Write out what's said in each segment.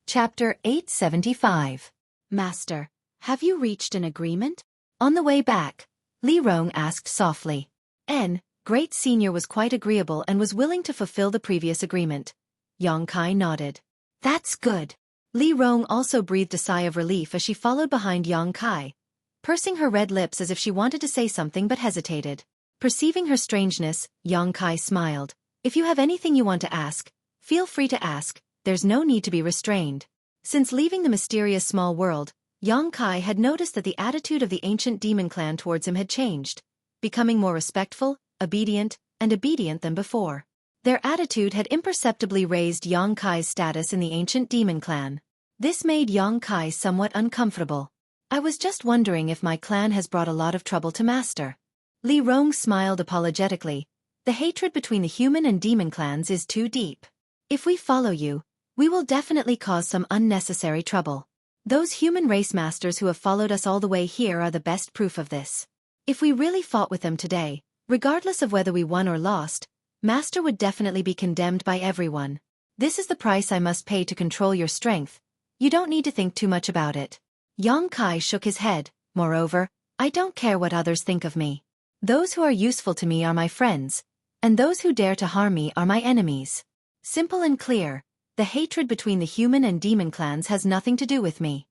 Chapter 875. Master, have you reached an agreement? On the way back, Li Rong asked softly. Great Senior was quite agreeable and was willing to fulfill the previous agreement. Yang Kai nodded. That's good. Li Rong also breathed a sigh of relief as she followed behind Yang Kai, pursing her red lips as if she wanted to say something but hesitated. Perceiving her strangeness, Yang Kai smiled. If you have anything you want to ask, feel free to ask, there's no need to be restrained. Since leaving the mysterious small world, Yang Kai had noticed that the attitude of the ancient demon clan towards him had changed, becoming more respectful, obedient than before. Their attitude had imperceptibly raised Yang Kai's status in the ancient demon clan. This made Yang Kai somewhat uncomfortable. I was just wondering if my clan has brought a lot of trouble to Master. Li Rong smiled apologetically. The hatred between the human and demon clans is too deep. If we follow you, we will definitely cause some unnecessary trouble. Those human race masters who have followed us all the way here are the best proof of this. If we really fought with them today, regardless of whether we won or lost, Master would definitely be condemned by everyone. This is the price I must pay to control your strength. You don't need to think too much about it. Yang Kai shook his head. Moreover, I don't care what others think of me. Those who are useful to me are my friends, and those who dare to harm me are my enemies. Simple and clear, the hatred between the human and demon clans has nothing to do with me.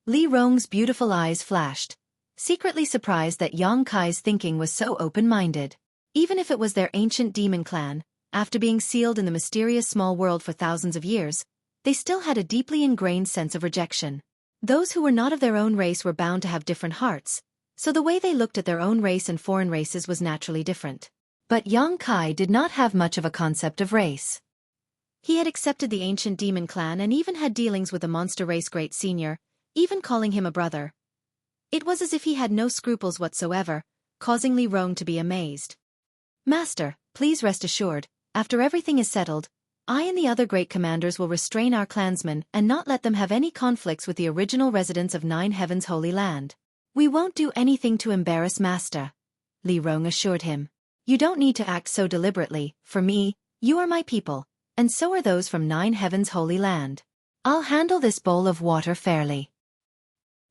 Li Rong's beautiful eyes flashed, secretly surprised that Yang Kai's thinking was so open-minded. Even if it was their ancient demon clan, after being sealed in the mysterious small world for thousands of years, they still had a deeply ingrained sense of rejection. Those who were not of their own race were bound to have different hearts, so the way they looked at their own race and foreign races was naturally different. But Yang Kai did not have much of a concept of race. He had accepted the ancient demon clan and even had dealings with the monster race Great Senior, even calling him a brother. It was as if he had no scruples whatsoever, causing Li Rong to be amazed. Master, please rest assured, after everything is settled, I and the other great commanders will restrain our clansmen and not let them have any conflicts with the original residents of Nine Heavens' Holy Land. We won't do anything to embarrass Master, Li Rong assured him. You don't need to act so deliberately. For me, you are my people, and so are those from Nine Heavens' Holy Land. I'll handle this bowl of water fairly.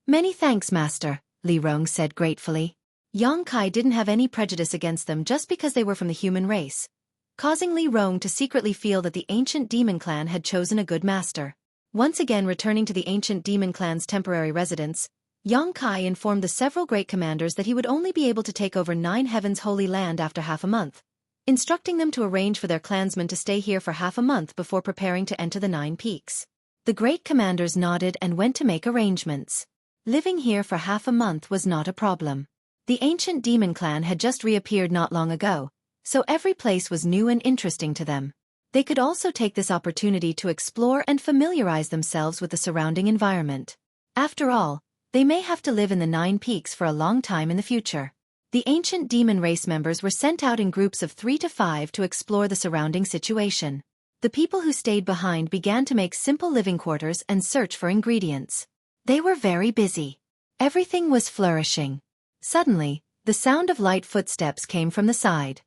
Many thanks, Master, Li Rong said gratefully. Yang Kai didn't have any prejudice against them just because they were from the human race, causing Li Rong to secretly feel that the ancient demon clan had chosen a good master. Once again returning to the ancient demon clan's temporary residence, Yang Kai informed the several great commanders that he would only be able to take over Nine Heavens' Holy Land after half a month, instructing them to arrange for their clansmen to stay here for half a month before preparing to enter the Nine Peaks. The great commanders nodded and went to make arrangements. Living here for half a month was not a problem. The ancient demon clan had just reappeared not long ago, so every place was new and interesting to them. They could also take this opportunity to explore and familiarize themselves with the surrounding environment. After all, they may have to live in the Nine Peaks for a long time in the future. The ancient demon race members were sent out in groups of 3 to 5 to explore the surrounding situation. The people who stayed behind began to make simple living quarters and search for ingredients. They were very busy. Everything was flourishing. Suddenly, the sound of light footsteps came from the side.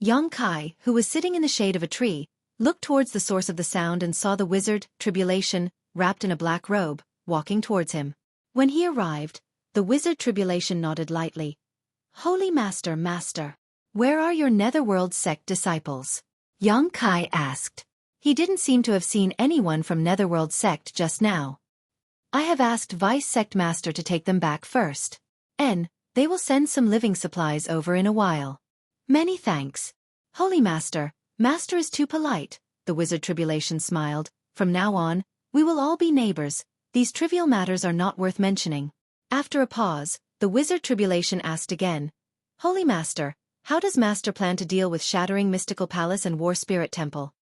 Yang Kai, who was sitting in the shade of a tree, looked towards the source of the sound and saw the wizard, Tribulation, wrapped in a black robe, walking towards him. When he arrived, the wizard Tribulation nodded lightly. Holy Master, Master, where are your Netherworld sect disciples? Yang Kai asked. He didn't seem to have seen anyone from Netherworld sect just now. I have asked Vice Sect Master to take them back first. They will send some living supplies over in a while. Many thanks. Holy Master, Master is too polite, the wizard Tribulation smiled. From now on, we will all be neighbors. These trivial matters are not worth mentioning. After a pause, the wizard Tribulation asked again. Holy Master, how does Master plan to deal with Shattering Mystical Palace and War Spirit Temple?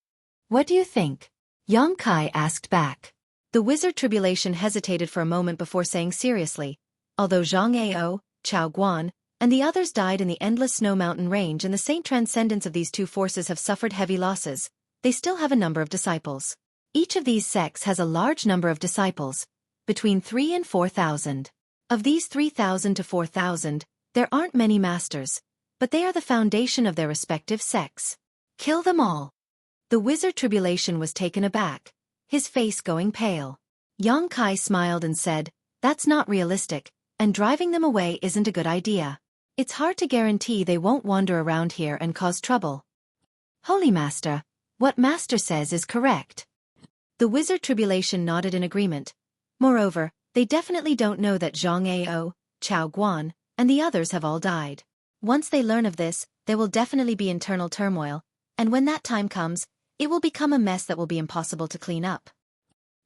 What do you think? Yang Kai asked back. The wizard Tribulation hesitated for a moment before saying seriously. Although Zhang Ao, Chao Guan, and the others died in the endless snow mountain range and the saint transcendents of these two forces have suffered heavy losses, they still have a number of disciples. Each of these sects has a large number of disciples, between 3,000 and 4,000. Of these 3,000 to 4,000, there aren't many masters, but they are the foundation of their respective sects. Kill them all. The wizard Tribulation was taken aback. his face going pale. Yang Kai smiled and said, "That's not realistic, and driving them away isn't a good idea. It's hard to guarantee they won't wander around here and cause trouble." "Holy Master, what Master says is correct." The wizard Tribulation nodded in agreement. Moreover, they definitely don't know that Zhang Ao, Chao Guan, and the others have all died. Once they learn of this, there will definitely be internal turmoil, and when that time comes, it will become a mess that will be impossible to clean up.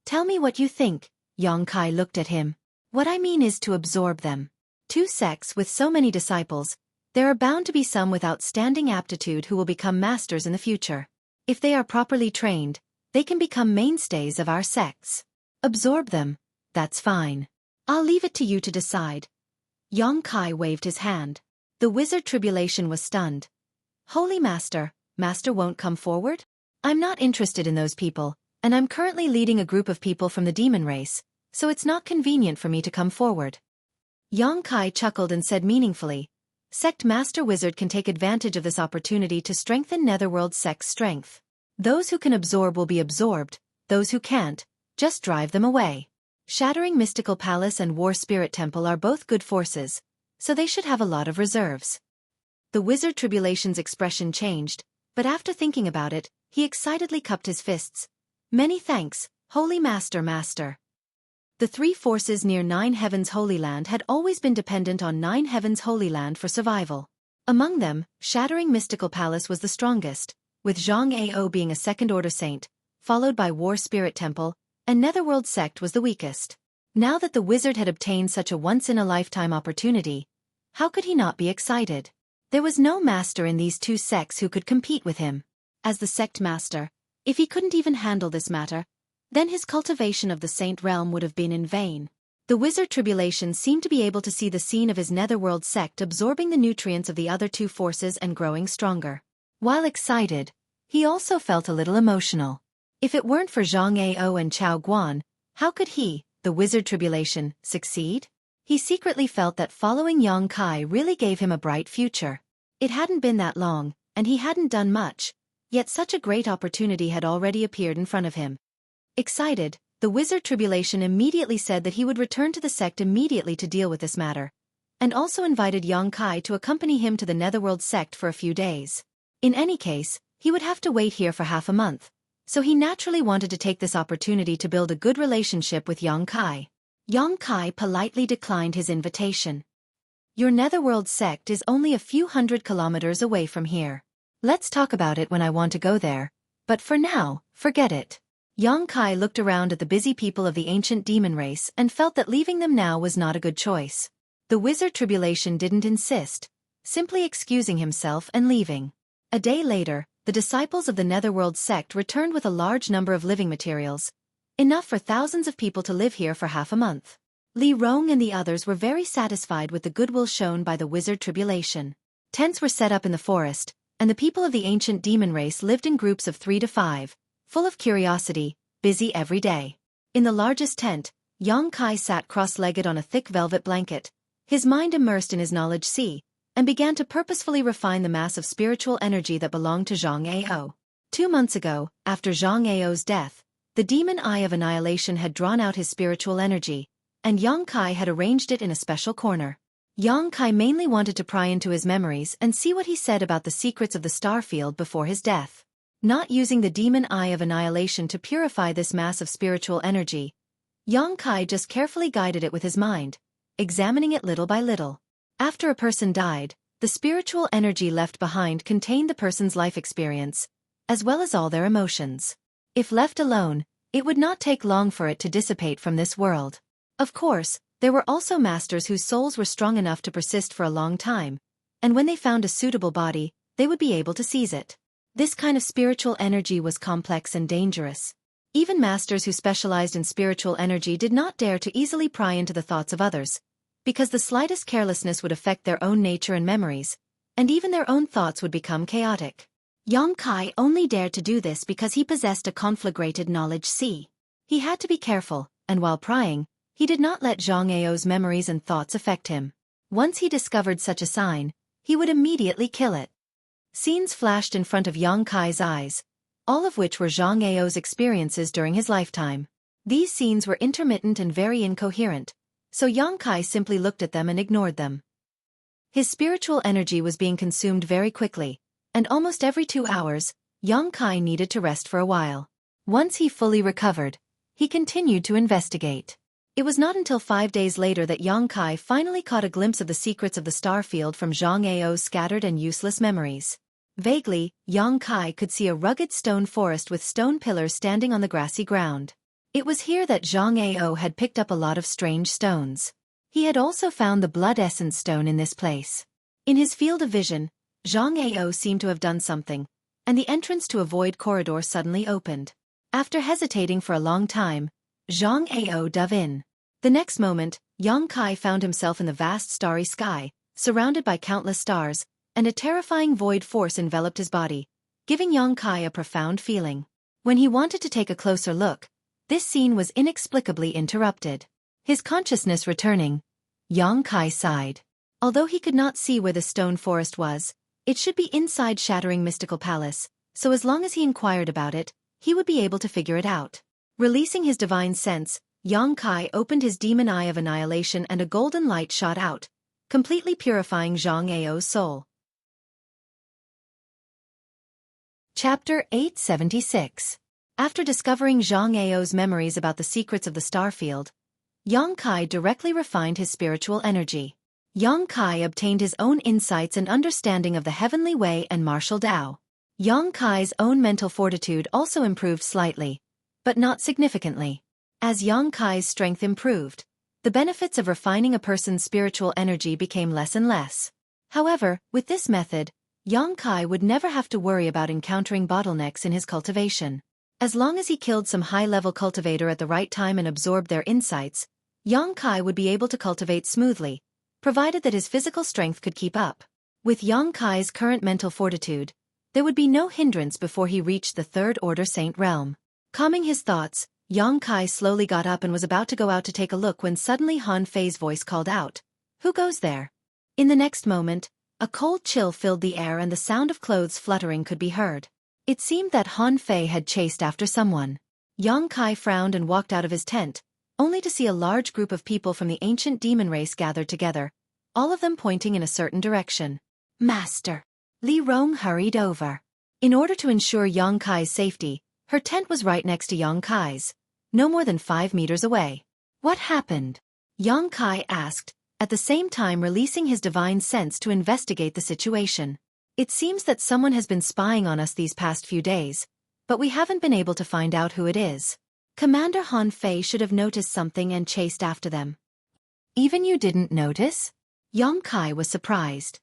"Tell me what you think." Yang Kai looked at him. "What I mean is to absorb them. Two sects with so many disciples, there are bound to be some with outstanding aptitude who will become masters in the future. If they are properly trained, they can become mainstays of our sects. Absorb them, that's fine. I'll leave it to you to decide." Yang Kai waved his hand. The wizard Tribulation was stunned. "Holy Master, Master won't come forward? I'm not interested in those people, and I'm currently leading a group of people from the demon race, so it's not convenient for me to come forward." Yang Kai chuckled and said meaningfully, "Sect Master Wizard can take advantage of this opportunity to strengthen Netherworld sect's strength. Those who can absorb will be absorbed, those who can't, just drive them away. Shattering Mystical Palace and War Spirit Temple are both good forces, so they should have a lot of reserves." The wizard Tribulation's expression changed, but after thinking about it, he excitedly cupped his fists. "Many thanks, Holy Master. The three forces near Nine Heavens Holy Land had always been dependent on Nine Heavens Holy Land for survival. Among them, Shattering Mystical Palace was the strongest, with Zhang Ao being a second-order saint, followed by War Spirit Temple, and Netherworld Sect was the weakest. Now that the wizard had obtained such a once-in-a-lifetime opportunity, how could he not be excited? There was no master in these two sects who could compete with him. As the sect master, if he couldn't even handle this matter, then his cultivation of the saint realm would have been in vain. The wizard Tribulation seemed to be able to see the scene of his Netherworld sect absorbing the nutrients of the other two forces and growing stronger. While excited, he also felt a little emotional. If it weren't for Zhang Ao and Chao Guan, how could he, the wizard Tribulation, succeed? He secretly felt that following Yang Kai really gave him a bright future. It hadn't been that long, and he hadn't done much, yet such a great opportunity had already appeared in front of him. Excited, the wizard Tribulation immediately said that he would return to the sect immediately to deal with this matter, and also invited Yang Kai to accompany him to the Netherworld sect for a few days. In any case, he would have to wait here for half a month, so he naturally wanted to take this opportunity to build a good relationship with Yang Kai. Yang Kai politely declined his invitation. "Your Netherworld sect is only a few hundred kilometers away from here. Let's talk about it when I want to go there, but for now, forget it." Yang Kai looked around at the busy people of the ancient demon race and felt that leaving them now was not a good choice. The wizard Tribulation didn't insist, simply excusing himself and leaving. A day later, the disciples of the Netherworld sect returned with a large number of living materials, enough for thousands of people to live here for half a month. Li Rong and the others were very satisfied with the goodwill shown by the wizard Tribulation. Tents were set up in the forest, and the people of the ancient demon race lived in groups of 3 to 5, full of curiosity, busy every day. In the largest tent, Yang Kai sat cross-legged on a thick velvet blanket, his mind immersed in his knowledge sea, and began to purposefully refine the mass of spiritual energy that belonged to Zhang Ao. 2 months ago, after Zhang Ao's death, the demon Eye of Annihilation had drawn out his spiritual energy, and Yang Kai had arranged it in a special corner. Yang Kai mainly wanted to pry into his memories and see what he said about the secrets of the star field before his death. Not using the demon Eye of Annihilation to purify this mass of spiritual energy, Yang Kai just carefully guided it with his mind, examining it little by little. After a person died, the spiritual energy left behind contained the person's life experience, as well as all their emotions. If left alone, it would not take long for it to dissipate from this world. Of course, there were also masters whose souls were strong enough to persist for a long time, and when they found a suitable body, they would be able to seize it. This kind of spiritual energy was complex and dangerous. Even masters who specialized in spiritual energy did not dare to easily pry into the thoughts of others, because the slightest carelessness would affect their own nature and memories, and even their own thoughts would become chaotic. Yang Kai only dared to do this because he possessed a conflagrated knowledge sea. He had to be careful, and while prying, he did not let Zhang Ao's memories and thoughts affect him. Once he discovered such a sign, he would immediately kill it. Scenes flashed in front of Yang Kai's eyes, all of which were Zhang Ao's experiences during his lifetime. These scenes were intermittent and very incoherent, so Yang Kai simply looked at them and ignored them. His spiritual energy was being consumed very quickly, and almost every 2 hours, Yang Kai needed to rest for a while. Once he fully recovered, he continued to investigate. It was not until 5 days later that Yang Kai finally caught a glimpse of the secrets of the star field from Zhang Ao's scattered and useless memories. Vaguely, Yang Kai could see a rugged stone forest with stone pillars standing on the grassy ground. It was here that Zhang Ao had picked up a lot of strange stones. He had also found the blood essence stone in this place. In his field of vision, Zhang Ao seemed to have done something, and the entrance to a void corridor suddenly opened. After hesitating for a long time, Zhang Ao dove in. The next moment, Yang Kai found himself in the vast starry sky, surrounded by countless stars, and a terrifying void force enveloped his body, giving Yang Kai a profound feeling. When he wanted to take a closer look, this scene was inexplicably interrupted. His consciousness returning, Yang Kai sighed. Although he could not see where the stone forest was, it should be inside Shattering Mystical Palace, so as long as he inquired about it, he would be able to figure it out. Releasing his divine sense, Yang Kai opened his demon eye of annihilation and a golden light shot out, completely purifying Zhang Ao's soul. Chapter 876. After discovering Zhang Ao's memories about the secrets of the starfield, Yang Kai directly refined his spiritual energy. Yang Kai obtained his own insights and understanding of the heavenly way and martial Tao. Yang Kai's own mental fortitude also improved slightly, but not significantly. As Yang Kai's strength improved, the benefits of refining a person's spiritual energy became less and less. However, with this method, Yang Kai would never have to worry about encountering bottlenecks in his cultivation. As long as he killed some high-level cultivator at the right time and absorbed their insights, Yang Kai would be able to cultivate smoothly, provided that his physical strength could keep up. With Yang Kai's current mental fortitude, there would be no hindrance before he reached the Third Order Saint realm. Calming his thoughts, Yang Kai slowly got up and was about to go out to take a look when suddenly Han Fei's voice called out, "Who goes there?" In the next moment, a cold chill filled the air and the sound of clothes fluttering could be heard. It seemed that Han Fei had chased after someone. Yang Kai frowned and walked out of his tent, only to see a large group of people from the ancient demon race gathered together, all of them pointing in a certain direction. "Master!" Li Rong hurried over. In order to ensure Yang Kai's safety, her tent was right next to Yang Kai's, no more than 5 meters away. "What happened?" Yang Kai asked, at the same time releasing his divine sense to investigate the situation. "It seems that someone has been spying on us these past few days, but we haven't been able to find out who it is. Commander Han Fei should have noticed something and chased after them." "Even you didn't notice?" Yang Kai was surprised.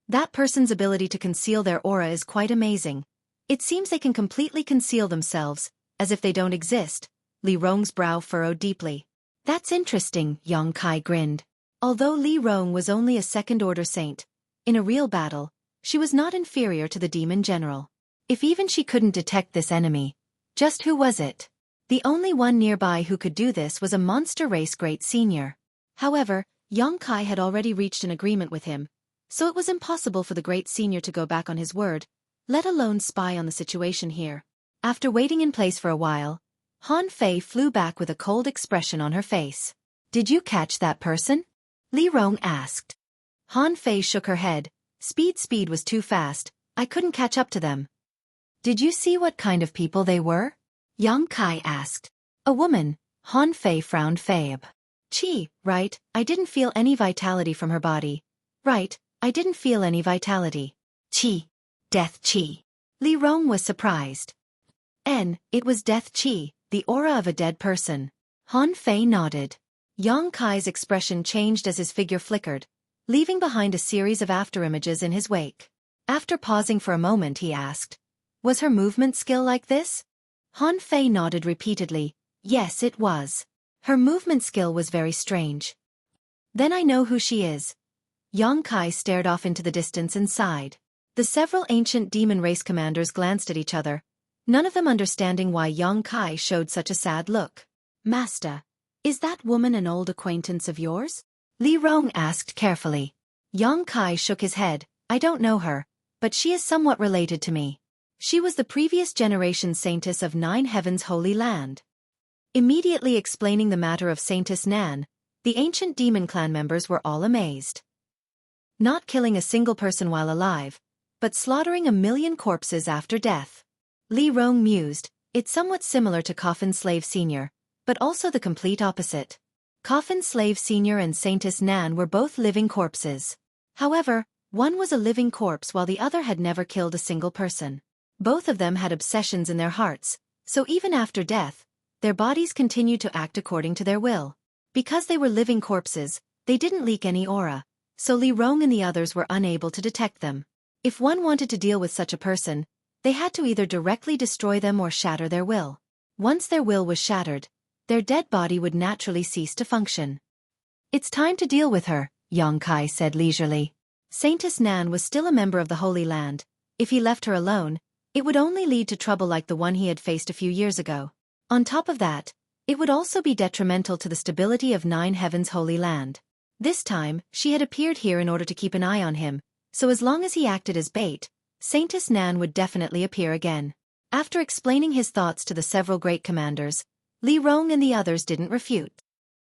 That person's ability to conceal their aura is quite amazing. It seems they can completely conceal themselves, as if they don't exist. Li Rong's brow furrowed deeply. "That's interesting," Yang Kai grinned. Although Li Rong was only a second-order saint, in a real battle, she was not inferior to the demon general. If even she couldn't detect this enemy, just who was it? The only one nearby who could do this was a monster race great senior. However, Yang Kai had already reached an agreement with him, so it was impossible for the great senior to go back on his word, let alone spy on the situation here. After waiting in place for a while, Han Fei flew back with a cold expression on her face. "Did you catch that person?" Li Rong asked. Han Fei shook her head. Speed was too fast, I couldn't catch up to them." "Did you see what kind of people they were?" Yang Kai asked. "A woman." Han Fei frowned. "Fabe. Chi, right, I didn't feel any vitality from her body." "Right, I didn't feel any vitality." "Chi. Death Chi." Li Rong was surprised. It was Death Chi, the aura of a dead person." Han Fei nodded. Yang Kai's expression changed as his figure flickered, leaving behind a series of afterimages in his wake. After pausing for a moment he asked, "Was her movement skill like this?" Han Fei nodded repeatedly. "Yes, it was. Her movement skill was very strange." "Then I know who she is." Yang Kai stared off into the distance and sighed. The several ancient demon race commanders glanced at each other, none of them understanding why Yang Kai showed such a sad look. "Master, is that woman an old acquaintance of yours?" Li Rong asked carefully. Yang Kai shook his head. "I don't know her, but she is somewhat related to me." She was the previous generation saintess of Nine Heavens' Holy Land. Immediately explaining the matter of Saintess Nan, the ancient demon clan members were all amazed. Not killing a single person while alive, but slaughtering 1,000,000 corpses after death. Li Rong mused, it's somewhat similar to Coffin Slave Sr., but also the complete opposite. Coffin Slave Sr. and Saintess Nan were both living corpses. However, one was a living corpse while the other had never killed a single person. Both of them had obsessions in their hearts, so even after death, their bodies continued to act according to their will. Because they were living corpses, they didn't leak any aura, so Li Rong and the others were unable to detect them. If one wanted to deal with such a person, they had to either directly destroy them or shatter their will. Once their will was shattered, their dead body would naturally cease to function. It's time to deal with her, Yang Kai said leisurely. Saintess Nan was still a member of the Holy Land. If he left her alone, it would only lead to trouble like the one he had faced a few years ago. On top of that, it would also be detrimental to the stability of Nine Heavens' Holy Land. This time, she had appeared here in order to keep an eye on him, so as long as he acted as bait, Saintess Nan would definitely appear again. After explaining his thoughts to the several great commanders, Li Rong and the others didn't refute.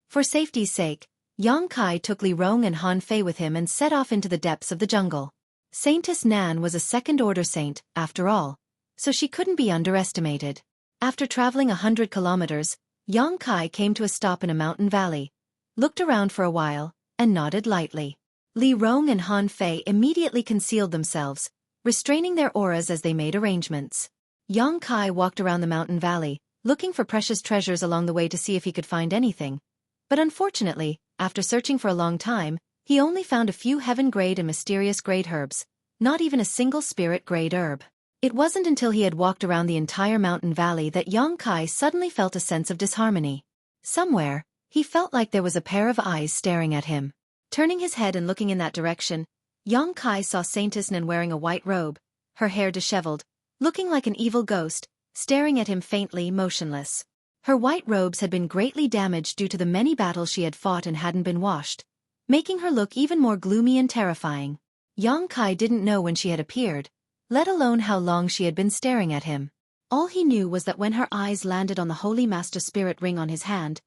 For safety's sake, Yang Kai took Li Rong and Han Fei with him and set off into the depths of the jungle. Saintess Nan was a second-order saint, after all, so she couldn't be underestimated. After traveling 100 kilometers, Yang Kai came to a stop in a mountain valley, looked around for a while, and nodded lightly. Li Rong and Han Fei immediately concealed themselves, restraining their auras as they made arrangements. Yang Kai walked around the mountain valley, looking for precious treasures along the way to see if he could find anything. But unfortunately, after searching for a long time, he only found a few heaven-grade and mysterious-grade herbs, not even a single spirit-grade herb. It wasn't until he had walked around the entire mountain valley that Yang Kai suddenly felt a sense of disharmony. Somewhere, he felt like there was a pair of eyes staring at him. Turning his head and looking in that direction, Yang Kai saw Saintess Nan wearing a white robe, her hair disheveled, looking like an evil ghost, staring at him faintly, motionless. Her white robes had been greatly damaged due to the many battles she had fought and hadn't been washed, making her look even more gloomy and terrifying. Yang Kai didn't know when she had appeared, let alone how long she had been staring at him. All he knew was that when her eyes landed on the Holy Master Spirit ring on his hand,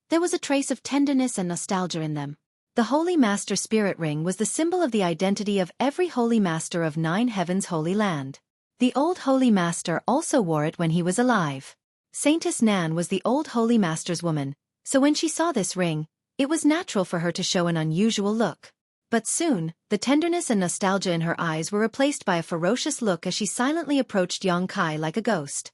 there was a trace of tenderness and nostalgia in them. The Holy Master Spirit ring was the symbol of the identity of every Holy Master of Nine Heavens' Holy Land. The old Holy Master also wore it when he was alive. Saintess Nan was the old Holy Master's woman, so when she saw this ring, it was natural for her to show an unusual look. But soon, the tenderness and nostalgia in her eyes were replaced by a ferocious look as she silently approached Yang Kai like a ghost.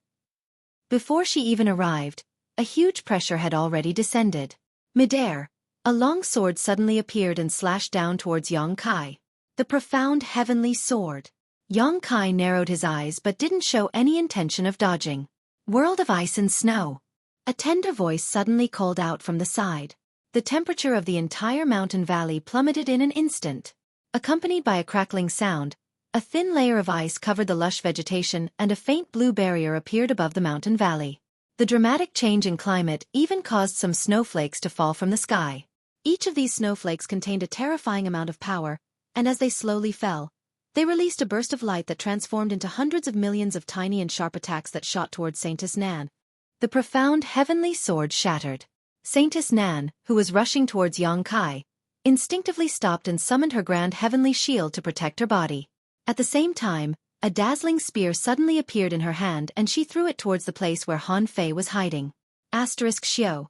Before she even arrived, a huge pressure had already descended. Midair, a long sword suddenly appeared and slashed down towards Yang Kai. The profound heavenly sword. Yang Kai narrowed his eyes but didn't show any intention of dodging. World of ice and snow. A tender voice suddenly called out from the side. The temperature of the entire mountain valley plummeted in an instant. Accompanied by a crackling sound, a thin layer of ice covered the lush vegetation and a faint blue barrier appeared above the mountain valley. The dramatic change in climate even caused some snowflakes to fall from the sky. Each of these snowflakes contained a terrifying amount of power, and as they slowly fell, they released a burst of light that transformed into hundreds of millions of tiny and sharp attacks that shot towards Saintess Nan. The profound heavenly sword shattered. Saintess Nan, who was rushing towards Yang Kai, instinctively stopped and summoned her grand heavenly shield to protect her body. At the same time, a dazzling spear suddenly appeared in her hand and she threw it towards the place where Han Fei was hiding. Xiao.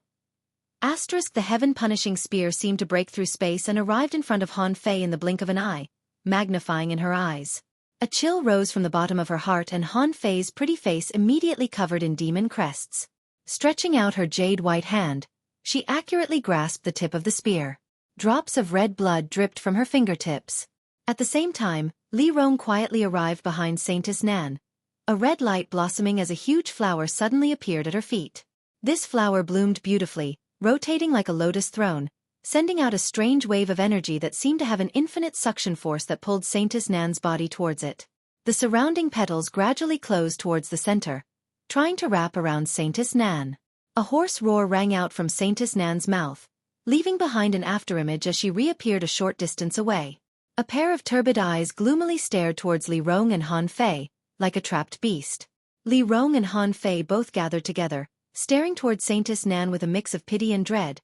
The heaven-punishing spear seemed to break through space and arrived in front of Han Fei in the blink of an eye, magnifying in her eyes. A chill rose from the bottom of her heart and Han Fei's pretty face immediately covered in demon crests. Stretching out her jade-white hand, she accurately grasped the tip of the spear. Drops of red blood dripped from her fingertips. At the same time, Li Rong quietly arrived behind Saintess Nan, a red light blossoming as a huge flower suddenly appeared at her feet. This flower bloomed beautifully, rotating like a lotus throne, sending out a strange wave of energy that seemed to have an infinite suction force that pulled Saintess Nan's body towards it. The surrounding petals gradually closed towards the center, trying to wrap around Saintess Nan. A hoarse roar rang out from Saintess Nan's mouth, leaving behind an afterimage as she reappeared a short distance away. A pair of turbid eyes gloomily stared towards Li Rong and Han Fei, like a trapped beast. Li Rong and Han Fei both gathered together, staring toward Saintess Nan with a mix of pity and dread,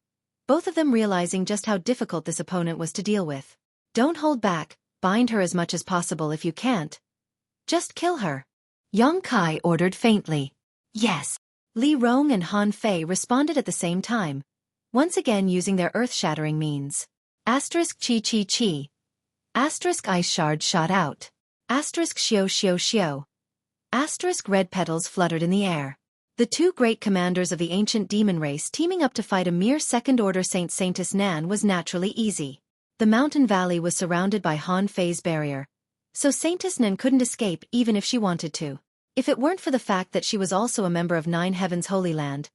both of them realizing just how difficult this opponent was to deal with. Don't hold back, bind her as much as possible if you can't. Just kill her. Yang Kai ordered faintly. Yes. Li Rong and Han Fei responded at the same time, once again using their earth-shattering means. Asterisk chi chi chi. Asterisk ice shard shot out. Asterisk xiao xiao xiao. Asterisk red petals fluttered in the air. The two great commanders of the ancient demon race teaming up to fight a mere second-order Saintess Nan was naturally easy. The mountain valley was surrounded by Han Fei's barrier, so Saintess Nan couldn't escape even if she wanted to. If it weren't for the fact that she was also a member of Nine Heaven's Holy Land,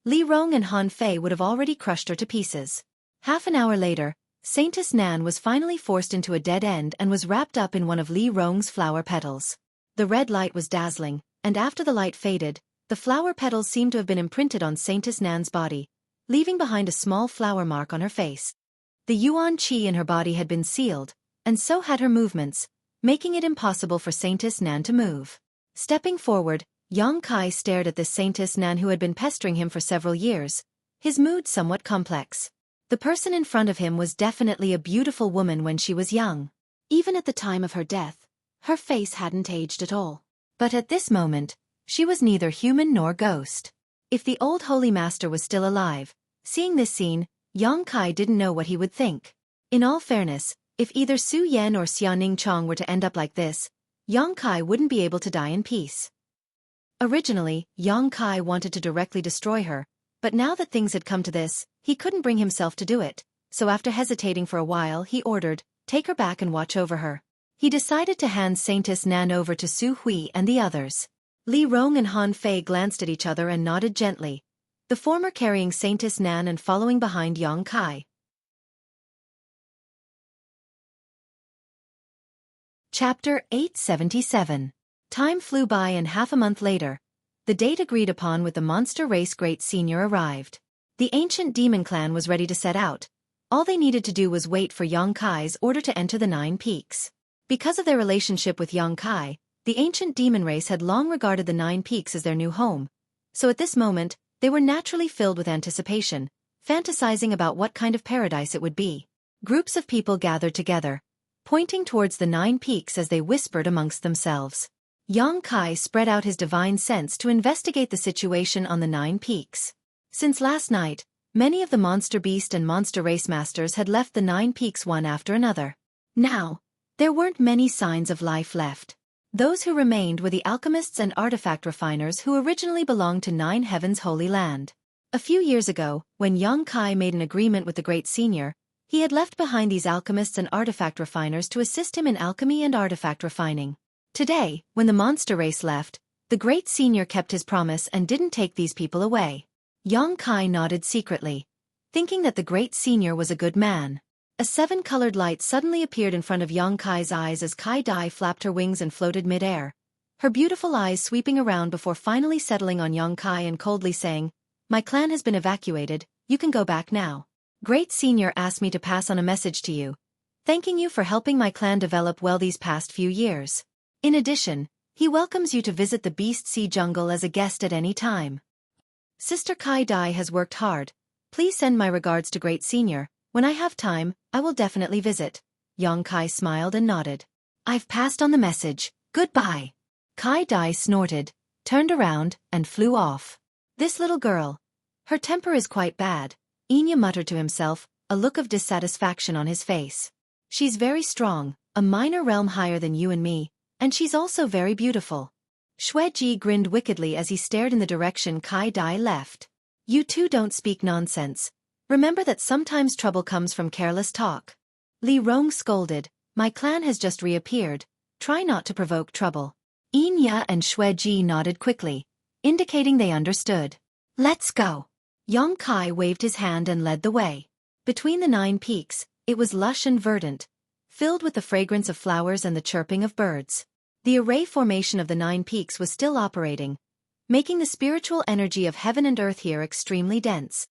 Li Rong and Han Fei would have already crushed her to pieces. Half an hour later, Saintess Nan was finally forced into a dead end and was wrapped up in one of Li Rong's flower petals. The red light was dazzling, and after the light faded, the flower petals seemed to have been imprinted on Saintess Nan's body, leaving behind a small flower mark on her face. The Yuan Qi in her body had been sealed, and so had her movements, making it impossible for Saintess Nan to move. Stepping forward, Yang Kai stared at this Saintess Nan who had been pestering him for several years, his mood somewhat complex. The person in front of him was definitely a beautiful woman when she was young. Even at the time of her death, her face hadn't aged at all. But at this moment, she was neither human nor ghost. If the old Holy Master was still alive, seeing this scene, Yang Kai didn't know what he would think. In all fairness, if either Su Yan or Xiaoning Chong were to end up like this, Yang Kai wouldn't be able to die in peace. Originally, Yang Kai wanted to directly destroy her, but now that things had come to this, he couldn't bring himself to do it, so after hesitating for a while he ordered, take her back and watch over her. He decided to hand Saintess Nan over to Xueqi and the others. Li Rong and Han Fei glanced at each other and nodded gently, the former carrying Saintess Nan and following behind Yang Kai. Chapter 877. Time flew by and half a month later, the date agreed upon with the monster race Great Senior arrived. The ancient demon clan was ready to set out. All they needed to do was wait for Yang Kai's order to enter the Nine Peaks. Because of their relationship with Yang Kai, the ancient demon race had long regarded the Nine Peaks as their new home, so at this moment, they were naturally filled with anticipation, fantasizing about what kind of paradise it would be. Groups of people gathered together, pointing towards the Nine Peaks as they whispered amongst themselves. Yang Kai spread out his divine sense to investigate the situation on the Nine Peaks. Since last night, many of the monster beast and monster race masters had left the Nine Peaks one after another. Now, there weren't many signs of life left. Those who remained were the alchemists and artifact refiners who originally belonged to Nine Heaven's Holy Land. A few years ago, when Yang Kai made an agreement with the Great Senior, he had left behind these alchemists and artifact refiners to assist him in alchemy and artifact refining. Today, when the monster race left, the Great Senior kept his promise and didn't take these people away. Yang Kai nodded secretly, thinking that the Great Senior was a good man. A seven-colored light suddenly appeared in front of Yang Kai's eyes as Kai Dai flapped her wings and floated mid-air, her beautiful eyes sweeping around before finally settling on Yang Kai and coldly saying, "My clan has been evacuated, you can go back now. Great Senior asked me to pass on a message to you, thanking you for helping my clan develop well these past few years. In addition, he welcomes you to visit the Beast Sea Jungle as a guest at any time. Sister Kai Dai has worked hard. Please send my regards to Great Senior. When I have time, I will definitely visit." Yang Kai smiled and nodded. "I've passed on the message. Goodbye." Kai Dai snorted, turned around, and flew off. "This little girl. Her temper is quite bad," Enya muttered to himself, a look of dissatisfaction on his face. "She's very strong, a minor realm higher than you and me, and she's also very beautiful." Xueqi grinned wickedly as he stared in the direction Kai Dai left. "You two don't speak nonsense. Remember that sometimes trouble comes from careless talk." Li Rong scolded, "My clan has just reappeared. Try not to provoke trouble." Enya and Xueqi nodded quickly, indicating they understood. "Let's go." Yang Kai waved his hand and led the way. Between the Nine Peaks, it was lush and verdant, filled with the fragrance of flowers and the chirping of birds. The array formation of the Nine Peaks was still operating, making the spiritual energy of heaven and earth here extremely dense.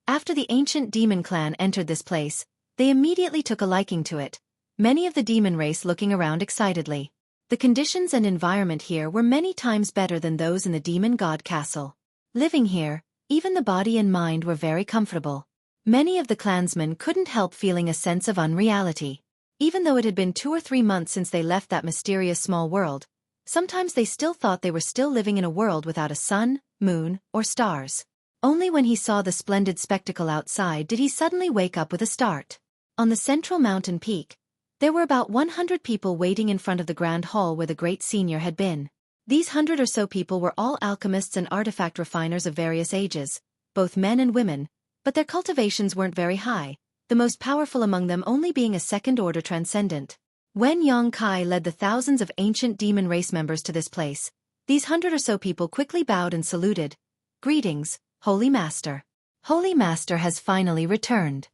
After the ancient demon clan entered this place, they immediately took a liking to it, many of the demon race looking around excitedly. The conditions and environment here were many times better than those in the demon god castle. Living here, even the body and mind were very comfortable. Many of the clansmen couldn't help feeling a sense of unreality. Even though it had been 2 or 3 months since they left that mysterious small world, sometimes they still thought they were still living in a world without a sun, moon, or stars. Only when he saw the splendid spectacle outside did he suddenly wake up with a start. On the central mountain peak, there were about 100 people waiting in front of the grand hall where the great senior had been. These 100 or so people were all alchemists and artifact refiners of various ages, both men and women, but their cultivations weren't very high, the most powerful among them only being a second-order transcendent. When Xueqi led the thousands of ancient demon race members to this place, these 100 or so people quickly bowed and saluted. "Greetings, Holy Master. Holy Master has finally returned.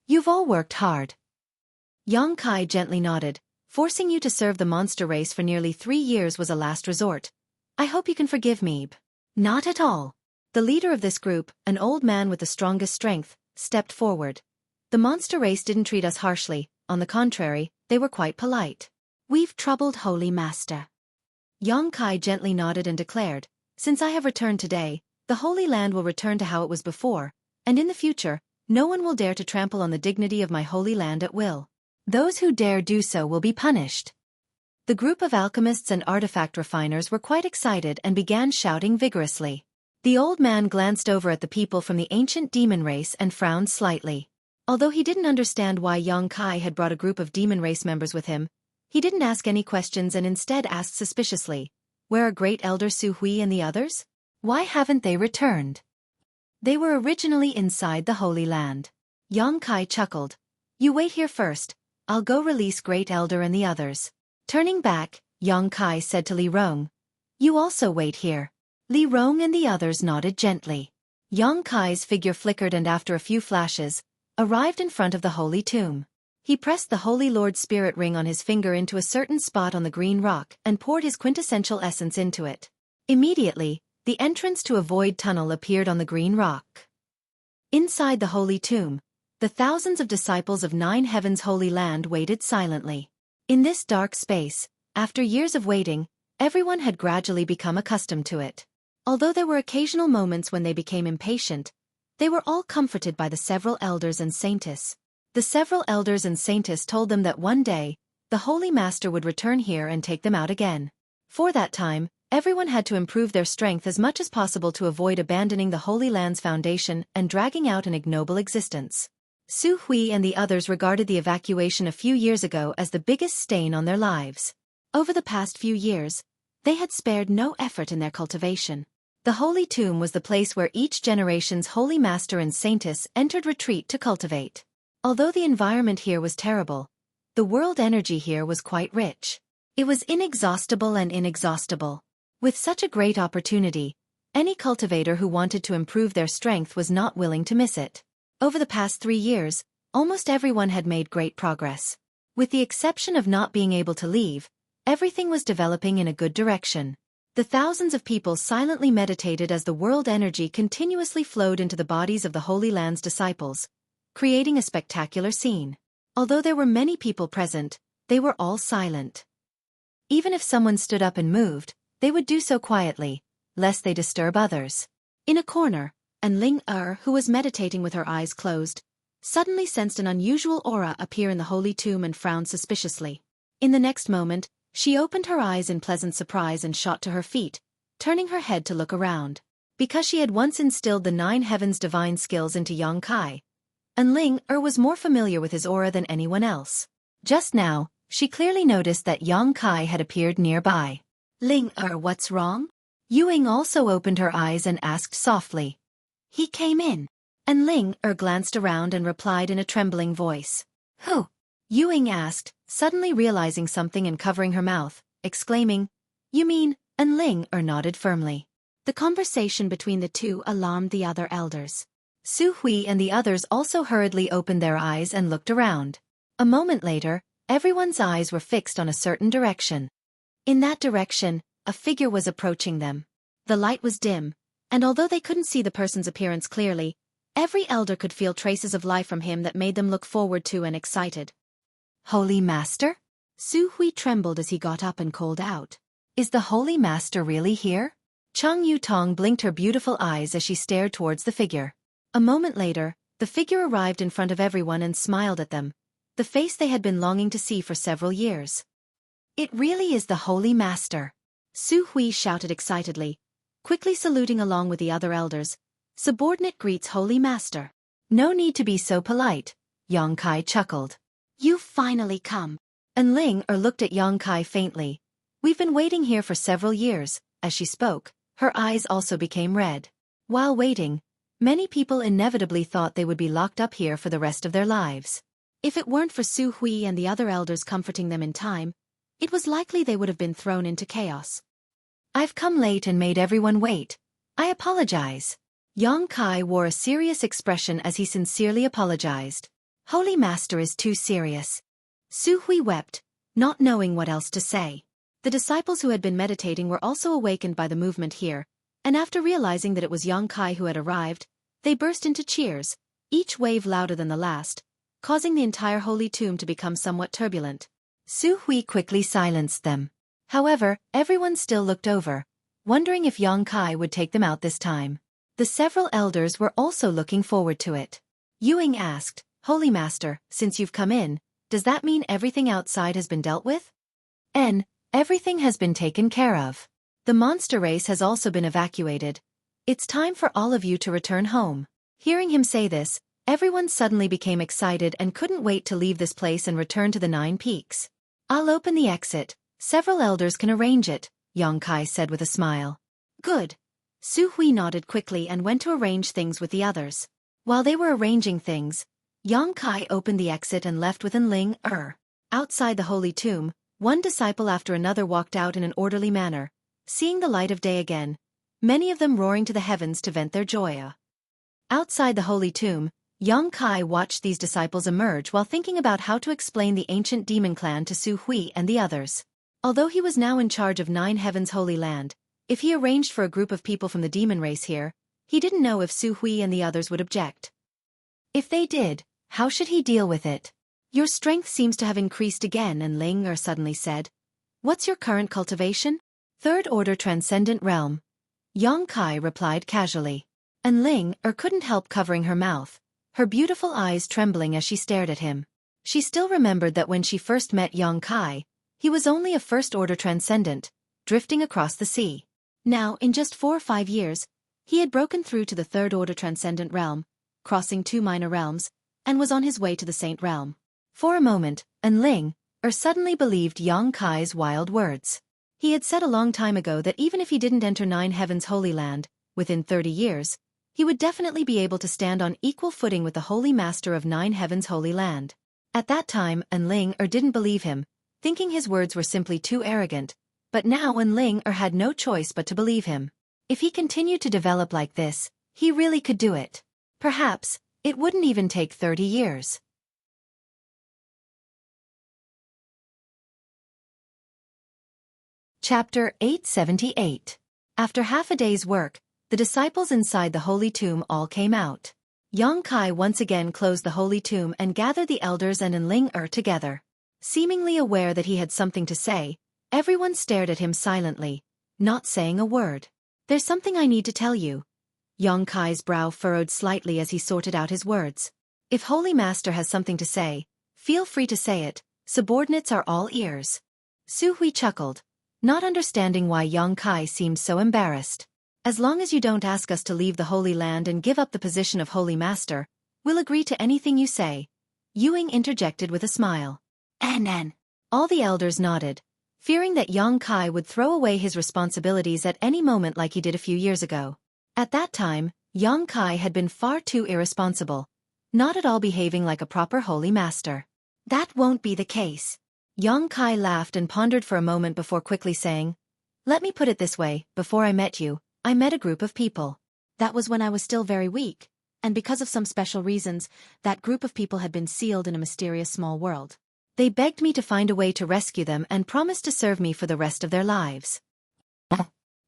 You've all worked hard." Xueqi gently nodded. "Forcing you to serve the monster race for nearly 3 years was a last resort. I hope you can forgive me." "Not at all." The leader of this group, an old man with the strongest strength, stepped forward. "The monster race didn't treat us harshly, on the contrary, they were quite polite." "We've troubled Holy Master." Xueqi gently nodded and declared, "Since I have returned today, the Holy Land will return to how it was before, and in the future, no one will dare to trample on the dignity of my Holy Land at will. Those who dare do so will be punished." The group of alchemists and artifact refiners were quite excited and began shouting vigorously. The old man glanced over at the people from the ancient demon race and frowned slightly. Although he didn't understand why Xueqi had brought a group of demon race members with him, he didn't ask any questions and instead asked suspiciously, "Where are Great Elder Xueqi and the others? Why haven't they returned?" "They were originally inside the Holy Land." Xueqi chuckled. "You wait here first, I'll go release Great Elder and the others." Turning back, Xueqi said to Li Rong, "You also wait here." Li Rong and the others nodded gently. Xueqi's figure flickered and after a few flashes, arrived in front of the holy tomb. He pressed the Holy Lord's spirit ring on his finger into a certain spot on the green rock and poured his quintessential essence into it. Immediately, the entrance to a void tunnel appeared on the green rock. Inside the holy tomb, the thousands of disciples of 9 Heavens' Holy Land waited silently. In this dark space, after years of waiting, everyone had gradually become accustomed to it. Although there were occasional moments when they became impatient, they were all comforted by the several elders and saintess. The several elders and saintess told them that one day, the Holy Master would return here and take them out again. For that time, everyone had to improve their strength as much as possible to avoid abandoning the Holy Land's foundation and dragging out an ignoble existence. Xueqi and the others regarded the evacuation a few years ago as the biggest stain on their lives. Over the past few years, they had spared no effort in their cultivation. The Holy Tomb was the place where each generation's Holy Master and Saintess entered retreat to cultivate. Although the environment here was terrible, the world energy here was quite rich. It was inexhaustible and inexhaustible. With such a great opportunity, any cultivator who wanted to improve their strength was not willing to miss it. Over the past 3 years, almost everyone had made great progress. With the exception of not being able to leave, everything was developing in a good direction. The thousands of people silently meditated as the world energy continuously flowed into the bodies of the Holy Land's disciples, creating a spectacular scene. Although there were many people present, they were all silent. Even if someone stood up and moved, they would do so quietly, lest they disturb others. In a corner, and Ling who was meditating with her eyes closed, suddenly sensed an unusual aura appear in the holy tomb and frowned suspiciously. In the next moment, she opened her eyes in pleasant surprise and shot to her feet, turning her head to look around. Because she had once instilled the 9 Heavens' divine skills into Xueqi, and Ling was more familiar with his aura than anyone else. Just now, she clearly noticed that Xueqi had appeared nearby. "Ling what's wrong?" Yuing also opened her eyes and asked softly. "He came in." And Ling glanced around and replied in a trembling voice. "Who?" Yuing asked, suddenly realizing something and covering her mouth, exclaiming, "You mean?" And Ling nodded firmly. The conversation between the two alarmed the other elders. Xueqi and the others also hurriedly opened their eyes and looked around. A moment later, everyone's eyes were fixed on a certain direction. In that direction, a figure was approaching them. The light was dim, and although they couldn't see the person's appearance clearly, every elder could feel traces of life from him that made them look forward to and excited. "Holy Master?" Xueqi trembled as he got up and called out, "Is the Holy Master really here?" Chang Yutong blinked her beautiful eyes as she stared towards the figure. A moment later, the figure arrived in front of everyone and smiled at them, the face they had been longing to see for several years. "It really is the Holy Master," Xueqi shouted excitedly, quickly saluting along with the other elders. "Subordinate greets Holy Master." "No need to be so polite," Yang Kai chuckled. "You've finally come." And Ling looked at Yang Kai faintly. "We've been waiting here for several years." As she spoke, her eyes also became red. While waiting, many people inevitably thought they would be locked up here for the rest of their lives. If it weren't for Xueqi and the other elders comforting them in time, it was likely they would have been thrown into chaos. "I've come late and made everyone wait. I apologize." Yang Kai wore a serious expression as he sincerely apologized. "Holy Master is too serious." Xueqi wept, not knowing what else to say. The disciples who had been meditating were also awakened by the movement here, and after realizing that it was Yang Kai who had arrived, they burst into cheers, each wave louder than the last, causing the entire holy tomb to become somewhat turbulent. Xueqi quickly silenced them. However, everyone still looked over, wondering if Yang Kai would take them out this time. The several elders were also looking forward to it. Ying asked, "Holy Master, since you've come in, does that mean everything outside has been dealt with?" Everything has been taken care of. The monster race has also been evacuated. It's time for all of you to return home." Hearing him say this, everyone suddenly became excited and couldn't wait to leave this place and return to the 9 Peaks. "I'll open the exit. Several elders can arrange it," Yang Kai said with a smile. "Good." Xueqi nodded quickly and went to arrange things with the others. While they were arranging things, Yang Kai opened the exit and left with Ling. Outside the holy tomb, one disciple after another walked out in an orderly manner, seeing the light of day again, many of them roaring to the heavens to vent their joy. Outside the holy tomb, Yang Kai watched these disciples emerge while thinking about how to explain the ancient demon clan to Xueqi and the others. Although he was now in charge of 9 Heavens Holy Land, if he arranged for a group of people from the demon race here, he didn't know if Xueqi and the others would object. If they did, how should he deal with it? "Your strength seems to have increased again," and Ling suddenly said. "What's your current cultivation?" "Third Order Transcendent Realm," Yang Kai replied casually. And Ling couldn't help covering her mouth, her beautiful eyes trembling as she stared at him. She still remembered that when she first met Yang Kai, he was only a First Order Transcendent, drifting across the sea. Now, in just 4 or 5 years, he had broken through to the Third Order Transcendent Realm, crossing 2 minor realms, and was on his way to the Saint Realm. For a moment, Ling suddenly believed Yang Kai's wild words. He had said a long time ago that even if he didn't enter 9 Heavens Holy Land, within 30 years, he would definitely be able to stand on equal footing with the Holy Master of 9 Heavens Holy Land. At that time, Ling didn't believe him, thinking his words were simply too arrogant, but now Ling had no choice but to believe him. If he continued to develop like this, he really could do it. Perhaps, it wouldn't even take 30 years. Chapter 878. After half a day's work, the disciples inside the holy tomb all came out. Yang Kai once again closed the holy tomb and gathered the elders and Ling together. Seemingly aware that he had something to say, everyone stared at him silently, not saying a word. "There's something I need to tell you." Yang Kai's brow furrowed slightly as he sorted out his words. "If Holy Master has something to say, feel free to say it. Subordinates are all ears." Xueqi chuckled, not understanding why Yang Kai seemed so embarrassed. "As long as you don't ask us to leave the Holy Land and give up the position of Holy Master, we'll agree to anything you say," Ying interjected with a smile. "N." All the elders nodded, fearing that Yang Kai would throw away his responsibilities at any moment like he did a few years ago. At that time, Yang Kai had been far too irresponsible, not at all behaving like a proper Holy Master. "That won't be the case." Yang Kai laughed and pondered for a moment before quickly saying, "Let me put it this way, before I met you, I met a group of people. That was when I was still very weak, and because of some special reasons, that group of people had been sealed in a mysterious small world. They begged me to find a way to rescue them and promised to serve me for the rest of their lives."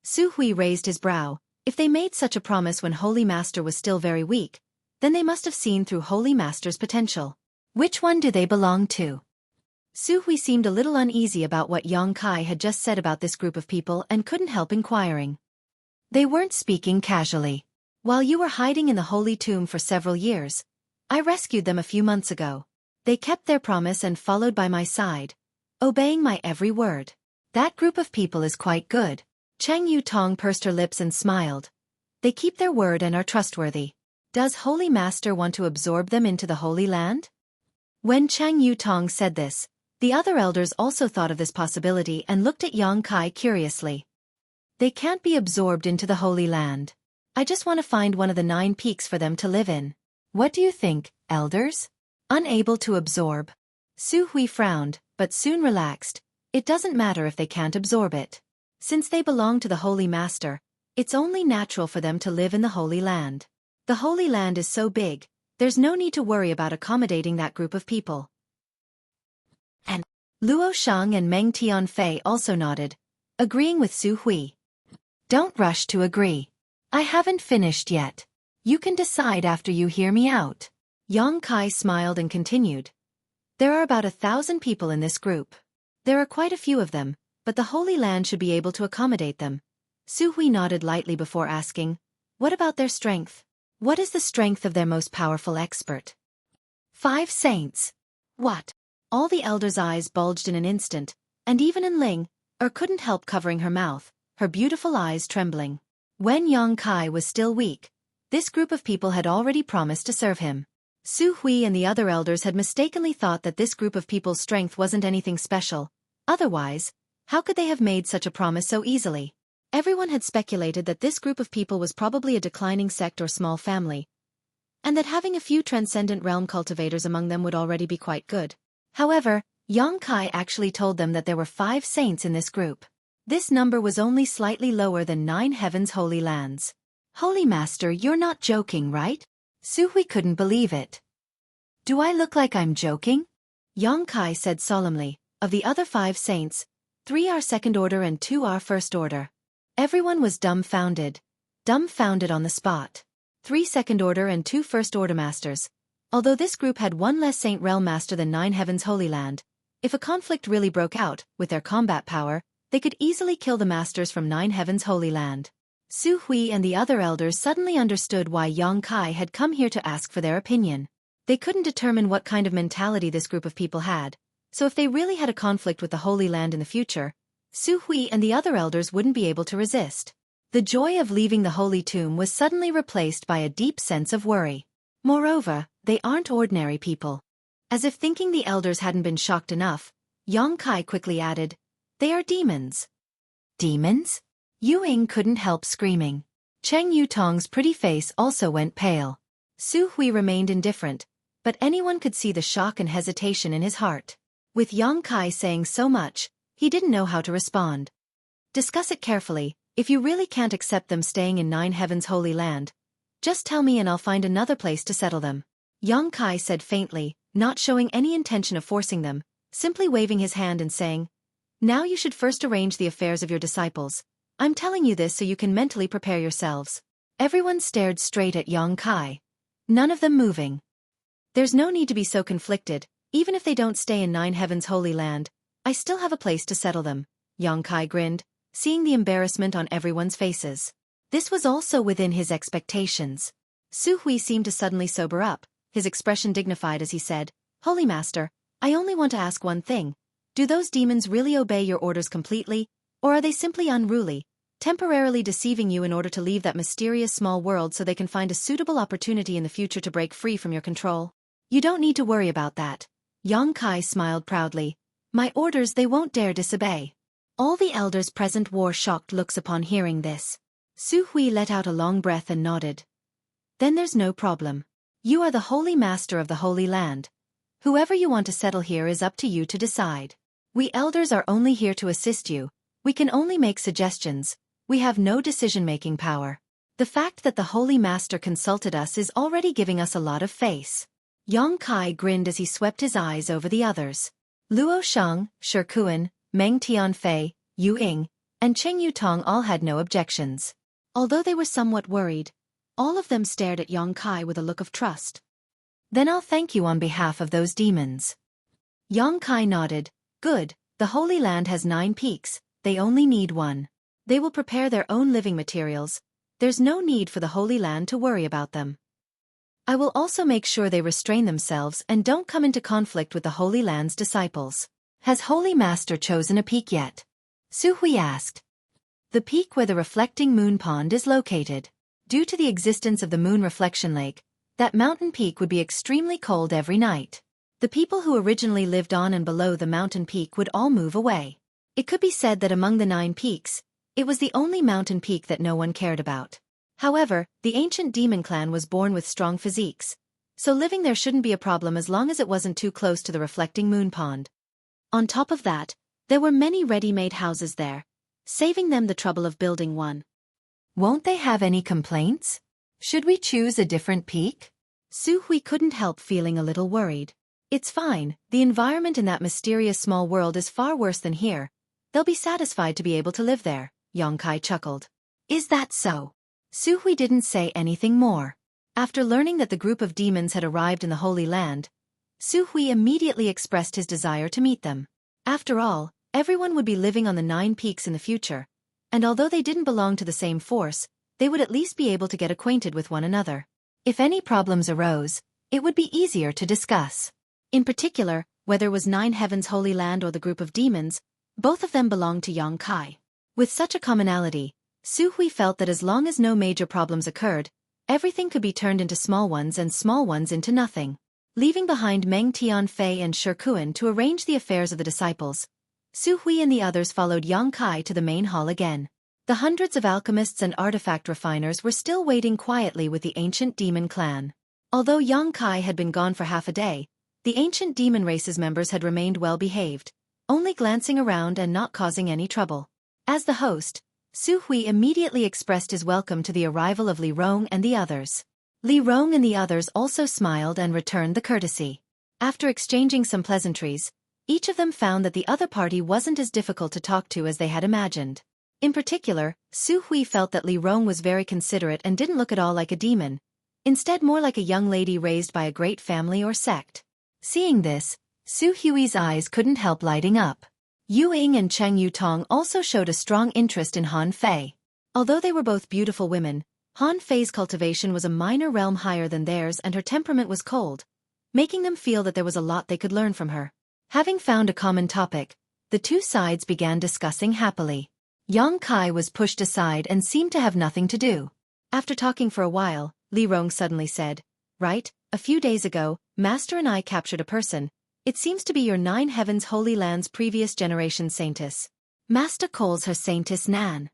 Xueqi raised his brow. If they made such a promise when Holy Master was still very weak, then they must have seen through Holy Master's potential. "Which one do they belong to?" Xueqi seemed a little uneasy about what Yang Kai had just said about this group of people and couldn't help inquiring. They weren't speaking casually. While you were hiding in the holy tomb for several years, I rescued them a few months ago. They kept their promise and followed by my side, obeying my every word. That group of people is quite good. Cheng Yu Tong pursed her lips and smiled. They keep their word and are trustworthy. Does Holy Master want to absorb them into the Holy Land? When Cheng Yu Tong said this, the other elders also thought of this possibility and looked at Yang Kai curiously. They can't be absorbed into the Holy Land. I just want to find one of the 9 peaks for them to live in. What do you think, elders? Unable to absorb. Xueqi frowned, but soon relaxed. It doesn't matter if they can't absorb it. Since they belong to the Holy Master, it's only natural for them to live in the Holy Land. The Holy Land is so big, there's no need to worry about accommodating that group of people. And Luo Shang and Meng Tianfei also nodded, agreeing with Xueqi. Don't rush to agree. I haven't finished yet. You can decide after you hear me out. Yang Kai smiled and continued. There are about 1,000 people in this group. There are quite a few of them, but the Holy Land should be able to accommodate them. Xueqi nodded lightly before asking, what about their strength? What is the strength of their most powerful expert? 5 saints. What? All the elders' eyes bulged in an instant, and even in Ling, couldn't help covering her mouth, her beautiful eyes trembling. When Yang Kai was still weak, this group of people had already promised to serve him. Xueqi and the other elders had mistakenly thought that this group of people's strength wasn't anything special. Otherwise, how could they have made such a promise so easily? Everyone had speculated that this group of people was probably a declining sect or small family, and that having a few transcendent realm cultivators among them would already be quite good. However, Yang Kai actually told them that there were 5 saints in this group. This number was only slightly lower than 9 heavens' holy lands. Holy Master, you're not joking, right? Xueqi couldn't believe it. Do I look like I'm joking? Yang Kai said solemnly, of the other 5 saints, 3 are second order and 2 are first order. Everyone was dumbfounded on the spot. 3 second order and 2 first order masters. Although this group had 1 less saint realm master than 9 heavens holy land, if a conflict really broke out, with their combat power, they could easily kill the masters from 9 heavens holy land. Xueqi and the other elders suddenly understood why Yang Kai had come here to ask for their opinion. They couldn't determine what kind of mentality this group of people had, so if they really had a conflict with the Holy Land in the future, Xueqi and the other elders wouldn't be able to resist. The joy of leaving the holy tomb was suddenly replaced by a deep sense of worry. Moreover, they aren't ordinary people. As if thinking the elders hadn't been shocked enough, Yang Kai quickly added, they are demons. Demons? Yu Ying couldn't help screaming. Cheng Yu Tong's pretty face also went pale. Xueqi remained indifferent, but anyone could see the shock and hesitation in his heart. With Yang Kai saying so much, he didn't know how to respond. Discuss it carefully. If you really can't accept them staying in 9 heavens holy land, just tell me and I'll find another place to settle them. Yang Kai said faintly, not showing any intention of forcing them, simply waving his hand and saying, now you should first arrange the affairs of your disciples. I'm telling you this so you can mentally prepare yourselves. Everyone stared straight at Yang Kai. None of them moving. There's no need to be so conflicted. Even if they don't stay in 9 heavens holy land, I still have a place to settle them. Yang Kai grinned, seeing the embarrassment on everyone's faces. This was also within his expectations. Xueqi seemed to suddenly sober up, his expression dignified as he said, Holy Master, I only want to ask one thing. Do those demons really obey your orders completely, or are they simply unruly, temporarily deceiving you in order to leave that mysterious small world so they can find a suitable opportunity in the future to break free from your control? You don't need to worry about that. Yang Kai smiled proudly. My orders they won't dare disobey. All the elders present wore shocked looks upon hearing this. Xueqi let out a long breath and nodded. Then there's no problem. You are the Holy Master of the Holy Land. Whoever you want to settle here is up to you to decide. We elders are only here to assist you. We can only make suggestions. We have no decision-making power. The fact that the Holy Master consulted us is already giving us a lot of face. Yang Kai grinned as he swept his eyes over the others. Luo Shang, Xueqi, Meng Tianfei, Yu Ying, and Cheng Yu Tong all had no objections. Although they were somewhat worried, all of them stared at Yang Kai with a look of trust. Then I'll thank you on behalf of those demons. Yang Kai nodded. Good, the Holy Land has 9 peaks, they only need one. They will prepare their own living materials. There's no need for the Holy Land to worry about them. I will also make sure they restrain themselves and don't come into conflict with the Holy Land's disciples. Has Holy Master chosen a peak yet? Xueqi asked. The peak where the reflecting moon pond is located. Due to the existence of the moon reflection lake, that mountain peak would be extremely cold every night. The people who originally lived on and below the mountain peak would all move away. It could be said that among the 9 peaks, it was the only mountain peak that no one cared about. However, the ancient demon clan was born with strong physiques, so living there shouldn't be a problem as long as it wasn't too close to the reflecting moon pond. On top of that, there were many ready-made houses there, saving them the trouble of building one. Won't they have any complaints? Should we choose a different peak? Xueqi couldn't help feeling a little worried. It's fine, the environment in that mysterious small world is far worse than here. They'll be satisfied to be able to live there, Yang Kai chuckled. Is that so? Xueqi didn't say anything more. After learning that the group of demons had arrived in the Holy Land, Xueqi immediately expressed his desire to meet them. After all, everyone would be living on the 9 peaks in the future, and although they didn't belong to the same force, they would at least be able to get acquainted with one another. If any problems arose, it would be easier to discuss. In particular, whether it was 9 Heavens Holy Land or the group of demons, both of them belonged to Yang Kai. With such a commonality, Xueqi felt that as long as no major problems occurred, everything could be turned into small ones and small ones into nothing. Leaving behind Meng Tianfei and Xueqi to arrange the affairs of the disciples, Xueqi and the others followed Yang Kai to the main hall again. The hundreds of alchemists and artifact refiners were still waiting quietly with the ancient demon clan. Although Yang Kai had been gone for half a day, the ancient demon race's members had remained well behaved, only glancing around and not causing any trouble. As the host, Xueqi immediately expressed his welcome to the arrival of Li Rong and the others. Li Rong and the others also smiled and returned the courtesy. After exchanging some pleasantries, each of them found that the other party wasn't as difficult to talk to as they had imagined. In particular, Xueqi felt that Li Rong was very considerate and didn't look at all like a demon, instead more like a young lady raised by a great family or sect. Seeing this, Xueqi's eyes couldn't help lighting up. Yu Ying and Cheng Yutong also showed a strong interest in Han Fei. Although they were both beautiful women, Han Fei's cultivation was a minor realm higher than theirs and her temperament was cold, making them feel that there was a lot they could learn from her. Having found a common topic, the two sides began discussing happily. Yang Kai was pushed aside and seemed to have nothing to do. After talking for a while, Li Rong suddenly said, "Right, a few days ago, Master and I captured a person. It seems to be your 9 Heavens Holy Land's previous generation saintess. Master calls her Saintess Nan."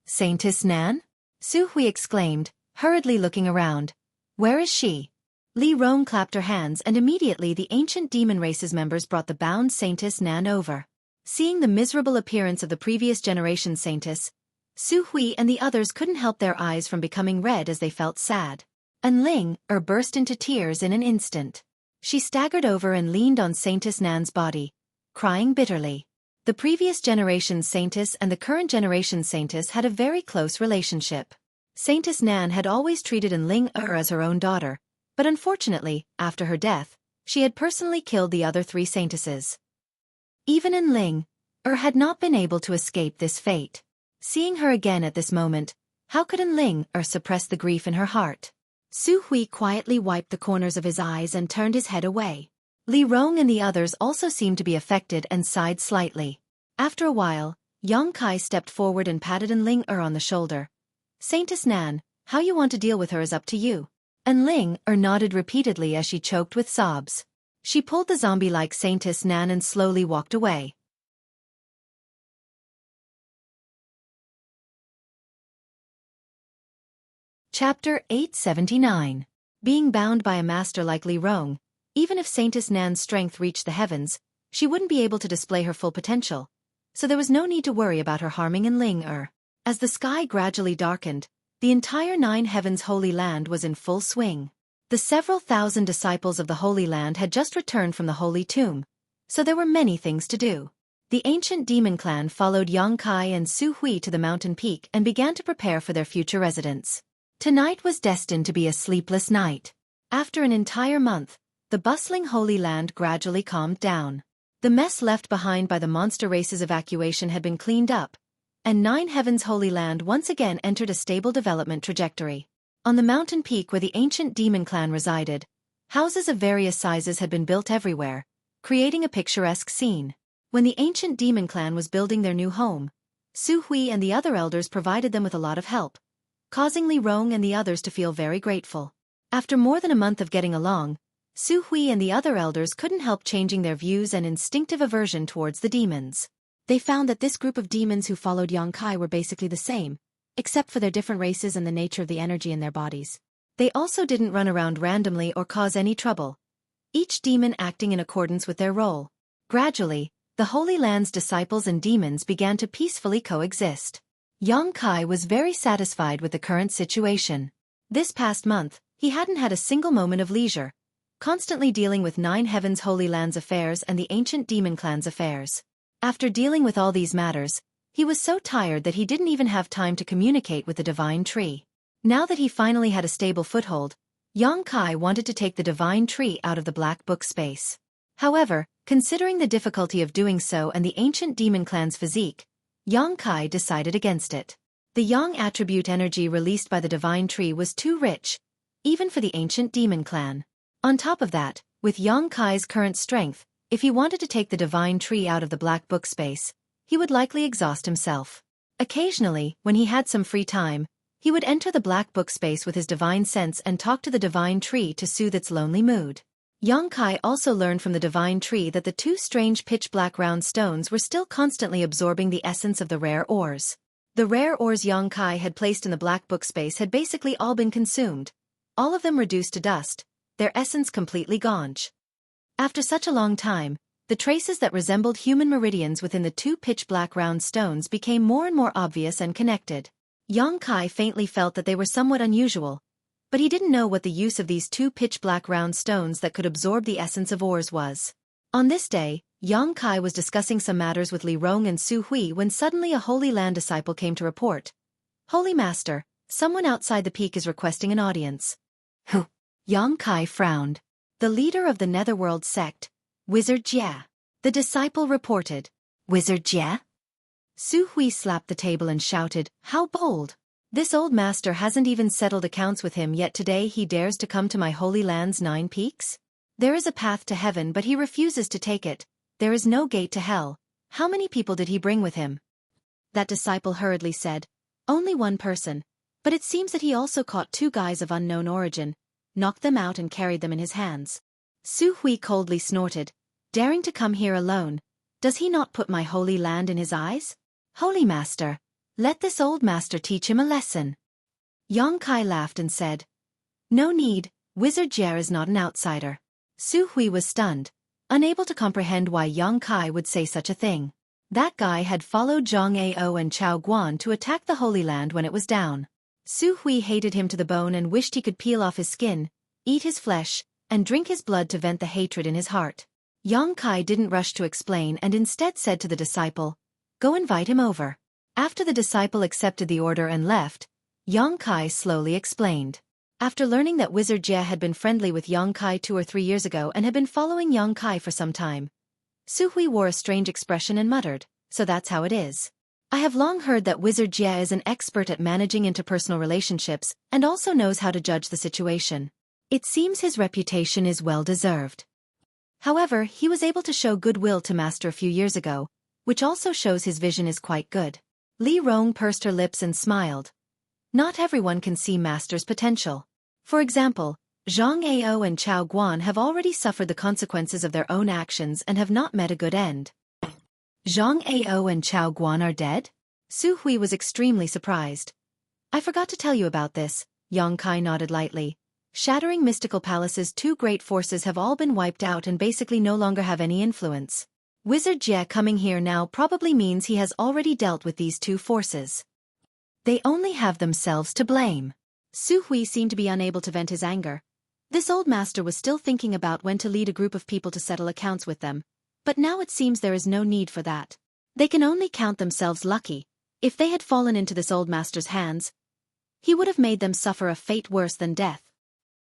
Saintess Nan? Xueqi exclaimed, hurriedly looking around. Where is she? Li Rong clapped her hands and immediately the ancient demon race's members brought the bound Saintess Nan over. Seeing the miserable appearance of the previous generation saintess, Xueqi and the others couldn't help their eyes from becoming red as they felt sad. And Ling burst into tears in an instant. She staggered over and leaned on Saintess Nan's body, crying bitterly. The previous generation's saintess and the current generation's saintess had a very close relationship. Saintess Nan had always treated Ling as her own daughter, but unfortunately, after her death, she had personally killed the other 3 saintesses. Even Ling had not been able to escape this fate. Seeing her again at this moment, how could Ling suppress the grief in her heart? Xueqi quietly wiped the corners of his eyes and turned his head away. Li Rong and the others also seemed to be affected and sighed slightly. After a while, Yang Kai stepped forward and patted Ling on the shoulder. "Saintess Nan, how you want to deal with her is up to you." Ling nodded repeatedly as she choked with sobs. She pulled the zombie-like Saintess Nan and slowly walked away. Chapter 879. Being bound by a master like Li Rong, even if Saintess Nan's strength reached the heavens, she wouldn't be able to display her full potential, so there was no need to worry about her harming Ling. As the sky gradually darkened, the entire 9 Heavens Holy Land was in full swing. The several thousand disciples of the Holy Land had just returned from the Holy Tomb, so there were many things to do. The ancient demon clan followed Yang Kai and Xueqi to the mountain peak and began to prepare for their future residence. Tonight was destined to be a sleepless night. After an entire month, the the bustling Holy Land gradually calmed down. The mess left behind by the monster race's evacuation had been cleaned up, and Nine Heavens' Holy Land once again entered a stable development trajectory. On the mountain peak where the ancient demon clan resided, houses of various sizes had been built everywhere, creating a picturesque scene. When the ancient demon clan was building their new home, Xueqi and the other elders provided them with a lot of help, causing Li Rong and the others to feel very grateful. After more than a month of getting along, Xueqi and the other elders couldn't help changing their views and instinctive aversion towards the demons. They found that this group of demons who followed Yang Kai were basically the same, except for their different races and the nature of the energy in their bodies. They also didn't run around randomly or cause any trouble, each demon acting in accordance with their role. Gradually, the Holy Land's disciples and demons began to peacefully coexist. Yang Kai was very satisfied with the current situation. This past month, he hadn't had a single moment of leisure, constantly dealing with Nine Heavens' Holy Land's affairs and the ancient demon clan's affairs. After dealing with all these matters, he was so tired that he didn't even have time to communicate with the divine tree. Now that he finally had a stable foothold, Yang Kai wanted to take the divine tree out of the black book space. However, considering the difficulty of doing so and the ancient demon clan's physique, Yang Kai decided against it. The yang attribute energy released by the divine tree was too rich, even for the ancient demon clan. On top of that, with Yang Kai's current strength, if he wanted to take the divine tree out of the black book space, he would likely exhaust himself. Occasionally, when he had some free time, he would enter the black book space with his divine sense and talk to the divine tree to soothe its lonely mood. Yang Kai also learned from the divine tree that the two strange pitch-black round stones were still constantly absorbing the essence of the rare ores. The rare ores Yang Kai had placed in the black book space had basically all been consumed, all of them reduced to dust, their essence completely gone. After such a long time, the traces that resembled human meridians within the two pitch-black round stones became more and more obvious and connected. Yang Kai faintly felt that they were somewhat unusual, but he didn't know what the use of these two pitch-black round stones that could absorb the essence of ores was. On this day, Yang Kai was discussing some matters with Li Rong and Xueqi when suddenly a Holy Land disciple came to report. "Holy Master, someone outside the peak is requesting an audience." "Who?" Yang Kai frowned. "The leader of the Netherworld sect, Wizard Jia." The disciple reported. "Wizard Jia?" Xueqi slapped the table and shouted, "How bold! This old master hasn't even settled accounts with him yet today he dares to come to my Holy Land's 9 peaks? There is a path to heaven but he refuses to take it, there is no gate to hell. How many people did he bring with him?" That disciple hurriedly said, "Only one person, but it seems that he also caught 2 guys of unknown origin, knocked them out and carried them in his hands." Xueqi coldly snorted, "Daring to come here alone, does he not put my Holy Land in his eyes? Holy Master, let this old master teach him a lesson." Yang Kai laughed and said, "No need, Wizard Jia is not an outsider." Xueqi was stunned, unable to comprehend why Yang Kai would say such a thing. That guy had followed Zhang Ao and Chao Guan to attack the Holy Land when it was down. Xueqi hated him to the bone and wished he could peel off his skin, eat his flesh, and drink his blood to vent the hatred in his heart. Yang Kai didn't rush to explain and instead said to the disciple, "Go invite him over." After the disciple accepted the order and left, Yang Kai slowly explained. After learning that Wizard Jia had been friendly with Yang Kai 2 or 3 years ago and had been following Yang Kai for some time, Xueqi wore a strange expression and muttered, "So that's how it is. I have long heard that Wizard Jia is an expert at managing interpersonal relationships and also knows how to judge the situation. It seems his reputation is well deserved. However, he was able to show goodwill to Master a few years ago, which also shows his vision is quite good." Li Rong pursed her lips and smiled. Not everyone can see Master's potential. For example, Zhang Ao and Chao Guan have already suffered the consequences of their own actions and have not met a good end. Zhang Ao and Chao Guan are dead? Xueqi was extremely surprised. "I forgot to tell you about this," Yang Kai nodded lightly. "Shattering Mystical Palace's 2 great forces have all been wiped out and basically no longer have any influence. Wizard Jia coming here now probably means he has already dealt with these 2 forces. They only have themselves to blame." Xueqi seemed to be unable to vent his anger. This old master was still thinking about when to lead a group of people to settle accounts with them, but now it seems there is no need for that. They can only count themselves lucky. If they had fallen into this old master's hands, he would have made them suffer a fate worse than death.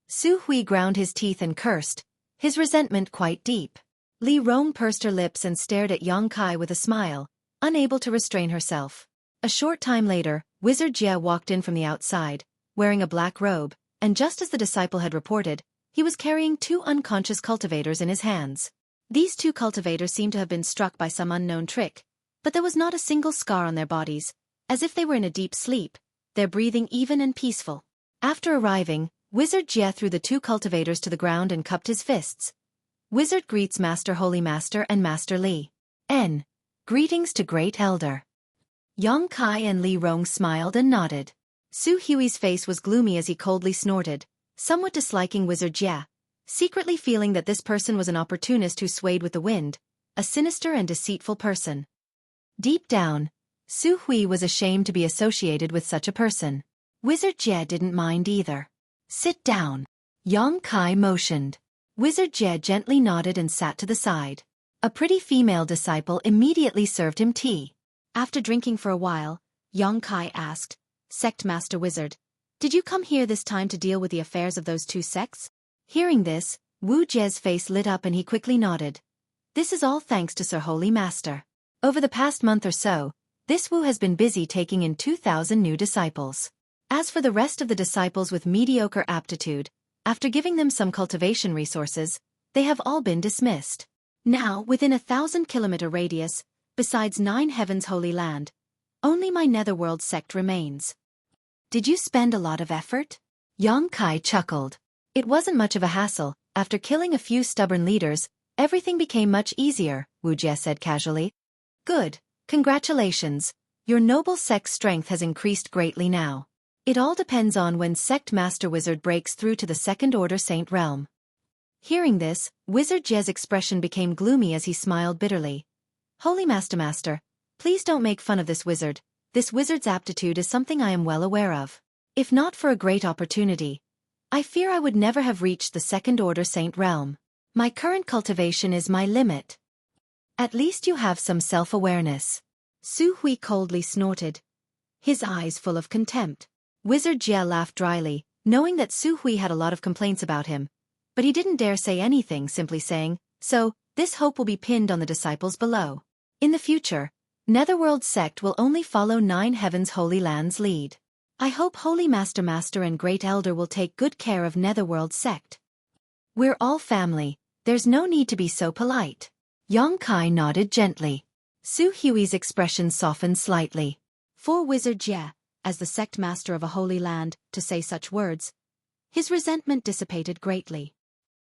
Xueqi ground his teeth and cursed, his resentment quite deep. Li Rong pursed her lips and stared at Yang Kai with a smile, unable to restrain herself. A short time later, Wizard Jie walked in from the outside, wearing a black robe, and just as the disciple had reported, he was carrying 2 unconscious cultivators in his hands. These 2 cultivators seemed to have been struck by some unknown trick, but there was not a single scar on their bodies, as if they were in a deep sleep, their breathing even and peaceful. After arriving, Wizard Jie threw the 2 cultivators to the ground and cupped his fists. Wizard greets Master Holy Master and Master Li. N. Greetings to Great Elder. Yang Kai and Li Rong smiled and nodded. Xueqi's face was gloomy as he coldly snorted, somewhat disliking Wizard Jie, secretly feeling that this person was an opportunist who swayed with the wind, a sinister and deceitful person. Deep down, Xueqi was ashamed to be associated with such a person. Wizard Jie didn't mind either. Sit down. Yang Kai motioned. Wizard Jie gently nodded and sat to the side. A pretty female disciple immediately served him tea. After drinking for a while, Yang Kai asked, Sect Master Wizard, did you come here this time to deal with the affairs of those 2 sects? Hearing this, Wu Jie's face lit up and he quickly nodded. This is all thanks to Sir Holy Master. Over the past month or so, this Wu has been busy taking in 2,000 new disciples. As for the rest of the disciples with mediocre aptitude, after giving them some cultivation resources, they have all been dismissed. Now, within a 1,000-kilometer radius, besides 9 heavens holy land, only my netherworld sect remains. Did you spend a lot of effort? Yang Kai chuckled. It wasn't much of a hassle. After killing a few stubborn leaders, everything became much easier, Wu Jie said casually. Good. Congratulations. Your noble sect's strength has increased greatly now. It all depends on when Sect Master Wizard breaks through to the Second Order Saint Realm. Hearing this, Wizard Jie's expression became gloomy as he smiled bitterly. Holy Master, please don't make fun of this wizard. This wizard's aptitude is something I am well aware of. If not for a great opportunity, I fear I would never have reached the Second Order Saint Realm. My current cultivation is my limit. At least you have some self-awareness. Xueqi coldly snorted, his eyes full of contempt. Wizard Jie laughed dryly, knowing that Xueqi had a lot of complaints about him, but he didn't dare say anything, simply saying, so, this hope will be pinned on the disciples below. In the future, Netherworld sect will only follow 9 heavens holy lands lead. I hope Holy Master and Great Elder will take good care of Netherworld sect. We're all family, there's no need to be so polite. Yang Kai nodded gently. Xueqi's expression softened slightly. For Wizard Jie, as the sect master of a holy land, to say such words, his resentment dissipated greatly.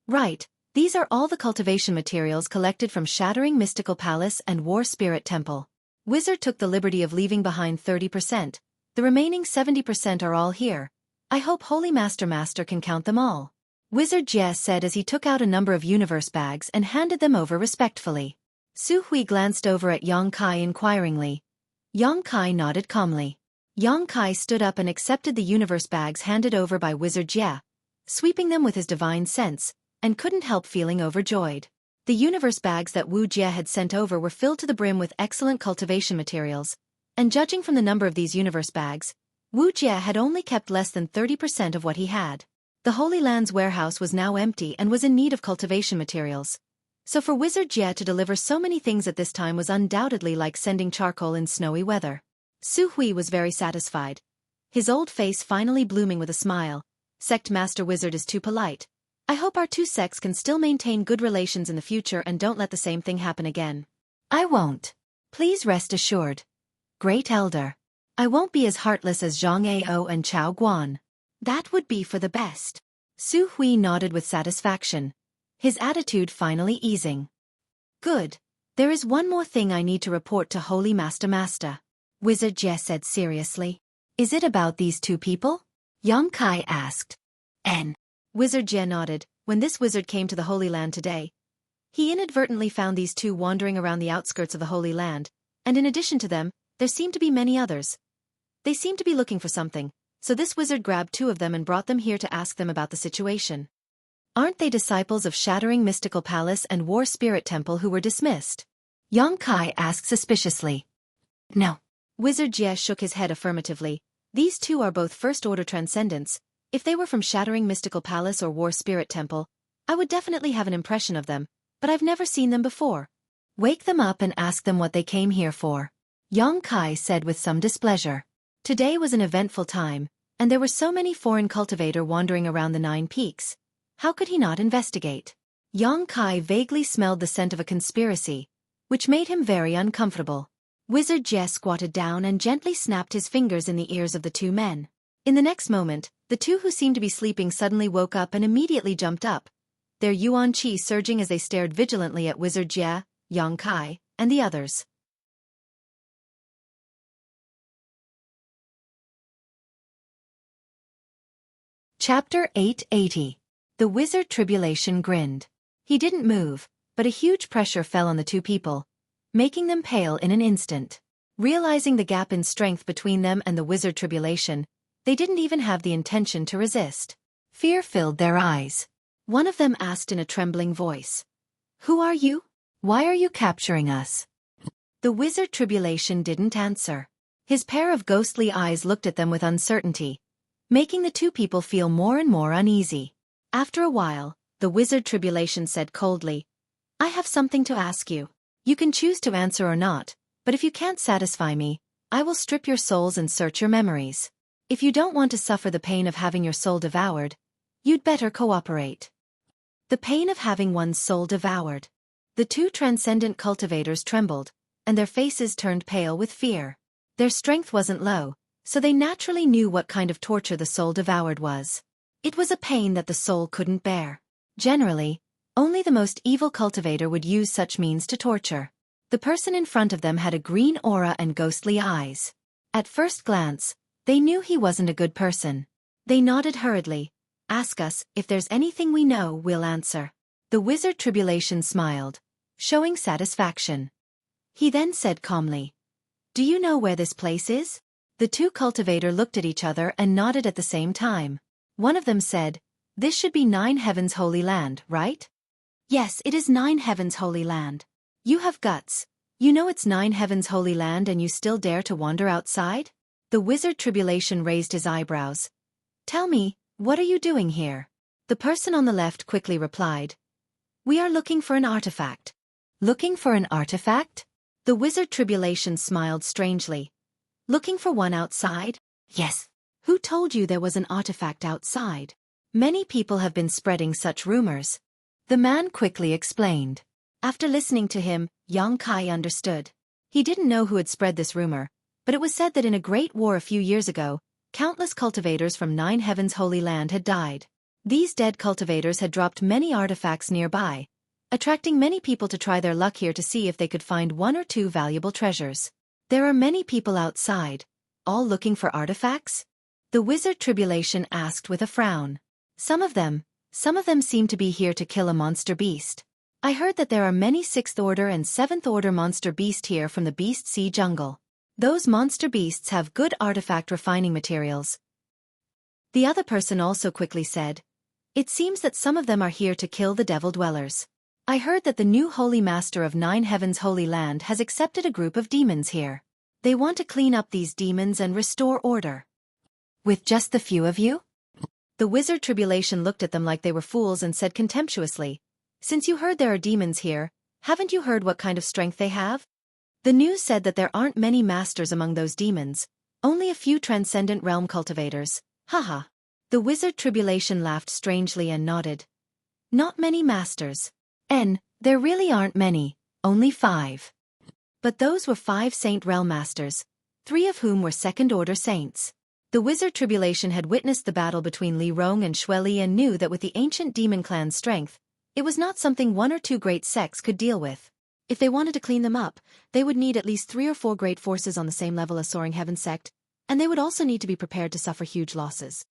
Right, these are all the cultivation materials collected from Shattering Mystical Palace and War Spirit Temple. Wizard took the liberty of leaving behind 30%, the remaining 70% are all here. I hope Holy Master can count them all. Wizard Jie said as he took out a number of universe bags and handed them over respectfully. Xueqi glanced over at Yang Kai inquiringly. Yang Kai nodded calmly. Yang Kai stood up and accepted the universe bags handed over by Wizard Jie, sweeping them with his divine sense, and couldn't help feeling overjoyed. The universe bags that Wu Jie had sent over were filled to the brim with excellent cultivation materials, and judging from the number of these universe bags, Wu Jie had only kept less than 30% of what he had. The Holy Land's warehouse was now empty and was in need of cultivation materials. So for Wizard Jie to deliver so many things at this time was undoubtedly like sending charcoal in snowy weather. Xueqi was very satisfied, his old face finally blooming with a smile. Sect Master Wizard is too polite. I hope our 2 sects can still maintain good relations in the future and don't let the same thing happen again. I won't. Please rest assured. Great Elder. I won't be as heartless as Zhang Ao and Chao Guan. That would be for the best. Xueqi nodded with satisfaction, his attitude finally easing. Good. There is one more thing I need to report to Holy Master. Wizard Jie said seriously. Is it about these 2 people? Yang Kai asked. Wizard Jie nodded. When this wizard came to the Holy Land today, he inadvertently found these 2 wandering around the outskirts of the Holy Land, and in addition to them, there seemed to be many others. They seemed to be looking for something, so this wizard grabbed 2 of them and brought them here to ask them about the situation. Aren't they disciples of Shattering Mystical Palace and War Spirit Temple who were dismissed? Yang Kai asked suspiciously. No. Wizard Jie shook his head affirmatively. These 2 are both First Order Transcendents. If they were from Shattering Mystical Palace or War Spirit Temple, I would definitely have an impression of them, but I've never seen them before. Wake them up and ask them what they came here for. Yang Kai said with some displeasure. Today was an eventful time, and there were so many foreign cultivators wandering around the 9 peaks. How could he not investigate? Yang Kai vaguely smelled the scent of a conspiracy, which made him very uncomfortable. Wizard Jie squatted down and gently snapped his fingers in the ears of the 2 men. In the next moment, the 2 who seemed to be sleeping suddenly woke up and immediately jumped up, their yuan qi surging as they stared vigilantly at Wizard Jie, Yang Kai, and the others. Chapter 880. The Wizard Tribulation grinned. He didn't move, but a huge pressure fell on the 2 people, making them pale in an instant. Realizing the gap in strength between them and the Wizard Tribulation, they didn't even have the intention to resist. Fear filled their eyes. One of them asked in a trembling voice, "Who are you? Why are you capturing us?" The Wizard Tribulation didn't answer. His pair of ghostly eyes looked at them with uncertainty, making the 2 people feel more and more uneasy. After a while, the Wizard Tribulation said coldly, "I have something to ask you. You can choose to answer or not, but if you can't satisfy me, I will strip your souls and search your memories. If you don't want to suffer the pain of having your soul devoured, you'd better cooperate." The pain of having one's soul devoured. The 2 transcendent cultivators trembled, and their faces turned pale with fear. Their strength wasn't low, so they naturally knew what kind of torture the soul devoured was. It was a pain that the soul couldn't bear. Generally, only the most evil cultivator would use such means to torture. The person in front of them had a green aura and ghostly eyes. At first glance, they knew he wasn't a good person. They nodded hurriedly. "Ask us, if there's anything we know, we'll answer." The Wizard Tribulation smiled, showing satisfaction. He then said calmly, "Do you know where this place is?" The 2 cultivators looked at each other and nodded at the same time. One of them said, "This should be 9 Heavens Holy Land, right?" "Yes, it is 9 Heavens Holy Land." "You have guts. You know it's 9 Heavens Holy Land and you still dare to wander outside?" The Wizard Tribulation raised his eyebrows. "Tell me, what are you doing here?" The person on the left quickly replied, "We are looking for an artifact." "Looking for an artifact?" The Wizard Tribulation smiled strangely. "Looking for one outside?" "Yes." "Who told you there was an artifact outside?" "Many people have been spreading such rumors." The man quickly explained. After listening to him, Yang Kai understood. He didn't know who had spread this rumor, but it was said that in a great war a few years ago, countless cultivators from 9 Heavens Holy Land had died. These dead cultivators had dropped many artifacts nearby, attracting many people to try their luck here to see if they could find 1 or 2 valuable treasures. "There are many people outside, all looking for artifacts?" The Wizard Tribulation asked with a frown. Some of them seem to be here to kill a monster beast. I heard that there are many 6th Order and 7th Order monster beasts here from the Beast Sea Jungle. Those monster beasts have good artifact refining materials." The other person also quickly said, "It seems that some of them are here to kill the Devil Dwellers. I heard that the new Holy Master of 9 Heavens Holy Land has accepted a group of demons here. They want to clean up these demons and restore order." "With just the few of you?" The Wizard Tribulation looked at them like they were fools and said contemptuously, "Since you heard there are demons here, haven't you heard what kind of strength they have? The news said that there aren't many masters among those demons, only a few transcendent realm cultivators. Haha." The Wizard Tribulation laughed strangely and nodded. "Not many masters. There really aren't many, only 5. But those were 5 Saint Realm Masters, 3 of whom were 2nd Order Saints." The Wizard Tribulation had witnessed the battle between Li Rong and Xueqi and knew that with the ancient demon clan's strength, it was not something 1 or 2 great sects could deal with. If they wanted to clean them up, they would need at least 3 or 4 great forces on the same level as Soaring Heaven sect, and they would also need to be prepared to suffer huge losses.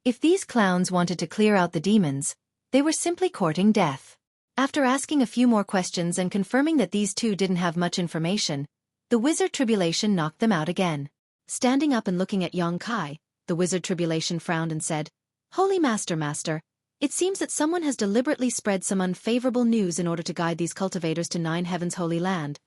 If these clowns wanted to clear out the demons, they were simply courting death. After asking a few more questions and confirming that these 2 didn't have much information, the Wizard Tribulation knocked them out again. Standing up and looking at Yang Kai, the Wizard Tribulation frowned and said, "Holy Master, it seems that someone has deliberately spread some unfavorable news in order to guide these cultivators to 9 Heavens Holy Land."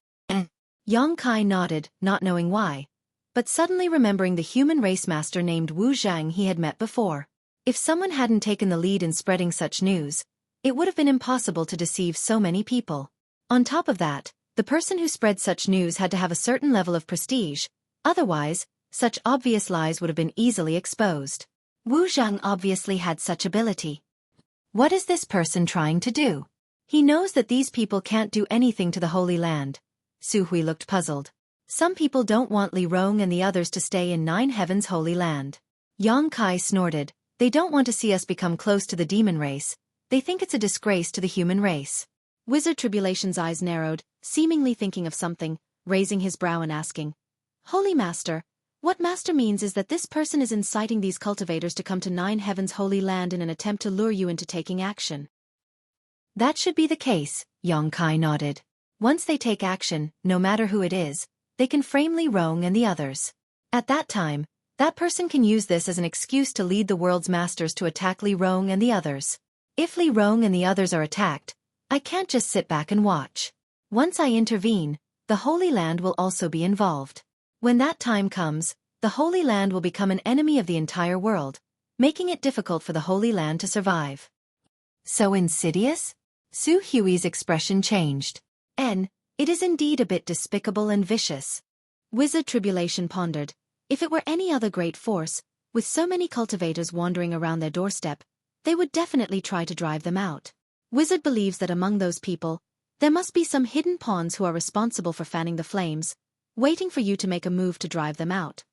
Yang Kai nodded, not knowing why, but suddenly remembering the human race master named Wu Zhang he had met before. If someone hadn't taken the lead in spreading such news, It would have been impossible to deceive so many people. On top of that, the person who spread such news had to have a certain level of prestige, otherwise, such obvious lies would have been easily exposed. Wu Zhang obviously had such ability. What is this person trying to do? He knows that these people can't do anything to the Holy Land. Xueqi looked puzzled. Some people don't want Li Rong and the others to stay in Nine Heavens' Holy Land. Yang Kai snorted. They don't want to see us become close to the demon race. They think it's a disgrace to the human race. Wizard Tribulation's eyes narrowed, seemingly thinking of something, raising his brow and asking, Holy Master, what Master means is that this person is inciting these cultivators to come to Nine Heavens' Holy Land in an attempt to lure you into taking action. That should be the case, Yang Kai nodded. Once they take action, no matter who it is, they can frame Li Rong and the others. At that time, that person can use this as an excuse to lead the world's masters to attack Li Rong and the others. If Li Rong and the others are attacked, I can't just sit back and watch. Once I intervene, the Holy Land will also be involved. When that time comes, the Holy Land will become an enemy of the entire world, making it difficult for the Holy Land to survive. So insidious? Xueqi's expression changed. It is indeed a bit despicable and vicious. Wizard Tribulation pondered. If it were any other great force, with so many cultivators wandering around their doorstep, they would definitely try to drive them out. Wizard believes that among those people, there must be some hidden pawns who are responsible for fanning the flames, waiting for you to make a move to drive them out.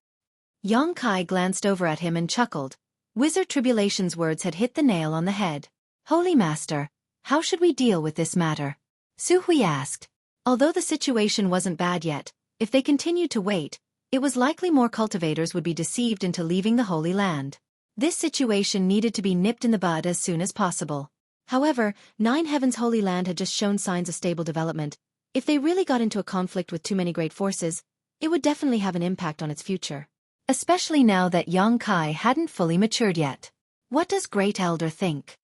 Yang Kai glanced over at him and chuckled. Wizard Tribulation's words had hit the nail on the head. Holy Master, how should we deal with this matter? Xueqi asked. Although the situation wasn't bad yet, if they continued to wait, it was likely more cultivators would be deceived into leaving the Holy Land. This situation needed to be nipped in the bud as soon as possible. However, Nine Heavens' Holy Land had just shown signs of stable development. If they really got into a conflict with too many great forces, it would definitely have an impact on its future. Especially now that Yang Kai hadn't fully matured yet. What does Great Elder think?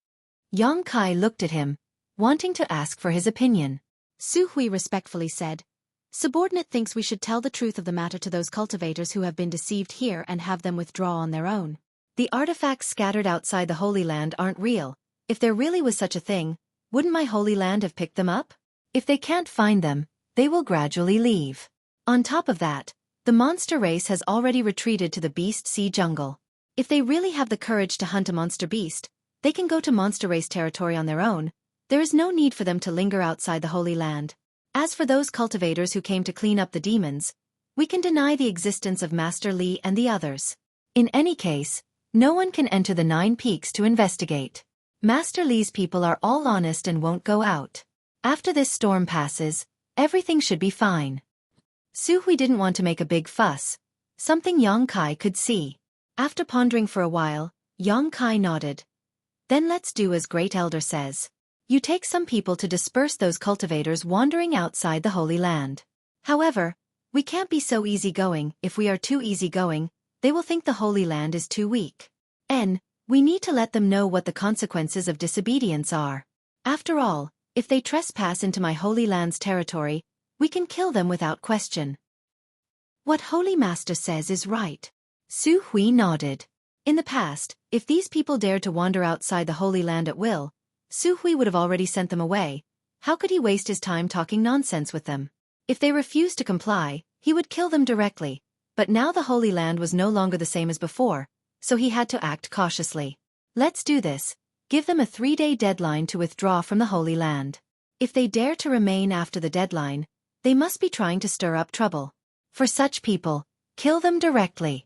Yang Kai looked at him, wanting to ask for his opinion. Xueqi respectfully said, Subordinate thinks we should tell the truth of the matter to those cultivators who have been deceived here and have them withdraw on their own. The artifacts scattered outside the Holy Land aren't real. If there really was such a thing, wouldn't my Holy Land have picked them up? If they can't find them, they will gradually leave. On top of that, the monster race has already retreated to the Beast Sea jungle. If they really have the courage to hunt a monster beast, they can go to monster race territory on their own. There is no need for them to linger outside the Holy Land. As for those cultivators who came to clean up the demons, we can deny the existence of Master Li and the others. In any case, no one can enter the 9 Peaks to investigate. Master Li's people are all honest and won't go out. After this storm passes, everything should be fine. Xueqi didn't want to make a big fuss, something Yang Kai could see. After pondering for a while, Yang Kai nodded. Then let's do as Great Elder says. You take some people to disperse those cultivators wandering outside the Holy Land. However, we can't be so easygoing. If we are too easygoing, they will think the Holy Land is too weak. We need to let them know what the consequences of disobedience are. After all, if they trespass into my Holy Land's territory, we can kill them without question. What Holy Master says is right. Xueqi nodded. In the past, if these people dared to wander outside the Holy Land at will, Xueqi would have already sent them away. How could he waste his time talking nonsense with them? If they refused to comply, he would kill them directly. But now the Holy Land was no longer the same as before, so he had to act cautiously. Let's do this. Give them a 3-day deadline to withdraw from the Holy Land. If they dare to remain after the deadline, they must be trying to stir up trouble. For such people, kill them directly.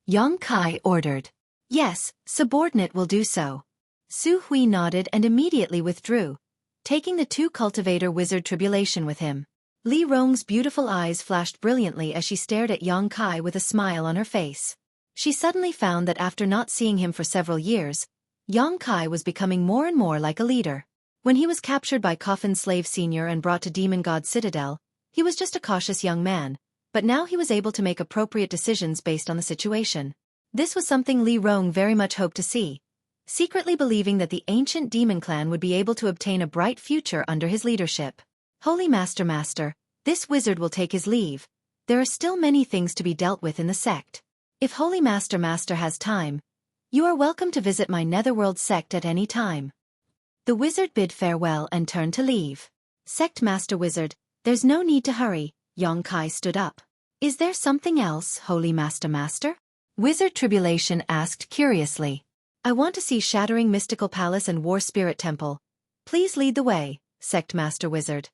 Yang Kai ordered. Yes, subordinate will do so. Xueqi nodded and immediately withdrew, taking the 2 cultivator wizard tribulation with him. Li Rong's beautiful eyes flashed brilliantly as she stared at Yang Kai with a smile on her face. She suddenly found that after not seeing him for several years, Yang Kai was becoming more and more like a leader. When he was captured by Coffin Slave Sr. and brought to Demon God Citadel, he was just a cautious young man, but now he was able to make appropriate decisions based on the situation. This was something Li Rong very much hoped to see, secretly believing that the ancient demon clan would be able to obtain a bright future under his leadership. Holy Master, this wizard will take his leave. There are still many things to be dealt with in the sect. If Holy Master has time, you are welcome to visit my Netherworld sect at any time. The wizard bid farewell and turned to leave. Sect Master Wizard, there's no need to hurry. Yongkai stood up. Is there something else, Holy Master? Wizard Tribulation asked curiously. I want to see Shattering Mystical Palace and War Spirit Temple. Please lead the way, Sect Master Wizard.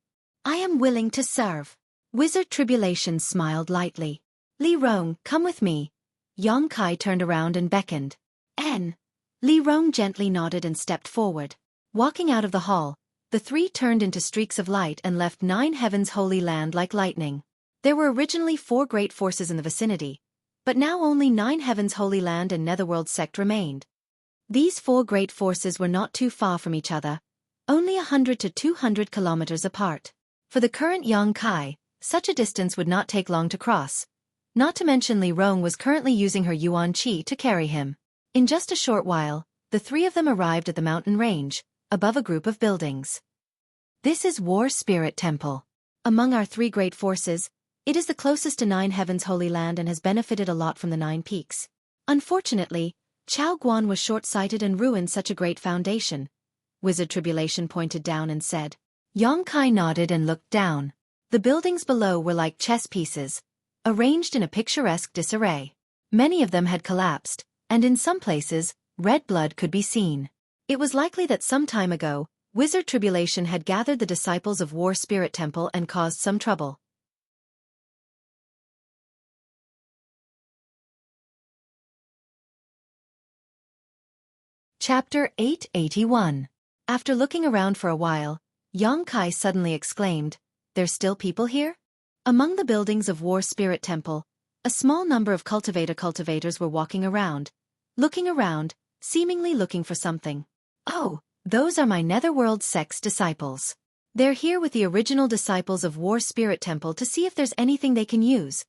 I am willing to serve. Wizard Tribulation smiled lightly. Li Rong, come with me. Yongkai turned around and beckoned. N. Li Rong gently nodded and stepped forward. Walking out of the hall, the three turned into streaks of light and left 9 Heavens Holy Land like lightning. There were originally 4 great forces in the vicinity, but now only 9 Heavens Holy Land and Netherworld sect remained. These 4 great forces were not too far from each other, only 100 to 200 kilometers apart. For the current Yongkai, such a distance would not take long to cross. Not to mention Li Rong was currently using her Yuan Qi to carry him. In just a short while, the 3 of them arrived at the mountain range, above a group of buildings. This is War Spirit Temple. Among our 3 great forces, it is the closest to 9 Heavens Holy Land and has benefited a lot from the 9 peaks. Unfortunately, Chao Guan was short-sighted and ruined such a great foundation. Wizard Tribulation pointed down and said. Yongkai nodded and looked down. The buildings below were like chess pieces, arranged in a picturesque disarray. Many of them had collapsed, and in some places, red blood could be seen. It was likely that some time ago, Wizard Tribulation had gathered the disciples of War Spirit Temple and caused some trouble. Chapter 881. After looking around for a while, Yongkai suddenly exclaimed, There's still people here? Among the buildings of War Spirit Temple, a small number of cultivators were walking around, looking around, seemingly looking for something. Oh, those are my Netherworld sect's disciples. They're here with the original disciples of War Spirit Temple to see if there's anything they can use,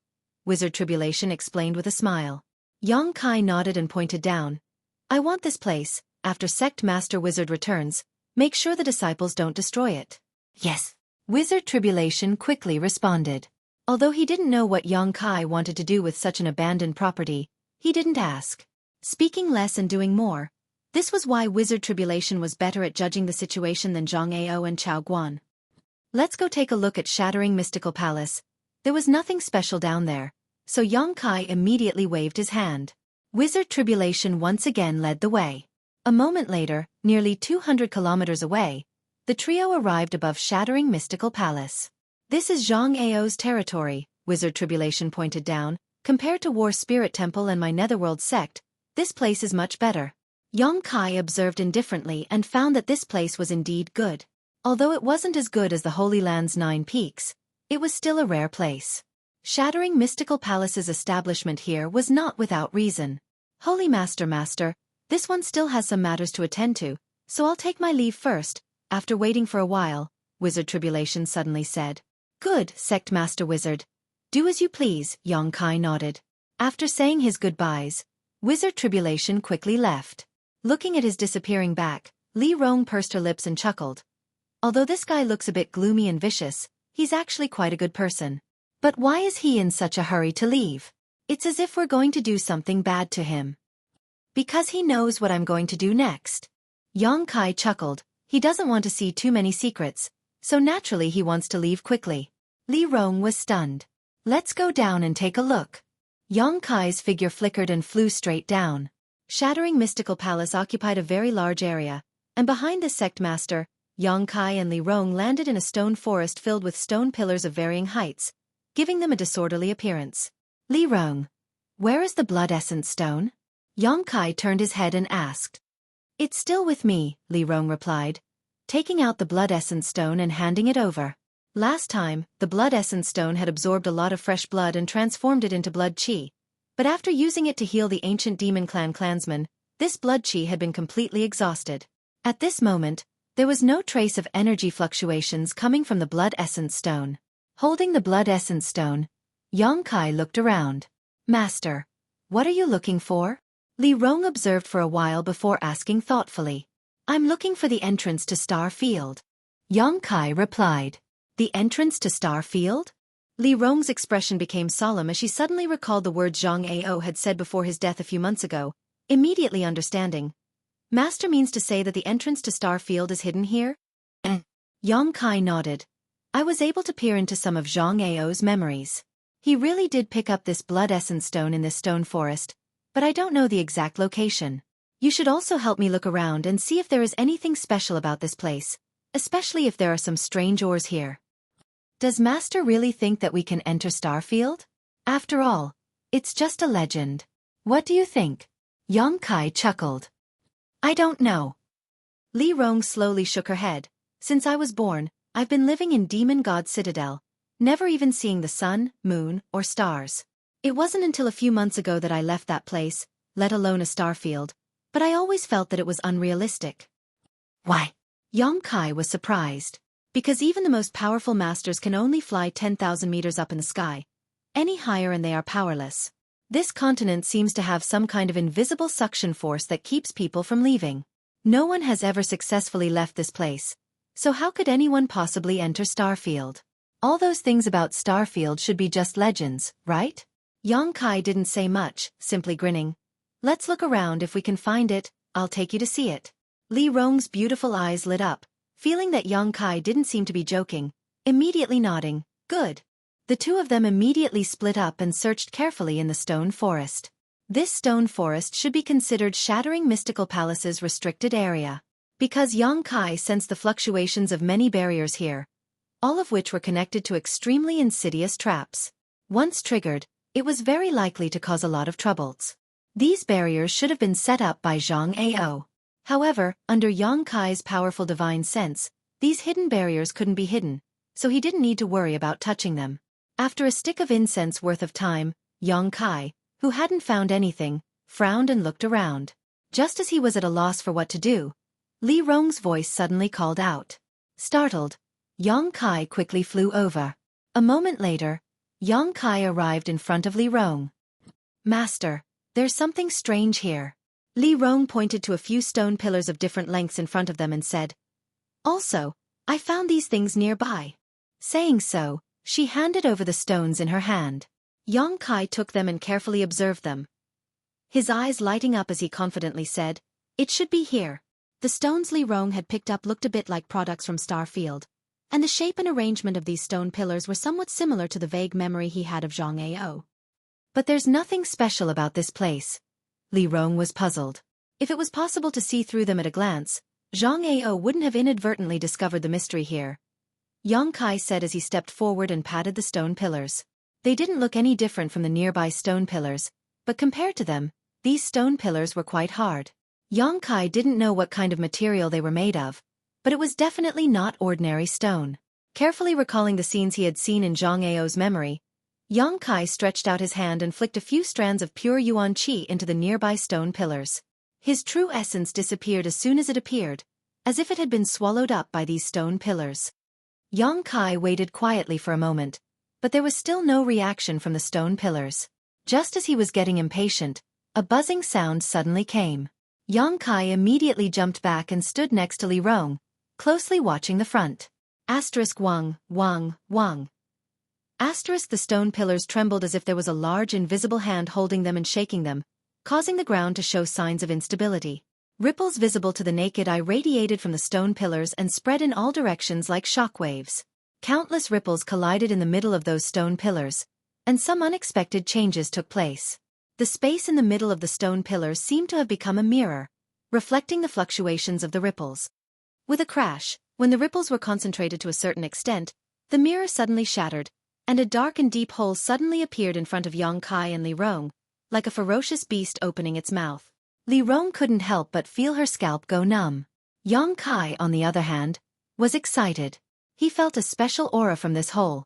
Wizard Tribulation explained with a smile. Yongkai nodded and pointed down. I want this place. After Sect Master Wizard returns, make sure the disciples don't destroy it. Yes. Wizard Tribulation quickly responded. Although he didn't know what Yongkai wanted to do with such an abandoned property, he didn't ask. Speaking less and doing more. This was why Wizard Tribulation was better at judging the situation than Zhang Ao and Chao Guan. Let's go take a look at Shattering Mystical Palace. There was nothing special down there, so Yongkai immediately waved his hand. Wizard Tribulation once again led the way. A moment later, nearly 200 kilometers away, the trio arrived above Shattering Mystical Palace. This is Zhang Ao's territory, Wizard Tribulation pointed down. Compared to War Spirit Temple and my Netherworld sect, this place is much better. Yongkai observed indifferently and found that this place was indeed good. Although it wasn't as good as the Holy Land's 9 peaks, it was still a rare place. Shattering Mystical Palace's establishment here was not without reason. Holy Master, this one still has some matters to attend to, so I'll take my leave first. After waiting for a while, Wizard Tribulation suddenly said. Good, Sect Master Wizard. Do as you please, Yongkai nodded. After saying his goodbyes, Wizard Tribulation quickly left. Looking at his disappearing back, Li Rong pursed her lips and chuckled. Although this guy looks a bit gloomy and vicious, he's actually quite a good person. But why is he in such a hurry to leave? It's as if we're going to do something bad to him. Because he knows what I'm going to do next. Yongkai chuckled. He doesn't want to see too many secrets, so naturally he wants to leave quickly. Li Rong was stunned. Let's go down and take a look. Yongkai's figure flickered and flew straight down. Shattering Mystical Palace occupied a very large area, and behind the sect master, Yongkai and Li Rong landed in a stone forest filled with stone pillars of varying heights, giving them a disorderly appearance. Li Rong, where is the blood essence stone? Yongkai turned his head and asked. It's still with me, Li Rong replied, taking out the blood essence stone and handing it over. Last time, the blood essence stone had absorbed a lot of fresh blood and transformed it into blood qi. But after using it to heal the ancient demon clan clansmen, this blood qi had been completely exhausted. At this moment, there was no trace of energy fluctuations coming from the blood essence stone. Holding the blood essence stone, Yongkai looked around. Master, what are you looking for? Li Rong observed for a while before asking thoughtfully. I'm looking for the entrance to Star Field. Yongkai replied. The entrance to Star Field? Li Rong's expression became solemn as she suddenly recalled the words Zhang Ao had said before his death a few months ago, immediately understanding. Master means to say that the entrance to Starfield is hidden here? Yang Kai nodded. I was able to peer into some of Zhang Ao's memories. He really did pick up this blood essence stone in this stone forest, but I don't know the exact location. You should also help me look around and see if there is anything special about this place, especially if there are some strange ores here. Does Master really think that we can enter Starfield? After all, it's just a legend. What do you think? Yang Kai chuckled. I don't know. Li Rong slowly shook her head. Since I was born, I've been living in Demon God Citadel, never even seeing the sun, moon, or stars. It wasn't until a few months ago that I left that place, let alone a starfield, but I always felt that it was unrealistic. Why? Yang Kai was surprised. Because even the most powerful masters can only fly 10,000 meters up in the sky. Any higher and they are powerless. This continent seems to have some kind of invisible suction force that keeps people from leaving. No one has ever successfully left this place. So how could anyone possibly enter Starfield? All those things about Starfield should be just legends, right? Yang Kai didn't say much, simply grinning. Let's look around. If we can find it, I'll take you to see it. Li Rong's beautiful eyes lit up, feeling that Yang Kai didn't seem to be joking, immediately nodding. Good. The two of them immediately split up and searched carefully in the stone forest. This stone forest should be considered Shattering Mystical Palace's restricted area. Because Yang Kai sensed the fluctuations of many barriers here, all of which were connected to extremely insidious traps. Once triggered, it was very likely to cause a lot of troubles. These barriers should have been set up by Zhang Ao. However, under Yang Kai's powerful divine sense, these hidden barriers couldn't be hidden, so he didn't need to worry about touching them. After a stick of incense worth of time, Yang Kai, who hadn't found anything, frowned and looked around. Just as he was at a loss for what to do, Li Rong's voice suddenly called out. Startled, Yang Kai quickly flew over. A moment later, Yang Kai arrived in front of Li Rong. Master, there's something strange here. Li Rong pointed to a few stone pillars of different lengths in front of them and said, Also, I found these things nearby. Saying so, she handed over the stones in her hand. Yang Kai took them and carefully observed them. His eyes lighting up as he confidently said, It should be here. The stones Li Rong had picked up looked a bit like products from Starfield, and the shape and arrangement of these stone pillars were somewhat similar to the vague memory he had of Zhang Ao. But there's nothing special about this place. Li Rong was puzzled. If it was possible to see through them at a glance, Zhang Ao wouldn't have inadvertently discovered the mystery here. Yang Kai said as he stepped forward and patted the stone pillars. They didn't look any different from the nearby stone pillars, but compared to them, these stone pillars were quite hard. Yang Kai didn't know what kind of material they were made of, but it was definitely not ordinary stone. Carefully recalling the scenes he had seen in Zhang Ao's memory, Yang Kai stretched out his hand and flicked a few strands of pure yuan qi into the nearby stone pillars. His true essence disappeared as soon as it appeared, as if it had been swallowed up by these stone pillars. Yang Kai waited quietly for a moment, but there was still no reaction from the stone pillars. Just as he was getting impatient, a buzzing sound suddenly came. Yang Kai immediately jumped back and stood next to Li Rong, closely watching the front. Wang, Wang, Wang. The stone pillars trembled as if there was a large invisible hand holding them and shaking them, causing the ground to show signs of instability. Ripples visible to the naked eye radiated from the stone pillars and spread in all directions like shockwaves. Countless ripples collided in the middle of those stone pillars, and some unexpected changes took place. The space in the middle of the stone pillars seemed to have become a mirror, reflecting the fluctuations of the ripples. With a crash, when the ripples were concentrated to a certain extent, the mirror suddenly shattered, and a dark and deep hole suddenly appeared in front of Yang Kai and Li Rong, like a ferocious beast opening its mouth. Li Rong couldn't help but feel her scalp go numb. Yang Kai, on the other hand, was excited. He felt a special aura from this hole.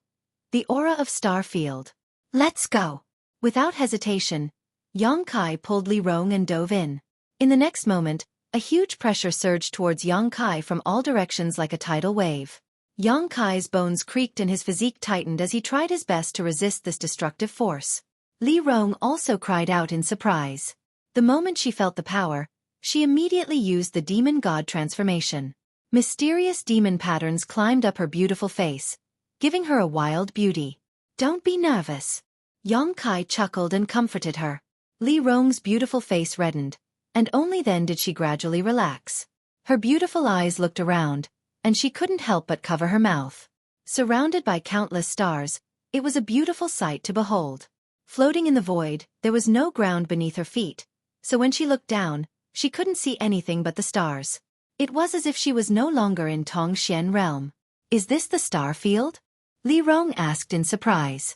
The aura of Starfield. Let's go. Without hesitation, Yang Kai pulled Li Rong and dove in. In the next moment, a huge pressure surged towards Yang Kai from all directions like a tidal wave. Yang Kai's bones creaked and his physique tightened as he tried his best to resist this destructive force. Li Rong also cried out in surprise. The moment she felt the power, she immediately used the demon god transformation. Mysterious demon patterns climbed up her beautiful face, giving her a wild beauty. Don't be nervous. Yang Kai chuckled and comforted her. Li Rong's beautiful face reddened, and only then did she gradually relax. Her beautiful eyes looked around, and she couldn't help but cover her mouth. Surrounded by countless stars, it was a beautiful sight to behold. Floating in the void, there was no ground beneath her feet, so when she looked down, she couldn't see anything but the stars. It was as if she was no longer in Tongxian realm. "Is this the star field?" Li Rong asked in surprise.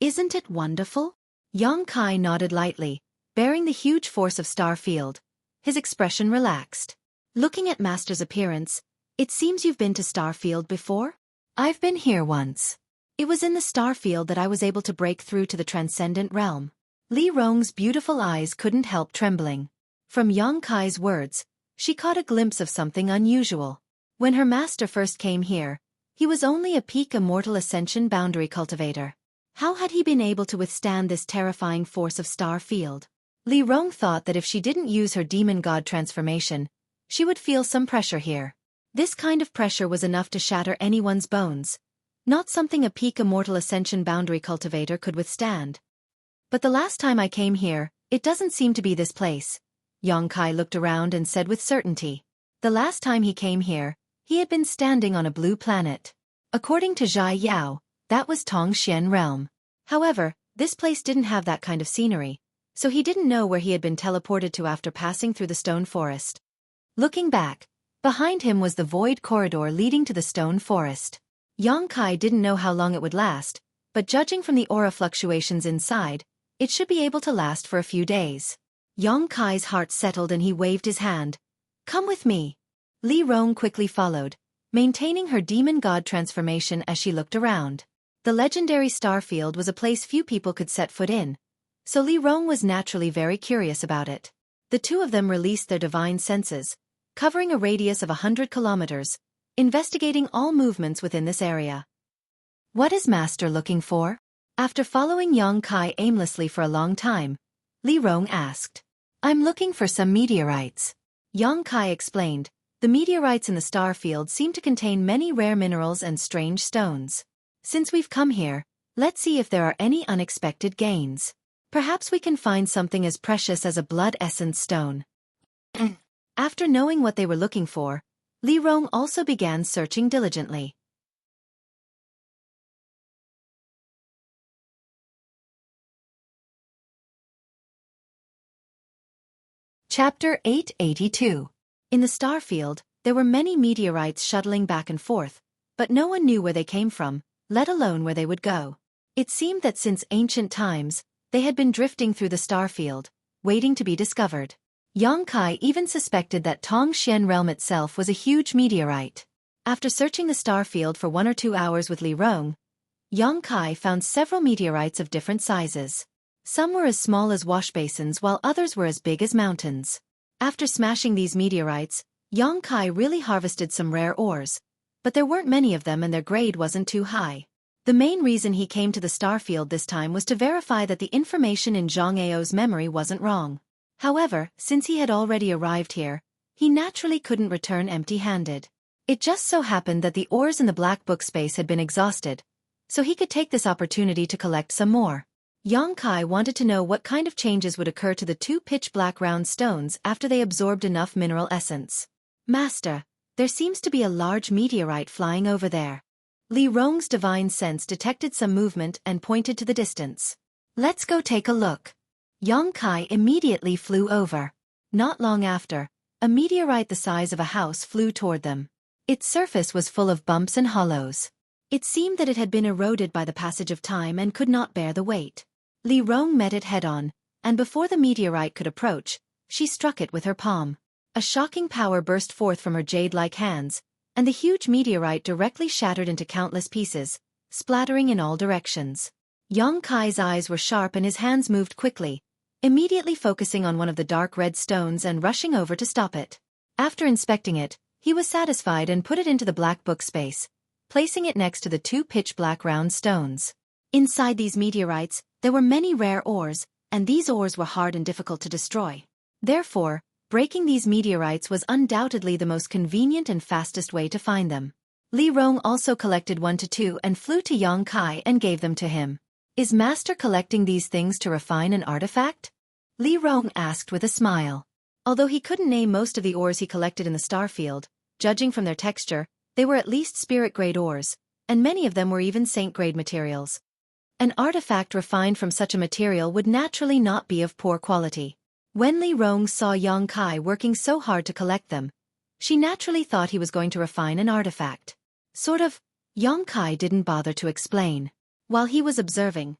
Isn't it wonderful?" Yang Kai nodded lightly, bearing the huge force of star field. His expression relaxed. "Looking at Master's appearance, it seems you've been to Starfield before?" "I've been here once. It was in the Starfield that I was able to break through to the transcendent realm." Li Rong's beautiful eyes couldn't help trembling. From Yang Kai's words, she caught a glimpse of something unusual. When her master first came here, he was only a peak immortal ascension boundary cultivator. How had he been able to withstand this terrifying force of star field? Li Rong thought that if she didn't use her demon god transformation, she would feel some pressure here. This kind of pressure was enough to shatter anyone's bones, not something a peak immortal ascension boundary cultivator could withstand. "But the last time I came here, it doesn't seem to be this place." Yang Kai looked around and said with certainty. The last time he came here, he had been standing on a blue planet. According to Zhai Yao, that was Tongxian realm. However, this place didn't have that kind of scenery, so he didn't know where he had been teleported to after passing through the stone forest. Looking back, behind him was the void corridor leading to the stone forest. Yang Kai didn't know how long it would last, but judging from the aura fluctuations inside, it should be able to last for a few days. Yang Kai's heart settled and he waved his hand. "Come with me." Li Rong quickly followed, maintaining her demon god transformation as she looked around. The legendary Starfield was a place few people could set foot in, so Li Rong was naturally very curious about it. The two of them released their divine senses, covering a radius of 100 kilometers, investigating all movements within this area. "What is Master looking for?" After following Yang Kai aimlessly for a long time, Li Rong asked. "I'm looking for some meteorites." Yang Kai explained. The meteorites in the star field seem to contain many rare minerals and strange stones. "Since we've come here, let's see if there are any unexpected gains. Perhaps we can find something as precious as a blood essence stone." After knowing what they were looking for, Li Rong also began searching diligently. Chapter 882. In the star field, there were many meteorites shuttling back and forth, but no one knew where they came from, let alone where they would go. It seemed that since ancient times, they had been drifting through the star field, waiting to be discovered. Yang Kai even suspected that Tongxian realm itself was a huge meteorite. After searching the star field for 1 or 2 hours with Li Rong, Yang Kai found several meteorites of different sizes. Some were as small as wash basins while others were as big as mountains. After smashing these meteorites, Yang Kai really harvested some rare ores, but there weren't many of them and their grade wasn't too high. The main reason he came to the starfield this time was to verify that the information in Zhang Ao's memory wasn't wrong. However, since he had already arrived here, he naturally couldn't return empty-handed. It just so happened that the ores in the black book space had been exhausted, so he could take this opportunity to collect some more. Yang Kai wanted to know what kind of changes would occur to the 2 pitch-black round stones after they absorbed enough mineral essence. "Master, there seems to be a large meteorite flying over there." Li Rong's divine sense detected some movement and pointed to the distance. "Let's go take a look." Yang Kai immediately flew over. Not long after, a meteorite the size of a house flew toward them. Its surface was full of bumps and hollows. It seemed that it had been eroded by the passage of time and could not bear the weight. Li Rong met it head-on, and before the meteorite could approach, she struck it with her palm. A shocking power burst forth from her jade-like hands, and the huge meteorite directly shattered into countless pieces, splattering in all directions. Yang Kai's eyes were sharp and his hands moved quickly, immediately focusing on one of the dark red stones and rushing over to stop it. After inspecting it, he was satisfied and put it into the black book space, placing it next to the 2 pitch-black round stones. Inside these meteorites, there were many rare ores, and these ores were hard and difficult to destroy. Therefore, breaking these meteorites was undoubtedly the most convenient and fastest way to find them. Li Rong also collected 1 to 2 and flew to Yang Kai and gave them to him. "Is Master collecting these things to refine an artifact?" Li Rong asked with a smile. Although he couldn't name most of the ores he collected in the starfield, judging from their texture, they were at least spirit-grade ores, and many of them were even saint-grade materials. An artifact refined from such a material would naturally not be of poor quality. When Li Rong saw Yang Kai working so hard to collect them, she naturally thought he was going to refine an artifact. Sort of. Yang Kai didn't bother to explain. While he was observing,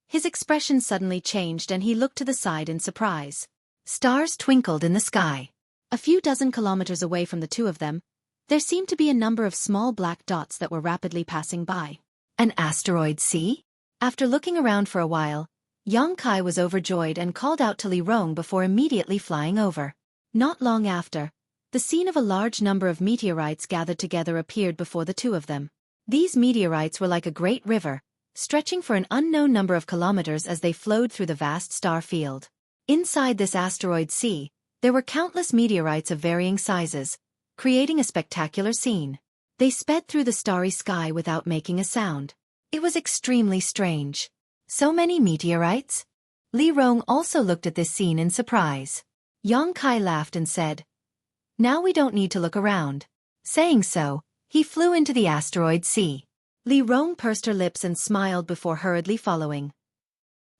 his expression suddenly changed and he looked to the side in surprise. Stars twinkled in the sky. A few dozen kilometers away from the two of them, there seemed to be a number of small black dots that were rapidly passing by. An asteroid sea? After looking around for a while, Yang Kai was overjoyed and called out to Li Rong before immediately flying over. Not long after, the scene of a large number of meteorites gathered together appeared before the two of them. These meteorites were like a great river, stretching for an unknown number of kilometers as they flowed through the vast star field. Inside this asteroid sea, there were countless meteorites of varying sizes, creating a spectacular scene. They sped through the starry sky without making a sound. It was extremely strange. So many meteorites? Li Rong also looked at this scene in surprise. Yang Kai laughed and said, "Now we don't need to look around." Saying so, he flew into the asteroid sea. Li Rong pursed her lips and smiled before hurriedly following.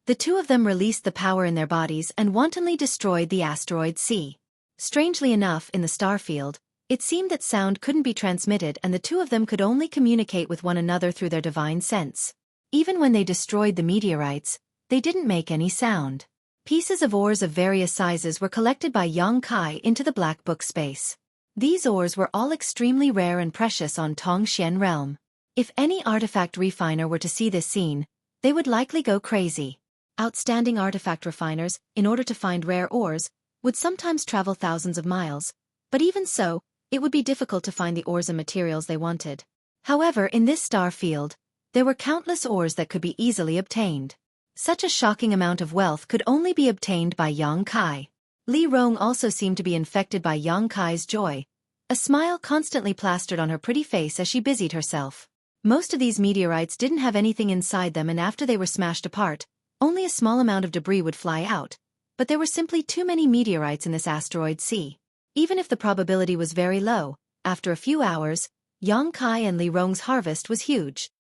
The two of them released the power in their bodies and wantonly destroyed the asteroid sea. Strangely enough, in the starfield, it seemed that sound couldn't be transmitted and the two of them could only communicate with one another through their divine sense. Even when they destroyed the meteorites, they didn't make any sound. Pieces of ores of various sizes were collected by Yang Kai into the Black Book space. These ores were all extremely rare and precious on Tongxian realm. If any artifact refiner were to see this scene, they would likely go crazy. Outstanding artifact refiners, in order to find rare ores, would sometimes travel thousands of miles, but even so, it would be difficult to find the ores and materials they wanted. However, in this star field, there were countless ores that could be easily obtained. Such a shocking amount of wealth could only be obtained by Yang Kai. Li Rong also seemed to be infected by Yang Kai's joy. A smile constantly plastered on her pretty face as she busied herself. Most of these meteorites didn't have anything inside them, and after they were smashed apart, only a small amount of debris would fly out. But there were simply too many meteorites in this asteroid sea. Even if the probability was very low, after a few hours, Yang Kai and Li Rong's harvest was huge.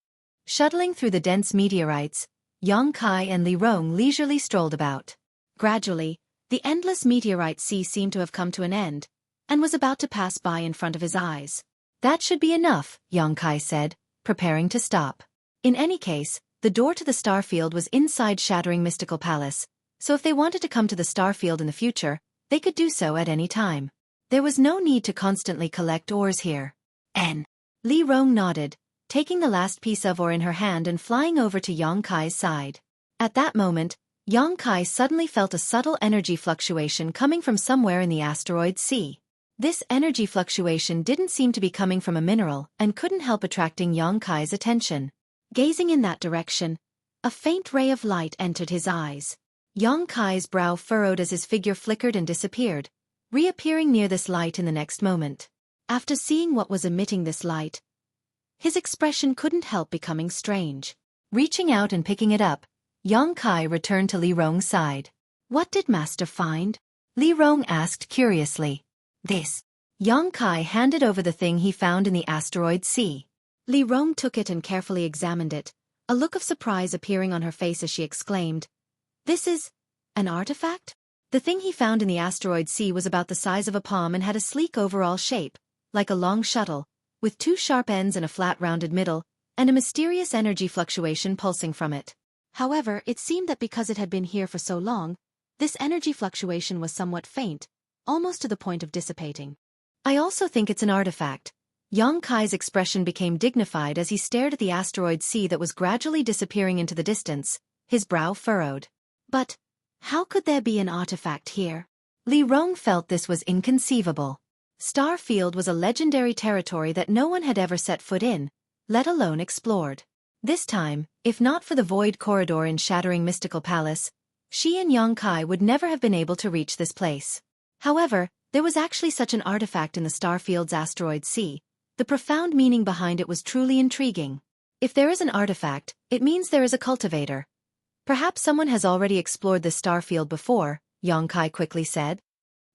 Shuttling through the dense meteorites, Yang Kai and Li Rong leisurely strolled about. Gradually, the endless meteorite sea seemed to have come to an end, and was about to pass by in front of his eyes. "That should be enough," Yang Kai said, preparing to stop. In any case, the door to the starfield was inside Shattering Mystical Palace, so if they wanted to come to the starfield in the future, they could do so at any time. There was no need to constantly collect ores here. Li Rong nodded, taking the last piece of ore in her hand and flying over to Yang Kai's side. At that moment, Yang Kai suddenly felt a subtle energy fluctuation coming from somewhere in the asteroid sea. This energy fluctuation didn't seem to be coming from a mineral and couldn't help attracting Yang Kai's attention. Gazing in that direction, a faint ray of light entered his eyes. Yang Kai's brow furrowed as his figure flickered and disappeared, reappearing near this light in the next moment. After seeing what was emitting this light, his expression couldn't help becoming strange. Reaching out and picking it up, Yang Kai returned to Li Rong's side. "What did Master find?" Li Rong asked curiously. "This." Yang Kai handed over the thing he found in the asteroid sea. Li Rong took it and carefully examined it, a look of surprise appearing on her face as she exclaimed, "This is an artifact?" The thing he found in the asteroid sea was about the size of a palm and had a sleek overall shape, like a long shuttle, with two sharp ends and a flat rounded middle, and a mysterious energy fluctuation pulsing from it. However, it seemed that because it had been here for so long, this energy fluctuation was somewhat faint, almost to the point of dissipating. "I also think it's an artifact." Yang Kai's expression became dignified as he stared at the asteroid sea that was gradually disappearing into the distance, his brow furrowed. "But how could there be an artifact here?" Li Rong felt this was inconceivable. Starfield was a legendary territory that no one had ever set foot in, let alone explored. This time, if not for the void corridor in Shattering Mystical Palace, she and Yang Kai would never have been able to reach this place. However, there was actually such an artifact in the Starfield's asteroid sea. The profound meaning behind it was truly intriguing. If there is an artifact, it means there is a cultivator. Perhaps someone has already explored this star field before, Yongkai quickly said.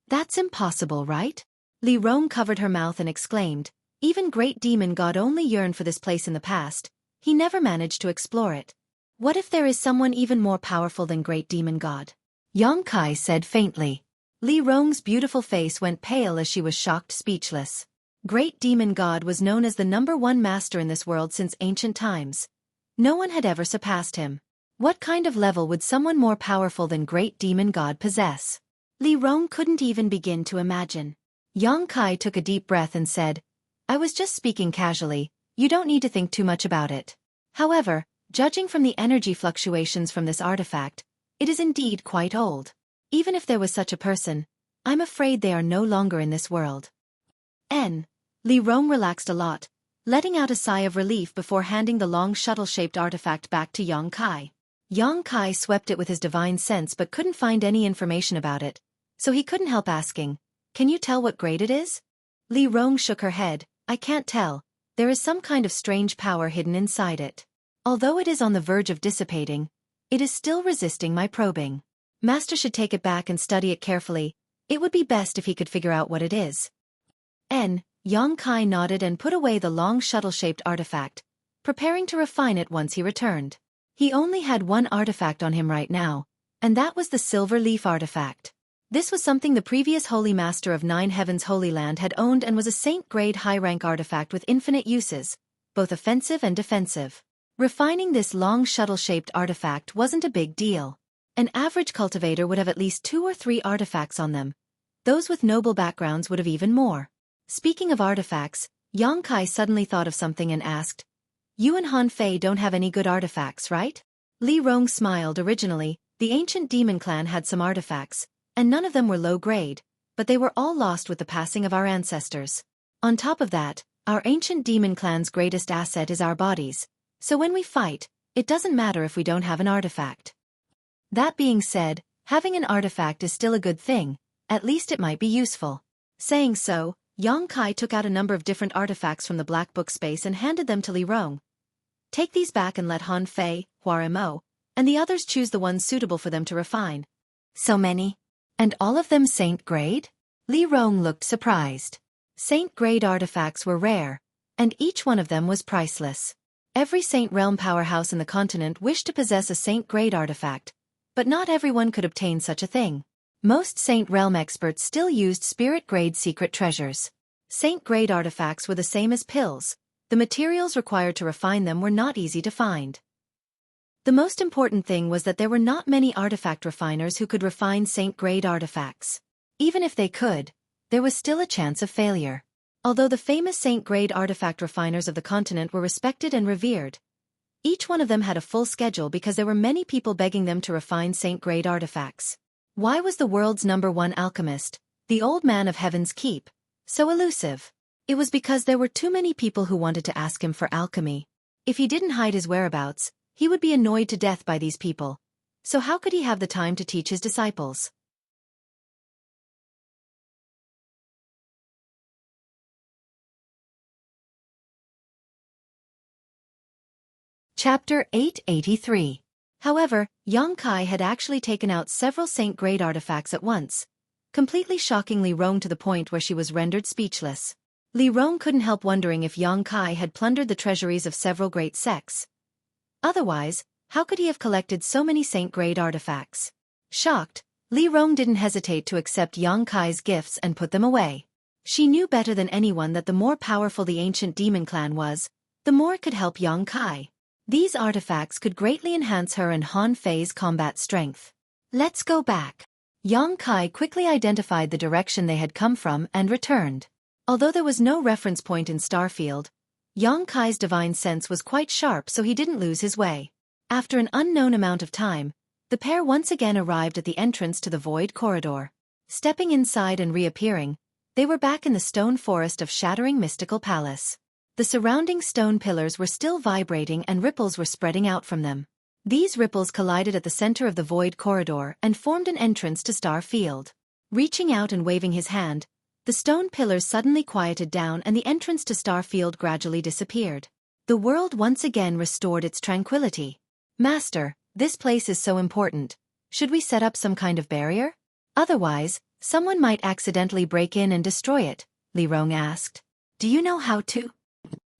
That's impossible, right? Li Rong covered her mouth and exclaimed, even great demon god only yearned for this place in the past, he never managed to explore it. What if there is someone even more powerful than great demon god? Yongkai said faintly. Li Rong's beautiful face went pale as she was shocked speechless. Great demon god was known as the #1 master in this world since ancient times. No one had ever surpassed him. What kind of level would someone more powerful than great demon god possess? Li Rong couldn't even begin to imagine. Yongkai took a deep breath and said, I was just speaking casually, you don't need to think too much about it. However, judging from the energy fluctuations from this artifact, it is indeed quite old. Even if there was such a person, I'm afraid they are no longer in this world. Li Rong relaxed a lot, letting out a sigh of relief before handing the long shuttle-shaped artifact back to Yongkai. Yongkai swept it with his divine sense but couldn't find any information about it, so he couldn't help asking, can you tell what grade it is? Li Rong shook her head, I can't tell, there is some kind of strange power hidden inside it. Although it is on the verge of dissipating, it is still resisting my probing. Master should take it back and study it carefully, it would be best if he could figure out what it is. Yongkai nodded and put away the long shuttle-shaped artifact, preparing to refine it once he returned. He only had one artifact on him right now, and that was the silver leaf artifact. This was something the previous Holy Master of Nine Heavens Holy Land had owned and was a saint-grade high-rank artifact with infinite uses, both offensive and defensive. Refining this long shuttle-shaped artifact wasn't a big deal. An average cultivator would have at least 2 or 3 artifacts on them. Those with noble backgrounds would have even more. Speaking of artifacts, Yongkai suddenly thought of something and asked, you and Han Fei don't have any good artifacts, right? Li Rong smiled. Originally, the ancient demon clan had some artifacts, and none of them were low grade, but they were all lost with the passing of our ancestors. On top of that, our ancient demon clan's greatest asset is our bodies, so when we fight, it doesn't matter if we don't have an artifact. That being said, having an artifact is still a good thing, at least it might be useful. Saying so, Yongkai took out a number of different artifacts from the black book space and handed them to Li Rong. Take these back and let Han Fei, Huaremo, and the others choose the ones suitable for them to refine. So many? And all of them saint-grade? Li Rong looked surprised. Saint-grade artifacts were rare, and each one of them was priceless. Every Saint Realm powerhouse in the continent wished to possess a saint-grade artifact, but not everyone could obtain such a thing. Most Saint Realm experts still used spirit-grade secret treasures. Saint-grade artifacts were the same as pills. The materials required to refine them were not easy to find. The most important thing was that there were not many artifact refiners who could refine saint-grade artifacts. Even if they could, there was still a chance of failure. Although the famous saint-grade artifact refiners of the continent were respected and revered, each one of them had a full schedule because there were many people begging them to refine saint-grade artifacts. Why was the world's #1 alchemist, the old man of Heaven's Keep, so elusive? It was because there were too many people who wanted to ask him for alchemy. If he didn't hide his whereabouts, he would be annoyed to death by these people. So how could he have the time to teach his disciples? Chapter 883. However, Yongkai had actually taken out several saint-grade artifacts at once, completely shocking Li Rong to the point where she was rendered speechless. Li Rong couldn't help wondering if Yongkai had plundered the treasuries of several great sects. Otherwise, how could he have collected so many saint-grade artifacts? Shocked, Li Rong didn't hesitate to accept Yongkai's gifts and put them away. She knew better than anyone that the more powerful the ancient demon clan was, the more it could help Yongkai. These artifacts could greatly enhance her and Han Fei's combat strength. Let's go back. Yongkai quickly identified the direction they had come from and returned. Although there was no reference point in Starfield, Yongkai's divine sense was quite sharp, so he didn't lose his way. After an unknown amount of time, the pair once again arrived at the entrance to the void corridor. Stepping inside and reappearing, they were back in the stone forest of Shattering Mystical Palace. The surrounding stone pillars were still vibrating and ripples were spreading out from them. These ripples collided at the center of the void corridor and formed an entrance to Starfield. Reaching out and waving his hand, the stone pillars suddenly quieted down and the entrance to Starfield gradually disappeared. The world once again restored its tranquility. Master, This place is so important. Should we set up some kind of barrier? Otherwise, someone might accidentally break in and destroy it, Li Rong asked. Do you know how to?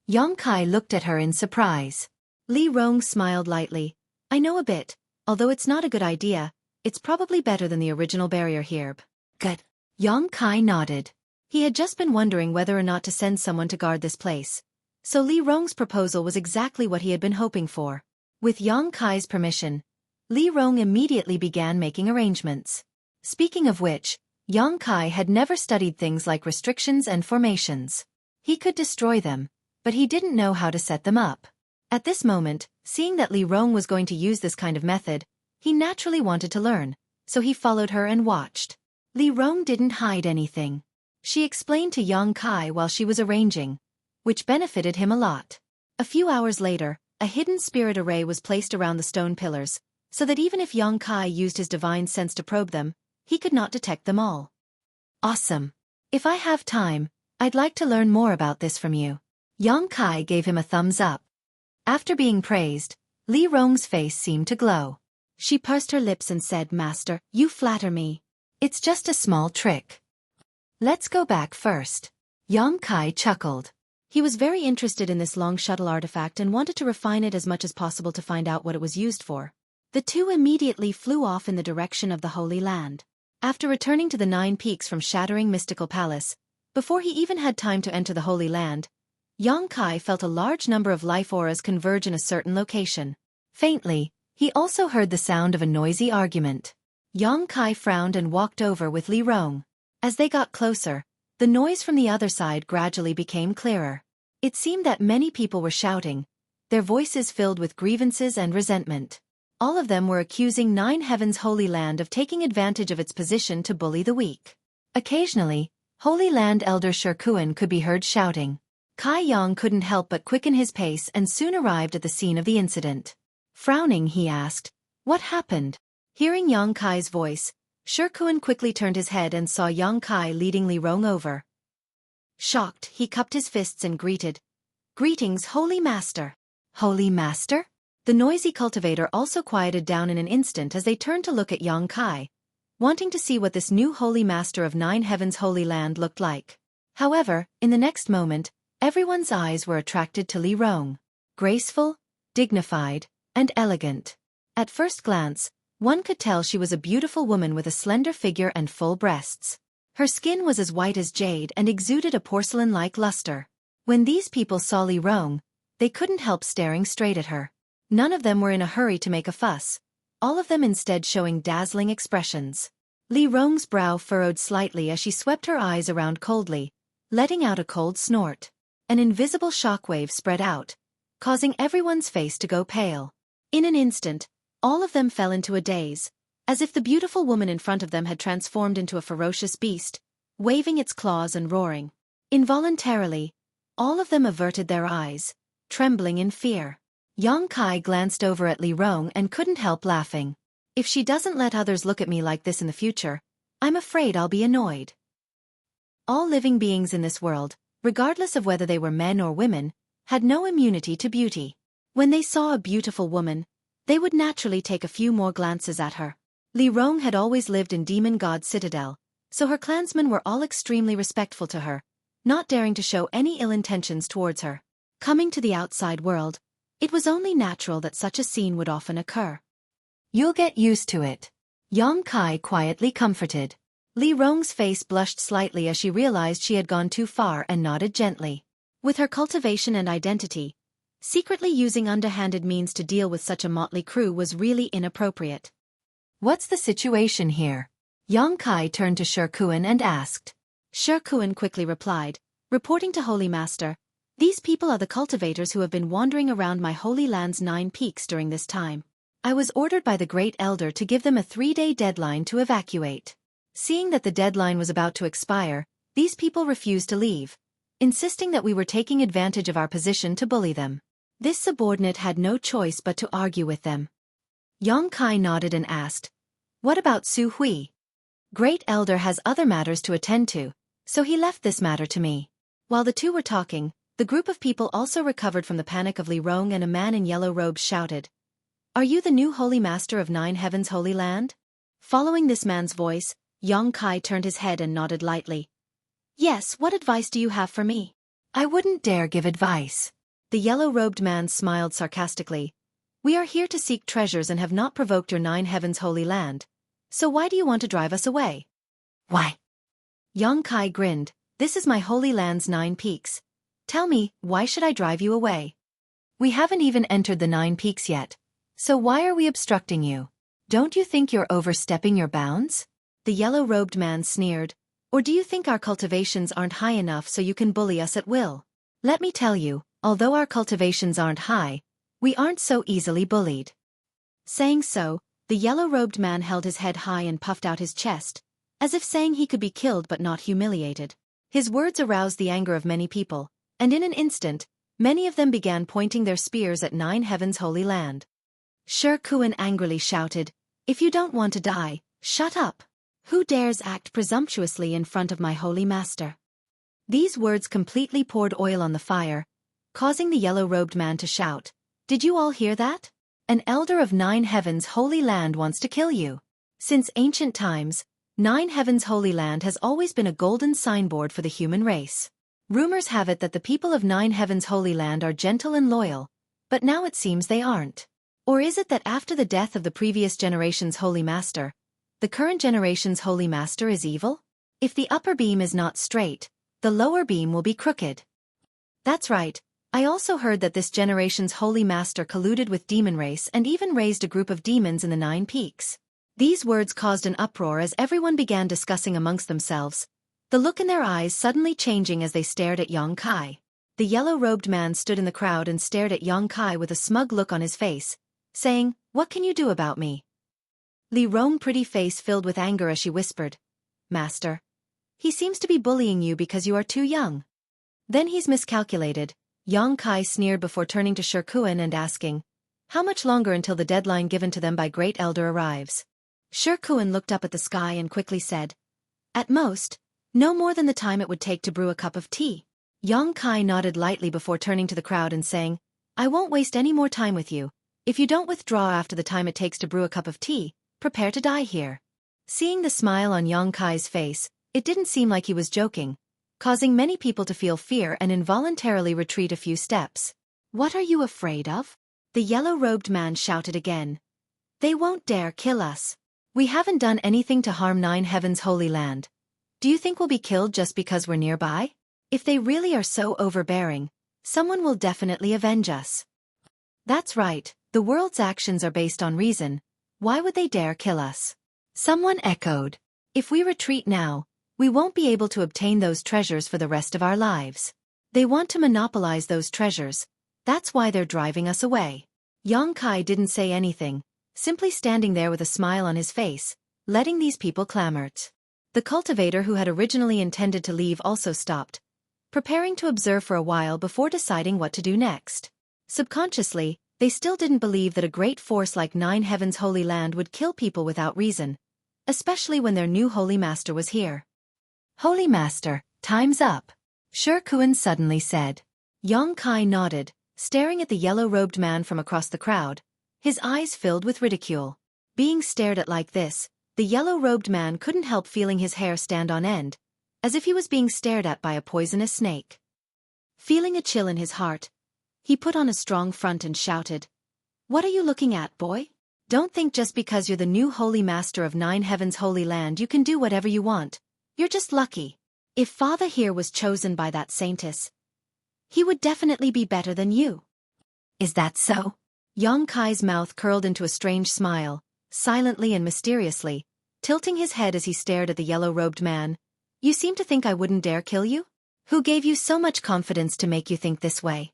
Yang Kai looked at her in surprise. Li Rong smiled lightly. I know a bit, although it's not a good idea. It's probably better than the original barrier here. Good. Yang Kai nodded. He had just been wondering whether or not to send someone to guard this place. So Li Rong's proposal was exactly what he had been hoping for. With Yang Kai's permission, Li Rong immediately began making arrangements. Speaking of which, Yang Kai had never studied things like restrictions and formations. He could destroy them, but he didn't know how to set them up. At this moment, seeing that Li Rong was going to use this kind of method, he naturally wanted to learn, so he followed her and watched. Li Rong didn't hide anything. She explained to Yang Kai while she was arranging, which benefited him a lot. A few hours later, a hidden spirit array was placed around the stone pillars, so that even if Yang Kai used his divine sense to probe them, he could not detect them all. Awesome. If I have time, I'd like to learn more about this from you. Yang Kai gave him a thumbs up. After being praised, Li Rong's face seemed to glow. She pursed her lips and said, Master, you flatter me. It's just a small trick. Let's go back first. Yang Kai chuckled. He was very interested in this long shuttle artifact and wanted to refine it as much as possible to find out what it was used for. The two immediately flew off in the direction of the Holy Land. After returning to the 9 peaks from Shattering Mystical Palace, before he even had time to enter the Holy Land, Yang Kai felt a large number of life auras converge in a certain location. Faintly, he also heard the sound of a noisy argument. Yang Kai frowned and walked over with Li Rong. As they got closer, the noise from the other side gradually became clearer. It seemed that many people were shouting, their voices filled with grievances and resentment. All of them were accusing 9 Heaven's Holy Land of taking advantage of its position to bully the weak. Occasionally, Holy Land Elder Xueqi could be heard shouting. Kai Yang couldn't help but quicken his pace and soon arrived at the scene of the incident. Frowning, he asked, What happened? Hearing Yang Kai's voice, Xueqi quickly turned his head and saw Yang Kai leading Li Rong over. Shocked, he cupped his fists and greeted, Greetings, Holy Master. Holy Master? The noisy cultivator also quieted down in an instant as they turned to look at Yang Kai, wanting to see what this new Holy Master of 9 Heaven's Holy Land looked like. However, in the next moment, everyone's eyes were attracted to Li Rong. Graceful, dignified, and elegant. At first glance, one could tell she was a beautiful woman with a slender figure and full breasts. Her skin was as white as jade and exuded a porcelain-like luster. When these people saw Li Rong, they couldn't help staring straight at her. None of them were in a hurry to make a fuss, all of them instead showing dazzling expressions. Li Rong's brow furrowed slightly as she swept her eyes around coldly, letting out a cold snort. An invisible shockwave spread out, causing everyone's face to go pale. In an instant, all of them fell into a daze, as if the beautiful woman in front of them had transformed into a ferocious beast, waving its claws and roaring. Involuntarily, all of them averted their eyes, trembling in fear. Yang Kai glanced over at Li Rong and couldn't help laughing. If she doesn't let others look at me like this in the future, I'm afraid I'll be annoyed. All living beings in this world, regardless of whether they were men or women, had no immunity to beauty. When they saw a beautiful woman, they would naturally take a few more glances at her. Li Rong had always lived in Demon God Citadel, so her clansmen were all extremely respectful to her, not daring to show any ill intentions towards her. Coming to the outside world, it was only natural that such a scene would often occur. You'll get used to it. Yang Kai quietly comforted. Li Rong's face blushed slightly as she realized she had gone too far and nodded gently. With her cultivation and identity, secretly using underhanded means to deal with such a motley crew was really inappropriate. What's the situation here? Yang Kai turned to Xueqi and asked. Xueqi quickly replied, reporting to Holy Master, These people are the cultivators who have been wandering around my Holy Land's 9 peaks during this time. I was ordered by the Great Elder to give them a 3-day deadline to evacuate. Seeing that the deadline was about to expire, these people refused to leave, insisting that we were taking advantage of our position to bully them. This subordinate had no choice but to argue with them. Yang Kai nodded and asked, What about Xueqi? Great Elder has other matters to attend to, so he left this matter to me. While the two were talking, the group of people also recovered from the panic of Li Rong and a man in yellow robes shouted, Are you the new holy master of Nine Heavens' holy land? Following this man's voice, Yang Kai turned his head and nodded lightly. Yes, what advice do you have for me? I wouldn't dare give advice. The yellow-robed man smiled sarcastically. We are here to seek treasures and have not provoked your Nine Heavens' holy land. So why do you want to drive us away? Why? Yang Kai grinned. This is my holy land's 9 peaks. Tell me, why should I drive you away? We haven't even entered the 9 peaks yet. So why are we obstructing you? Don't you think you're overstepping your bounds? The yellow-robed man sneered. Or do you think our cultivations aren't high enough so you can bully us at will? Let me tell you, although our cultivations aren't high, we aren't so easily bullied. Saying so, the yellow-robed man held his head high and puffed out his chest, as if saying he could be killed but not humiliated. His words aroused the anger of many people, and in an instant, many of them began pointing their spears at Nine Heavens' holy land. Xueqi angrily shouted, If you don't want to die, shut up. Who dares act presumptuously in front of my holy master? These words completely poured oil on the fire, causing the yellow-robed man to shout, Did you all hear that? An elder of Nine Heavens' holy land wants to kill you. Since ancient times, Nine Heavens' holy land has always been a golden signboard for the human race. Rumors have it that the people of Nine Heavens' holy land are gentle and loyal, but now it seems they aren't. Or is it that after the death of the previous generation's holy master, the current generation's holy master is evil? If the upper beam is not straight, the lower beam will be crooked. That's right. I also heard that this generation's holy master colluded with demon race and even raised a group of demons in the 9 peaks. These words caused an uproar as everyone began discussing amongst themselves, the look in their eyes suddenly changing as they stared at Yang Kai. The yellow-robed man stood in the crowd and stared at Yang Kai with a smug look on his face, saying, What can you do about me? Li Rong's pretty face filled with anger as she whispered, Master. He seems to be bullying you because you are too young. Then he's miscalculated. Yang Kai sneered before turning to Xueqi and asking, How much longer until the deadline given to them by Great Elder arrives? Xueqi looked up at the sky and quickly said, At most, no more than the time it would take to brew a cup of tea. Yang Kai nodded lightly before turning to the crowd and saying, I won't waste any more time with you. If you don't withdraw after the time it takes to brew a cup of tea, prepare to die here. Seeing the smile on Yang Kai's face, it didn't seem like he was joking, causing many people to feel fear and involuntarily retreat a few steps. What are you afraid of? The yellow-robed man shouted again. They won't dare kill us. We haven't done anything to harm Nine Heavens' holy land. Do you think we'll be killed just because we're nearby? If they really are so overbearing, someone will definitely avenge us. That's right, the world's actions are based on reason. Why would they dare kill us? Someone echoed. If we retreat now, we won't be able to obtain those treasures for the rest of our lives. They want to monopolize those treasures. That's why they're driving us away. Yang Kai didn't say anything, simply standing there with a smile on his face, letting these people clamor. The cultivator who had originally intended to leave also stopped, preparing to observe for a while before deciding what to do next. Subconsciously, they still didn't believe that a great force like Nine Heavens' holy land would kill people without reason, especially when their new holy master was here. Holy master, time's up, Xueqi suddenly said. Yang Kai nodded, staring at the yellow-robed man from across the crowd, his eyes filled with ridicule. Being stared at like this, the yellow-robed man couldn't help feeling his hair stand on end, as if he was being stared at by a poisonous snake. Feeling a chill in his heart, he put on a strong front and shouted, What are you looking at, boy? Don't think just because you're the new holy master of Nine Heavens' holy land you can do whatever you want. You're just lucky. If Father here was chosen by that saintess, he would definitely be better than you. Is that so? Yang Kai's mouth curled into a strange smile, silently and mysteriously, tilting his head as he stared at the yellow-robed man. You seem to think I wouldn't dare kill you? Who gave you so much confidence to make you think this way?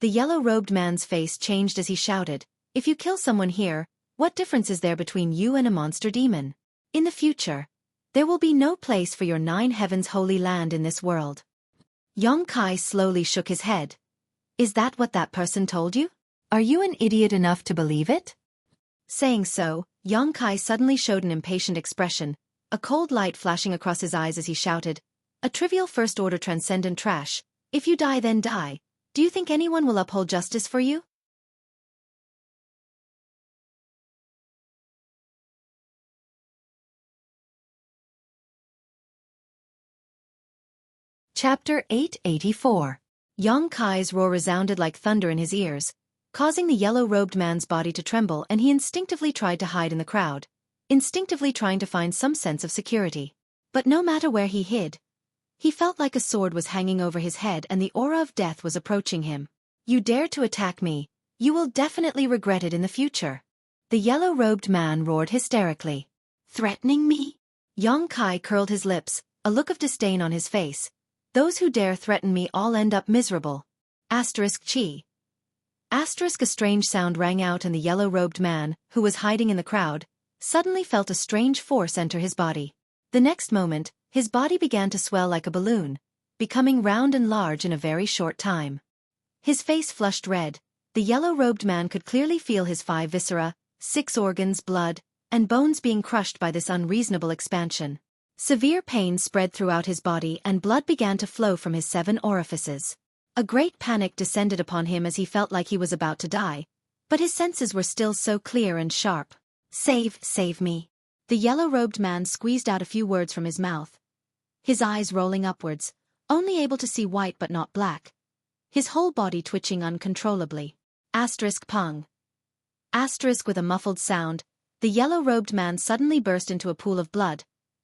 The yellow-robed man's face changed as he shouted, If you kill someone here, what difference is there between you and a monster demon? In the future, there will be no place for your Nine Heavens' holy land in this world. Yang Kai slowly shook his head. Is that what that person told you? Are you an idiot enough to believe it? Saying so, Yang Kai suddenly showed an impatient expression, a cold light flashing across his eyes as he shouted, A trivial first-order transcendent trash. If you die then die. Do you think anyone will uphold justice for you? Chapter 884. Yang Kai's roar resounded like thunder in his ears, causing the yellow-robed man's body to tremble, and he instinctively tried to hide in the crowd, instinctively trying to find some sense of security. But no matter where he hid, he felt like a sword was hanging over his head and the aura of death was approaching him. "You dare to attack me, you will definitely regret it in the future." The yellow-robed man roared hysterically. "Threatening me?" Yang Kai curled his lips, a look of disdain on his face. "Those who dare threaten me all end up miserable." Chi. A strange sound rang out, and the yellow-robed man, who was hiding in the crowd, suddenly felt a strange force enter his body. The next moment, his body began to swell like a balloon, becoming round and large in a very short time. His face flushed red. The yellow-robed man could clearly feel his 5 viscera, 6 organs, blood, and bones being crushed by this unreasonable expansion. Severe pain spread throughout his body and blood began to flow from his 7 orifices. A great panic descended upon him as he felt like he was about to die, but his senses were still so clear and sharp. Save me." The yellow-robed man squeezed out a few words from his mouth, his eyes rolling upwards, only able to see white but not black, his whole body twitching uncontrollably. Pung. With a muffled sound, the yellow-robed man suddenly burst into a pool of blood,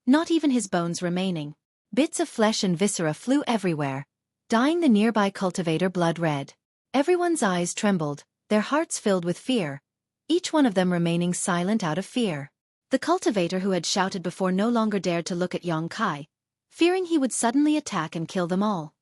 not even his bones remaining. Bits of flesh and viscera flew everywhere, dyeing the nearby cultivator blood red. Everyone's eyes trembled, their hearts filled with fear, each one of them remaining silent out of fear. The cultivator who had shouted before no longer dared to look at Yang Kai, fearing he would suddenly attack and kill them all.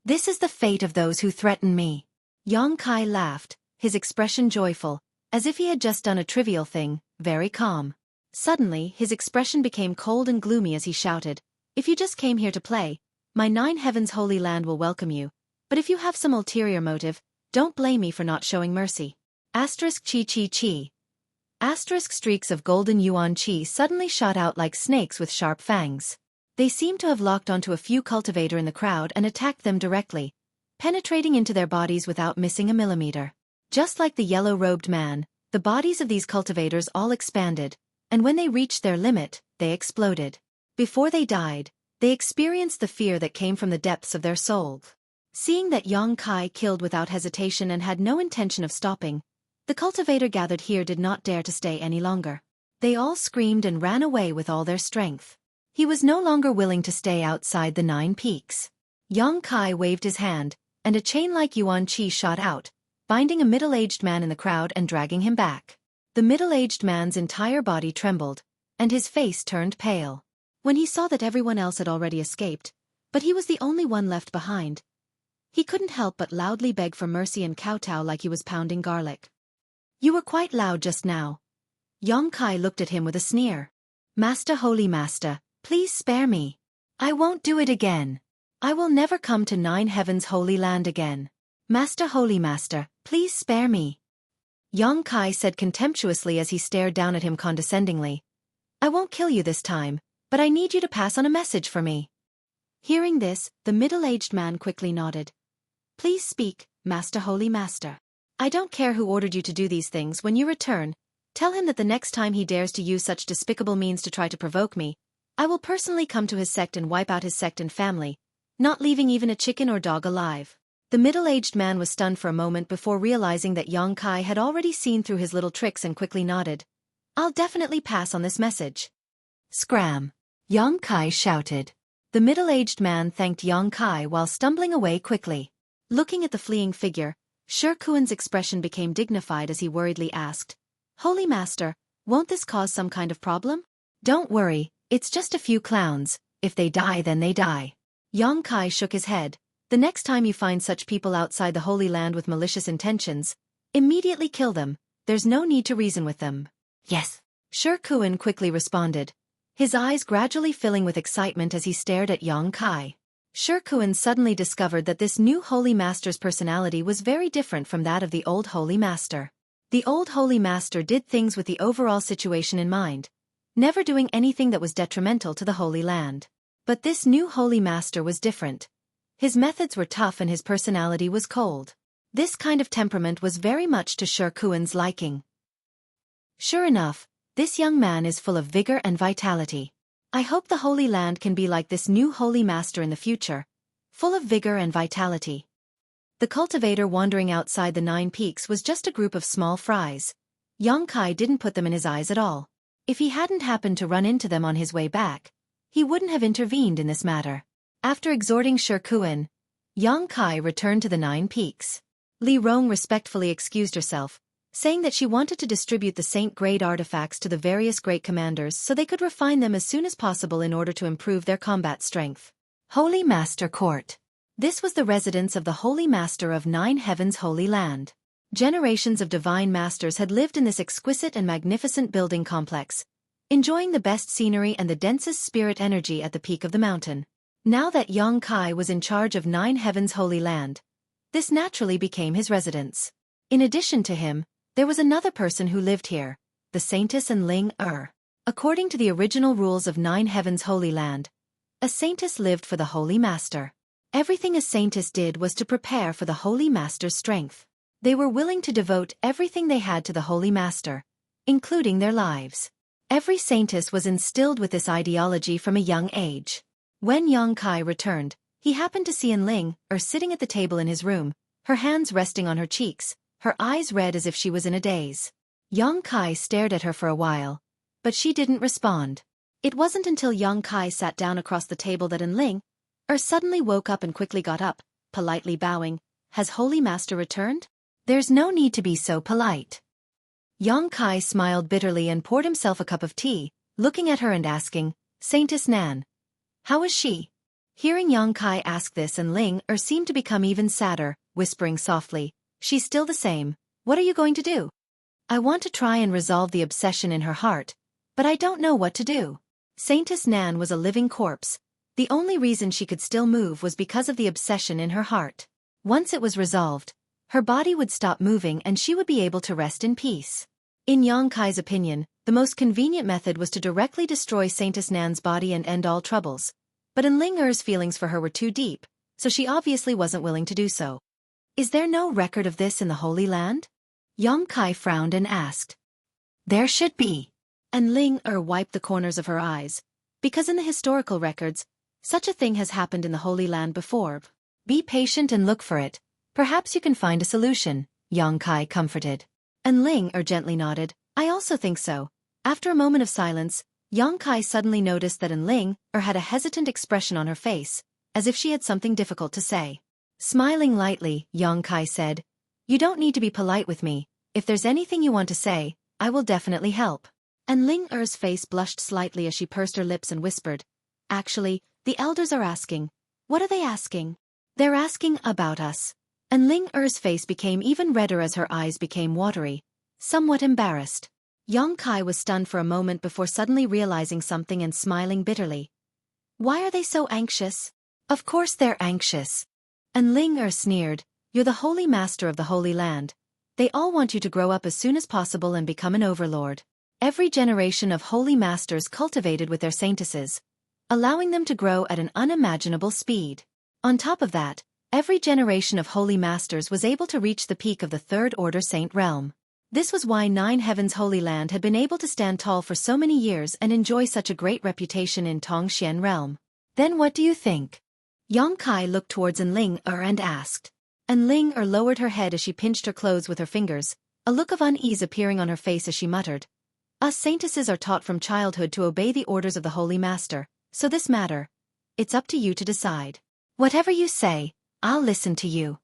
"This is the fate of those who threaten me." Yang Kai laughed, his expression joyful, as if he had just done a trivial thing, very calm. Suddenly, his expression became cold and gloomy as he shouted, "If you just came here to play, my 9 heavens holy land will welcome you, but if you have some ulterior motive, don't blame me for not showing mercy." Chi. Streaks of golden yuan chi suddenly shot out like snakes with sharp fangs. They seemed to have locked onto a few cultivator in the crowd and attacked them directly, penetrating into their bodies without missing a millimeter. Just like the yellow-robed man, the bodies of these cultivators all expanded, and when they reached their limit, they exploded. Before they died, they experienced the fear that came from the depths of their soul. Seeing that Yang Kai killed without hesitation and had no intention of stopping, the cultivator gathered here did not dare to stay any longer. They all screamed and ran away with all their strength. He was no longer willing to stay outside the 9 peaks. Yang Kai waved his hand, and a chain-like yuan chi shot out, binding a middle-aged man in the crowd and dragging him back. The middle-aged man's entire body trembled, and his face turned pale. When he saw that everyone else had already escaped, but he was the only one left behind, he couldn't help but loudly beg for mercy and kowtow like he was pounding garlic. "You were quite loud just now." Yang Kai looked at him with a sneer. "Master, holy master, please spare me. I won't do it again. I will never come to 9 heavens holy land again. Master, holy master, please spare me." Yang Kai said contemptuously as he stared down at him condescendingly. "I won't kill you this time, but I need you to pass on a message for me." Hearing this, the middle-aged man quickly nodded. "Please speak, Master, holy master. I don't care who ordered you to do these things. When you return, tell him that the next time he dares to use such despicable means to try to provoke me, I will personally come to his sect and wipe out his sect and family, not leaving even a chicken or dog alive." The middle-aged man was stunned for a moment before realizing that Yang Kai had already seen through his little tricks and quickly nodded. "I'll definitely pass on this message." "Scram!" Yang Kai shouted. The middle-aged man thanked Yang Kai while stumbling away quickly. Looking at the fleeing figure, Xueqi's expression became dignified as he worriedly asked, "Holy master, won't this cause some kind of problem?" "Don't worry, it's just a few clowns. If they die then they die." Yang Kai shook his head. "The next time you find such people outside the Holy Land with malicious intentions, immediately kill them. There's no need to reason with them." "Yes," Xueqi quickly responded, his eyes gradually filling with excitement as he stared at Yang Kai. Xueqi suddenly discovered that this new Holy Master's personality was very different from that of the old Holy Master. The old Holy Master did things with the overall situation in mind, never doing anything that was detrimental to the Holy Land. But this new Holy Master was different. His methods were tough and his personality was cold. This kind of temperament was very much to Xueqi's liking. Sure enough, this young man is full of vigor and vitality. I hope the Holy Land can be like this new Holy Master in the future. full of vigor and vitality. The cultivator wandering outside the 9 peaks was just a group of small fries. Yang Kai didn't put them in his eyes at all. If he hadn't happened to run into them on his way back, he wouldn't have intervened in this matter. After exhorting Xueqi, Yang Kai returned to the 9 peaks. Li Rong respectfully excused herself, saying that she wanted to distribute the saint-grade artifacts to the various great commanders so they could refine them as soon as possible in order to improve their combat strength. Holy Master Court. This was the residence of the Holy Master of 9 Heavens' Holy Land. Generations of divine masters had lived in this exquisite and magnificent building complex, enjoying the best scenery and the densest spirit energy at the peak of the mountain. Now that Yang Kai was in charge of 9 Heavens' Holy Land, this naturally became his residence. In addition to him, there was another person who lived here, the Saintess Ling. According to the original rules of 9 Heavens' Holy Land, a Saintess lived for the Holy Master. Everything a Saintess did was to prepare for the Holy Master's strength. They were willing to devote everything they had to the Holy Master, including their lives. Every Saintess was instilled with this ideology from a young age. When Yang Kai returned, he happened to see Ling sitting at the table in his room, her hands resting on her cheeks, her eyes red as if she was in a daze. Yang Kai stared at her for a while, but she didn't respond. It wasn't until Yang Kai sat down across the table that Ling suddenly woke up and quickly got up, politely bowing. Has Holy Master returned? There's no need to be so polite. Yang Kai smiled bitterly and poured himself a cup of tea, looking at her and asking, Saintess Nan, how is she? Hearing Yang Kai ask this, and Ling seemed to become even sadder, whispering softly, she's still the same. What are you going to do? I want to try and resolve the obsession in her heart, but I don't know what to do. Saintess Nan was a living corpse. The only reason she could still move was because of the obsession in her heart. Once it was resolved, her body would stop moving and she would be able to rest in peace. In Yang Kai's opinion, the most convenient method was to directly destroy Saintess Nan's body and end all troubles. But Ling feelings for her were too deep, so she obviously wasn't willing to do so. Is there no record of this in the Holy Land? Yang Kai frowned and asked. There should be. And Ling wiped the corners of her eyes, because in the historical records, such a thing has happened in the Holy Land before. Be patient and look for it. Perhaps you can find a solution, Yang Kai comforted. And Ling gently nodded. I also think so. After a moment of silence, Yang Kai suddenly noticed that Ling had a hesitant expression on her face, as if she had something difficult to say. Smiling lightly, Yang Kai said, You don't need to be polite with me. If there's anything you want to say, I will definitely help. And Ling's face blushed slightly as she pursed her lips and whispered, Actually, the elders are asking. What are they asking? They're asking about us. And Ling's face became even redder as her eyes became watery, somewhat embarrassed. Yang Kai was stunned for a moment before suddenly realizing something and smiling bitterly. Why are they so anxious? Of course they're anxious. And Ling sneered, You're the Holy Master of the Holy Land. They all want you to grow up as soon as possible and become an overlord. Every generation of Holy Masters cultivated with their saintesses, allowing them to grow at an unimaginable speed. On top of that, every generation of Holy Masters was able to reach the peak of the Third Order Saint Realm. This was why 9 Heavens Holy Land had been able to stand tall for so many years and enjoy such a great reputation in Tongxian Realm. Then what do you think? Yang Kai looked towards Ling and asked. And Ling lowered her head as she pinched her clothes with her fingers, a look of unease appearing on her face as she muttered. Us saintesses are taught from childhood to obey the orders of the Holy Master, so this matter, it's up to you to decide. Whatever you say, I'll listen to you.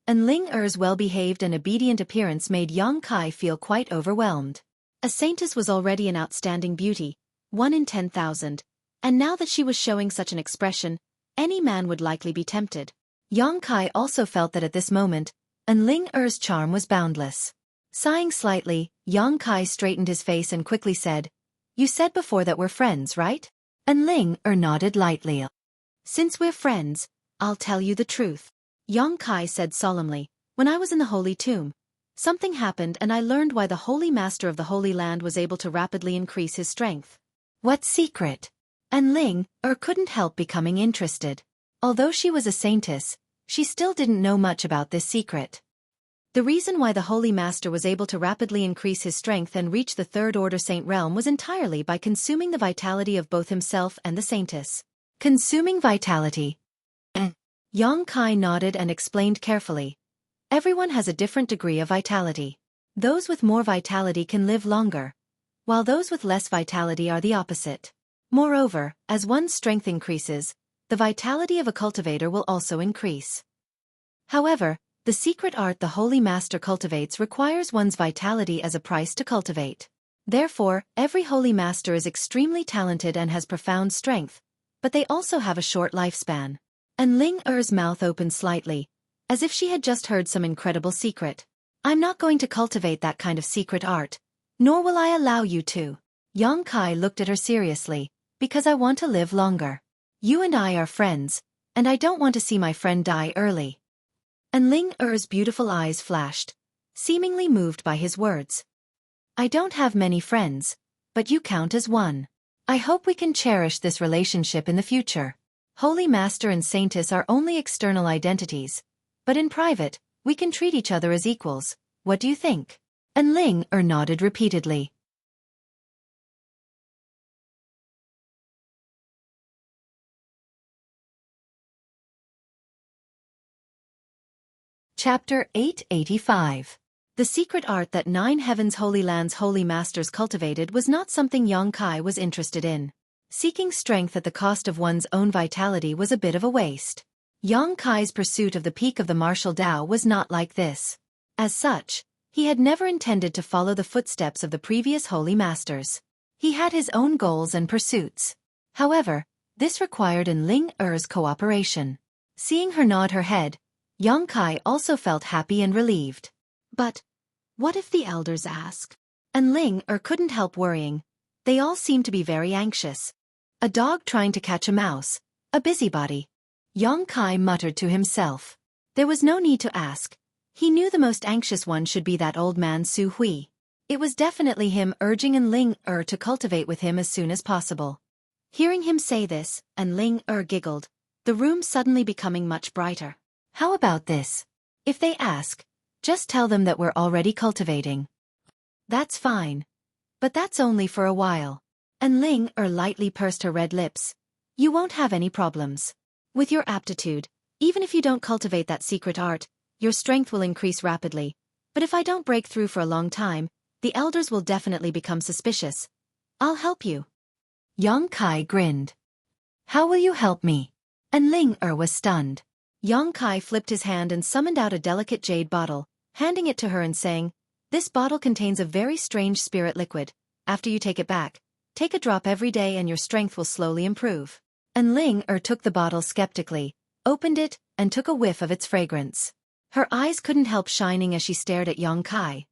And Ling's well-behaved and obedient appearance made Yang Kai feel quite overwhelmed. A saintess was already an outstanding beauty, 1 in 10,000, and now that she was showing such an expression, any man would likely be tempted. Yang Kai also felt that at this moment, Ling's charm was boundless. Sighing slightly, Yang Kai straightened his face and quickly said, You said before that we're friends, right? And Ling nodded lightly. Since we're friends, I'll tell you the truth. Yang Kai said solemnly, When I was in the Holy Tomb, something happened and I learned why the Holy Master of the Holy Land was able to rapidly increase his strength. What secret? And Ling couldn't help becoming interested. Although she was a saintess, she still didn't know much about this secret. The reason why the Holy Master was able to rapidly increase his strength and reach the Third Order Saint Realm was entirely by consuming the vitality of both himself and the saintess. Consuming vitality. Yang Kai nodded and explained carefully. Everyone has a different degree of vitality. Those with more vitality can live longer, while those with less vitality are the opposite. Moreover, as one's strength increases, the vitality of a cultivator will also increase. However, the secret art the Holy Master cultivates requires one's vitality as a price to cultivate. Therefore, every Holy Master is extremely talented and has profound strength, but they also have a short lifespan. And Ling Er's mouth opened slightly, as if she had just heard some incredible secret. I'm not going to cultivate that kind of secret art, nor will I allow you to. Yang Kai looked at her seriously, because I want to live longer. You and I are friends, and I don't want to see my friend die early. And Ling Er's beautiful eyes flashed, seemingly moved by his words. I don't have many friends, but you count as one. I hope we can cherish this relationship in the future. Holy Master and Saintess are only external identities, but in private, we can treat each other as equals. What do you think? And Ling nodded repeatedly. Chapter 885. The secret art that 9 Heavens Holy Lands Holy Masters cultivated was not something Yang Kai was interested in. Seeking strength at the cost of one's own vitality was a bit of a waste. Yang Kai's pursuit of the peak of the martial Tao was not like this. As such, he had never intended to follow the footsteps of the previous Holy Masters. He had his own goals and pursuits. However, this required Ling Er's cooperation. Seeing her nod her head, Yang Kai also felt happy and relieved. But what if the elders ask? And Ling couldn't help worrying. They all seemed to be very anxious. A dog trying to catch a mouse, a busybody. Yang Kai muttered to himself. There was no need to ask. He knew the most anxious one should be that old man Xueqi. It was definitely him urging Ling to cultivate with him as soon as possible. Hearing him say this, Ling giggled, the room suddenly becoming much brighter. How about this? If they ask, just tell them that we're already cultivating. That's fine. But that's only for a while. And Ling lightly pursed her red lips. You won't have any problems. With your aptitude, even if you don't cultivate that secret art, your strength will increase rapidly. But if I don't break through for a long time, the elders will definitely become suspicious. I'll help you. Yang Kai grinned. How will you help me? And Ling was stunned. Yang Kai flipped his hand and summoned out a delicate jade bottle, handing it to her and saying, this bottle contains a very strange spirit liquid. After you take it back, take a drop every day and your strength will slowly improve. And Ling took the bottle skeptically, opened it, and took a whiff of its fragrance. Her eyes couldn't help shining as she stared at Yang Kai.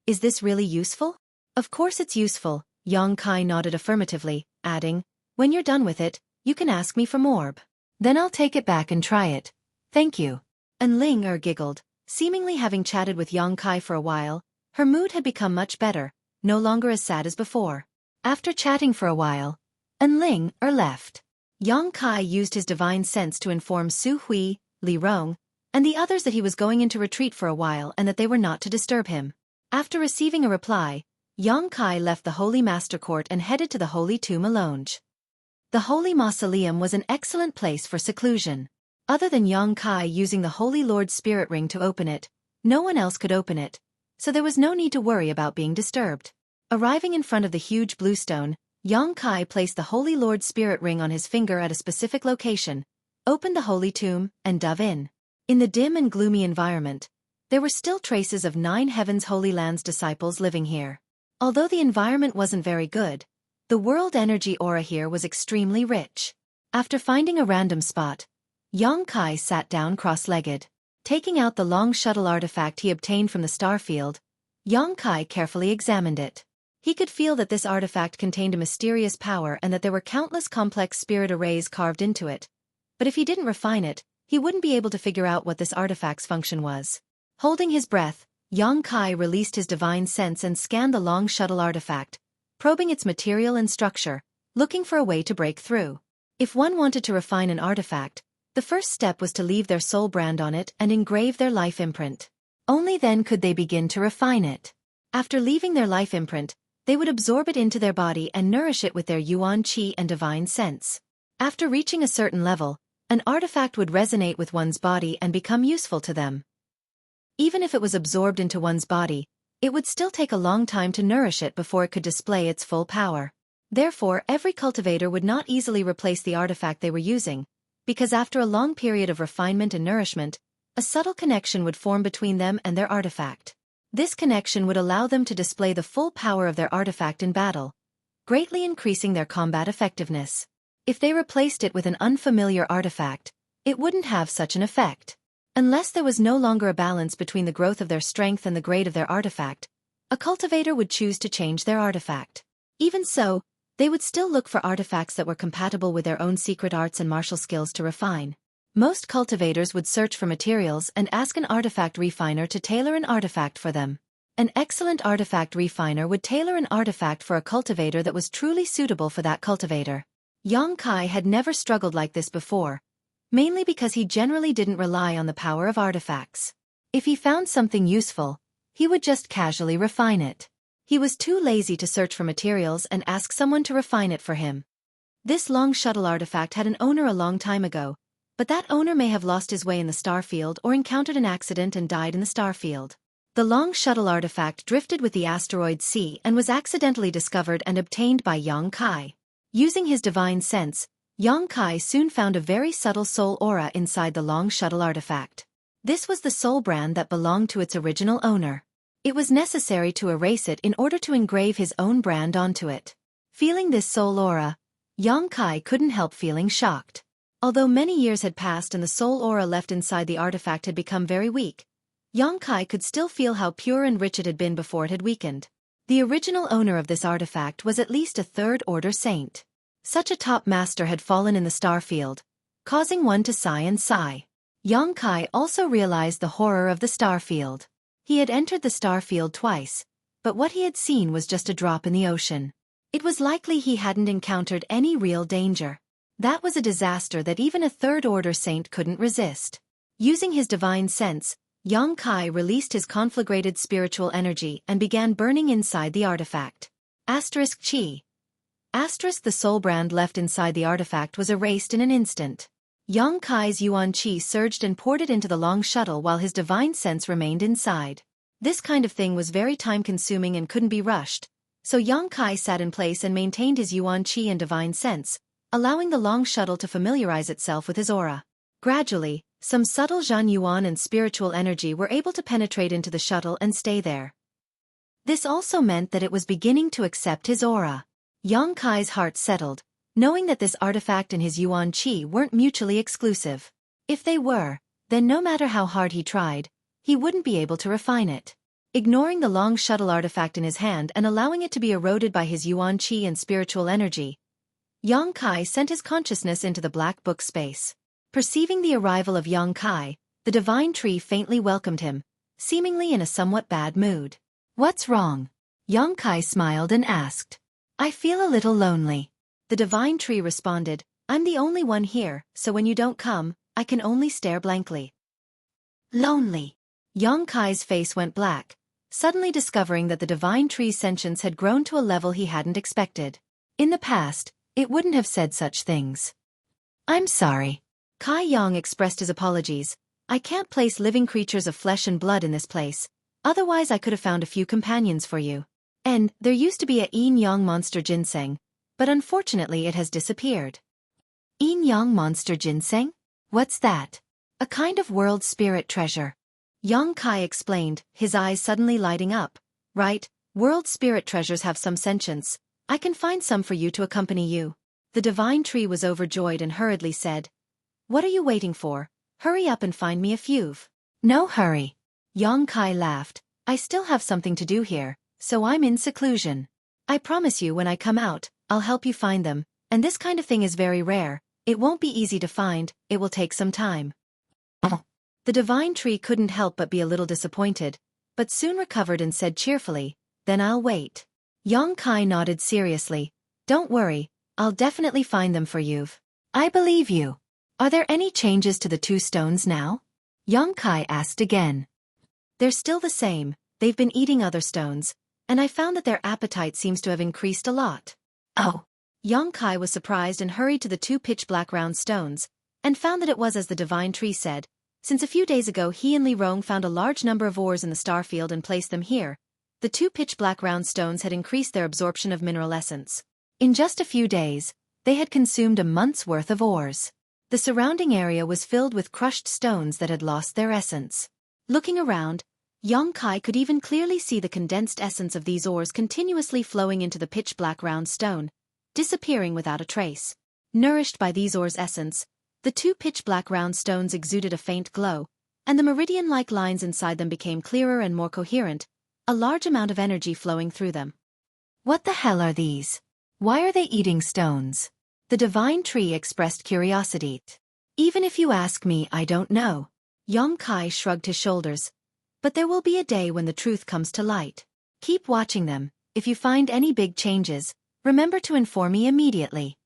Is this really useful? Of course it's useful, Yang Kai nodded affirmatively, adding, when you're done with it, you can ask me for more. Then I'll take it back and try it. Thank you. And Ling giggled, seemingly having chatted with Yang Kai for a while. Her mood had become much better, no longer as sad as before. After chatting for a while, Ling left. Yang Kai used his divine sense to inform Xueqi, Li Rong, and the others that he was going into retreat for a while and that they were not to disturb him. After receiving a reply, Yang Kai left the Holy Master Court and headed to the Holy Tomb alone. The Holy Mausoleum was an excellent place for seclusion. Other than Yang Kai using the Holy Lord's Spirit Ring to open it, no one else could open it, so there was no need to worry about being disturbed. Arriving in front of the huge blue stone, Yang Kai placed the Holy Lord's Spirit Ring on his finger at a specific location, opened the Holy Tomb, and dove in. In the dim and gloomy environment, there were still traces of 9 Heavens Holy Lands disciples living here. Although the environment wasn't very good, the world energy aura here was extremely rich. After finding a random spot, Yang Kai sat down cross-legged. Taking out the long shuttle artifact he obtained from the starfield, Yang Kai carefully examined it. He could feel that this artifact contained a mysterious power and that there were countless complex spirit arrays carved into it. But if he didn't refine it, he wouldn't be able to figure out what this artifact's function was. Holding his breath, Yang Kai released his divine sense and scanned the long shuttle artifact, probing its material and structure, looking for a way to break through. If one wanted to refine an artifact, the first step was to leave their soul brand on it and engrave their life imprint. Only then could they begin to refine it. After leaving their life imprint, they would absorb it into their body and nourish it with their yuan qi and divine sense. After reaching a certain level, An artifact would resonate with one's body and become useful to them. Even if it was absorbed into one's body, it would still take a long time to nourish it before it could display its full power. Therefore, every cultivator would not easily replace the artifact they were using, because after a long period of refinement and nourishment, a subtle connection would form between them and their artifact. This connection would allow them to display the full power of their artifact in battle, greatly increasing their combat effectiveness. If they replaced it with an unfamiliar artifact, it wouldn't have such an effect. Unless there was no longer a balance between the growth of their strength and the grade of their artifact, a cultivator would choose to change their artifact. Even so, they would still look for artifacts that were compatible with their own secret arts and martial skills to refine. Most cultivators would search for materials and ask an artifact refiner to tailor an artifact for them. An excellent artifact refiner would tailor an artifact for a cultivator that was truly suitable for that cultivator. Xueqi had never struggled like this before, mainly because he generally didn't rely on the power of artifacts. If he found something useful, he would just casually refine it. He was too lazy to search for materials and ask someone to refine it for him. This long shuttle artifact had an owner a long time ago, but that owner may have lost his way in the starfield or encountered an accident and died in the starfield. The long shuttle artifact drifted with the asteroid C and was accidentally discovered and obtained by Xueqi. Using his divine sense, Xueqi soon found a very subtle soul aura inside the long shuttle artifact. This was the soul brand that belonged to its original owner. It was necessary to erase it in order to engrave his own brand onto it. Feeling this soul aura, Xueqi couldn't help feeling shocked. Although many years had passed and the soul aura left inside the artifact had become very weak, Xueqi could still feel how pure and rich it had been before it had weakened. The original owner of this artifact was at least a third-order saint. Such a top master had fallen in the starfield, causing one to sigh and sigh. Xueqi also realized the horror of the starfield. He had entered the starfield twice, but what he had seen was just a drop in the ocean. It was likely he hadn't encountered any real danger. That was a disaster that even a third-order saint couldn't resist. Using his divine sense, Xueqi released his conflagrated spiritual energy and began burning inside the artifact. Chi. The soul brand left inside the artifact was erased in an instant. Xueqi's yuan qi surged and poured it into the long shuttle while his divine sense remained inside. This kind of thing was very time-consuming and couldn't be rushed, so Xueqi sat in place and maintained his yuan qi and divine sense, allowing the long shuttle to familiarize itself with his aura. Gradually, some subtle Zhan Yuan and spiritual energy were able to penetrate into the shuttle and stay there. This also meant that it was beginning to accept his aura. Xueqi's heart settled, knowing that this artifact and his yuan qi weren't mutually exclusive. If they were, then no matter how hard he tried, he wouldn't be able to refine it. Ignoring the long shuttle artifact in his hand and allowing it to be eroded by his yuan qi and spiritual energy, Xueqi sent his consciousness into the black book space. Perceiving the arrival of Xueqi, the divine tree faintly welcomed him, seemingly in a somewhat bad mood. "What's wrong?" Xueqi smiled and asked. "I feel a little lonely." The divine tree responded, "I'm the only one here, so when you don't come, I can only stare blankly." "Lonely?" Xueqi's face went black, suddenly discovering that the divine tree's sentience had grown to a level he hadn't expected. In the past, it wouldn't have said such things. "I'm sorry." Kai Yang expressed his apologies. "I can't place living creatures of flesh and blood in this place, otherwise I could have found a few companions for you. And there used to be a yin-yang monster ginseng, but unfortunately it has disappeared." "Yin-yang monster ginseng? What's that?" "A kind of world spirit treasure." Xueqi explained, his eyes suddenly lighting up. "Right, world spirit treasures have some sentience. I can find some for you to accompany you." The divine tree was overjoyed and hurriedly said, "What are you waiting for? Hurry up and find me a few." "No hurry." Xueqi laughed. "I still have something to do here, so I'm in seclusion. I promise you when I come out, I'll help you find them, and this kind of thing is very rare. It won't be easy to find, it will take some time." The divine tree couldn't help but be a little disappointed, but soon recovered and said cheerfully, "Then I'll wait." Xueqi nodded seriously. "Don't worry, I'll definitely find them for you." "I believe you." "Are there any changes to the two stones now?" Xueqi asked again. "They're still the same, they've been eating other stones, and I found that their appetite seems to have increased a lot." "Oh." Xueqi was surprised and hurried to the two pitch-black round stones, and found that it was as the divine tree said, since a few days ago he and Li Rong found a large number of ores in the star field and placed them here. The two pitch-black round stones had increased their absorption of mineral essence. In just a few days, they had consumed a month's worth of ores. The surrounding area was filled with crushed stones that had lost their essence. Looking around, Xueqi could even clearly see the condensed essence of these ores continuously flowing into the pitch-black round stone, disappearing without a trace. Nourished by these ores' essence, the two pitch-black round stones exuded a faint glow, and the meridian-like lines inside them became clearer and more coherent, a large amount of energy flowing through them. What the hell are these? Why are they eating stones? The divine tree expressed curiosity. Even if you ask me, I don't know. Xueqi shrugged his shoulders. But there will be a day when the truth comes to light. Keep watching them. If you find any big changes, remember to inform me immediately.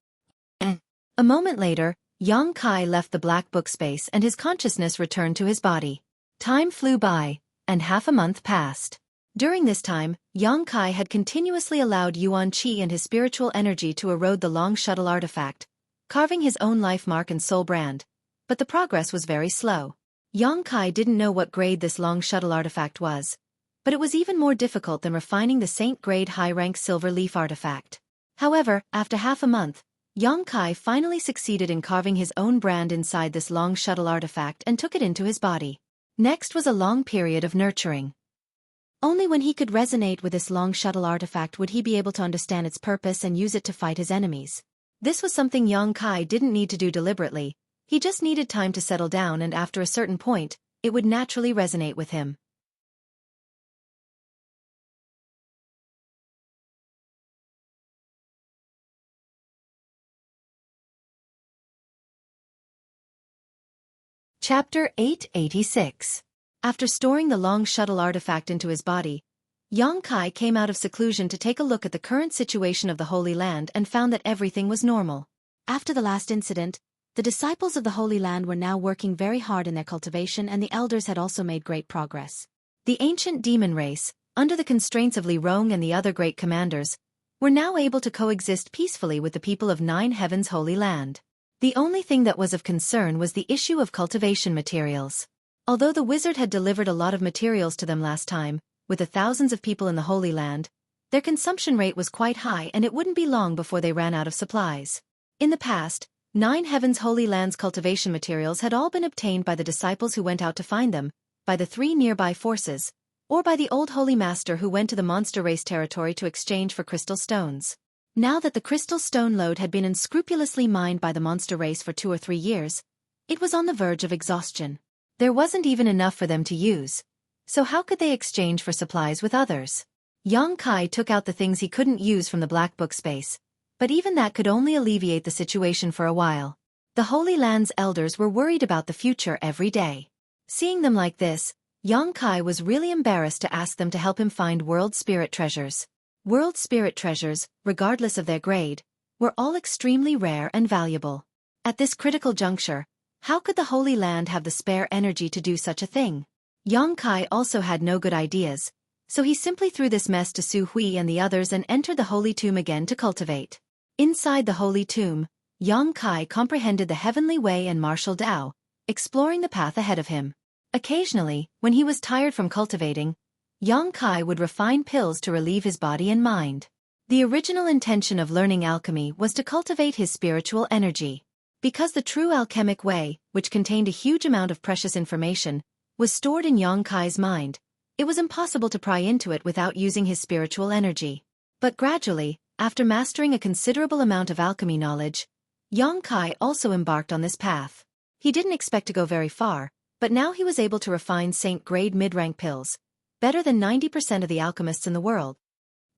A moment later, Xueqi left the black book space and his consciousness returned to his body. Time flew by, and half a month passed. During this time, Xueqi had continuously allowed Yuan Qi and his spiritual energy to erode the long shuttle artifact, carving his own life mark and soul brand. But the progress was very slow. Xueqi didn't know what grade this long shuttle artifact was, but it was even more difficult than refining the Saint-grade high-rank silver leaf artifact. However, after half a month, Xueqi finally succeeded in carving his own brand inside this long shuttle artifact and took it into his body. Next was a long period of nurturing. Only when he could resonate with this long shuttle artifact would he be able to understand its purpose and use it to fight his enemies. This was something Xueqi didn't need to do deliberately. He just needed time to settle down, and after a certain point, it would naturally resonate with him. Chapter 886. After storing the long shuttle artifact into his body, Xueqi came out of seclusion to take a look at the current situation of the Holy Land and found that everything was normal. After the last incident, the disciples of the Holy Land were now working very hard in their cultivation, and the elders had also made great progress. The ancient demon race, under the constraints of Li Rong and the other great commanders, were now able to coexist peacefully with the people of Nine Heavens' Holy Land. The only thing that was of concern was the issue of cultivation materials. Although the wizard had delivered a lot of materials to them last time, with the thousands of people in the Holy Land, their consumption rate was quite high and it wouldn't be long before they ran out of supplies. In the past, Nine Heavens' Holy Land's cultivation materials had all been obtained by the disciples who went out to find them, by the three nearby forces, or by the old Holy Master who went to the monster race territory to exchange for crystal stones. Now that the crystal stone lode had been unscrupulously mined by the monster race for 2 or 3 years, it was on the verge of exhaustion. There wasn't even enough for them to use. So how could they exchange for supplies with others? Xueqi took out the things he couldn't use from the black book space, but even that could only alleviate the situation for a while. The Holy Land's elders were worried about the future every day. Seeing them like this, Xueqi was really embarrassed to ask them to help him find world spirit treasures. World spirit treasures, regardless of their grade, were all extremely rare and valuable. At this critical juncture, how could the Holy Land have the spare energy to do such a thing? Xueqi also had no good ideas, so he simply threw this mess to Xueqi and the others and entered the Holy Tomb again to cultivate. Inside the Holy Tomb, Xueqi comprehended the heavenly way and martial Tao, exploring the path ahead of him. Occasionally, when he was tired from cultivating, Xueqi would refine pills to relieve his body and mind. The original intention of learning alchemy was to cultivate his spiritual energy. Because the true alchemic way, which contained a huge amount of precious information, was stored in Xueqi's mind, it was impossible to pry into it without using his spiritual energy. But gradually, after mastering a considerable amount of alchemy knowledge, Xueqi also embarked on this path. He didn't expect to go very far, but now he was able to refine Saint-grade mid-rank pills, better than 90% of the alchemists in the world.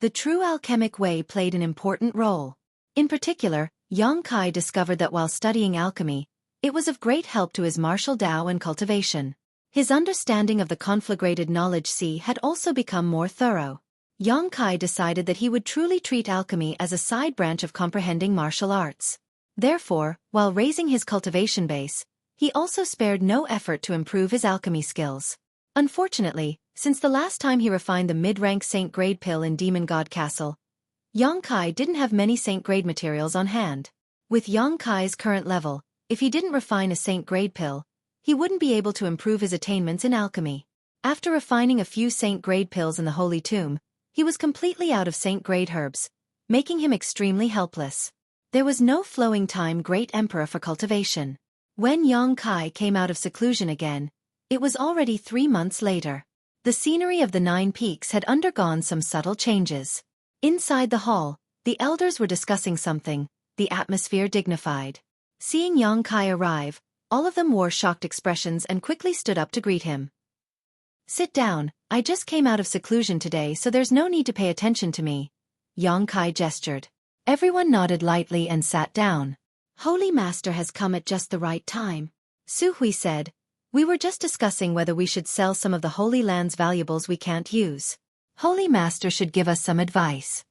The true alchemic way played an important role. In particular, Xueqi discovered that while studying alchemy, it was of great help to his martial Tao and cultivation. His understanding of the conflagrated knowledge sea had also become more thorough. Xueqi decided that he would truly treat alchemy as a side branch of comprehending martial arts. Therefore, while raising his cultivation base, he also spared no effort to improve his alchemy skills. Unfortunately, since the last time he refined the mid-rank Saint-grade pill in Demon God Castle, Xueqi didn't have many Saint-grade materials on hand. With Xueqi's current level, If he didn't refine a saint-grade pill, he wouldn't be able to improve his attainments in alchemy. After refining a few saint-grade pills in the Holy Tomb, he was completely out of saint-grade herbs, making him extremely helpless. There was no flowing time great emperor for cultivation. When Xueqi came out of seclusion again, it was already 3 months later. The scenery of the 9 peaks had undergone some subtle changes. Inside the hall, the elders were discussing something, the atmosphere dignified. Seeing Xueqi arrive, all of them wore shocked expressions and quickly stood up to greet him. "Sit down, I just came out of seclusion today so there's no need to pay attention to me." Xueqi gestured. Everyone nodded lightly and sat down. "Holy Master has come at just the right time," Xueqi said. "We were just discussing whether we should sell some of the Holy Land's valuables we can't use. Holy Master should give us some advice."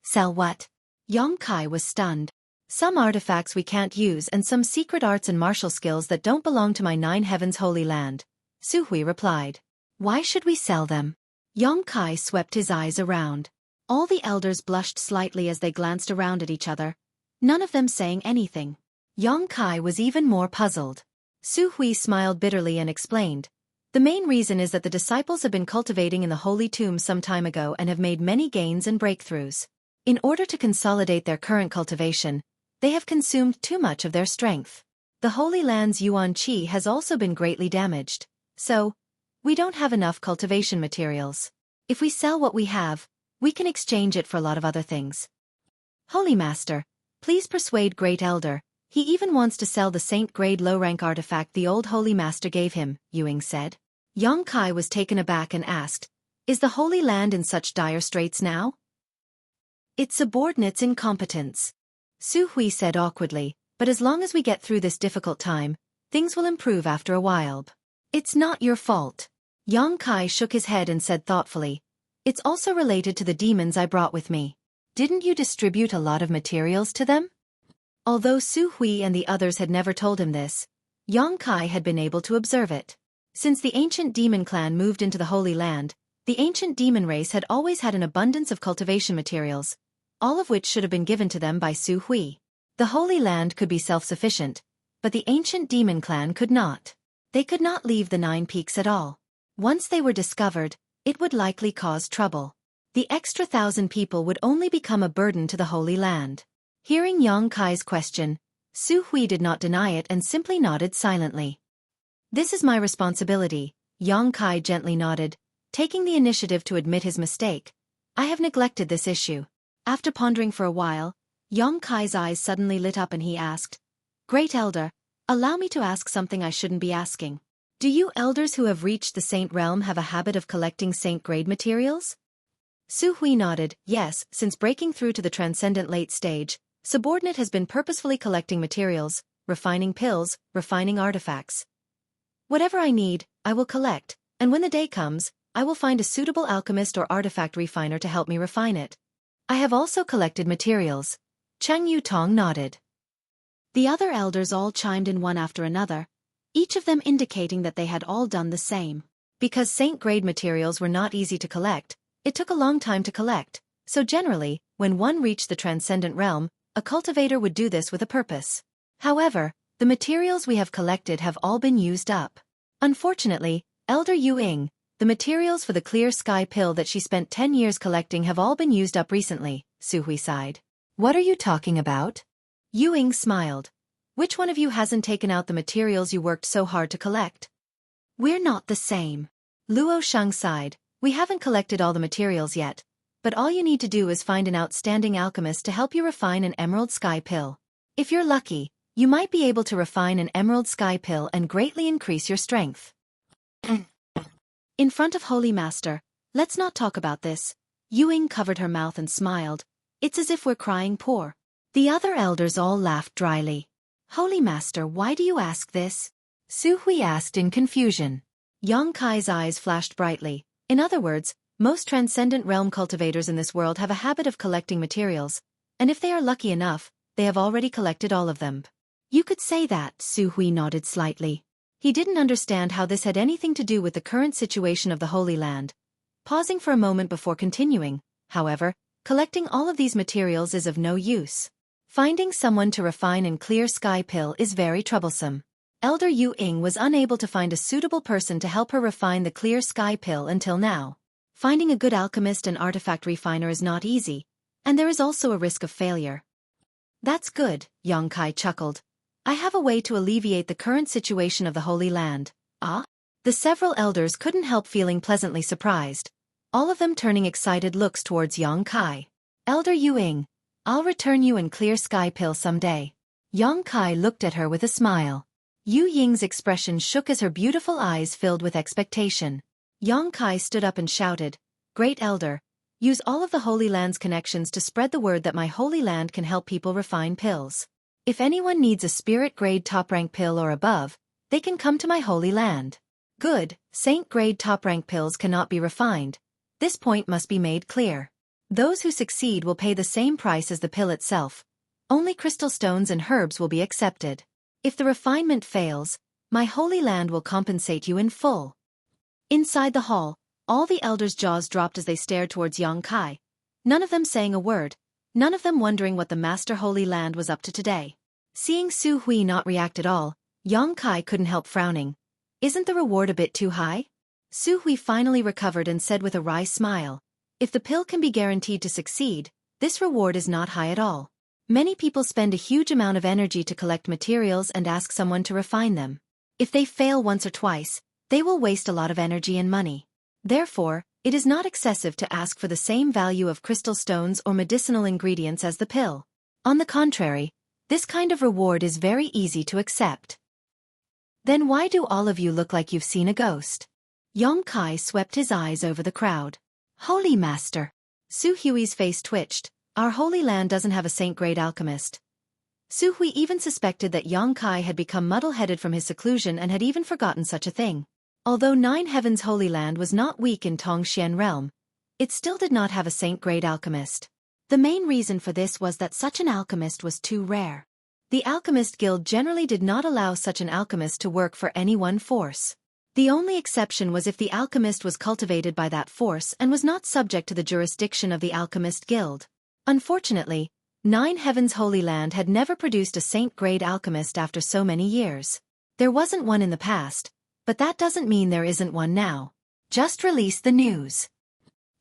"Sell what?" Xueqi was stunned. "Some artifacts we can't use and some secret arts and martial skills that don't belong to my 9 heavens Holy Land," Xueqi replied. "Why should we sell them?" Xueqi swept his eyes around. All the elders blushed slightly as they glanced around at each other, none of them saying anything. Xueqi was even more puzzled. Xueqi smiled bitterly and explained, "The main reason is that the disciples have been cultivating in the Holy Tomb some time ago and have made many gains and breakthroughs. In order to consolidate their current cultivation, they have consumed too much of their strength. The Holy Land's yuan qi has also been greatly damaged, so we don't have enough cultivation materials. If we sell what we have, we can exchange it for a lot of other things. Holy Master, please persuade Great Elder, he even wants to sell the saint-grade low-rank artifact the old Holy Master gave him," Yuing said. Xueqi was taken aback and asked, "Is the Holy Land in such dire straits now?" "Its subordinates' incompetence," Xueqi said awkwardly, "but as long as we get through this difficult time, things will improve after a while." "It's not your fault." Xueqi shook his head and said thoughtfully, "It's also related to the demons I brought with me. Didn't you distribute a lot of materials to them?" Although Xueqi and the others had never told him this, Xueqi had been able to observe it. Since the ancient demon clan moved into the Holy Land, the ancient demon race had always had an abundance of cultivation materials, all of which should have been given to them by Xueqi. The Holy Land could be self-sufficient, but the ancient demon clan could not. They could not leave the 9 peaks at all. Once they were discovered, it would likely cause trouble. The extra 1,000 people would only become a burden to the Holy Land. Hearing Xueqi's question, Xueqi did not deny it and simply nodded silently. "This is my responsibility," Xueqi gently nodded, taking the initiative to admit his mistake. "I have neglected this issue." After pondering for a while, Xueqi's eyes suddenly lit up and he asked, "Great Elder, allow me to ask something I shouldn't be asking. Do you elders who have reached the saint realm have a habit of collecting saint-grade materials?" Xueqi nodded, "Yes, since breaking through to the transcendent late stage, Subordinate has been purposefully collecting materials, refining pills, refining artifacts. Whatever I need, I will collect, and when the day comes, I will find a suitable alchemist or artifact refiner to help me refine it. I have also collected materials." Cheng Yutong nodded. The other elders all chimed in one after another, each of them indicating that they had all done the same. Because saint-grade materials were not easy to collect, it took a long time to collect, so generally, when one reached the transcendent realm, a cultivator would do this with a purpose. However, the materials we have collected have all been used up. Unfortunately, Elder Yuing, the materials for the clear sky pill that she spent 10 years collecting have all been used up recently, Xueqi sighed. "What are you talking about?" Yuing smiled. "Which one of you hasn't taken out the materials you worked so hard to collect?" "We're not the same." Luo Sheng sighed. "We haven't collected all the materials yet, but all you need to do is find an outstanding alchemist to help you refine an emerald sky pill. If you're lucky, you might be able to refine an emerald sky pill and greatly increase your strength." "In front of Holy Master, let's not talk about this." Yuing covered her mouth and smiled. "It's as if we're crying poor." The other elders all laughed dryly. "Holy Master, why do you ask this?" Xueqi asked in confusion. Xueqi's eyes flashed brightly. "In other words, most transcendent realm cultivators in this world have a habit of collecting materials, and if they are lucky enough, they have already collected all of them." "You could say that," Xueqi nodded slightly. He didn't understand how this had anything to do with the current situation of the Holy Land. Pausing for a moment before continuing, however, collecting all of these materials is of no use. Finding someone to refine and clear sky pill is very troublesome. Elder Yu Ying was unable to find a suitable person to help her refine the clear sky pill until now. Finding a good alchemist and artifact refiner is not easy, and there is also a risk of failure. That's good, Yongkai chuckled. I have a way to alleviate the current situation of the Holy Land. Ah? The several elders couldn't help feeling pleasantly surprised, all of them turning excited looks towards Yongkai. Elder Yu Ying, I'll return you and clear sky pill someday. Yongkai looked at her with a smile. Yu Ying's expression shook as her beautiful eyes filled with expectation. Yongkai stood up and shouted, Great Elder, use all of the Holy Land's connections to spread the word that my Holy Land can help people refine pills. If anyone needs a spirit-grade top-rank pill or above, they can come to my Holy Land. Good, saint-grade top-rank pills cannot be refined. This point must be made clear. Those who succeed will pay the same price as the pill itself. Only crystal stones and herbs will be accepted. If the refinement fails, my Holy Land will compensate you in full. Inside the hall, all the elders' jaws dropped as they stared towards Yongkai, none of them saying a word, none of them wondering what the Master Holy Land was up to today. Seeing Xueqi not react at all, Yongkai couldn't help frowning. Isn't the reward a bit too high? Xueqi finally recovered and said with a wry smile, If the pill can be guaranteed to succeed, this reward is not high at all. Many people spend a huge amount of energy to collect materials and ask someone to refine them. If they fail once or twice, they will waste a lot of energy and money. Therefore, it is not excessive to ask for the same value of crystal stones or medicinal ingredients as the pill. On the contrary, this kind of reward is very easy to accept. Then why do all of you look like you've seen a ghost? Yongkai swept his eyes over the crowd. Holy Master. Xueqi's face twitched. Our Holy Land doesn't have a saint-grade alchemist. Xueqi even suspected that Yongkai had become muddle-headed from his seclusion and had even forgotten such a thing. Although Nine Heavens Holy Land was not weak in Tongxian realm, it still did not have a saint-grade alchemist. The main reason for this was that such an alchemist was too rare. The Alchemist Guild generally did not allow such an alchemist to work for any one force. The only exception was if the alchemist was cultivated by that force and was not subject to the jurisdiction of the Alchemist Guild. Unfortunately, Nine Heavens Holy Land had never produced a saint-grade alchemist after so many years. There wasn't one in the past, but that doesn't mean there isn't one now. Just release the news.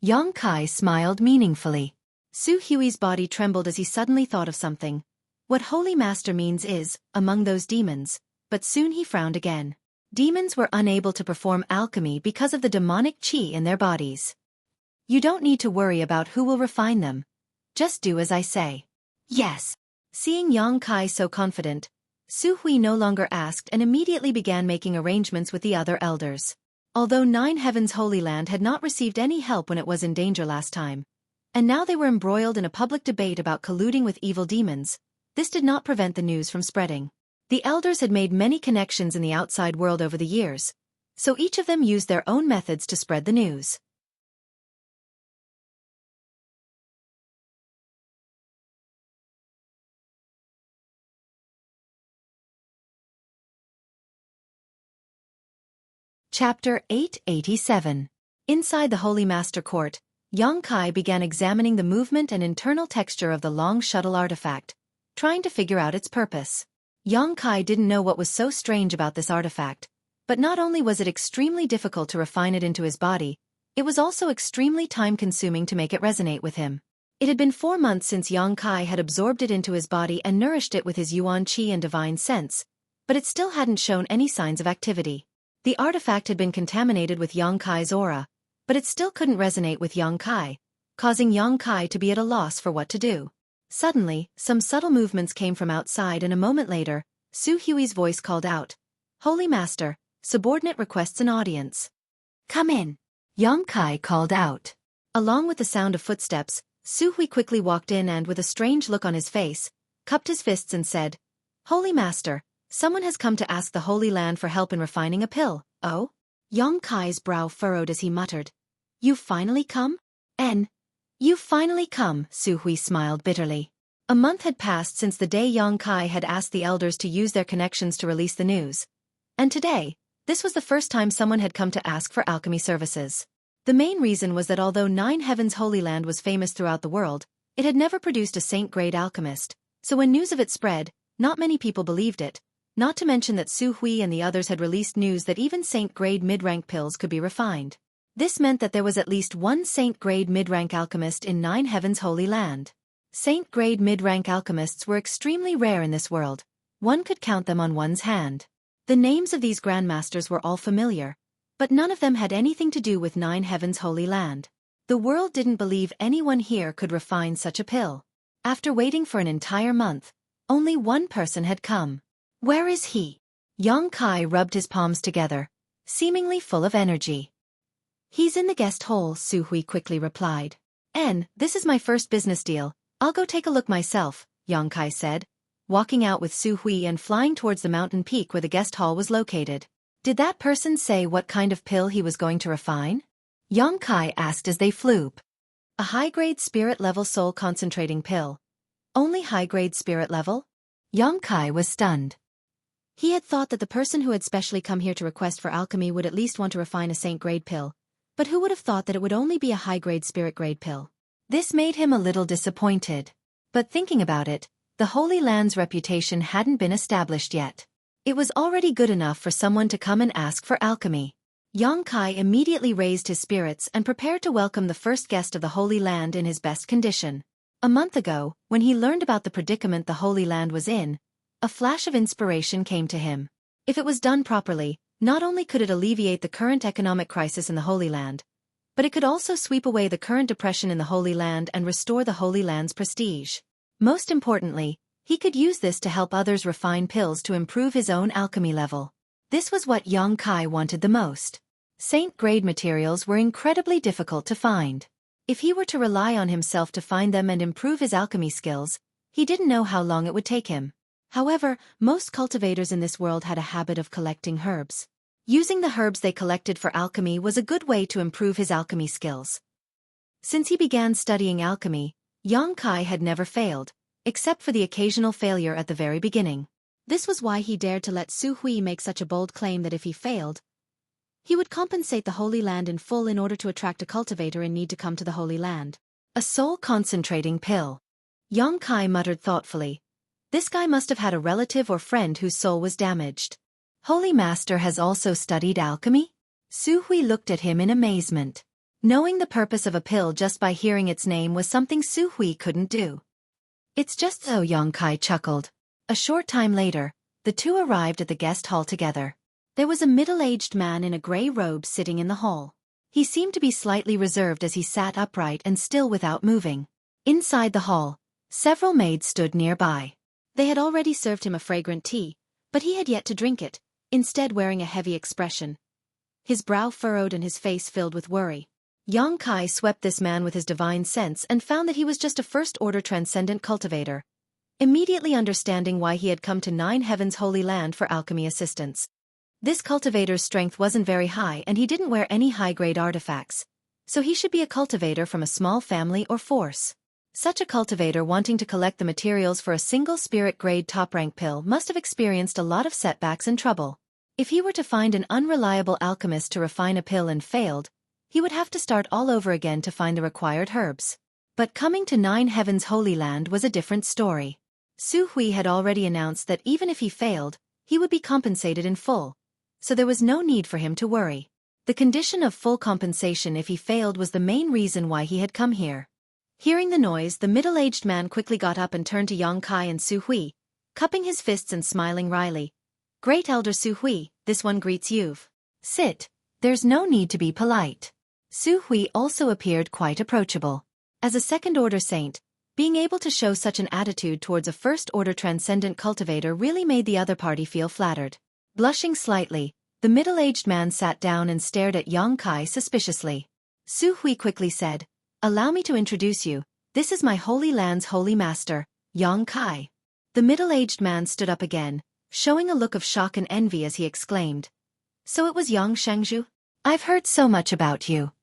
Yongkai smiled meaningfully. Xueqi's body trembled as he suddenly thought of something. What Holy Master means is, among those demons, but soon he frowned again. Demons were unable to perform alchemy because of the demonic qi in their bodies. You don't need to worry about who will refine them. Just do as I say. Yes. Seeing Yongkai so confident, Xueqi no longer asked and immediately began making arrangements with the other elders. Although Nine Heavens Holy Land had not received any help when it was in danger last time, and now they were embroiled in a public debate about colluding with evil demons, this did not prevent the news from spreading. The elders had made many connections in the outside world over the years, so each of them used their own methods to spread the news. Chapter 887. Inside the Holy Master Court, Yongkai began examining the movement and internal texture of the long shuttle artifact, trying to figure out its purpose. Yongkai didn't know what was so strange about this artifact, but not only was it extremely difficult to refine it into his body, it was also extremely time-consuming to make it resonate with him. It had been 4 months since Yongkai had absorbed it into his body and nourished it with his yuan qi and divine sense, but it still hadn't shown any signs of activity. The artifact had been contaminated with Yongkai's aura, but it still couldn't resonate with Yongkai, causing Yongkai to be at a loss for what to do. Suddenly, some subtle movements came from outside and a moment later, Xueqi's voice called out, Holy Master, subordinate requests an audience. Come in. Yongkai called out. Along with the sound of footsteps, Xueqi quickly walked in and with a strange look on his face, cupped his fists and said, Holy Master, someone has come to ask the Holy Land for help in refining a pill. Oh? Yongkai's brow furrowed as he muttered. You've finally come? You've finally come, Xueqi smiled bitterly. A month had passed since the day Yongkai had asked the elders to use their connections to release the news. And today, this was the first time someone had come to ask for alchemy services. The main reason was that although Nine Heavens Holy Land was famous throughout the world, it had never produced a saint-grade alchemist, So when news of it spread, not many people believed it, not to mention that Xueqi and the others had released news that even saint-grade mid-rank pills could be refined. This meant that there was at least one saint-grade mid-rank alchemist in Nine Heavens' Holy Land. Saint-grade mid-rank alchemists were extremely rare in this world. One could count them on one's hand. The names of these grandmasters were all familiar, but none of them had anything to do with Nine Heavens' Holy Land. The world didn't believe anyone here could refine such a pill. After waiting for an entire month, only one person had come. Where is he? Xueqi rubbed his palms together, seemingly full of energy. He's in the guest hall, Xueqi quickly replied. This is my first business deal. I'll go take a look myself, Xueqi said, walking out with Xueqi and flying towards the mountain peak where the guest hall was located. Did that person say what kind of pill he was going to refine? Xueqi asked as they flew. A high-grade spirit-level soul-concentrating pill. Only high-grade spirit level? Xueqi was stunned. He had thought that the person who had specially come here to request for alchemy would at least want to refine a saint-grade pill, but who would have thought that it would only be a high-grade spirit-grade pill? This made him a little disappointed. But thinking about it, the Holy Land's reputation hadn't been established yet. It was already good enough for someone to come and ask for alchemy. Xueqi immediately raised his spirits and prepared to welcome the first guest of the Holy Land in his best condition. A month ago, when he learned about the predicament the Holy Land was in, a flash of inspiration came to him. If it was done properly, not only could it alleviate the current economic crisis in the Holy Land, but it could also sweep away the current depression in the Holy Land and restore the Holy Land's prestige. Most importantly, he could use this to help others refine pills to improve his own alchemy level. This was what Xueqi wanted the most. Saint-grade materials were incredibly difficult to find. If he were to rely on himself to find them and improve his alchemy skills, he didn't know how long it would take him. However, most cultivators in this world had a habit of collecting herbs. Using the herbs they collected for alchemy was a good way to improve his alchemy skills. Since he began studying alchemy, Xueqi had never failed, except for the occasional failure at the very beginning. This was why he dared to let Xueqi make such a bold claim that if he failed, he would compensate the Holy Land in full in order to attract a cultivator in need to come to the Holy Land. A soul-concentrating pill. Xueqi muttered thoughtfully. This guy must have had a relative or friend whose soul was damaged. Holy Master has also studied alchemy? Xueqi looked at him in amazement. Knowing the purpose of a pill just by hearing its name was something Xueqi couldn't do. It's just so, Xueqi chuckled. A short time later, the two arrived at the guest hall together. There was a middle-aged man in a gray robe sitting in the hall. He seemed to be slightly reserved as he sat upright and still without moving. Inside the hall, several maids stood nearby. They had already served him a fragrant tea, but he had yet to drink it, instead wearing a heavy expression. His brow furrowed and his face filled with worry. Xueqi swept this man with his divine sense and found that he was just a first-order transcendent cultivator, immediately understanding why he had come to Nine Heavens' Holy Land for alchemy assistance. This cultivator's strength wasn't very high and he didn't wear any high-grade artifacts, so he should be a cultivator from a small family or force. Such a cultivator wanting to collect the materials for a single spirit-grade top-rank pill must have experienced a lot of setbacks and trouble. If he were to find an unreliable alchemist to refine a pill and failed, he would have to start all over again to find the required herbs. But coming to Nine Heavens' Holy Land was a different story. Xueqi had already announced that even if he failed, he would be compensated in full, so there was no need for him to worry. The condition of full compensation if he failed was the main reason why he had come here. Hearing the noise, the middle-aged man quickly got up and turned to Xueqi and Xueqi, cupping his fists and smiling wryly. "Great Elder Xueqi, this one greets you. Sit, there's no need to be polite." Xueqi also appeared quite approachable. As a second-order saint, being able to show such an attitude towards a first-order transcendent cultivator really made the other party feel flattered. Blushing slightly, the middle-aged man sat down and stared at Xueqi suspiciously. Xueqi quickly said, "Allow me to introduce you, this is my Holy Land's Holy Master, Xueqi." The middle-aged man stood up again, showing a look of shock and envy as he exclaimed, "So it was Shangzhu? I've heard so much about you."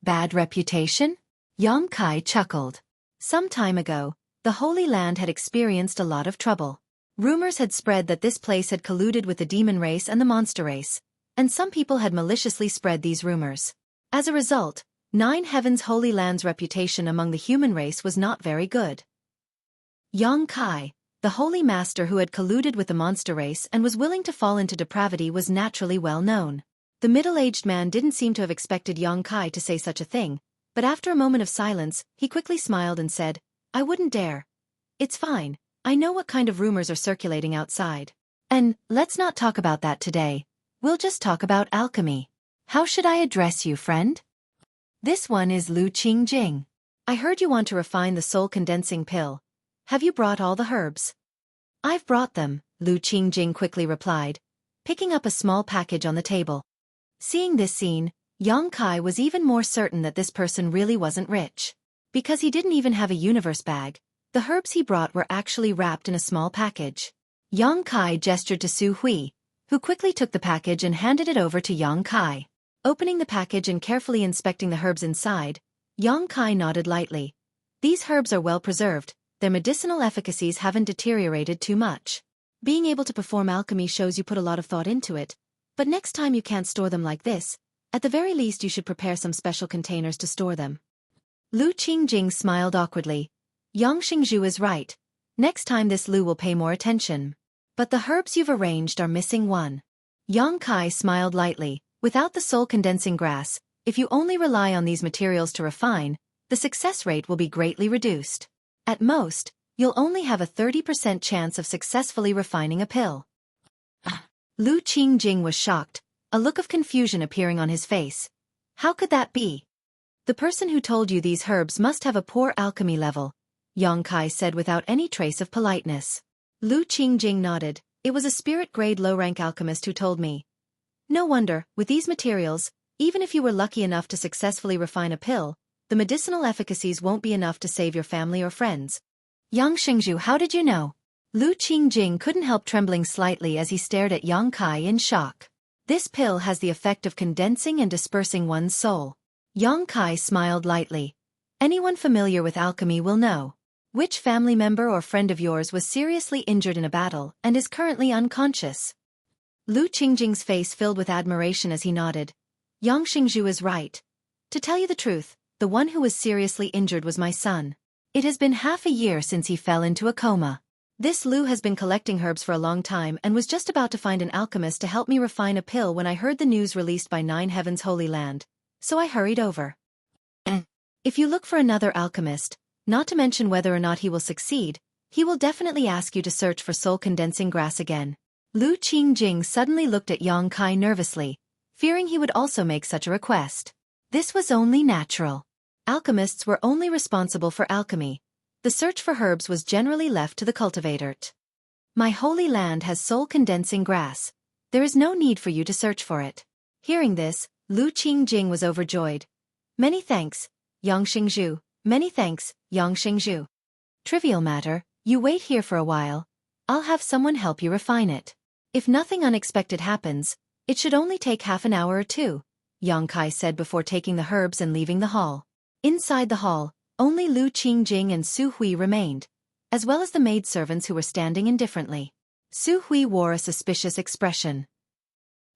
"Bad reputation?" Xueqi chuckled. Some time ago, the Holy Land had experienced a lot of trouble. Rumors had spread that this place had colluded with the demon race and the monster race, and some people had maliciously spread these rumors. As a result, Nine Heavens' Holy Land's reputation among the human race was not very good. Xueqi, the holy master who had colluded with the monster race and was willing to fall into depravity was naturally well known. The middle-aged man didn't seem to have expected Yang Kai to say such a thing, but after a moment of silence, he quickly smiled and said, "I wouldn't dare. It's fine, I know what kind of rumors are circulating outside. And, let's not talk about that today. We'll just talk about alchemy. How should I address you, friend? This one is Lu Qingjing. I heard you want to refine the soul-condensing pill. Have you brought all the herbs?" "I've brought them," Lu Qingjing quickly replied, picking up a small package on the table. Seeing this scene, Yang Kai was even more certain that this person really wasn't rich. Because he didn't even have a universe bag, the herbs he brought were actually wrapped in a small package. Yang Kai gestured to Xueqi, who quickly took the package and handed it over to Yang Kai. Opening the package and carefully inspecting the herbs inside, Yang Kai nodded lightly. These herbs are well preserved, their medicinal efficacies haven't deteriorated too much. Being able to perform alchemy shows you put a lot of thought into it, but next time you can't store them like this. At the very least you should prepare some special containers to store them. Lu Qingjing smiled awkwardly. Yang Xingzhu is right. Next time this Lu will pay more attention. But the herbs you've arranged are missing one. Yang Kai smiled lightly. Without the soul-condensing grass, if you only rely on these materials to refine, the success rate will be greatly reduced. At most, you'll only have a 30% chance of successfully refining a pill. Lu Qingjing was shocked, a look of confusion appearing on his face. How could that be? The person who told you these herbs must have a poor alchemy level, Yang Kai said without any trace of politeness. Lu Qingjing nodded. It was a spirit-grade low-rank alchemist who told me. No wonder, with these materials, even if you were lucky enough to successfully refine a pill, the medicinal efficacies won't be enough to save your family or friends. Yang Xingzhu, how did you know? Lu Qingjing couldn't help trembling slightly as he stared at Yang Kai in shock. This pill has the effect of condensing and dispersing one's soul. Yang Kai smiled lightly. Anyone familiar with alchemy will know. Which family member or friend of yours was seriously injured in a battle and is currently unconscious? Lu Qingjing's face filled with admiration as he nodded. Yang Xingzhu is right. To tell you the truth, the one who was seriously injured was my son. It has been half a year since he fell into a coma. This Lu has been collecting herbs for a long time and was just about to find an alchemist to help me refine a pill when I heard the news released by Nine Heaven's Holy Land. So I hurried over. If you look for another alchemist, not to mention whether or not he will succeed, he will definitely ask you to search for soul-condensing grass again. Lu Qingjing suddenly looked at Yang Kai nervously, fearing he would also make such a request. This was only natural. Alchemists were only responsible for alchemy. The search for herbs was generally left to the cultivator. My holy land has soul-condensing grass. There is no need for you to search for it. Hearing this, Lu Qingjing was overjoyed. Many thanks, Yang Xingzhu. Many thanks, Yang Xingzhu. Trivial matter, you wait here for a while. I'll have someone help you refine it. If nothing unexpected happens, it should only take half an hour or two, Yang Kai said before taking the herbs and leaving the hall. Inside the hall, only Lu Qingjing and Xueqi remained, as well as the maidservants who were standing indifferently. Xueqi wore a suspicious expression.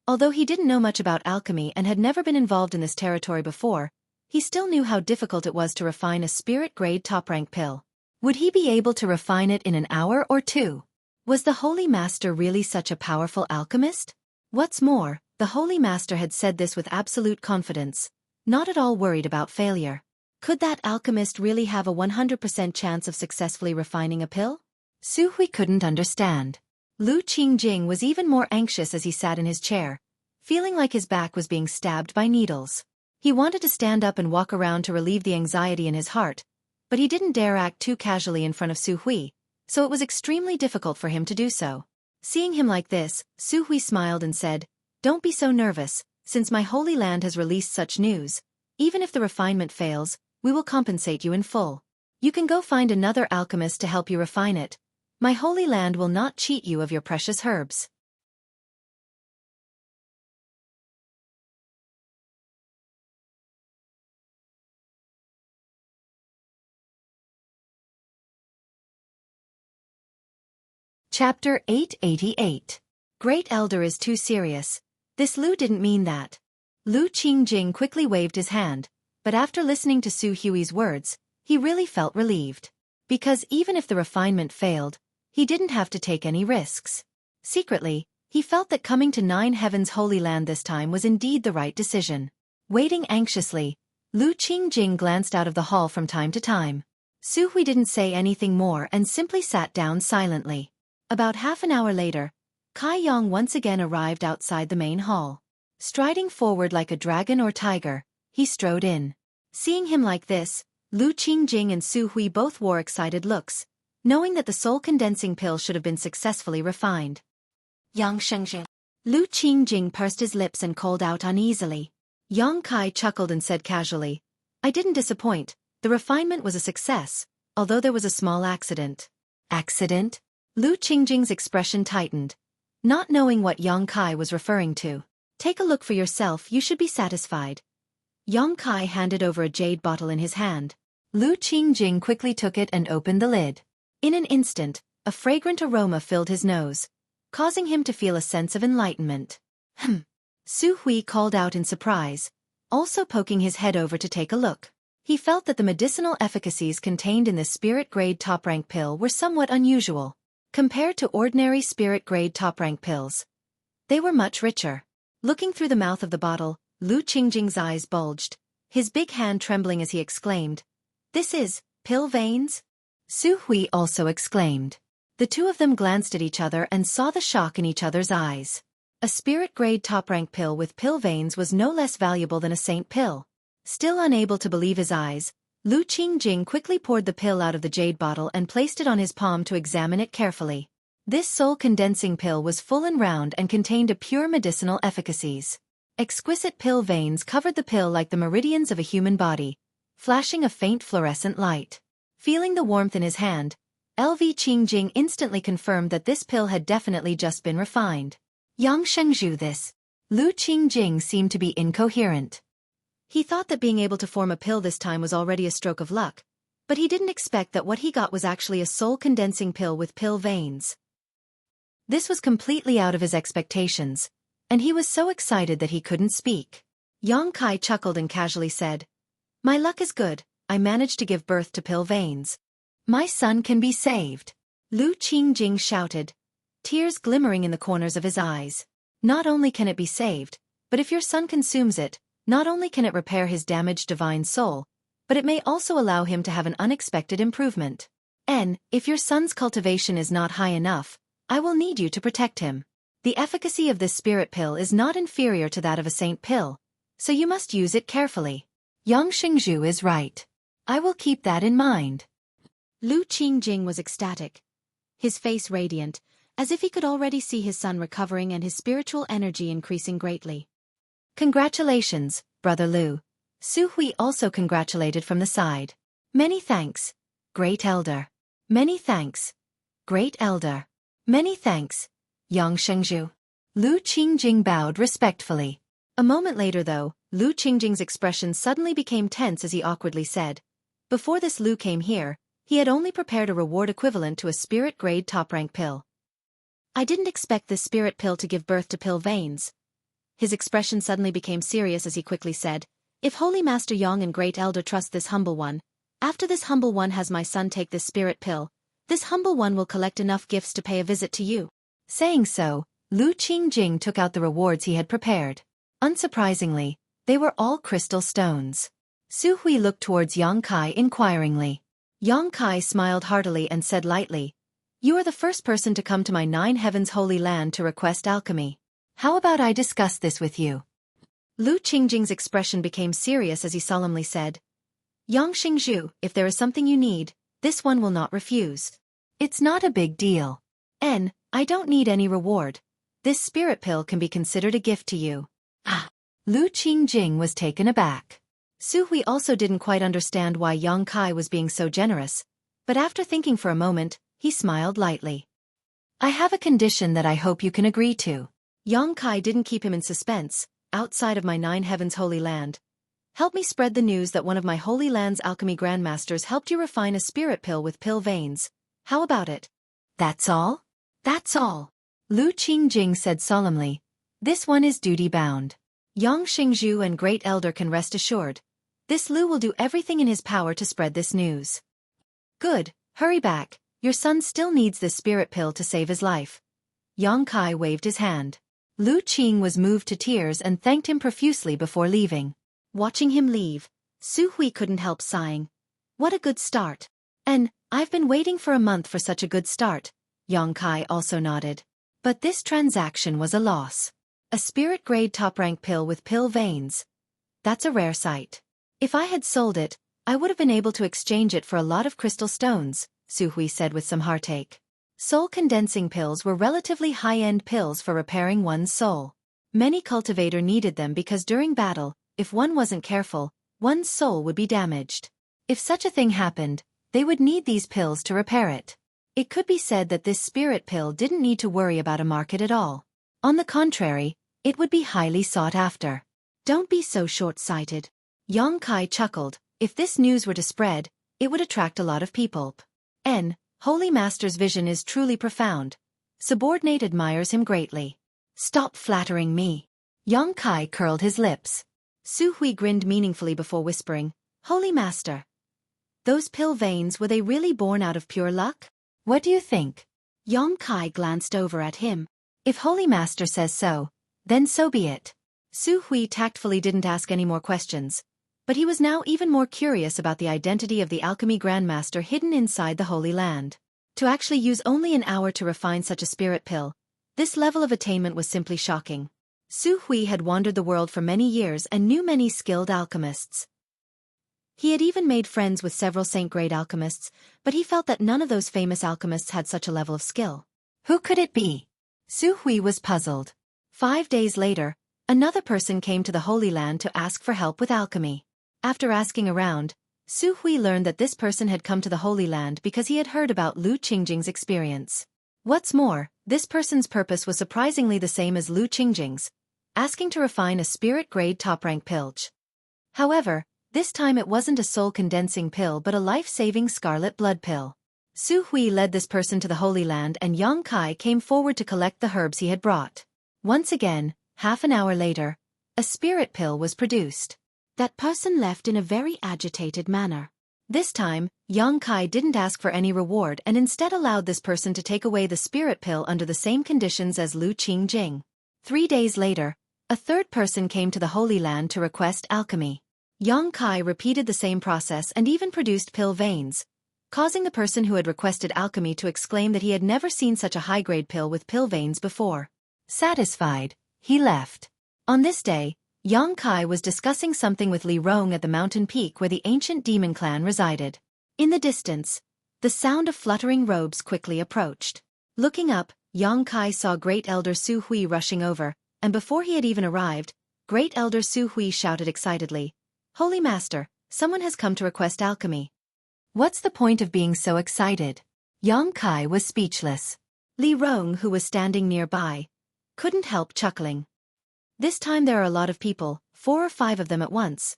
Although he didn't know much about alchemy and had never been involved in this territory before, he still knew how difficult it was to refine a spirit-grade top-rank pill. Would he be able to refine it in an hour or two? Was the Holy Master really such a powerful alchemist? What's more, the Holy Master had said this with absolute confidence, not at all worried about failure. Could that alchemist really have a 100% chance of successfully refining a pill? Xueqi couldn't understand. Lu Qingjing was even more anxious as he sat in his chair, feeling like his back was being stabbed by needles. He wanted to stand up and walk around to relieve the anxiety in his heart, but he didn't dare act too casually in front of Xueqi, so it was extremely difficult for him to do so. Seeing him like this, Xueqi smiled and said, "Don't be so nervous, since my holy land has released such news. Even if the refinement fails, we will compensate you in full. You can go find another alchemist to help you refine it. My holy land will not cheat you of your precious herbs." Chapter 888. Great Elder is too serious. This Lu didn't mean that. Lu Qingjing quickly waved his hand, but after listening to Xueqi's words, he really felt relieved. Because even if the refinement failed, he didn't have to take any risks. Secretly, he felt that coming to Nine Heavens Holy Land this time was indeed the right decision. Waiting anxiously, Lu Qingjing glanced out of the hall from time to time. Xueqi didn't say anything more and simply sat down silently. About half an hour later, Kai Yong once again arrived outside the main hall. Striding forward like a dragon or tiger, he strode in. Seeing him like this, Lu Qingjing and Xueqi both wore excited looks, knowing that the soul-condensing pill should have been successfully refined. Yang Shengzhu. Lu Qingjing pursed his lips and called out uneasily. Yang Kai chuckled and said casually, "I didn't disappoint, the refinement was a success, although there was a small accident." Accident? Lu Qingjing's expression tightened, not knowing what Yang Kai was referring to. "Take a look for yourself, you should be satisfied." Yang Kai handed over a jade bottle in his hand. Lu Qingjing quickly took it and opened the lid. In an instant, a fragrant aroma filled his nose, causing him to feel a sense of enlightenment. Xueqi called out in surprise, also poking his head over to take a look. He felt that the medicinal efficacies contained in this spirit-grade top-rank pill were somewhat unusual. Compared to ordinary spirit-grade top-rank pills, they were much richer. Looking through the mouth of the bottle, Lu Qingjing's eyes bulged, his big hand trembling as he exclaimed, "This is pill veins?" Xueqi also exclaimed. The two of them glanced at each other and saw the shock in each other's eyes. A spirit-grade top-rank pill with pill veins was no less valuable than a saint pill. Still unable to believe his eyes, Lu Qingjing quickly poured the pill out of the jade bottle and placed it on his palm to examine it carefully. This soul-condensing pill was full and round and contained a pure medicinal efficacies. Exquisite pill veins covered the pill like the meridians of a human body, flashing a faint fluorescent light. Feeling the warmth in his hand, Lu Qingjing instantly confirmed that this pill had definitely just been refined. Yang Shengzhu this. Lu Qingjing seemed to be incoherent. He thought that being able to form a pill this time was already a stroke of luck, but he didn't expect that what he got was actually a soul-condensing pill with pill veins. This was completely out of his expectations, and he was so excited that he couldn't speak. Yang Kai chuckled and casually said, "My luck is good, I managed to give birth to pill veins. My son can be saved." Lu Qingjing shouted, tears glimmering in the corners of his eyes. "Not only can it be saved, but if your son consumes it, not only can it repair his damaged divine soul, but it may also allow him to have an unexpected improvement. And, if your son's cultivation is not high enough, I will need you to protect him. The efficacy of this spirit pill is not inferior to that of a saint pill, so you must use it carefully. Yang Shengzhu is right. I will keep that in mind." Lu Qingjing was ecstatic, his face radiant, as if he could already see his son recovering and his spiritual energy increasing greatly. "Congratulations, Brother Lu." Xueqi also congratulated from the side. "Many thanks, Great Elder." "Many thanks, Great Elder." "Many thanks, Yang Shengzhu." Lu Qingjing bowed respectfully. A moment later though, Lu Qingjing's expression suddenly became tense as he awkwardly said, "Before this Lu came here, he had only prepared a reward equivalent to a spirit-grade top-rank pill. I didn't expect this spirit pill to give birth to pill veins." His expression suddenly became serious as he quickly said, "If Holy Master Yang and Great Elder trust this humble one, after this humble one has my son take this spirit pill, this humble one will collect enough gifts to pay a visit to you." Saying so, Lu Qingjing took out the rewards he had prepared. Unsurprisingly, they were all crystal stones. Xueqi looked towards Yang Kai inquiringly. Yang Kai smiled heartily and said lightly, "You are the first person to come to my Nine Heavens Holy Land to request alchemy. How about I discuss this with you?" Lu Qingjing's expression became serious as he solemnly said, "Yang Shengzhu, if there is something you need, this one will not refuse. It's not a big deal. And, I don't need any reward. This spirit pill can be considered a gift to you." Lu Qingjing was taken aback. Xueqi also didn't quite understand why Yang Kai was being so generous, but after thinking for a moment, he smiled lightly. "I have a condition that I hope you can agree to." Yang Kai didn't keep him in suspense. "Outside of my Nine Heavens Holy Land, help me spread the news that one of my Holy Land's alchemy grandmasters helped you refine a spirit pill with pill veins. How about it?" "That's all?" "That's all," Lu Qingjing said solemnly. "This one is duty-bound. Yang Shengzhu and Great Elder can rest assured. This Lu will do everything in his power to spread this news." "Good, hurry back, Your son still needs this spirit pill to save his life. Yang Kai waved his hand. Lu Qing was moved to tears and thanked him profusely before leaving. Watching him leave, Xueqi couldn't help sighing. What a good start. And I've been waiting for a month for such a good start. Yang Kai also nodded. But this transaction was a loss. A spirit-grade top-rank pill with pill veins. That's a rare sight. If I had sold it, I would have been able to exchange it for a lot of crystal stones, Xueqi said with some heartache. Soul-condensing pills were relatively high-end pills for repairing one's soul. Many cultivators needed them because during battle, if one wasn't careful, one's soul would be damaged. If such a thing happened, they would need these pills to repair it. It could be said that this spirit pill didn't need to worry about a market at all. On the contrary, it would be highly sought after. Don't be so short-sighted. Yang Kai chuckled. If this news were to spread, it would attract a lot of people. Holy Master's vision is truly profound. Subordinate admires him greatly. Stop flattering me. Yang Kai curled his lips. Xueqi grinned meaningfully before whispering, Holy Master. Those pill veins, were they really born out of pure luck? What do you think? Yang Kai glanced over at him. If Holy Master says so, then so be it. Xueqi tactfully didn't ask any more questions, but he was now even more curious about the identity of the alchemy grandmaster hidden inside the Holy Land. To actually use only an hour to refine such a spirit pill, this level of attainment was simply shocking. Xueqi had wandered the world for many years and knew many skilled alchemists. He had even made friends with several saint-grade alchemists, but he felt that none of those famous alchemists had such a level of skill. Who could it be? Xueqi was puzzled. 5 days later, another person came to the Holy Land to ask for help with alchemy. After asking around, Xueqi learned that this person had come to the Holy Land because he had heard about Lu Qingjing's experience. What's more, this person's purpose was surprisingly the same as Lu Qingjing's, asking to refine a spirit-grade top-rank pill. However, this time it wasn't a soul-condensing pill but a life-saving scarlet blood pill. Xueqi led this person to the Holy Land and Yang Kai came forward to collect the herbs he had brought. Once again, half an hour later, a spirit pill was produced. That person left in a very agitated manner. This time, Yang Kai didn't ask for any reward and instead allowed this person to take away the spirit pill under the same conditions as Lu Qingjing. 3 days later, a third person came to the Holy Land to request alchemy. Yang Kai repeated the same process and even produced pill veins, causing the person who had requested alchemy to exclaim that he had never seen such a high-grade pill with pill veins before. Satisfied, he left. On this day, Yang Kai was discussing something with Li Rong at the mountain peak where the ancient demon clan resided. In the distance, the sound of fluttering robes quickly approached. Looking up, Yang Kai saw Great Elder Xueqi rushing over, and before he had even arrived, Great Elder Xueqi shouted excitedly, Holy Master, someone has come to request alchemy. What's the point of being so excited? Yang Kai was speechless. Li Rong, who was standing nearby, couldn't help chuckling. This time there are a lot of people, 4 or 5 of them at once.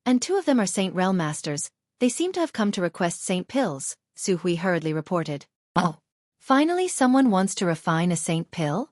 And 2 of them are Saint Realm Masters. They seem to have come to request Saint Pills, Xueqi hurriedly reported. Oh. Finally someone wants to refine a Saint Pill?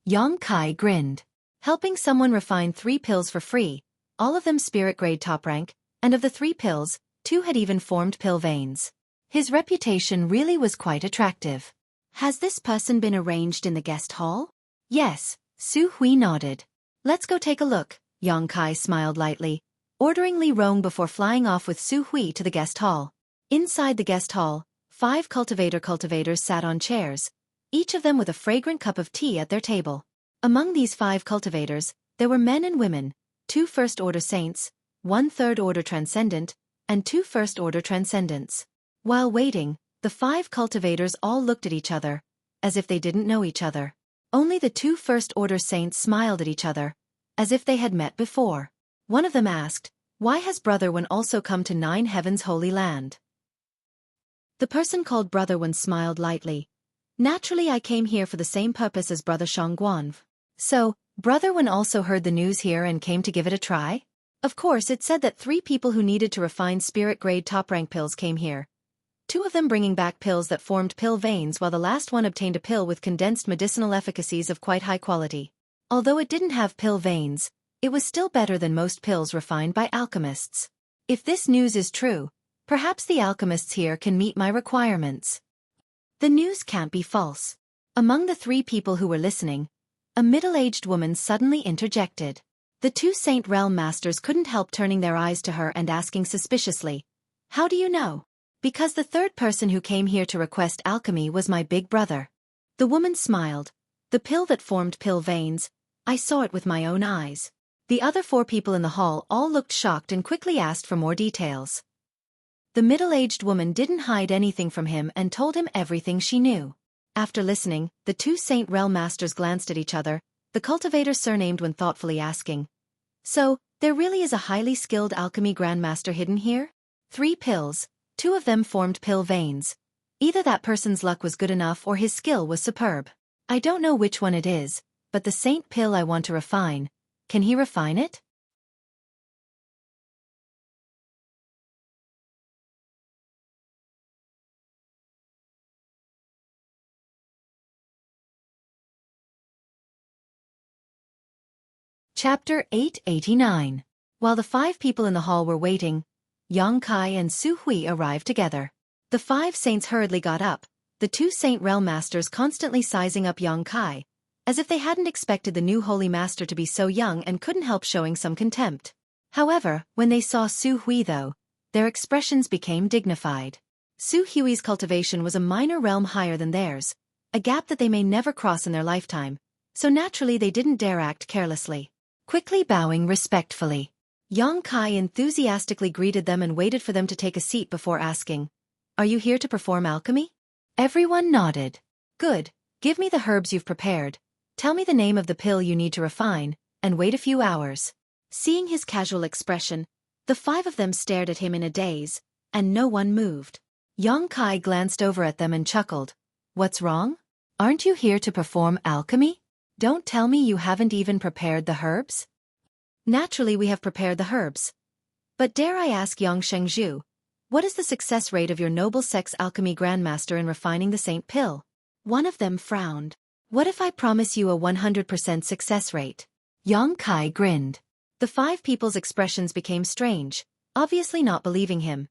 Yang Kai grinned. Helping someone refine 3 pills for free, all of them spirit-grade top rank, and of the 3 pills, 2 had even formed pill veins. His reputation really was quite attractive. Has this person been arranged in the guest hall? Yes, Xueqi nodded. Let's go take a look, Yang Kai smiled lightly, ordering Li Rong before flying off with Xueqi to the guest hall. Inside the guest hall, 5 cultivators sat on chairs, each of them with a fragrant cup of tea at their table. Among these 5 cultivators, there were men and women, 2 first-order saints, 1 third-order transcendent, and 2 first-order transcendents. While waiting, the 5 cultivators all looked at each other, as if they didn't know each other. Only the 2 first-order saints smiled at each other, as if they had met before. One of them asked, "Why has Brother Wen also come to 9 Heaven's Holy Land?" The person called Brother Wen smiled lightly. "Naturally I came here for the same purpose as Brother Shangguan. So, Brother Wen also heard the news here and came to give it a try? Of course it said that 3 people who needed to refine spirit-grade top-rank pills came here. 2 of them bringing back pills that formed pill veins while the last one obtained a pill with condensed medicinal efficacies of quite high quality. Although it didn't have pill veins, it was still better than most pills refined by alchemists. If this news is true, perhaps the alchemists here can meet my requirements." The news can't be false. Among the 3 people who were listening, a middle-aged woman suddenly interjected. The 2 Saint Realm Masters couldn't help turning their eyes to her and asking suspiciously, "How do you know?" "Because the 3rd person who came here to request alchemy was my big brother." The woman smiled. "The pill that formed pill veins, I saw it with my own eyes." The other 4 people in the hall all looked shocked and quickly asked for more details. The middle-aged woman didn't hide anything from him and told him everything she knew. After listening, the 2 Saint Realm Masters glanced at each other, the cultivator surnamed when thoughtfully asking, "So, there really is a highly skilled alchemy grandmaster hidden here?" 3 pills, 2 of them formed pill veins. Either that person's luck was good enough or his skill was superb. I don't know which one it is, but the saint pill I want to refine. Can he refine it? Chapter 889. While the 5 people in the hall were waiting, Yang Kai and Xueqi arrived together. The 5 saints hurriedly got up, the 2 Saint Realm Masters constantly sizing up Yang Kai, as if they hadn't expected the new Holy Master to be so young and couldn't help showing some contempt. However, when they saw Xueqi though, their expressions became dignified. Xueqi's cultivation was a minor realm higher than theirs, a gap that they may never cross in their lifetime, so naturally they didn't dare act carelessly. Quickly bowing respectfully, Yang Kai enthusiastically greeted them and waited for them to take a seat before asking, "Are you here to perform alchemy?" Everyone nodded. "Good, give me the herbs you've prepared, tell me the name of the pill you need to refine, and wait a few hours." Seeing his casual expression, the 5 of them stared at him in a daze, and no one moved. Yang Kai glanced over at them and chuckled. "What's wrong? Aren't you here to perform alchemy? Don't tell me you haven't even prepared the herbs?" "Naturally we have prepared the herbs. But dare I ask Yang Shengzhu, what is the success rate of your noble sex alchemy grandmaster in refining the saint pill?" One of them frowned. "What if I promise you a 100% success rate?" Yang Kai grinned. The 5 people's expressions became strange, obviously not believing him.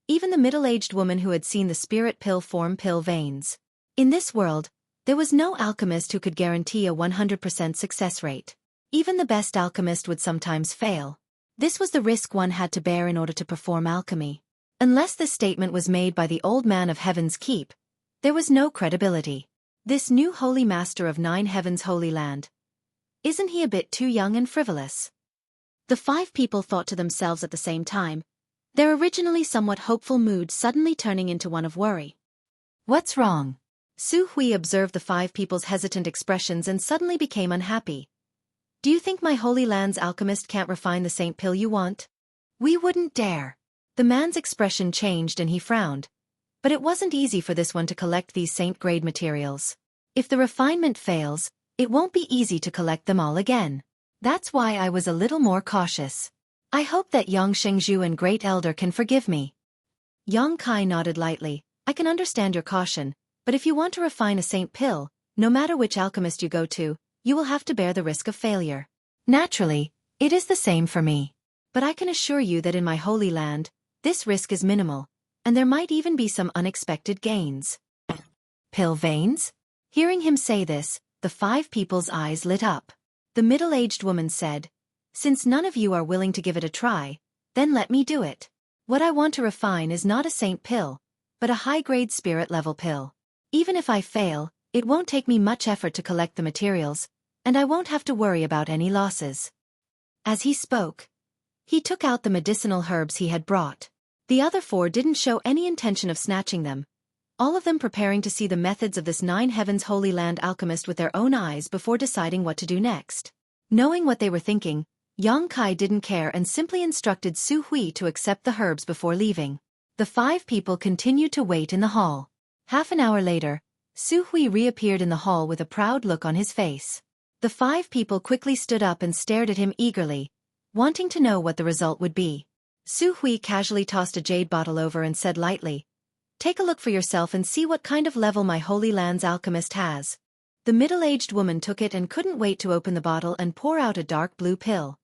Even the middle-aged woman who had seen the spirit pill form pill veins. In this world, there was no alchemist who could guarantee a 100% success rate. Even the best alchemist would sometimes fail. This was the risk one had to bear in order to perform alchemy. Unless this statement was made by the old man of Heaven's Keep, there was no credibility. This new holy master of 9 heavens holy land. Isn't he a bit too young and frivolous? The 5 people thought to themselves at the same time, their originally somewhat hopeful mood suddenly turning into one of worry. "What's wrong?" Xueqi observed the 5 people's hesitant expressions and suddenly became unhappy. "Do you think my holy land's alchemist can't refine the saint pill you want?" "We wouldn't dare." The man's expression changed and he frowned. But it wasn't easy for this one to collect these saint-grade materials. If the refinement fails, it won't be easy to collect them all again. That's why I was a little more cautious. I hope that Yang Shengzhu and Great Elder can forgive me. Yang Kai nodded lightly. "I can understand your caution, but if you want to refine a saint pill, no matter which alchemist you go to, you will have to bear the risk of failure. Naturally, it is the same for me. But I can assure you that in my holy land, this risk is minimal, and there might even be some unexpected gains." "Pill veins?" Hearing him say this, the 5 people's eyes lit up. The middle-aged woman said, "Since none of you are willing to give it a try, then let me do it. What I want to refine is not a saint pill, but a high-grade spirit-level pill. Even if I fail, it won't take me much effort to collect the materials, and I won't have to worry about any losses." As he spoke, he took out the medicinal herbs he had brought. The other 4 didn't show any intention of snatching them, all of them preparing to see the methods of this 9 heavens holy land alchemist with their own eyes before deciding what to do next. Knowing what they were thinking, Yang Kai didn't care and simply instructed Xueqi to accept the herbs before leaving. The 5 people continued to wait in the hall. Half an hour later, Xueqi reappeared in the hall with a proud look on his face. The 5 people quickly stood up and stared at him eagerly, wanting to know what the result would be. Xueqi casually tossed a jade bottle over and said lightly, "Take a look for yourself and see what kind of level my holy land's alchemist has." The middle-aged woman took it and couldn't wait to open the bottle and pour out a dark blue pill.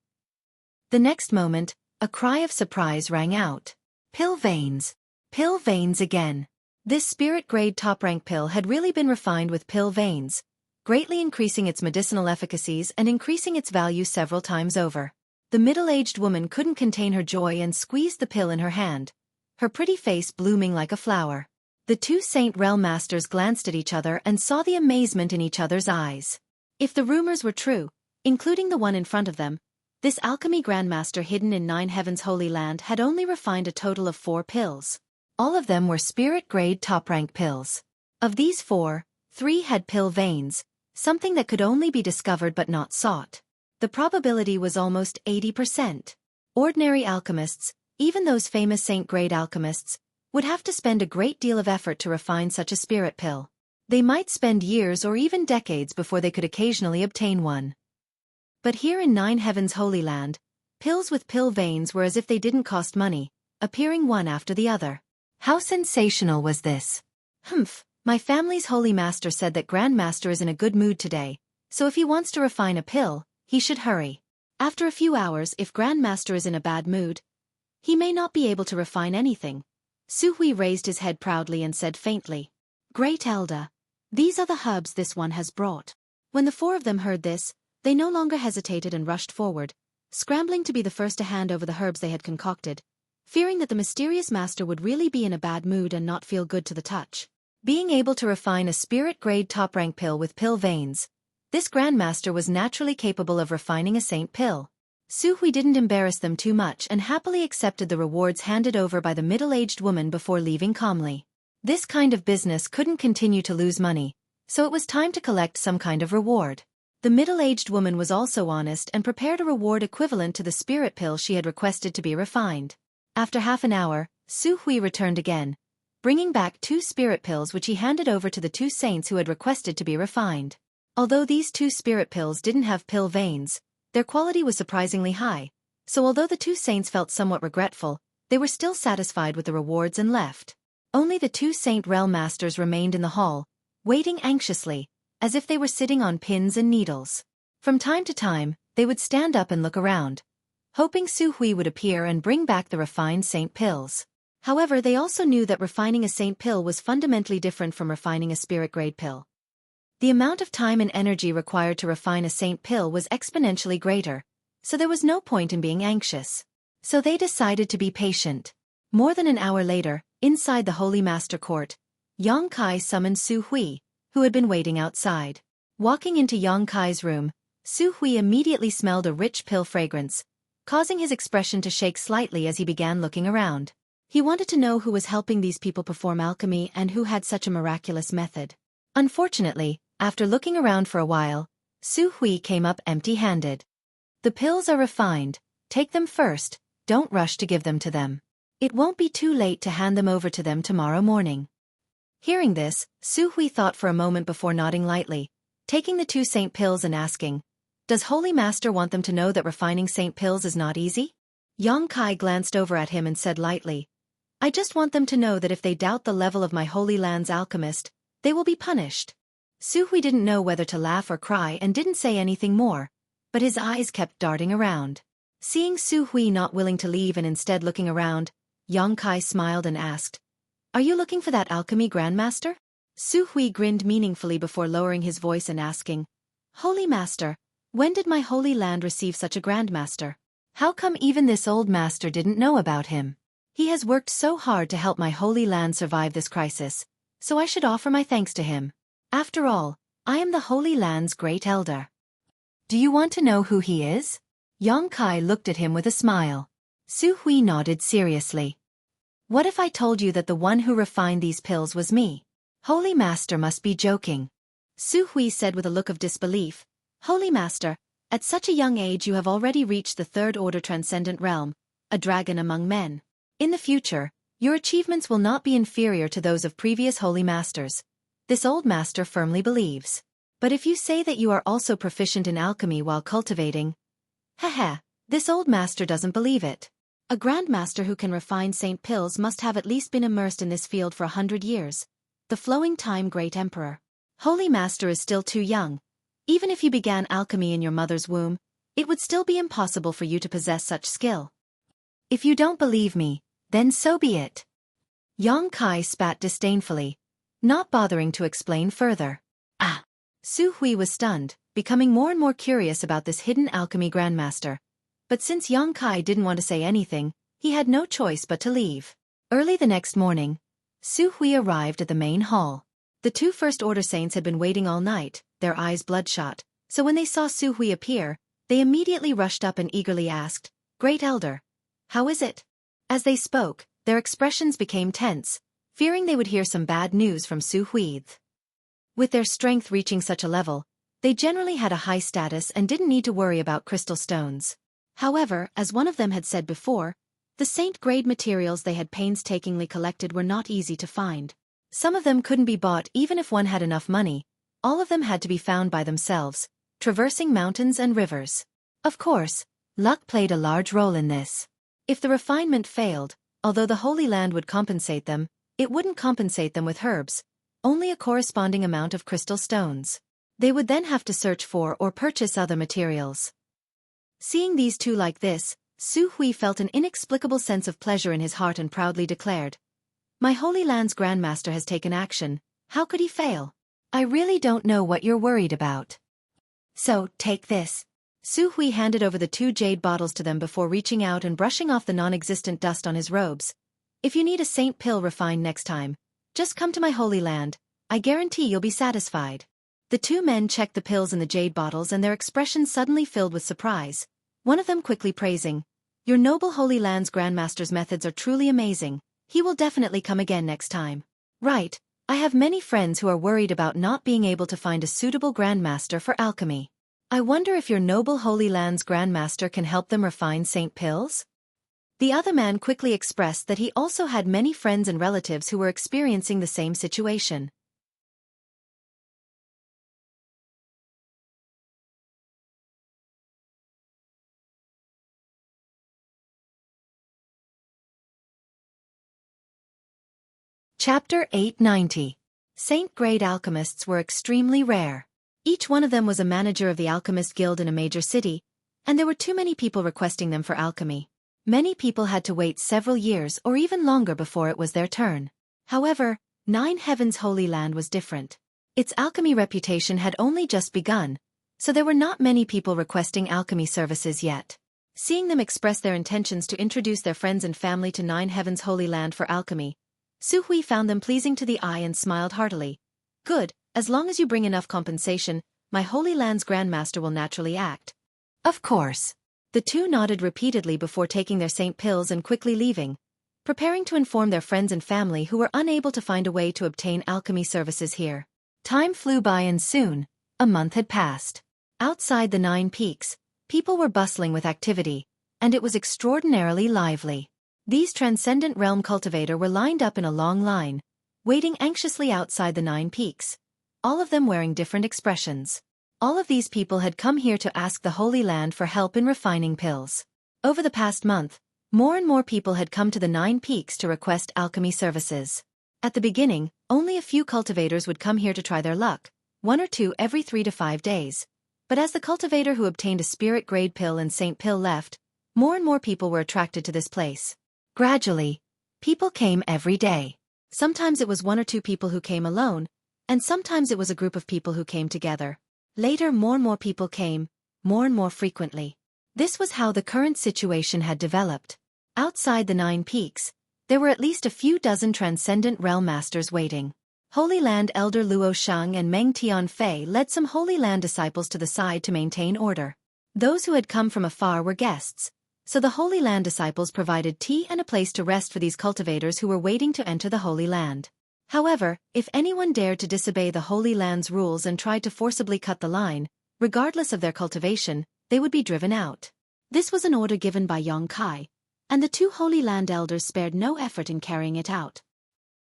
The next moment, a cry of surprise rang out. "Pill veins! Pill veins again! This spirit-grade top-rank pill had really been refined with pill veins, greatly increasing its medicinal efficacies and increasing its value several times over. The middle-aged woman couldn't contain her joy and squeezed the pill in her hand, her pretty face blooming like a flower. The two Saint Realm Masters glanced at each other and saw the amazement in each other's eyes. If the rumors were true, including the one in front of them, this alchemy grandmaster hidden in 9 Heavens Holy Land had only refined a total of 4 pills. All of them were spirit-grade top-rank pills. Of these 4, 3 had pill veins, something that could only be discovered but not sought. The probability was almost 80%. Ordinary alchemists, even those famous saint-grade alchemists, would have to spend a great deal of effort to refine such a spirit pill. They might spend years or even decades before they could occasionally obtain one. But here in 9 Heavens Holy Land, pills with pill veins were as if they didn't cost money, appearing one after the other. How sensational was this? My family's holy master said that Grandmaster is in a good mood today, so if he wants to refine a pill, he should hurry. After a few hours, if Grandmaster is in a bad mood, he may not be able to refine anything. Xueqi raised his head proudly and said faintly, "Great Elder, these are the herbs this one has brought." When the 4 of them heard this, they no longer hesitated and rushed forward, scrambling to be the first to hand over the herbs they had concocted, fearing that the mysterious master would really be in a bad mood and not feel good to the touch. Being able to refine a spirit-grade top-rank pill with pill veins, this grandmaster was naturally capable of refining a saint pill. Xueqi didn't embarrass them too much and happily accepted the rewards handed over by the middle-aged woman before leaving calmly. This kind of business couldn't continue to lose money, so it was time to collect some kind of reward. The middle-aged woman was also honest and prepared a reward equivalent to the spirit pill she had requested to be refined. After half an hour, Xueqi returned again, bringing back 2 spirit pills which he handed over to the 2 saints who had requested to be refined. Although these 2 spirit pills didn't have pill veins, their quality was surprisingly high, so although the 2 saints felt somewhat regretful, they were still satisfied with the rewards and left. Only the 2 Saint Realm Masters remained in the hall, waiting anxiously, as if they were sitting on pins and needles. From time to time, they would stand up and look around, hoping Xueqi would appear and bring back the refined saint pills. However, they also knew that refining a saint pill was fundamentally different from refining a spirit-grade pill. The amount of time and energy required to refine a saint pill was exponentially greater, so there was no point in being anxious. So they decided to be patient. More than an hour later, inside the Holy Master Court, Yang Kai summoned Xueqi, who had been waiting outside. Walking into Yang Kai's room, Xueqi immediately smelled a rich pill fragrance, causing his expression to shake slightly as he began looking around. He wanted to know who was helping these people perform alchemy and who had such a miraculous method. Unfortunately, after looking around for a while, Xueqi came up empty-handed. "The pills are refined. Take them first, don't rush to give them to them. It won't be too late to hand them over to them tomorrow morning." Hearing this, Xueqi thought for a moment before nodding lightly, taking the 2 saint pills and asking, "Does Holy Master want them to know that refining saint pills is not easy?" Yang Kai glanced over at him and said lightly, "I just want them to know that if they doubt the level of my Holy Land's alchemist, they will be punished." Xueqi didn't know whether to laugh or cry and didn't say anything more, but his eyes kept darting around. Seeing Xueqi not willing to leave and instead looking around, Yang Kai smiled and asked, "Are you looking for that alchemy grandmaster?" Xueqi grinned meaningfully before lowering his voice and asking, "Holy Master, when did my Holy Land receive such a grandmaster? How come even this old master didn't know about him? He has worked so hard to help my Holy Land survive this crisis, so I should offer my thanks to him. After all, I am the Holy Land's great elder." "Do you want to know who he is?" Yang Kai looked at him with a smile. Xueqi nodded seriously. "What if I told you that the one who refined these pills was me?" "Holy Master must be joking." Xueqi said with a look of disbelief, "Holy Master, at such a young age you have already reached the 3rd order transcendent realm, a dragon among men. In the future, your achievements will not be inferior to those of previous Holy Masters. This old master firmly believes. But if you say that you are also proficient in alchemy while cultivating, this old master doesn't believe it. A grandmaster who can refine saint pills must have at least been immersed in this field for 100 years. The flowing time great emperor. Holy Master is still too young. Even if you began alchemy in your mother's womb, it would still be impossible for you to possess such skill. If you don't believe me, then so be it. Yang Kai spat disdainfully, not bothering to explain further. Ah! Xueqi was stunned, becoming more and more curious about this hidden alchemy grandmaster. But since Yang Kai didn't want to say anything, he had no choice but to leave. Early the next morning, Xueqi arrived at the main hall. The two First Order saints had been waiting all night, their eyes bloodshot, so when they saw Xueqi appear, they immediately rushed up and eagerly asked, "Great Elder, how is it?" As they spoke, their expressions became tense, fearing they would hear some bad news from Xueqi. With their strength reaching such a level, they generally had a high status and didn't need to worry about crystal stones. However, as one of them had said before, the saint-grade materials they had painstakingly collected were not easy to find. Some of them couldn't be bought even if one had enough money. All of them had to be found by themselves, traversing mountains and rivers. Of course, luck played a large role in this. If the refinement failed, although the Holy Land would compensate them, it wouldn't compensate them with herbs, only a corresponding amount of crystal stones. They would then have to search for or purchase other materials. Seeing these two like this, Xueqi felt an inexplicable sense of pleasure in his heart and proudly declared, "My Holy Land's Grandmaster has taken action, how could he fail? I really don't know what you're worried about. So, take this." Xueqi handed over the two jade bottles to them before reaching out and brushing off the non-existent dust on his robes. "If you need a saint pill refined next time, just come to my Holy Land, I guarantee you'll be satisfied." The two men checked the pills in the jade bottles and their expressions suddenly filled with surprise, one of them quickly praising, "Your noble Holy Land's Grandmaster's methods are truly amazing, he will definitely come again next time." "Right, I have many friends who are worried about not being able to find a suitable Grandmaster for alchemy. I wonder if your noble Holy Land's Grandmaster can help them refine saint pills?" The other man quickly expressed that he also had many friends and relatives who were experiencing the same situation. Chapter 890. Saint-grade alchemists were extremely rare. Each one of them was a manager of the Alchemist Guild in a major city, and there were too many people requesting them for alchemy. Many people had to wait several years or even longer before it was their turn. However, Nine Heavens' Holy Land was different. Its alchemy reputation had only just begun, so there were not many people requesting alchemy services yet. Seeing them express their intentions to introduce their friends and family to Nine Heavens' Holy Land for alchemy, Xueqi found them pleasing to the eye and smiled heartily. "Good, as long as you bring enough compensation, my Holy Land's Grandmaster will naturally act." "Of course." The two nodded repeatedly before taking their saint pills and quickly leaving, preparing to inform their friends and family who were unable to find a way to obtain alchemy services here. Time flew by and soon, a month had passed. Outside the 9 Peaks, people were bustling with activity, and it was extraordinarily lively. These transcendent realm cultivator were lined up in a long line, waiting anxiously outside the 9 Peaks, all of them wearing different expressions. All of these people had come here to ask the Holy Land for help in refining pills. Over the past month, more and more people had come to the 9 Peaks to request alchemy services. At the beginning, only a few cultivators would come here to try their luck, 1 or 2 every 3 to 5 days. But as the cultivator who obtained a spirit-grade pill and saint pill left, more and more people were attracted to this place. Gradually, people came every day. Sometimes it was 1 or 2 people who came alone, and sometimes it was a group of people who came together. Later more and more people came, more and more frequently. This was how the current situation had developed. Outside the 9 Peaks, there were at least a few dozen transcendent realm masters waiting. Holy Land Elder Luo Sheng and Meng Tianfei led some Holy Land disciples to the side to maintain order. Those who had come from afar were guests, so the Holy Land disciples provided tea and a place to rest for these cultivators who were waiting to enter the Holy Land. However, if anyone dared to disobey the Holy Land's rules and tried to forcibly cut the line, regardless of their cultivation, they would be driven out. This was an order given by Yang Kai, and the 2 Holy Land elders spared no effort in carrying it out.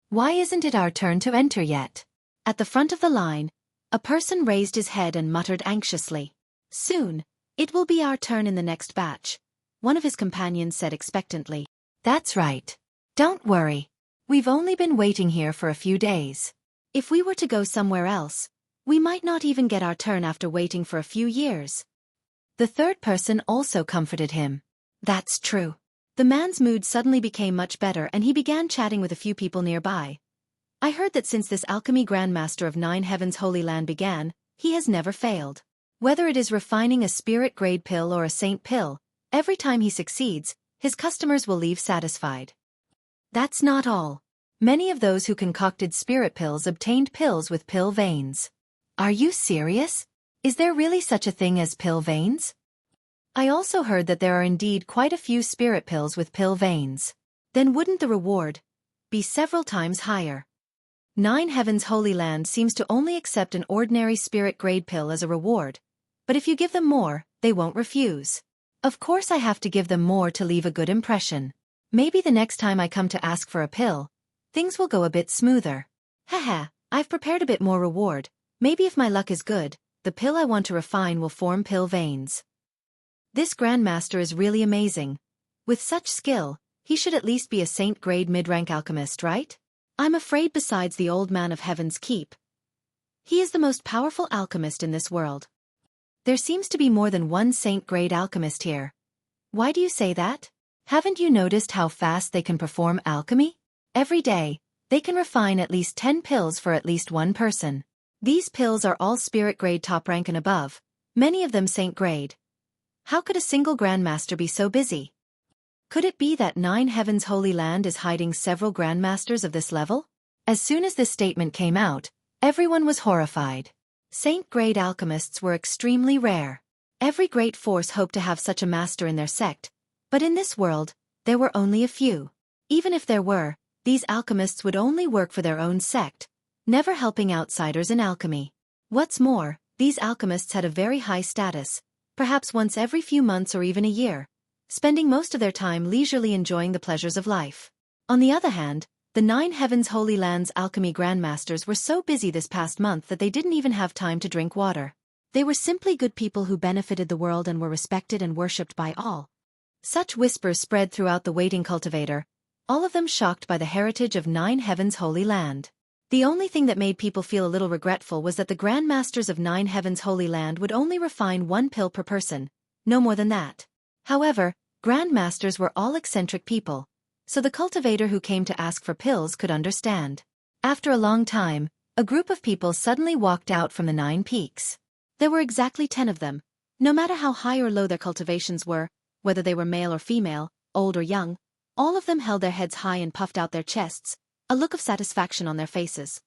"Why isn't it our turn to enter yet?" At the front of the line, a person raised his head and muttered anxiously. "Soon, it will be our turn in the next batch," one of his companions said expectantly. "That's right. Don't worry. We've only been waiting here for a few days. If we were to go somewhere else, we might not even get our turn after waiting for a few years." The third person also comforted him. "That's true. The man's mood suddenly became much better and he began chatting with a few people nearby. I heard that since this alchemy grandmaster of 9 Heavens Holy Land began, he has never failed. Whether it is refining a spirit-grade pill or a saint pill, every time he succeeds, his customers will leave satisfied. That's not all. Many of those who concocted spirit pills obtained pills with pill veins. Are you serious? Is there really such a thing as pill veins? I also heard that there are indeed quite a few spirit pills with pill veins. Then wouldn't the reward be several times higher? 9 Heavens Holy Land seems to only accept an ordinary spirit-grade pill as a reward, but if you give them more, they won't refuse. Of course I have to give them more to leave a good impression. Maybe the next time I come to ask for a pill, things will go a bit smoother. Haha, I've prepared a bit more reward. Maybe if my luck is good, the pill I want to refine will form pill veins. This Grandmaster is really amazing. With such skill, he should at least be a saint-grade mid-rank alchemist, right? I'm afraid besides the old man of Heaven's Keep, he is the most powerful alchemist in this world. There seems to be more than one saint-grade alchemist here. Why do you say that? Haven't you noticed how fast they can perform alchemy? Every day, they can refine at least 10 pills for at least one person. These pills are all spirit-grade top rank and above, many of them saint-grade. How could a single Grandmaster be so busy? Could it be that 9 Heavens Holy Land is hiding several Grandmasters of this level? As soon as this statement came out, everyone was horrified. Saint-grade alchemists were extremely rare. Every great force hoped to have such a master in their sect, but in this world, there were only a few. Even if there were, these alchemists would only work for their own sect, never helping outsiders in alchemy. What's more, these alchemists had a very high status, perhaps once every few months or even a year, spending most of their time leisurely enjoying the pleasures of life. On the other hand, the 9 Heavens Holy Land's alchemy grandmasters were so busy this past month that they didn't even have time to drink water. They were simply good people who benefited the world and were respected and worshipped by all. Such whispers spread throughout the waiting cultivator, all of them shocked by the heritage of 9 Heavens Holy Land. The only thing that made people feel a little regretful was that the Grandmasters of 9 Heavens Holy Land would only refine 1 pill per person, no more than that. However, Grandmasters were all eccentric people, so the cultivator who came to ask for pills could understand. After a long time, a group of people suddenly walked out from the 9 peaks. There were exactly 10 of them. No matter how high or low their cultivations were, whether they were male or female, old or young, all of them held their heads high and puffed out their chests, a look of satisfaction on their faces.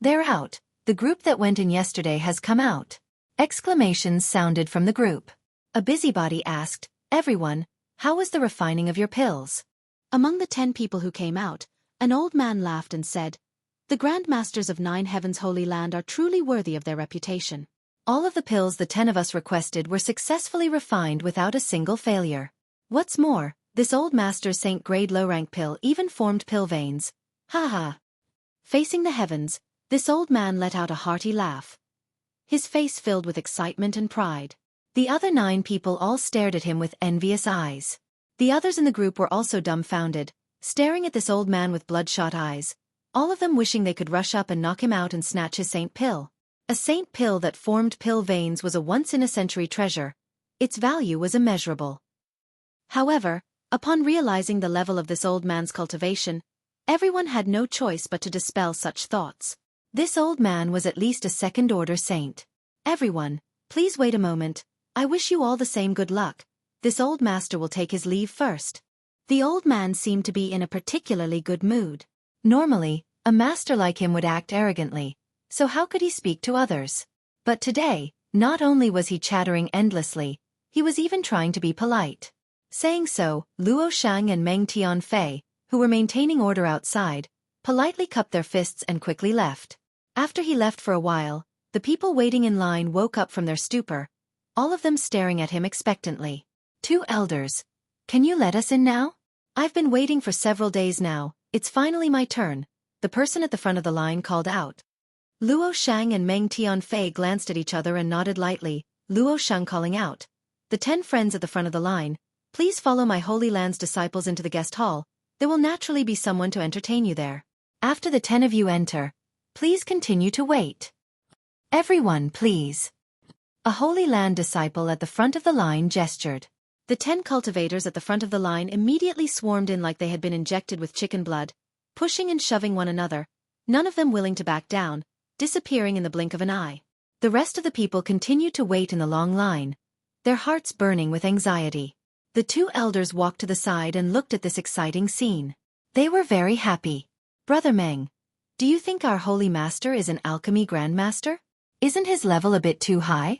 They're out. The group that went in yesterday has come out. Exclamations sounded from the group. A busybody asked, "Everyone, how was the refining of your pills?" Among the 10 people who came out, an old man laughed and said, "The Grandmasters of 9 Heavens Holy Land are truly worthy of their reputation. All of the pills the 10 of us requested were successfully refined without a single failure. What's more, this old master's saint-grade low-rank pill even formed pill veins. Ha ha." Facing the heavens, this old man let out a hearty laugh. His face filled with excitement and pride. The other 9 people all stared at him with envious eyes. The others in the group were also dumbfounded, staring at this old man with bloodshot eyes, all of them wishing they could rush up and knock him out and snatch his saint pill. A saint pill that formed pill veins was a once-in-a-century treasure. Its value was immeasurable. However, upon realizing the level of this old man's cultivation, everyone had no choice but to dispel such thoughts. This old man was at least a second-order saint. "Everyone, please wait a moment. I wish you all the same good luck. This old master will take his leave first." The old man seemed to be in a particularly good mood. Normally, a master like him would act arrogantly, so how could he speak to others? But today, not only was he chattering endlessly, he was even trying to be polite. Saying so, Luo Shang and Meng Tianfei, who were maintaining order outside, politely cupped their fists and quickly left. After he left for a while, the people waiting in line woke up from their stupor, all of them staring at him expectantly. "Two elders. Can you let us in now? I've been waiting for several days now, it's finally my turn," the person at the front of the line called out. Luo Shang and Meng Tianfei glanced at each other and nodded lightly, Luo Shang calling out, "The 10 friends at the front of the line, please follow my Holy Land's disciples into the guest hall. There will naturally be someone to entertain you there. After the 10 of you enter, please continue to wait. Everyone please." A Holy Land disciple at the front of the line gestured. The 10 cultivators at the front of the line immediately swarmed in like they had been injected with chicken blood, pushing and shoving one another, none of them willing to back down, disappearing in the blink of an eye. The rest of the people continued to wait in the long line, their hearts burning with anxiety. The 2 elders walked to the side and looked at this exciting scene. They were very happy. Brother Meng, do you think our holy master is an alchemy grandmaster? Isn't his level a bit too high?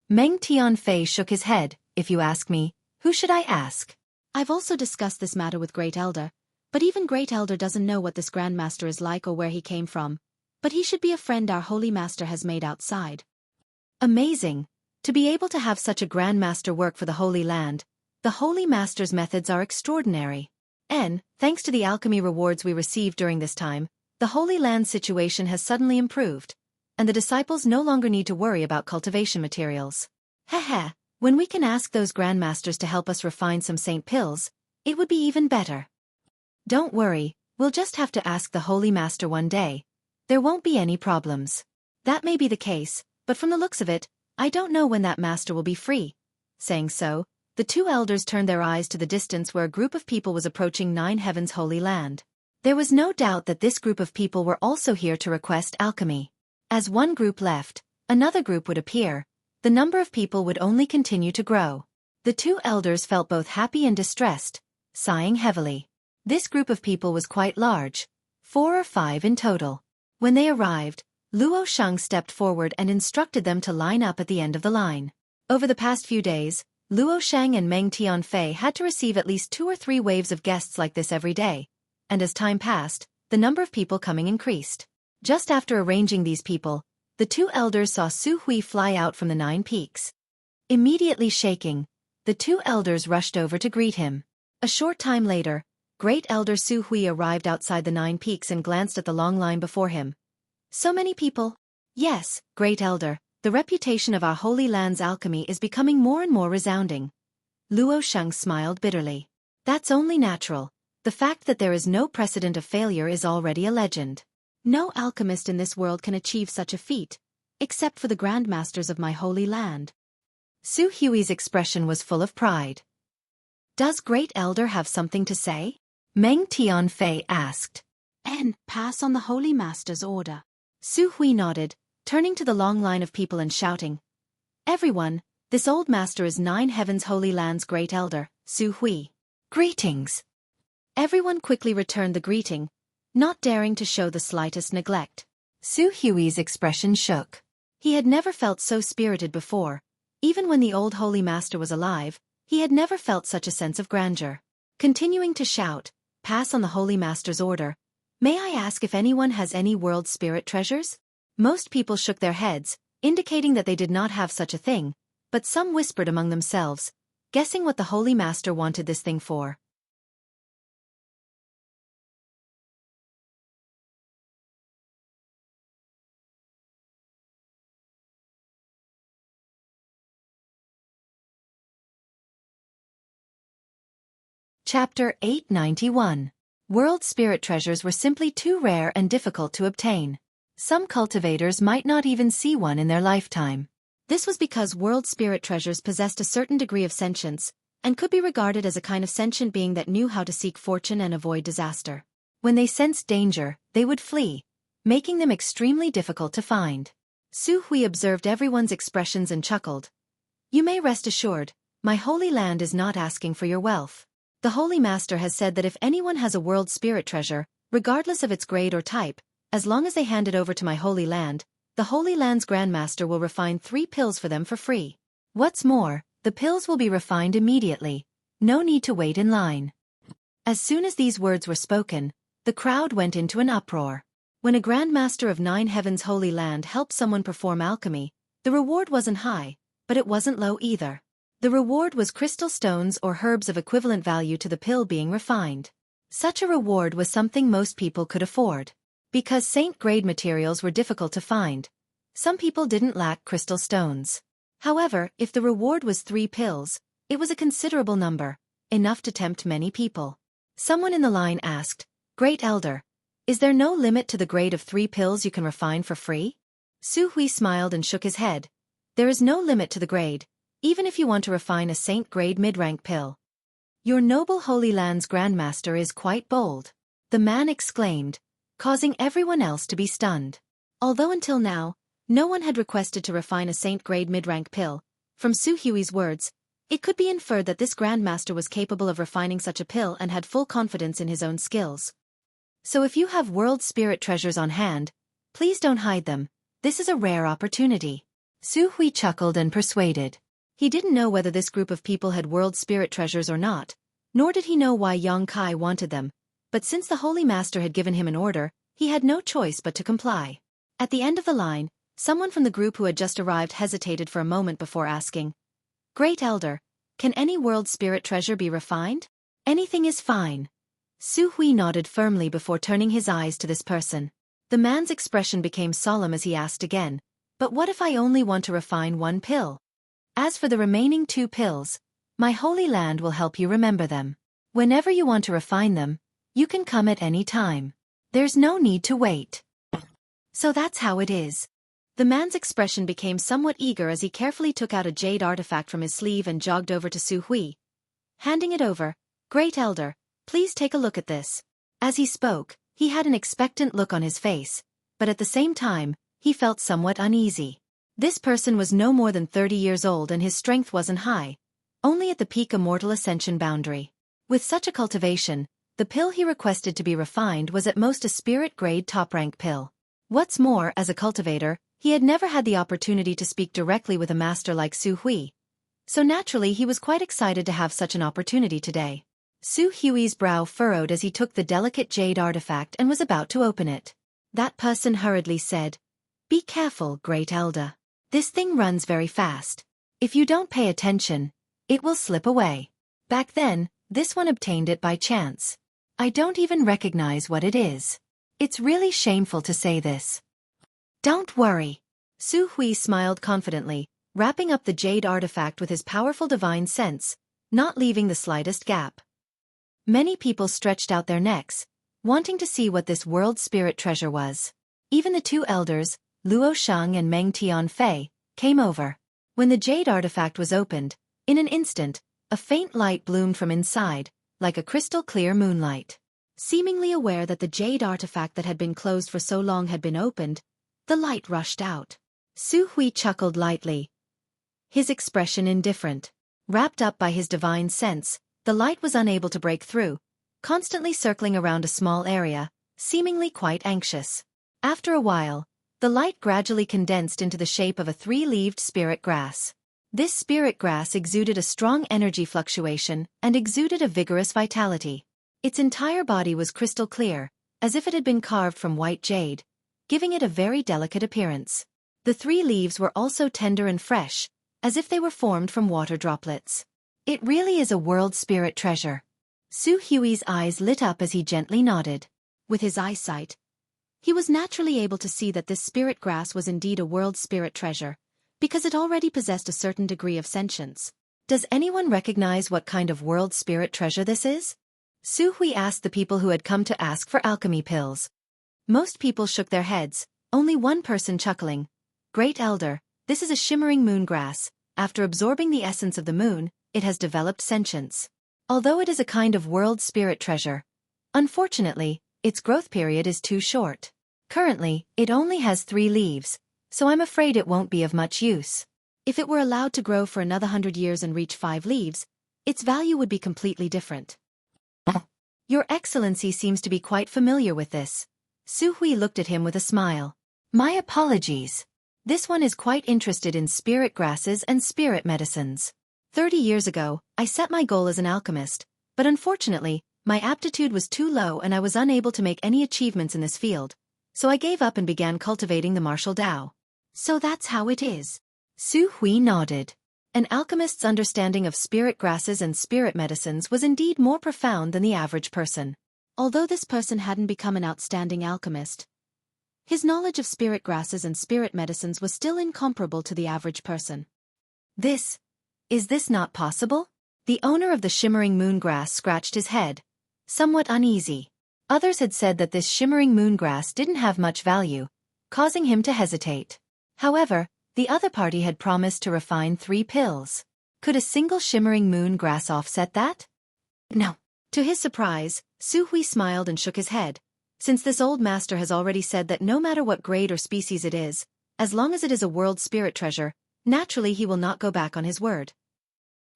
Meng Tianfei shook his head. If you ask me, who should I ask? I've also discussed this matter with Great Elder, but even Great Elder doesn't know what this grandmaster is like or where he came from. But he should be a friend our holy master has made outside. Amazing! To be able to have such a grandmaster work for the Holy Land, the Holy Master's methods are extraordinary. And, thanks to the alchemy rewards we received during this time, the Holy Land situation has suddenly improved, and the disciples no longer need to worry about cultivation materials. Heh, when we can ask those grandmasters to help us refine some saint pills, it would be even better. Don't worry, we'll just have to ask the Holy Master one day. There won't be any problems. That may be the case, but from the looks of it, I don't know when that master will be free. Saying so, the 2 elders turned their eyes to the distance where a group of people was approaching 9 Heaven's holy land. There was no doubt that this group of people were also here to request alchemy. As one group left, another group would appear. The number of people would only continue to grow. The 2 elders felt both happy and distressed, sighing heavily. This group of people was quite large, 4 or 5 in total. When they arrived, Luo Sheng stepped forward and instructed them to line up at the end of the line. Over the past few days, Luo Sheng and Meng Tianfei had to receive at least 2 or 3 waves of guests like this every day, and as time passed, the number of people coming increased. Just after arranging these people, the 2 elders saw Xueqi fly out from the 9 peaks. Immediately shaking, the 2 elders rushed over to greet him. A short time later, Great Elder Xueqi arrived outside the 9 peaks and glanced at the long line before him. So many people? Yes, Great Elder, the reputation of our Holy Land's alchemy is becoming more and more resounding. Luo Sheng smiled bitterly. That's only natural. The fact that there is no precedent of failure is already a legend. No alchemist in this world can achieve such a feat, except for the grandmasters of my Holy Land. Xueqi's expression was full of pride. Does Great Elder have something to say? Meng Tianfei asked. Pass on the Holy Master's order. Xueqi nodded, turning to the long line of people and shouting. Everyone, this old master is 9 Heaven's Holy Land's Great Elder, Xueqi. Greetings. Everyone quickly returned the greeting, not daring to show the slightest neglect. Xueqi's expression shook. He had never felt so spirited before. Even when the old Holy Master was alive, he had never felt such a sense of grandeur. Continuing to shout, pass on the Holy Master's order. May I ask if anyone has any world spirit treasures? Most people shook their heads, indicating that they did not have such a thing, but some whispered among themselves, guessing what the Holy Master wanted this thing for. Chapter 891. World spirit treasures were simply too rare and difficult to obtain. Some cultivators might not even see one in their lifetime. This was because world spirit treasures possessed a certain degree of sentience, and could be regarded as a kind of sentient being that knew how to seek fortune and avoid disaster. When they sensed danger, they would flee, making them extremely difficult to find. Xueqi observed everyone's expressions and chuckled. You may rest assured, my Holy Land is not asking for your wealth. The Holy Master has said that if anyone has a world spirit treasure, regardless of its grade or type, as long as they hand it over to my Holy Land, the Holy Land's Grandmaster will refine 3 pills for them for free. What's more, the pills will be refined immediately. No need to wait in line. As soon as these words were spoken, the crowd went into an uproar. When a Grandmaster of 9 Heaven's Holy Land helped someone perform alchemy, the reward wasn't high, but it wasn't low either. The reward was crystal stones or herbs of equivalent value to the pill being refined. Such a reward was something most people could afford. Because saint-grade materials were difficult to find, some people didn't lack crystal stones. However, if the reward was 3 pills, it was a considerable number, enough to tempt many people. Someone in the line asked, Great Elder, is there no limit to the grade of 3 pills you can refine for free? Xueqi smiled and shook his head. There is no limit to the grade. even if you want to refine a saint-grade mid-rank pill. Your noble Holy Land's Grandmaster is quite bold, the man exclaimed, causing everyone else to be stunned. Although until now, no one had requested to refine a saint-grade mid-rank pill, from Xueqi's words, it could be inferred that this Grandmaster was capable of refining such a pill and had full confidence in his own skills. So if you have world spirit treasures on hand, please don't hide them, this is a rare opportunity. Xueqi chuckled and persuaded. He didn't know whether this group of people had world spirit treasures or not, nor did he know why Yang Kai wanted them, but since the Holy Master had given him an order, he had no choice but to comply. At the end of the line, someone from the group who had just arrived hesitated for a moment before asking, "Great Elder, can any world spirit treasure be refined?" "Anything is fine." Xueqi nodded firmly before turning his eyes to this person. The man's expression became solemn as he asked again, "But what if I only want to refine one pill? As for the remaining 2 pills, my Holy Land will help you remember them. Whenever you want to refine them, you can come at any time. There's no need to wait." "So that's how it is." The man's expression became somewhat eager as he carefully took out a jade artifact from his sleeve and jogged over to Xueqi. Handing it over, "Great Elder, please take a look at this." As he spoke, he had an expectant look on his face, but at the same time, he felt somewhat uneasy. This person was no more than 30 years old and his strength wasn't high, only at the peak immortal ascension boundary. With such a cultivation, the pill he requested to be refined was at most a spirit-grade top-rank pill. What's more, as a cultivator, he had never had the opportunity to speak directly with a master like Xueqi, so naturally he was quite excited to have such an opportunity today. Xueqi's brow furrowed as he took the delicate jade artifact and was about to open it. That person hurriedly said, "Be careful, Great Elder. This thing runs very fast. If you don't pay attention, it will slip away." Back then, this one obtained it by chance. "I don't even recognize what it is. It's really shameful to say this." "Don't worry." Xueqi smiled confidently, wrapping up the jade artifact with his powerful divine sense, not leaving the slightest gap. Many people stretched out their necks, wanting to see what this world spirit treasure was. Even the 2 elders, Luo Sheng and Meng Tianfei, came over. When the jade artifact was opened, in an instant, a faint light bloomed from inside, like a crystal-clear moonlight. Seemingly aware that the jade artifact that had been closed for so long had been opened, the light rushed out. Xueqi chuckled lightly, his expression indifferent. Wrapped up by his divine sense, the light was unable to break through, constantly circling around a small area, seemingly quite anxious. After a while, the light gradually condensed into the shape of a 3-leaved spirit grass. This spirit grass exuded a strong energy fluctuation and exuded a vigorous vitality. Its entire body was crystal clear, as if it had been carved from white jade, giving it a very delicate appearance. The 3 leaves were also tender and fresh, as if they were formed from water droplets. "It really is a world spirit treasure." Xueqi's eyes lit up as he gently nodded. With his eyesight, he was naturally able to see that this spirit grass was indeed a world spirit treasure, because it already possessed a certain degree of sentience. "Does anyone recognize what kind of world spirit treasure this is?" Xueqi asked the people who had come to ask for alchemy pills. Most people shook their heads, only one person chuckling. "Great Elder, this is a shimmering moon grass. After absorbing the essence of the moon, it has developed sentience. Although it is a kind of world spirit treasure, unfortunately, its growth period is too short. Currently, it only has 3 leaves, so I'm afraid it won't be of much use. If it were allowed to grow for another 100 years and reach 5 leaves, its value would be completely different." "Your Excellency seems to be quite familiar with this." Xueqi looked at him with a smile. "My apologies. This one is quite interested in spirit grasses and spirit medicines. 30 years ago, I set my goal as an alchemist, but unfortunately, my aptitude was too low and I was unable to make any achievements in this field, so I gave up and began cultivating the martial Tao." "So that's how it is." Xueqi nodded. An alchemist's understanding of spirit grasses and spirit medicines was indeed more profound than the average person. Although this person hadn't become an outstanding alchemist, his knowledge of spirit grasses and spirit medicines was still incomparable to the average person. Is this not possible?" The owner of the shimmering moon grass scratched his head, somewhat uneasy. Others had said that this shimmering moon grass didn't have much value, causing him to hesitate. However, the other party had promised to refine 3 pills. Could a single shimmering moon grass offset that? No. To his surprise, Xueqi smiled and shook his head, since this old master has already said that no matter what grade or species it is, as long as it is a world spirit treasure, naturally he will not go back on his word.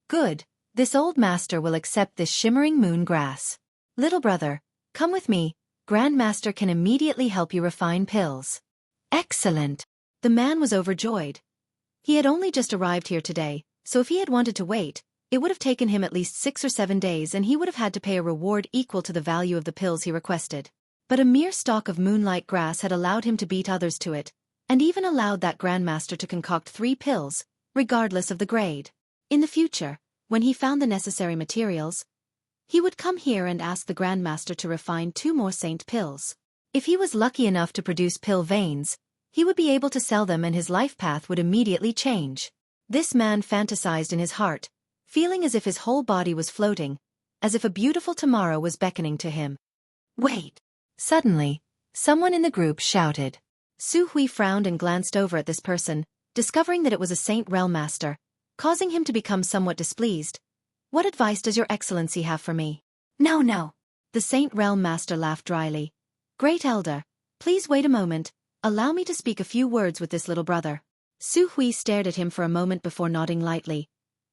Good, this old master will accept this shimmering moon grass. Little brother, come with me, Grandmaster can immediately help you refine pills. Excellent. The man was overjoyed. He had only just arrived here today, so if he had wanted to wait, it would have taken him at least 6 or 7 days and he would have had to pay a reward equal to the value of the pills he requested. But a mere stalk of moonlight grass had allowed him to beat others to it, and even allowed that Grandmaster to concoct 3 pills, regardless of the grade. In the future, when he found the necessary materials, he would come here and ask the Grandmaster to refine 2 more saint pills. If he was lucky enough to produce pill veins, he would be able to sell them and his life path would immediately change. This man fantasized in his heart, feeling as if his whole body was floating, as if a beautiful tomorrow was beckoning to him. Wait! Suddenly, someone in the group shouted. Xueqi frowned and glanced over at this person, discovering that it was a Saint Realm Master, causing him to become somewhat displeased. What advice does your excellency have for me? No. The Saint Realm Master laughed dryly. Great Elder, please wait a moment, allow me to speak a few words with this little brother. Xueqi stared at him for a moment before nodding lightly.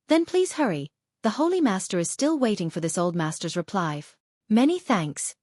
Then please hurry, the Holy Master is still waiting for this old master's reply. Many thanks.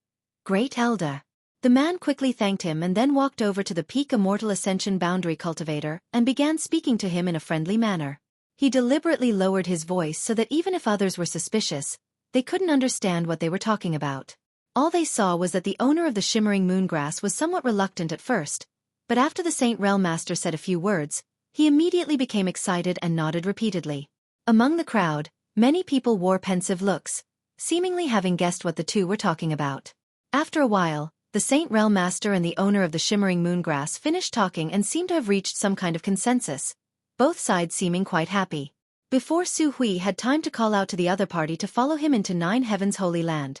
Great Elder. The man quickly thanked him and then walked over to the Peak Immortal Ascension Boundary Cultivator and began speaking to him in a friendly manner. He deliberately lowered his voice so that even if others were suspicious, they couldn't understand what they were talking about. All they saw was that the owner of the shimmering moongrass was somewhat reluctant at first, but after the Saint Realm Master said a few words, he immediately became excited and nodded repeatedly. Among the crowd, many people wore pensive looks, seemingly having guessed what the two were talking about. After a while, the Saint Realm Master and the owner of the shimmering moongrass finished talking and seemed to have reached some kind of consensus, both sides seeming quite happy. Before Xueqi had time to call out to the other party to follow him into 9 Heavens Holy Land,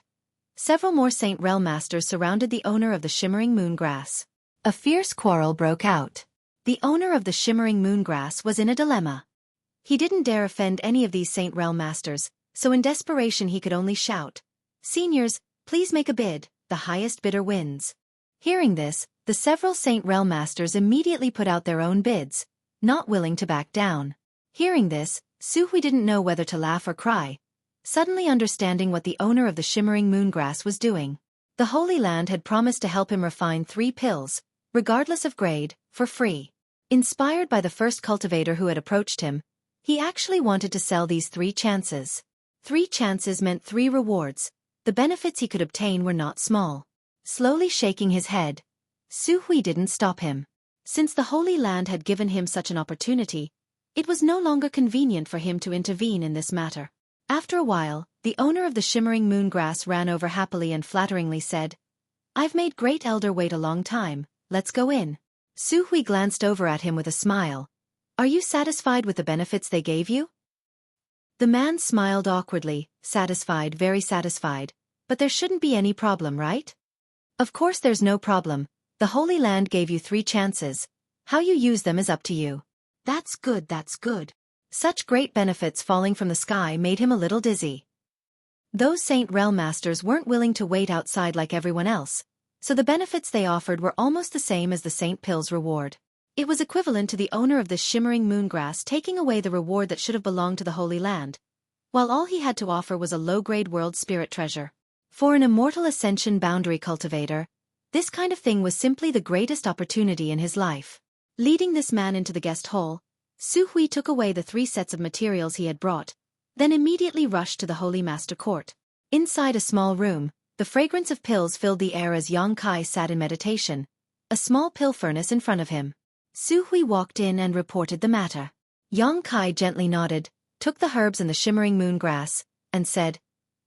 several more Saint Realm Masters surrounded the owner of the shimmering moongrass. A fierce quarrel broke out. The owner of the shimmering moongrass was in a dilemma. He didn't dare offend any of these Saint Realm Masters, so in desperation he could only shout, "Seniors, please make a bid, the highest bidder wins." Hearing this, the several Saint Realm Masters immediately put out their own bids, not willing to back down. Hearing this, Xueqi didn't know whether to laugh or cry, suddenly understanding what the owner of the shimmering moongrass was doing. The Holy Land had promised to help him refine 3 pills, regardless of grade, for free. Inspired by the first cultivator who had approached him, he actually wanted to sell these 3 chances. 3 chances meant 3 rewards. The benefits he could obtain were not small. Slowly shaking his head, Xueqi didn't stop him. Since the Holy Land had given him such an opportunity, it was no longer convenient for him to intervene in this matter. After a while, the owner of the shimmering moongrass ran over happily and flatteringly said, "I've made Great Elder wait a long time, let's go in." Xueqi glanced over at him with a smile. "Are you satisfied with the benefits they gave you?" The man smiled awkwardly, satisfied, very satisfied, but there shouldn't be any problem, right? Of course there's no problem. The Holy Land gave you 3 chances. How you use them is up to you. That's good, that's good. Such great benefits falling from the sky made him a little dizzy. Those Saint Realm Masters weren't willing to wait outside like everyone else, so the benefits they offered were almost the same as the Saint Pill's reward. It was equivalent to the owner of the shimmering moongrass taking away the reward that should have belonged to the Holy Land, while all he had to offer was a low-grade world spirit treasure. For an immortal ascension boundary cultivator, this kind of thing was simply the greatest opportunity in his life. Leading this man into the guest hall, Xueqi took away the 3 sets of materials he had brought, then immediately rushed to the Holy Master Court. Inside a small room, the fragrance of pills filled the air as Xueqi sat in meditation, a small pill furnace in front of him. Xueqi walked in and reported the matter. Xueqi gently nodded, took the herbs and the shimmering moongrass, and said,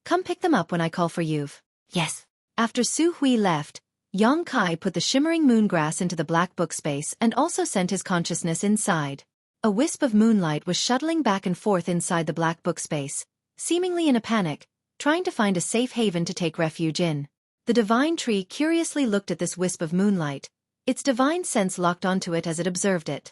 "Come pick them up when I call for you." Yes. After Xueqi left, Xueqi put the shimmering moongrass into the black book space and also sent his consciousness inside. A wisp of moonlight was shuttling back and forth inside the black book space, seemingly in a panic, trying to find a safe haven to take refuge in. The divine tree curiously looked at this wisp of moonlight, its divine sense locked onto it as it observed it.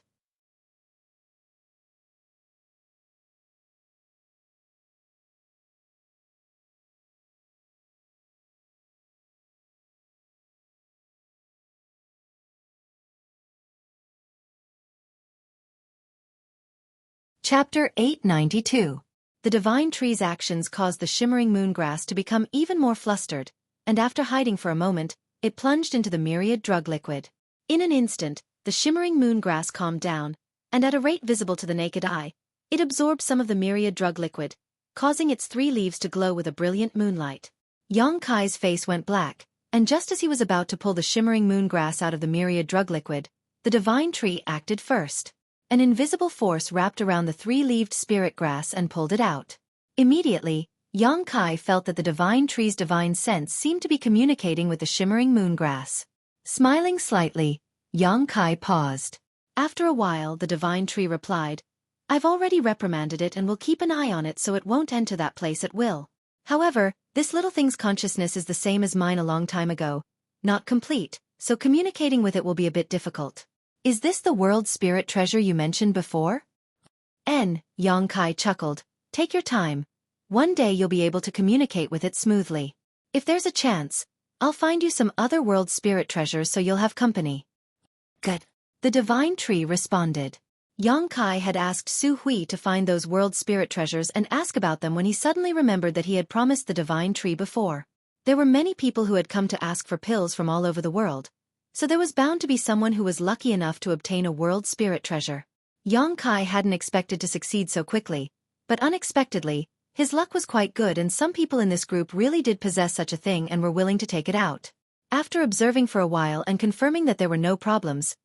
Chapter 892. The divine tree's actions caused the shimmering moongrass to become even more flustered, and after hiding for a moment, it plunged into the myriad drug liquid. In an instant, the shimmering moongrass calmed down, and at a rate visible to the naked eye, it absorbed some of the myriad drug liquid, causing its 3 leaves to glow with a brilliant moonlight. Xueqi's face went black, and just as he was about to pull the shimmering moongrass out of the myriad drug liquid, the divine tree acted first. An invisible force wrapped around the 3-leaved spirit grass and pulled it out. Immediately, Xueqi felt that the divine tree's divine sense seemed to be communicating with the shimmering moongrass. Smiling slightly, Xueqi paused. After a while, the divine tree replied, "I've already reprimanded it and will keep an eye on it so it won't enter that place at will. However, this little thing's consciousness is the same as mine a long time ago, not complete, so communicating with it will be a bit difficult. Is this the world spirit treasure you mentioned before?" Xueqi chuckled. "Take your time. One day you'll be able to communicate with it smoothly. If there's a chance, I'll find you some other world spirit treasures so you'll have company." "Good," the divine tree responded. Xueqi had asked Xueqi to find those world spirit treasures and ask about them when he suddenly remembered that he had promised the divine tree before. There were many people who had come to ask for pills from all over the world, so there was bound to be someone who was lucky enough to obtain a world spirit treasure. Xueqi hadn't expected to succeed so quickly, but unexpectedly, his luck was quite good and some people in this group really did possess such a thing and were willing to take it out. After observing for a while and confirming that there were no problems,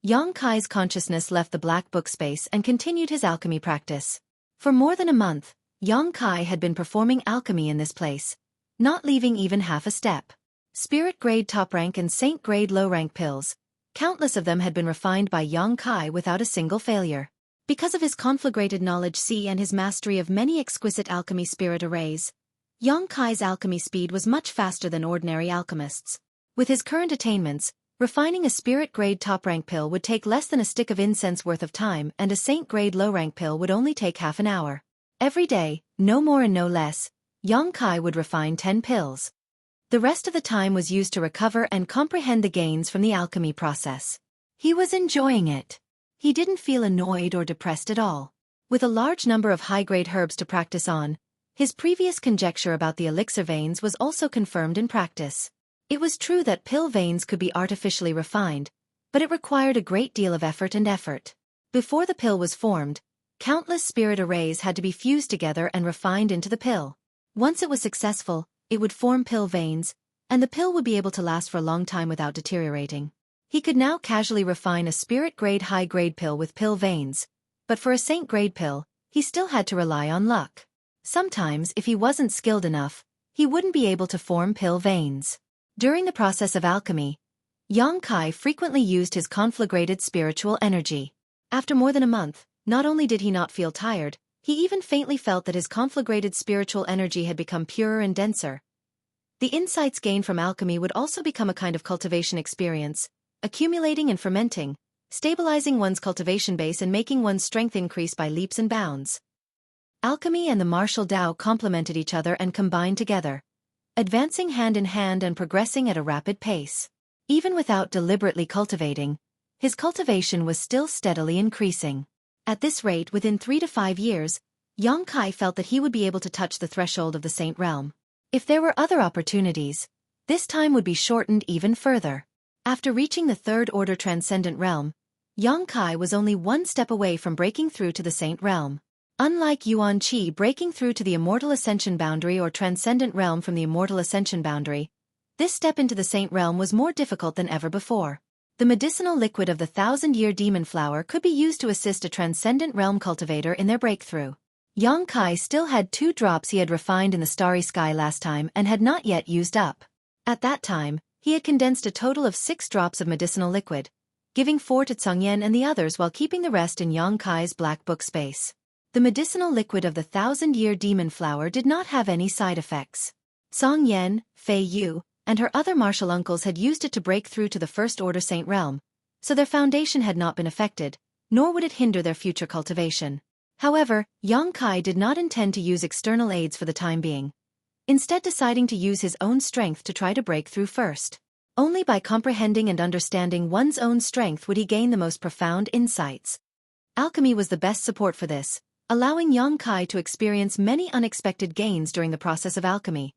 Xueqi's consciousness left the black book space and continued his alchemy practice. For more than a month, Xueqi had been performing alchemy in this place, not leaving even half a step. Spirit-grade top-rank and saint-grade low-rank pills, countless of them had been refined by Xueqi without a single failure. Because of his conflagrated knowledge C and his mastery of many exquisite alchemy spirit arrays, Xueqi's alchemy speed was much faster than ordinary alchemists. With his current attainments, refining a spirit-grade top-rank pill would take less than a stick of incense worth of time and a saint-grade low-rank pill would only take half an hour. Every day, no more and no less, Xueqi would refine 10 pills. The rest of the time was used to recover and comprehend the gains from the alchemy process. He was enjoying it. He didn't feel annoyed or depressed at all. With a large number of high-grade herbs to practice on, his previous conjecture about the elixir veins was also confirmed in practice. It was true that pill veins could be artificially refined, but it required a great deal of effort. Before the pill was formed, countless spirit arrays had to be fused together and refined into the pill. Once it was successful, it would form pill veins, and the pill would be able to last for a long time without deteriorating. He could now casually refine a spirit-grade high-grade pill with pill veins, but for a saint-grade pill, he still had to rely on luck. Sometimes, if he wasn't skilled enough, he wouldn't be able to form pill veins. During the process of alchemy, Xueqi frequently used his conflagrated spiritual energy. After more than a month, not only did he not feel tired, he even faintly felt that his conflagrated spiritual energy had become purer and denser. The insights gained from alchemy would also become a kind of cultivation experience, accumulating and fermenting, stabilizing one's cultivation base and making one's strength increase by leaps and bounds. Alchemy and the martial Tao complemented each other and combined together, advancing hand in hand and progressing at a rapid pace. Even without deliberately cultivating, his cultivation was still steadily increasing. At this rate, within 3 to 5 years, Xueqi felt that he would be able to touch the threshold of the saint realm. If there were other opportunities, this time would be shortened even further. After reaching the third-order transcendent realm, Xueqi was only one step away from breaking through to the saint realm. Unlike Yuan Qi breaking through to the immortal ascension boundary or transcendent realm from the immortal ascension boundary, this step into the saint realm was more difficult than ever before. The medicinal liquid of the 1,000-year demon flower could be used to assist a transcendent realm cultivator in their breakthrough. Xueqi still had 2 drops he had refined in the starry sky last time and had not yet used up. At that time, he had condensed a total of 6 drops of medicinal liquid, giving 4 to Tsongyan and the others while keeping the rest in Xueqi's black book space. The medicinal liquid of the 1,000-year demon flower did not have any side effects. Tsongyan, Fei Yu, and her other martial uncles had used it to break through to the first-order saint realm, so their foundation had not been affected, nor would it hinder their future cultivation. However, Xueqi did not intend to use external aids for the time being, instead deciding to use his own strength to try to break through first. Only by comprehending and understanding one's own strength would he gain the most profound insights. Alchemy was the best support for this, allowing Yang Kai to experience many unexpected gains during the process of alchemy,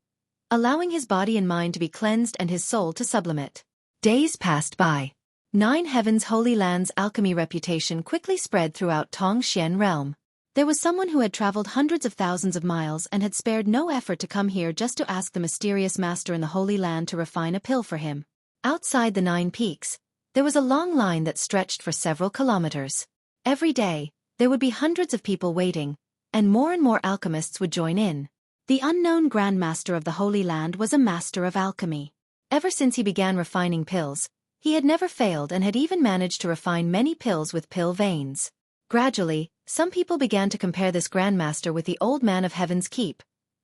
allowing his body and mind to be cleansed and his soul to sublimate. Days passed by. 9 Heavens Holy Land's alchemy reputation quickly spread throughout Tongxian realm. There was someone who had traveled hundreds of thousands of miles and had spared no effort to come here just to ask the mysterious master in the Holy Land to refine a pill for him. Outside the 9 peaks, there was a long line that stretched for several kilometers. Every day, there would be hundreds of people waiting, and more alchemists would join in. The unknown Grand Master of the Holy Land was a master of alchemy. Ever since he began refining pills, he had never failed and had even managed to refine many pills with pill veins. Gradually, some people began to compare this Grandmaster with the Old Man of Heaven's Keep,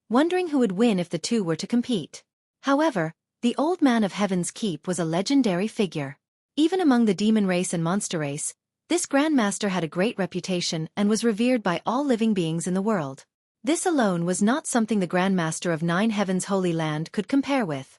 wondering who would win if the two were to compete. However, the Old Man of Heaven's Keep was a legendary figure. Even among the demon race and monster race, this Grandmaster had a great reputation and was revered by all living beings in the world. This alone was not something the Grandmaster of 9 Heavens Holy Land could compare with.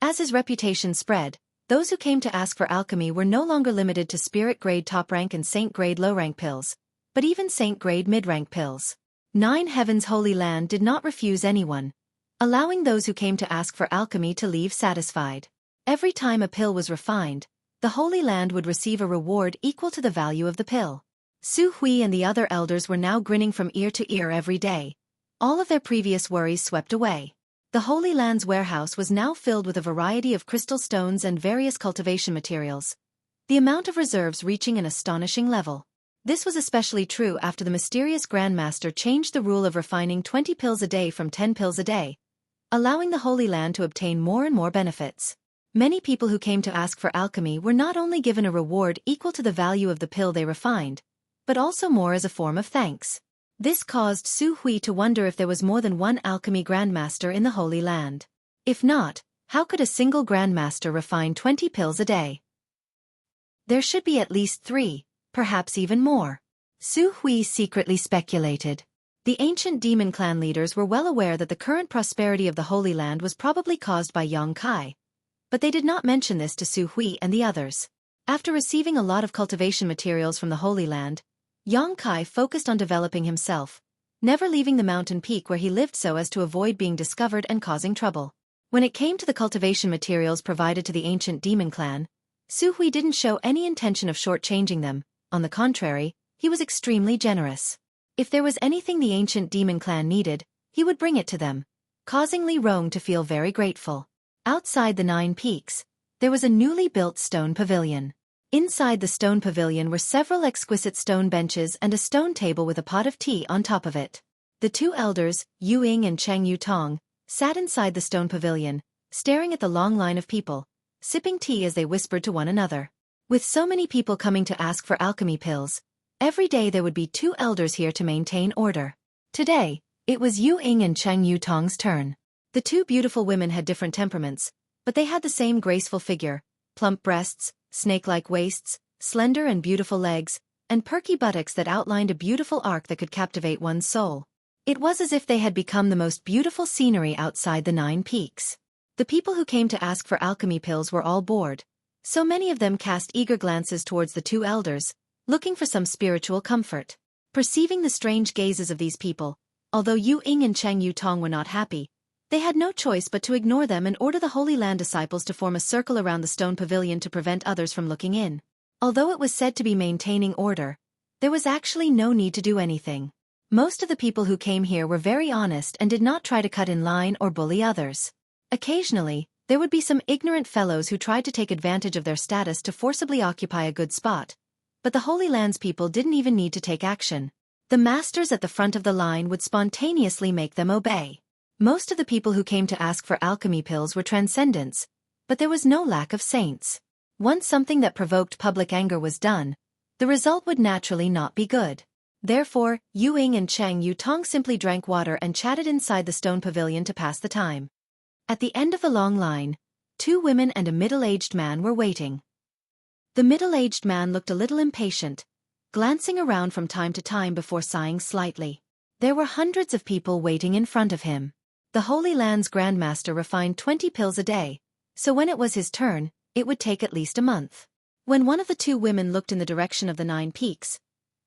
As his reputation spread, those who came to ask for alchemy were no longer limited to spirit-grade top-rank and saint-grade low-rank pills, but even saint-grade mid-rank pills. 9 Heavens Holy Land did not refuse anyone, allowing those who came to ask for alchemy to leave satisfied. Every time a pill was refined, the Holy Land would receive a reward equal to the value of the pill. Xueqi and the other elders were now grinning from ear to ear every day. All of their previous worries swept away. The Holy Land's warehouse was now filled with a variety of crystal stones and various cultivation materials, the amount of reserves reaching an astonishing level. This was especially true after the mysterious Grandmaster changed the rule of refining 20 pills a day from 10 pills a day, allowing the Holy Land to obtain more and more benefits. Many people who came to ask for alchemy were not only given a reward equal to the value of the pill they refined, but also more as a form of thanks. This caused Xueqi to wonder if there was more than one alchemy Grandmaster in the Holy Land. If not, how could a single Grandmaster refine 20 pills a day? There should be at least 3, perhaps even more. Xueqi secretly speculated. The ancient demon clan leaders were well aware that the current prosperity of the Holy Land was probably caused by Yang Kai, but they did not mention this to Xueqi and the others. After receiving a lot of cultivation materials from the Holy Land, Yang Kai focused on developing himself, never leaving the mountain peak where he lived so as to avoid being discovered and causing trouble. When it came to the cultivation materials provided to the ancient demon clan, Xueqi didn't show any intention of shortchanging them. On the contrary, he was extremely generous. If there was anything the ancient demon clan needed, he would bring it to them, causing Li Rong to feel very grateful. Outside the 9 peaks, there was a newly built stone pavilion. Inside the stone pavilion were several exquisite stone benches and a stone table with a pot of tea on top of it. The 2 elders, Yu Ying and Cheng Yu Tong, sat inside the stone pavilion, staring at the long line of people, sipping tea as they whispered to one another. With so many people coming to ask for alchemy pills, every day there would be 2 elders here to maintain order. Today, it was Yu Ying and Cheng Yu Tong's turn. The 2 beautiful women had different temperaments, but they had the same graceful figure, plump breasts, snake-like waists, slender and beautiful legs, and perky buttocks that outlined a beautiful arc that could captivate one's soul. It was as if they had become the most beautiful scenery outside the 9 peaks. The people who came to ask for alchemy pills were all bored, so many of them cast eager glances towards the 2 elders, looking for some spiritual comfort. Perceiving the strange gazes of these people, although Yu Ying and Cheng Yu Tong were not happy, they had no choice but to ignore them and order the Holy Land disciples to form a circle around the stone pavilion to prevent others from looking in. Although it was said to be maintaining order, there was actually no need to do anything. Most of the people who came here were very honest and did not try to cut in line or bully others. Occasionally, there would be some ignorant fellows who tried to take advantage of their status to forcibly occupy a good spot, but the Holy Land's people didn't even need to take action. The masters at the front of the line would spontaneously make them obey. Most of the people who came to ask for alchemy pills were transcendents, but there was no lack of saints. Once something that provoked public anger was done, the result would naturally not be good. Therefore, Yu Ying and Cheng Yu Tong simply drank water and chatted inside the stone pavilion to pass the time. At the end of the long line, 2 women and a middle-aged man were waiting. The middle-aged man looked a little impatient, glancing around from time to time before sighing slightly. There were hundreds of people waiting in front of him. The Holy Land's Grandmaster refined 20 pills a day, so when it was his turn, it would take at least a month. When one of the 2 women looked in the direction of the 9 peaks,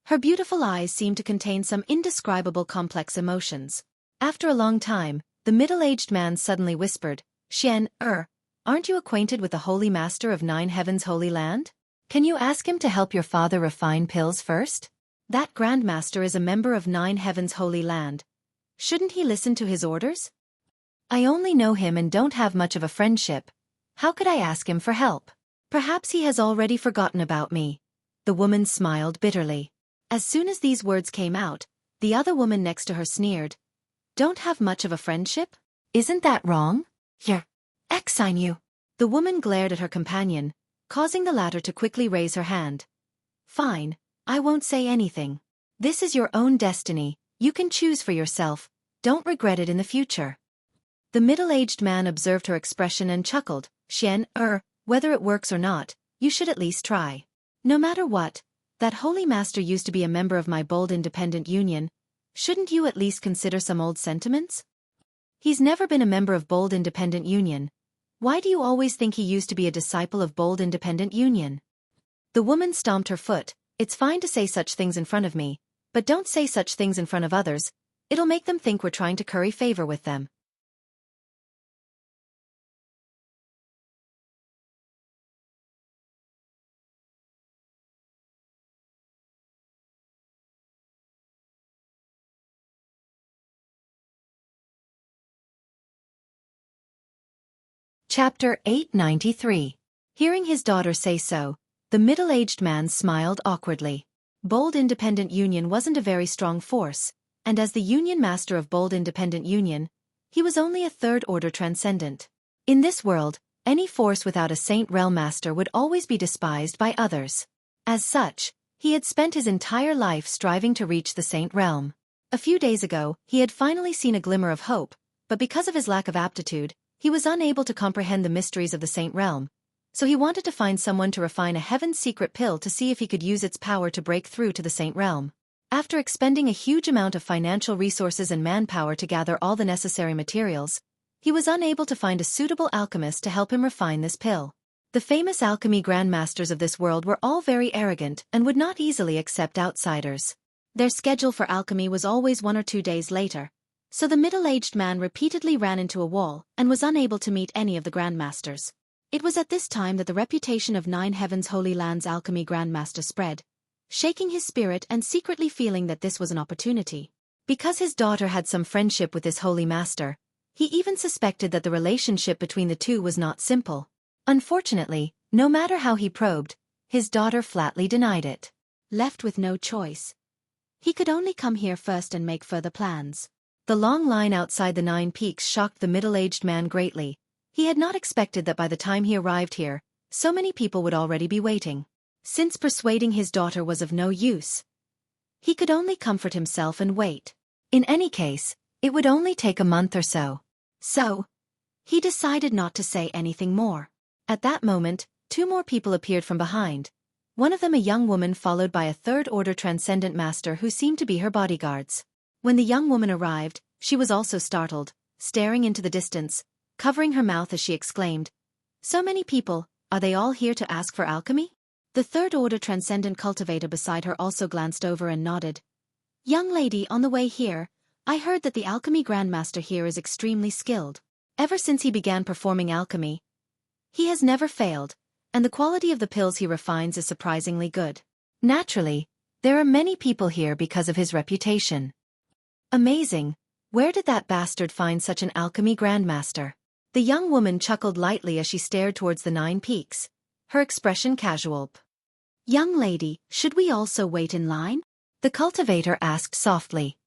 Her beautiful eyes seemed to contain some indescribable complex emotions. After a long time, the middle-aged man suddenly whispered, Xian, aren't you acquainted with the Holy Master of Nine Heavens' Holy Land? Can you ask him to help your father refine pills first? That Grand Master is a member of Nine Heavens' Holy Land. Shouldn't he listen to his orders? I only know him and don't have much of a friendship. How could I ask him for help? Perhaps he has already forgotten about me. The woman smiled bitterly. As soon as these words came out, the other woman next to her sneered. Don't have much of a friendship? Isn't that wrong? Exine you. The woman glared at her companion, causing the latter to quickly raise her hand. Fine, I won't say anything. This is your own destiny, you can choose for yourself, don't regret it in the future. The middle-aged man observed her expression and chuckled, Xian, whether it works or not, you should at least try. No matter what, that holy master used to be a member of my bold independent union, shouldn't you at least consider some old sentiments? He's never been a member of bold independent union. Why do you always think he used to be a disciple of bold independent union? The woman stomped her foot. It's fine to say such things in front of me, but don't say such things in front of others. It'll make them think we're trying to curry favor with them. Chapter 893. Hearing his daughter say so, the middle-aged man smiled awkwardly. Bold Independent Union wasn't a very strong force, and as the Union Master of Bold Independent Union, he was only a third-order transcendent. In this world, any force without a Saint Realm Master would always be despised by others. As such, he had spent his entire life striving to reach the Saint Realm. A few days ago, he had finally seen a glimmer of hope, but because of his lack of aptitude, he was unable to comprehend the mysteries of the Saint Realm, so he wanted to find someone to refine a heaven's secret pill to see if he could use its power to break through to the Saint Realm. After expending a huge amount of financial resources and manpower to gather all the necessary materials, he was unable to find a suitable alchemist to help him refine this pill. The famous alchemy grandmasters of this world were all very arrogant and would not easily accept outsiders. Their schedule for alchemy was always 1 or 2 days later, so the middle-aged man repeatedly ran into a wall and was unable to meet any of the grandmasters. It was at this time that the reputation of Nine Heavens Holy Land's alchemy grandmaster spread, shaking his spirit and secretly feeling that this was an opportunity. Because his daughter had some friendship with this holy master, he even suspected that the relationship between the two was not simple. Unfortunately, no matter how he probed, his daughter flatly denied it. Left with no choice, he could only come here first and make further plans. The long line outside the 9 Peaks shocked the middle-aged man greatly. He had not expected that by the time he arrived here, so many people would already be waiting. Since persuading his daughter was of no use, he could only comfort himself and wait. In any case, it would only take a month or so. So, he decided not to say anything more. At that moment, 2 more people appeared from behind. One of them a young woman followed by a third-order transcendent master who seemed to be her bodyguards. When the young woman arrived, she was also startled, staring into the distance, covering her mouth as she exclaimed, "So many people, are they all here to ask for alchemy?" The third-order transcendent cultivator beside her also glanced over and nodded. "Young lady, on the way here, I heard that the alchemy grandmaster here is extremely skilled. Ever since he began performing alchemy, he has never failed, and the quality of the pills he refines is surprisingly good. Naturally, there are many people here because of his reputation." Amazing. Where did that bastard find such an alchemy grandmaster? The young woman chuckled lightly as she stared towards the 9 Peaks, her expression casual. "Young lady, should we also wait in line?" the cultivator asked softly.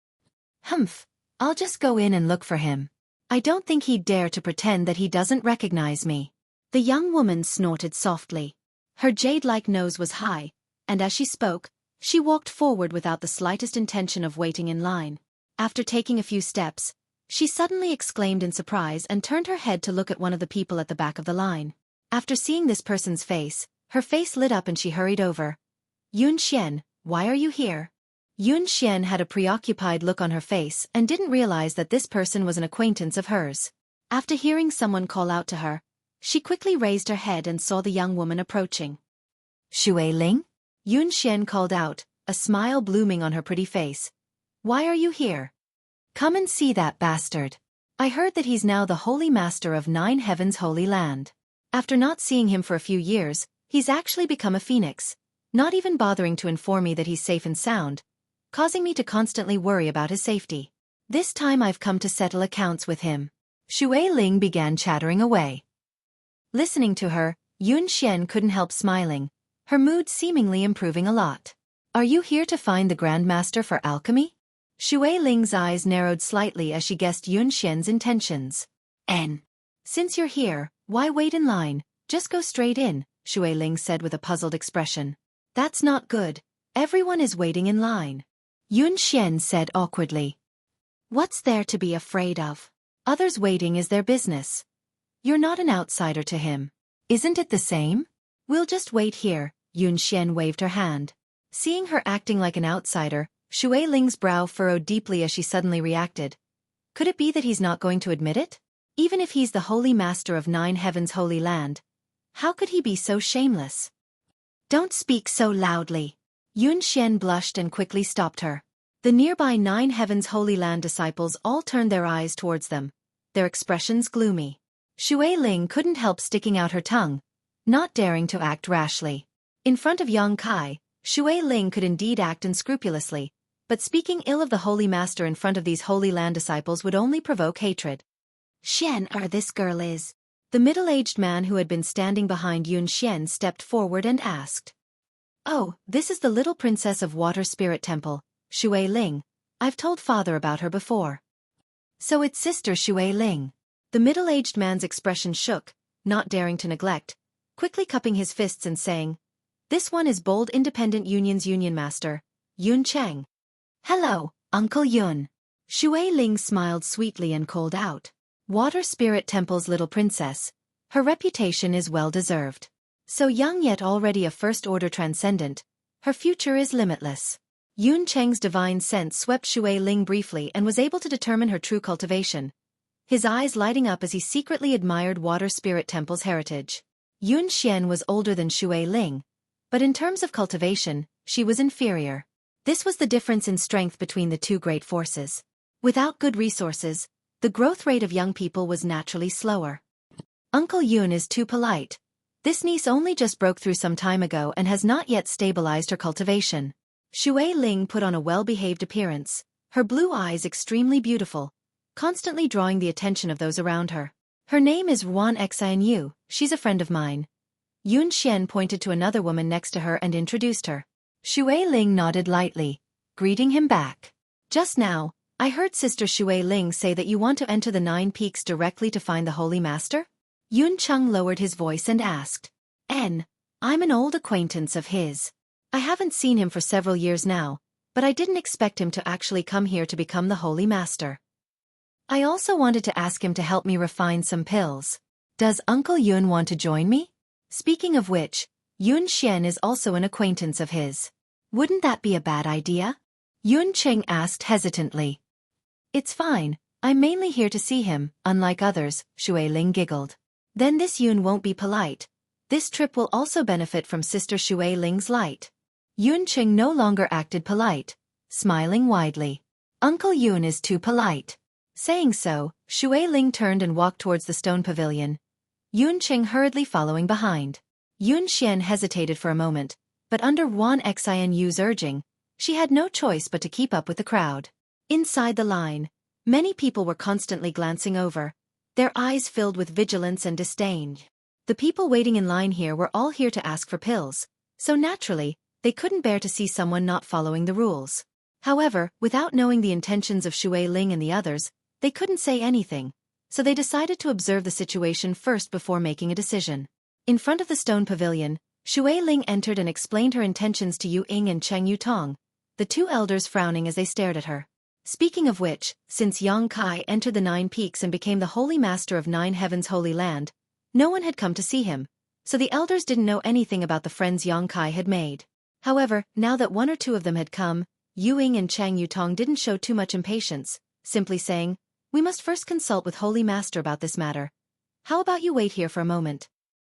"Humph, I'll just go in and look for him. I don't think he'd dare to pretend that he doesn't recognize me." The young woman snorted softly. Her jade-like nose was high, and as she spoke, she walked forward without the slightest intention of waiting in line. After taking a few steps, she suddenly exclaimed in surprise and turned her head to look at one of the people at the back of the line. After seeing this person's face, her face lit up and she hurried over. "Yun Xian, why are you here?" Yun Xian had a preoccupied look on her face and didn't realize that this person was an acquaintance of hers. After hearing someone call out to her, she quickly raised her head and saw the young woman approaching. "Xueqi?" Yun Xian called out, a smile blooming on her pretty face. "Why are you here?" "Come and see that bastard. I heard that he's now the Holy Master of 9 Heavens Holy Land. After not seeing him for a few years, he's actually become a phoenix, not even bothering to inform me that he's safe and sound, causing me to constantly worry about his safety. This time I've come to settle accounts with him." Xueqi began chattering away. Listening to her, Yunxian couldn't help smiling, her mood seemingly improving a lot. "Are you here to find the Grandmaster for alchemy?" Xueqi's eyes narrowed slightly as she guessed Yunxian's intentions. Since you're here, why wait in line? Just go straight in," Xueqi said with a puzzled expression. "That's not good. Everyone is waiting in line," Yunxian said awkwardly. "What's there to be afraid of? Others waiting is their business. You're not an outsider to him. Isn't it the same? We'll just wait here," Yunxian waved her hand. Seeing her acting like an outsider, Xueqi's brow furrowed deeply as she suddenly reacted. Could it be that he's not going to admit it? Even if he's the Holy Master of 9 Heavens Holy Land, how could he be so shameless? "Don't speak so loudly." Yunxian blushed and quickly stopped her. The nearby 9 Heavens Holy Land disciples all turned their eyes towards them, their expressions gloomy. Xueqi couldn't help sticking out her tongue, not daring to act rashly. In front of Yang Kai, Xueqi could indeed act unscrupulously, but speaking ill of the Holy Master in front of these Holy Land disciples would only provoke hatred. This girl is." The middle-aged man who had been standing behind Yunxian stepped forward and asked. "Oh, this is the little princess of Water Spirit Temple, Xueqi. I've told father about her before." "So it's Sister Xueqi." The middle-aged man's expression shook, not daring to neglect, quickly cupping his fists and saying, "This one is Bold Independent Union's Union Master, Yun Cheng." "Hello, Uncle Yun." Xueqi smiled sweetly and called out. "Water Spirit Temple's little princess. Her reputation is well-deserved. So young yet already a first-order transcendent, her future is limitless." Yun Cheng's divine sense swept Xueqi briefly and was able to determine her true cultivation, his eyes lighting up as he secretly admired Water Spirit Temple's heritage. Yun Xian was older than Xueqi, but in terms of cultivation, she was inferior. This was the difference in strength between the two great forces. Without good resources, the growth rate of young people was naturally slower. "Uncle Yun is too polite. This niece only just broke through some time ago and has not yet stabilized her cultivation." Xueqi put on a well-behaved appearance, her blue eyes extremely beautiful, constantly drawing the attention of those around her. "Her name is Ruan Xianyu, she's a friend of mine." Yun Xian pointed to another woman next to her and introduced her. Xueqi nodded lightly, greeting him back. "Just now, I heard Sister Xueqi say that you want to enter the 9 Peaks directly to find the Holy Master?" Yun Cheng lowered his voice and asked. I'm an old acquaintance of his. I haven't seen him for several years now, but I didn't expect him to actually come here to become the Holy Master. I also wanted to ask him to help me refine some pills. Does Uncle Yun want to join me? Speaking of which, Yun Xian is also an acquaintance of his. Wouldn't that be a bad idea? Yun Cheng asked hesitantly. It's fine, I'm mainly here to see him, unlike others, Xueqi giggled. Then this Yun won't be polite. This trip will also benefit from Sister Xueqing's light. Yun Cheng no longer acted polite, smiling widely. Uncle Yun is too polite. Saying so, Xueqi turned and walked towards the stone pavilion, Yun Cheng hurriedly following behind. Yun Xian hesitated for a moment, but under Ruan Xianyu's urging, she had no choice but to keep up with the crowd. Inside the line, many people were constantly glancing over, their eyes filled with vigilance and disdain. The people waiting in line here were all here to ask for pills, so naturally, they couldn't bear to see someone not following the rules. However, without knowing the intentions of Xueqi and the others, they couldn't say anything, so they decided to observe the situation first before making a decision. In front of the stone pavilion, Xueqi entered and explained her intentions to Yu Ying and Cheng Yutong, the two elders frowning as they stared at her. Speaking of which, since Yang Kai entered the 9 Peaks and became the Holy Master of 9 Heavens Holy Land, no one had come to see him, so the elders didn't know anything about the friends Yang Kai had made. However, now that one or two of them had come, Yu Ying and Cheng Yutong didn't show too much impatience, simply saying, "We must first consult with Holy Master about this matter. How about you wait here for a moment?"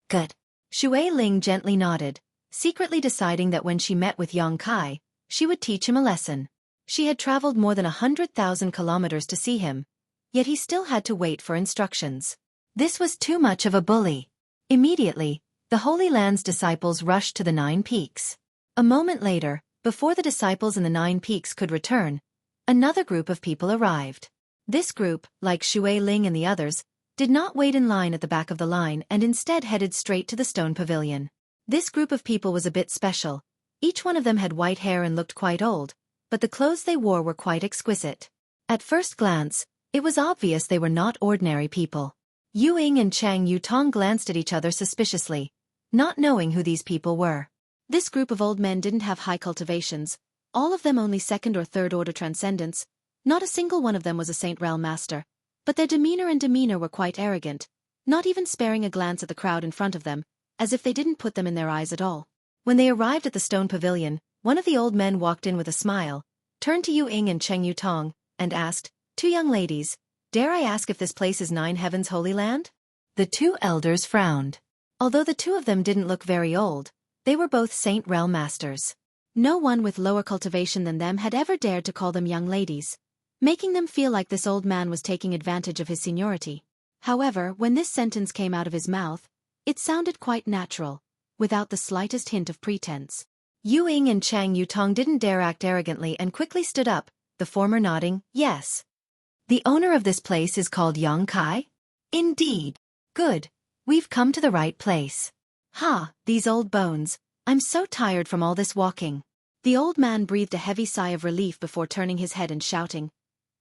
Good. Xueqi gently nodded, secretly deciding that when she met with Yang Kai, she would teach him a lesson. She had traveled more than 100,000 kilometers to see him, yet he still had to wait for instructions. This was too much of a bully. Immediately, the Holy Land's disciples rushed to the 9 peaks. A moment later, before the disciples in the 9 peaks could return, another group of people arrived. This group, like Xueqi and the others, did not wait in line at the back of the line and instead headed straight to the stone pavilion. This group of people was a bit special. Each one of them had white hair and looked quite old, but the clothes they wore were quite exquisite. At first glance, it was obvious they were not ordinary people. Ying and Chang Yutong glanced at each other suspiciously, not knowing who these people were. This group of old men didn't have high cultivations, all of them only second or third order transcendents. Not a single one of them was a Saint Realm Master, but their demeanor were quite arrogant, not even sparing a glance at the crowd in front of them, as if they didn't put them in their eyes at all. When they arrived at the stone pavilion, one of the old men walked in with a smile, turned to Ying and Cheng Yutong, and asked, "Two young ladies, dare I ask if this place is 9 Heavens Holy Land?" The 2 elders frowned. Although the 2 of them didn't look very old, they were both Saint Realm Masters. No one with lower cultivation than them had ever dared to call them young ladies, making them feel like this old man was taking advantage of his seniority. However, when this sentence came out of his mouth, it sounded quite natural, without the slightest hint of pretense. Ying and Chang Yutong didn't dare act arrogantly and quickly stood up, the former nodding, "Yes. The owner of this place is called Yang Kai?" "Indeed. Good. We've come to the right place." "Ha, these old bones. I'm so tired from all this walking." The old man breathed a heavy sigh of relief before turning his head and shouting,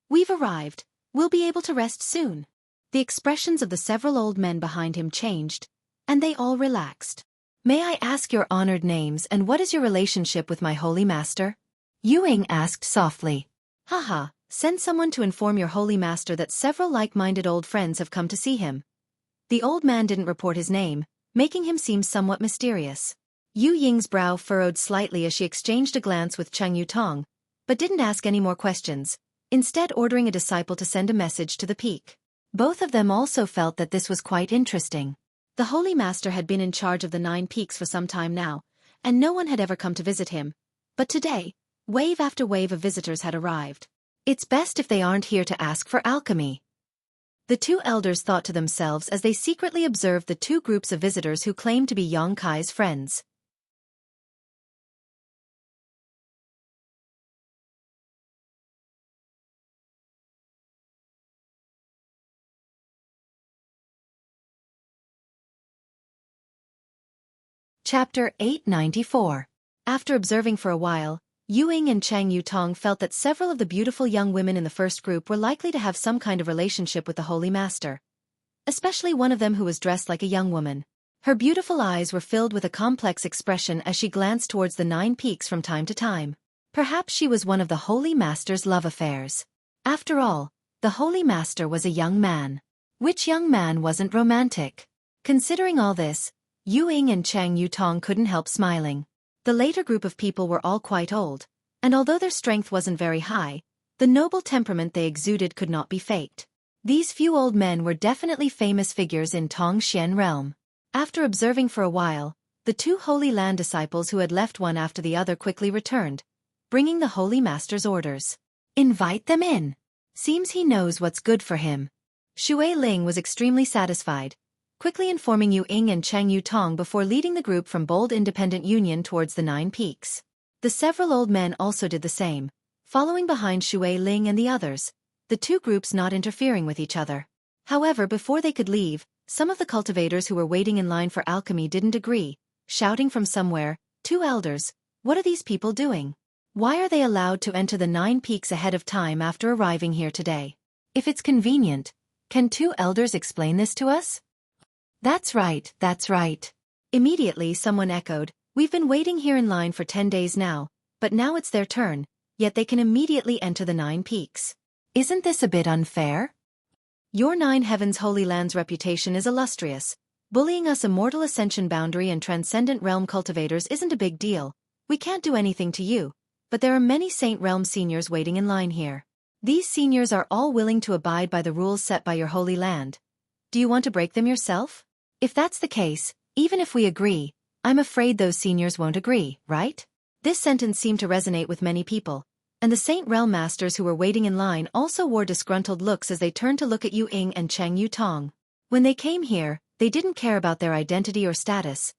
"We've arrived. We'll be able to rest soon." The expressions of the several old men behind him changed, and they all relaxed. "May I ask your honored names and what is your relationship with my holy master?" Ying asked softly. "Haha, send someone to inform your holy master that several like-minded old friends have come to see him." The old man didn't report his name, making him seem somewhat mysterious. Ying's brow furrowed slightly as she exchanged a glance with Cheng Yutong, but didn't ask any more questions, instead ordering a disciple to send a message to the peak. Both of them also felt that this was quite interesting. The Holy Master had been in charge of the 9 peaks for some time now, and no one had ever come to visit him. But today, wave after wave of visitors had arrived. It's best if they aren't here to ask for alchemy. The 2 elders thought to themselves as they secretly observed the 2 groups of visitors who claimed to be Yang Kai's friends. Chapter 894. After observing for a while, Ying and Chang Yutong felt that several of the beautiful young women in the first group were likely to have some kind of relationship with the Holy Master. Especially one of them who was dressed like a young woman. Her beautiful eyes were filled with a complex expression as she glanced towards the 9 peaks from time to time. Perhaps she was one of the Holy Master's love affairs. After all, the Holy Master was a young man. Which young man wasn't romantic? Considering all this, Ying and Chang Yutong couldn't help smiling. The later group of people were all quite old, and although their strength wasn't very high, the noble temperament they exuded could not be faked. These few old men were definitely famous figures in Tongxian realm. After observing for a while, the 2 Holy Land disciples who had left one after the other quickly returned, bringing the Holy Master's orders. "Invite them in. Seems he knows what's good for him." Xueqi was extremely satisfied, quickly informing Ying and Cheng Yutong before leading the group from Bold Independent Union towards the 9 peaks. The several old men also did the same, following behind Xueqi and the others, the 2 groups not interfering with each other. However, before they could leave, some of the cultivators who were waiting in line for alchemy didn't agree, shouting from somewhere, "2 elders, what are these people doing? Why are they allowed to enter the 9 peaks ahead of time after arriving here today? If it's convenient, can 2 elders explain this to us?" That's right, that's right. Immediately someone echoed, "We've been waiting here in line for 10 days now, but now it's their turn, yet they can immediately enter the 9 peaks. Isn't this a bit unfair? Your 9 Heavens Holy Land's reputation is illustrious. Bullying us immortal ascension boundary and transcendent realm cultivators isn't a big deal. We can't do anything to you, but there are many Saint Realm seniors waiting in line here. These seniors are all willing to abide by the rules set by your Holy Land. Do you want to break them yourself? If that's the case, even if we agree, I'm afraid those seniors won't agree, right?" This sentence seemed to resonate with many people, and the Saint Realm masters who were waiting in line also wore disgruntled looks as they turned to look at Yu Ying and Cheng Yu Tong. When they came here, they didn't care about their identity or status,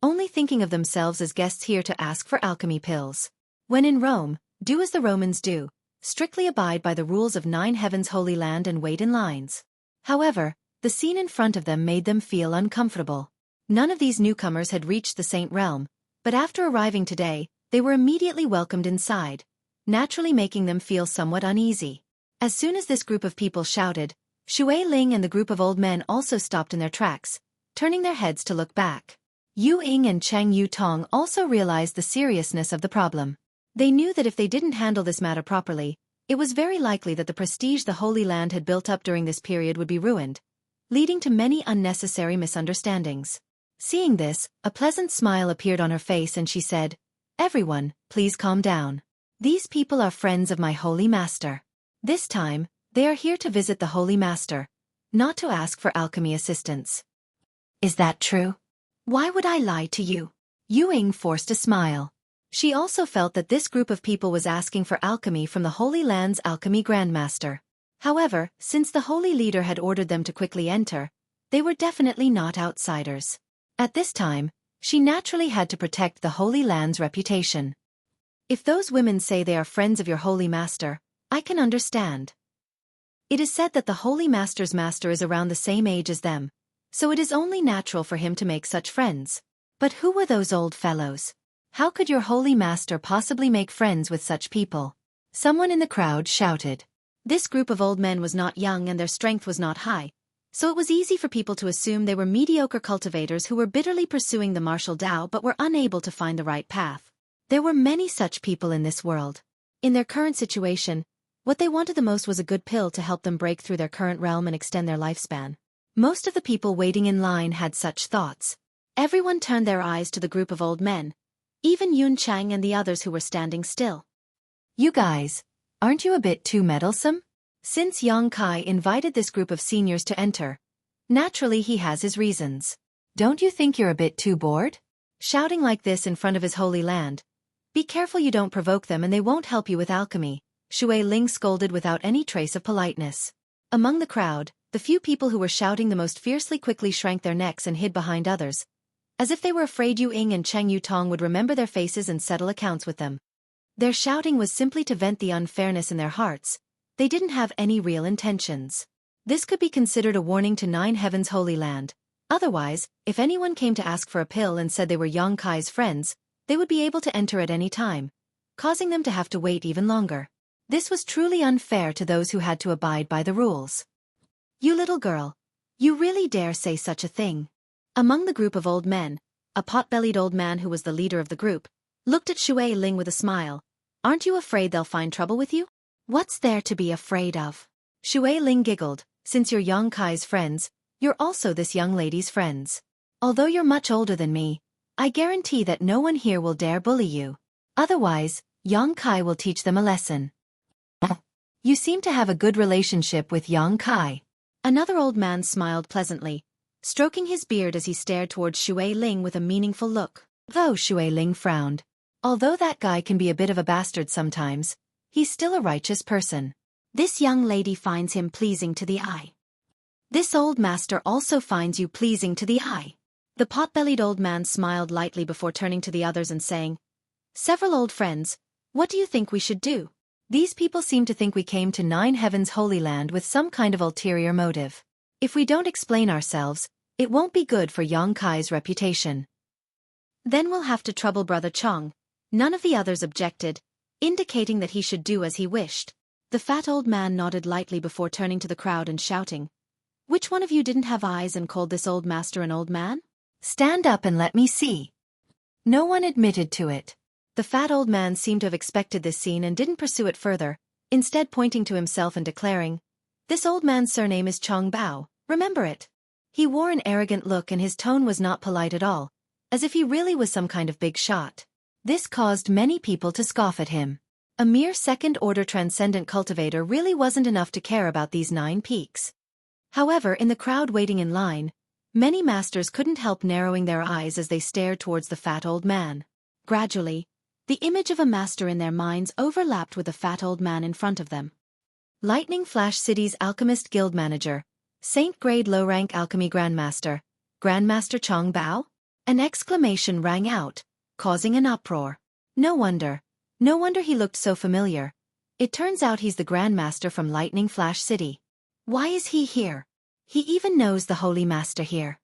only thinking of themselves as guests here to ask for alchemy pills. When in Rome, do as the Romans do, strictly abide by the rules of 9 Heavens Holy Land and wait in lines. However, the scene in front of them made them feel uncomfortable. None of these newcomers had reached the Saint Realm, but after arriving today, they were immediately welcomed inside, naturally making them feel somewhat uneasy. As soon as this group of people shouted, Xue Ling and the group of old men also stopped in their tracks, turning their heads to look back. Yu Ying and Cheng Yu Tong also realized the seriousness of the problem. They knew that if they didn't handle this matter properly, it was very likely that the prestige the Holy Land had built up during this period would be ruined, leading to many unnecessary misunderstandings. Seeing this, a pleasant smile appeared on her face and she said, "Everyone, please calm down. These people are friends of my Holy Master. This time, they are here to visit the Holy Master, not to ask for alchemy assistance." "Is that true? Why would I lie to you?" Yu Ying forced a smile. She also felt that this group of people was asking for alchemy from the Holy Land's alchemy grandmaster. However, since the Holy Leader had ordered them to quickly enter, they were definitely not outsiders. At this time, she naturally had to protect the Holy Land's reputation. "If those women say they are friends of your Holy Master, I can understand. It is said that the Holy Master's master is around the same age as them, so it is only natural for him to make such friends. But who were those old fellows? How could your Holy Master possibly make friends with such people?" Someone in the crowd shouted. This group of old men was not young and their strength was not high, so it was easy for people to assume they were mediocre cultivators who were bitterly pursuing the martial Tao but were unable to find the right path. There were many such people in this world. In their current situation, what they wanted the most was a good pill to help them break through their current realm and extend their lifespan. Most of the people waiting in line had such thoughts. Everyone turned their eyes to the group of old men, even Yun Chang and the others who were standing still. "You guys, aren't you a bit too meddlesome?" Since Yang Kai invited this group of seniors to enter, naturally he has his reasons. "Don't you think you're a bit too bored? Shouting like this in front of his holy land? Be careful you don't provoke them and they won't help you with alchemy," Xue Ling scolded without any trace of politeness. Among the crowd, the few people who were shouting the most fiercely quickly shrank their necks and hid behind others, as if they were afraid Yu Ying and Cheng Yu Tong would remember their faces and settle accounts with them. Their shouting was simply to vent the unfairness in their hearts. They didn't have any real intentions. This could be considered a warning to 9 Heavens Holy Land. Otherwise, if anyone came to ask for a pill and said they were Yang Kai's friends, they would be able to enter at any time, causing them to have to wait even longer. This was truly unfair to those who had to abide by the rules. "You little girl, you really dare say such a thing?" Among the group of old men, a pot-bellied old man who was the leader of the group, looked at Xue Ling with a smile. "Aren't you afraid they'll find trouble with you?" "What's there to be afraid of?" Xue Ling giggled. "Since you're Yang Kai's friends, you're also this young lady's friends. Although you're much older than me, I guarantee that no one here will dare bully you. Otherwise, Yang Kai will teach them a lesson." "You seem to have a good relationship with Yang Kai." Another old man smiled pleasantly, stroking his beard as he stared towards Xue Ling with a meaningful look. Though Xue Ling frowned. Although that guy can be a bit of a bastard sometimes, he's still a righteous person. This young lady finds him pleasing to the eye. This old master also finds you pleasing to the eye. The pot-bellied old man smiled lightly before turning to the others and saying, "Several old friends, what do you think we should do? These people seem to think we came to 9 Heavens Holy Land with some kind of ulterior motive. If we don't explain ourselves, it won't be good for Yang Kai's reputation. Then we'll have to trouble Brother Chong." None of the others objected, indicating that he should do as he wished. The fat old man nodded lightly before turning to the crowd and shouting, "Which one of you didn't have eyes and called this old master an old man? Stand up and let me see." No one admitted to it. The fat old man seemed to have expected this scene and didn't pursue it further, instead pointing to himself and declaring, "This old man's surname is Chong Bao, remember it?" He wore an arrogant look and his tone was not polite at all, as if he really was some kind of big shot. This caused many people to scoff at him. A mere second-order transcendent cultivator really wasn't enough to care about these 9 peaks. However, in the crowd waiting in line, many masters couldn't help narrowing their eyes as they stared towards the fat old man. Gradually, The image of a master in their minds overlapped with the fat old man in front of them. Lightning Flash City's Alchemist Guild Manager, Saint Grade Low-Rank Alchemy Grandmaster, Grandmaster Chong Bao? An exclamation rang out, causing an uproar. No wonder he looked so familiar. It turns out he's the Grandmaster from Lightning Flash City. Why is he here? He even knows the Holy Master here.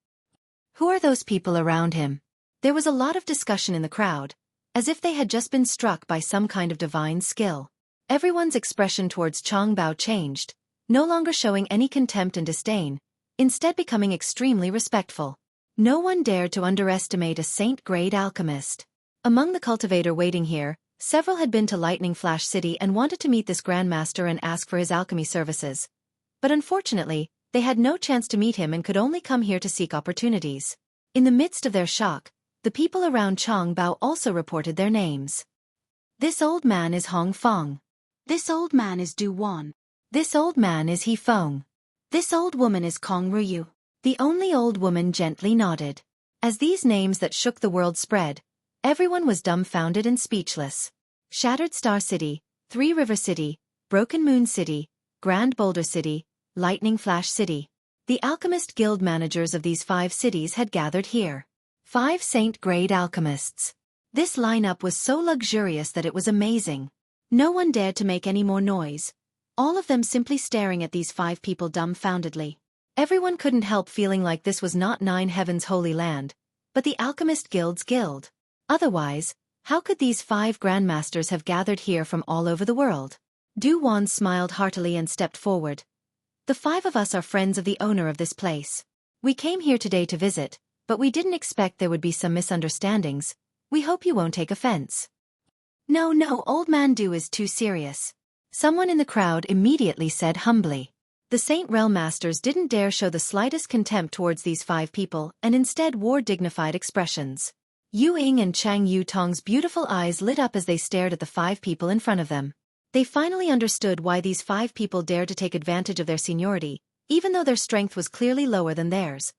Who are those people around him? There was a lot of discussion in the crowd, as if they had just been struck by some kind of divine skill. Everyone's expression towards Chong Bao changed, no longer showing any contempt and disdain, instead becoming extremely respectful. No one dared to underestimate a saint-grade alchemist. Among the cultivator waiting here, several had been to Lightning Flash City and wanted to meet this Grandmaster and ask for his alchemy services. But unfortunately, they had no chance to meet him and could only come here to seek opportunities. In the midst of their shock, the people around Chong Bao also reported their names. This old man is Hong Fong. This old man is Du Wan. This old man is He Feng. This old woman is Kong Ruyu. The only old woman gently nodded. As these names that shook the world spread, everyone was dumbfounded and speechless. Shattered Star City, Three River City, Broken Moon City, Grand Boulder City, Lightning Flash City. The Alchemist Guild managers of these 5 cities had gathered here. 5 saint-grade alchemists. This lineup was so luxurious that it was amazing. No one dared to make any more noise, all of them simply staring at these 5 people dumbfoundedly. Everyone couldn't help feeling like this was not Nine Heaven's holy land, but the Alchemist Guild's guild. Otherwise, how could these 5 grandmasters have gathered here from all over the world? Du Wan smiled heartily and stepped forward. The 5 of us are friends of the owner of this place. We came here today to visit, but we didn't expect there would be some misunderstandings. We hope you won't take offense. No, old man Du is too serious. Someone in the crowd immediately said humbly. The Saint Realm Masters didn't dare show the slightest contempt towards these 5 people and instead wore dignified expressions. Yu Ying and Chang Yu Tong's beautiful eyes lit up as they stared at the 5 people in front of them. They finally understood why these 5 people dared to take advantage of their seniority, even though their strength was clearly lower than theirs.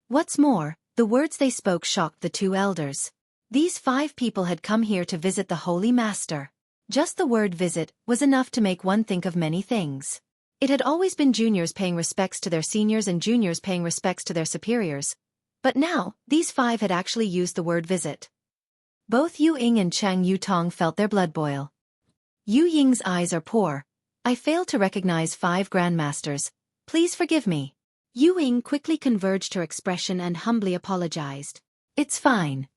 What's more, the words they spoke shocked the 2 elders. These 5 people had come here to visit the Holy Master. Just the word visit was enough to make one think of many things. It had always been juniors paying respects to their seniors and juniors paying respects to their superiors. But now, these 5 had actually used the word visit. Both Yu Ying and Chang Yu Tong felt their blood boil. Yu Ying's eyes are poor. I failed to recognize 5 grandmasters. Please forgive me. Yu Ying quickly converged her expression and humbly apologized. It's fine.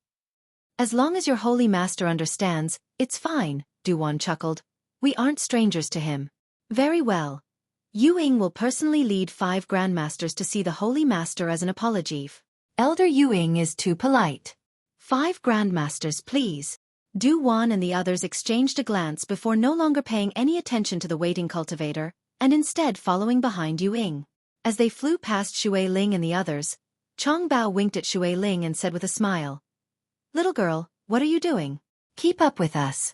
As long as your holy master understands, it's fine, Du Wan chuckled. We aren't strangers to him. Very well. Yu Ying will personally lead 5 grandmasters to see the holy master as an apology. Elder Yu Ying is too polite. 5 grandmasters, please. Du Wan and the others exchanged a glance before no longer paying any attention to the waiting cultivator, and instead following behind Yu Ying. As they flew past Xueqi and the others, Chong Bao winked at Xueqi and said with a smile, Little girl, what are you doing? Keep up with us.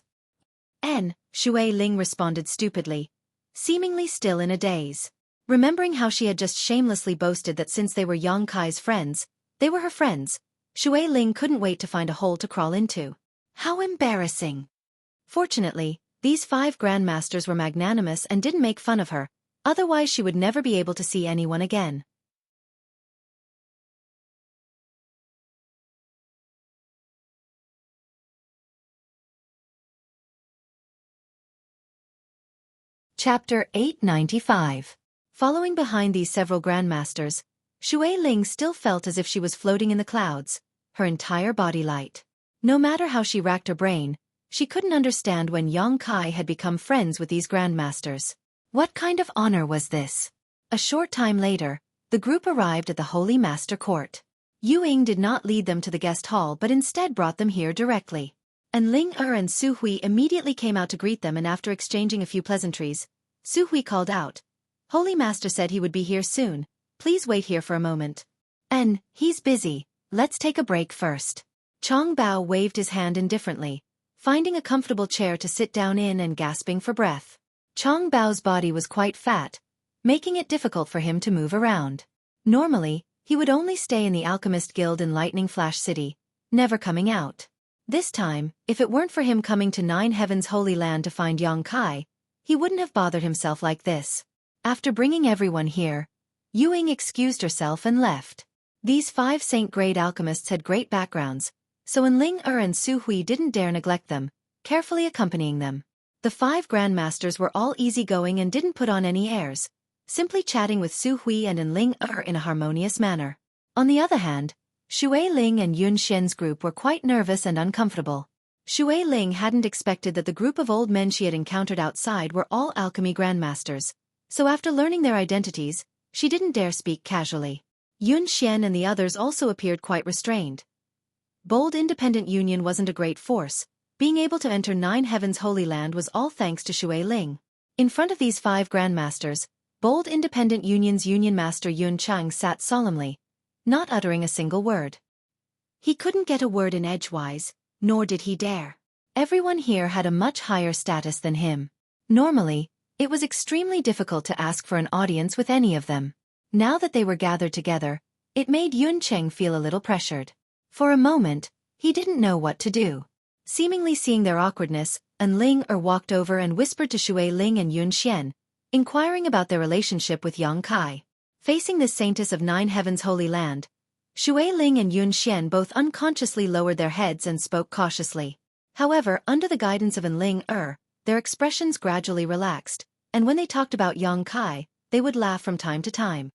Xueqi responded stupidly, seemingly still in a daze. Remembering how she had just shamelessly boasted that since they were Yang Kai's friends, they were her friends, Xueqi couldn't wait to find a hole to crawl into. How embarrassing. Fortunately, these 5 grandmasters were magnanimous and didn't make fun of her, otherwise she would never be able to see anyone again. Chapter 895. Following behind these several grandmasters, Xueqi still felt as if she was floating in the clouds, her entire body light. No matter how she racked her brain, she couldn't understand when Yang Kai had become friends with these grandmasters. What kind of honor was this? A short time later, the group arrived at the Holy Master Court. Yu Ying did not lead them to the guest hall but instead brought them here directly. And Ling and Xueqi immediately came out to greet them, and after exchanging a few pleasantries, Xueqi called out, Holy Master said he would be here soon, please wait here for a moment. He's busy, let's take a break first. Chong Bao waved his hand indifferently, finding a comfortable chair to sit down in and gasping for breath. Chong Bao's body was quite fat, making it difficult for him to move around. Normally, he would only stay in the Alchemist Guild in Lightning Flash City, never coming out. This time, if it weren't for him coming to Nine Heaven's Holy Land to find Yang Kai, he wouldn't have bothered himself like this. After bringing everyone here, Ying excused herself and left. These 5 saint-grade alchemists had great backgrounds, so Ling and Xueqi didn't dare neglect them, carefully accompanying them. The 5 grandmasters were all easygoing and didn't put on any airs, simply chatting with Xueqi and Ling in a harmonious manner. On the other hand, Xueling and Yun Xian's group were quite nervous and uncomfortable. Xueling hadn't expected that the group of old men she had encountered outside were all alchemy grandmasters, so after learning their identities, she didn't dare speak casually. Yun Xian and the others also appeared quite restrained. Bold Independent Union wasn't a great force. Being able to enter Nine Heaven's Holy Land was all thanks to Xueling. In front of these 5 grandmasters, Bold Independent Union's Union Master Yun Chang sat solemnly, not uttering a single word. He couldn't get a word in edgewise, nor did he dare. Everyone here had a much higher status than him. Normally, it was extremely difficult to ask for an audience with any of them. Now that they were gathered together, it made Yun Cheng feel a little pressured. For a moment, he didn't know what to do. Seemingly seeing their awkwardness, Ling walked over and whispered to Xueling and Yun Xian, inquiring about their relationship with Yang Kai. Facing this saintess of Nine Heaven's Holy Land, Xueling and Yun Xian both unconsciously lowered their heads and spoke cautiously. However, under the guidance of Ling their expressions gradually relaxed, and when they talked about Yang Kai, they would laugh from time to time.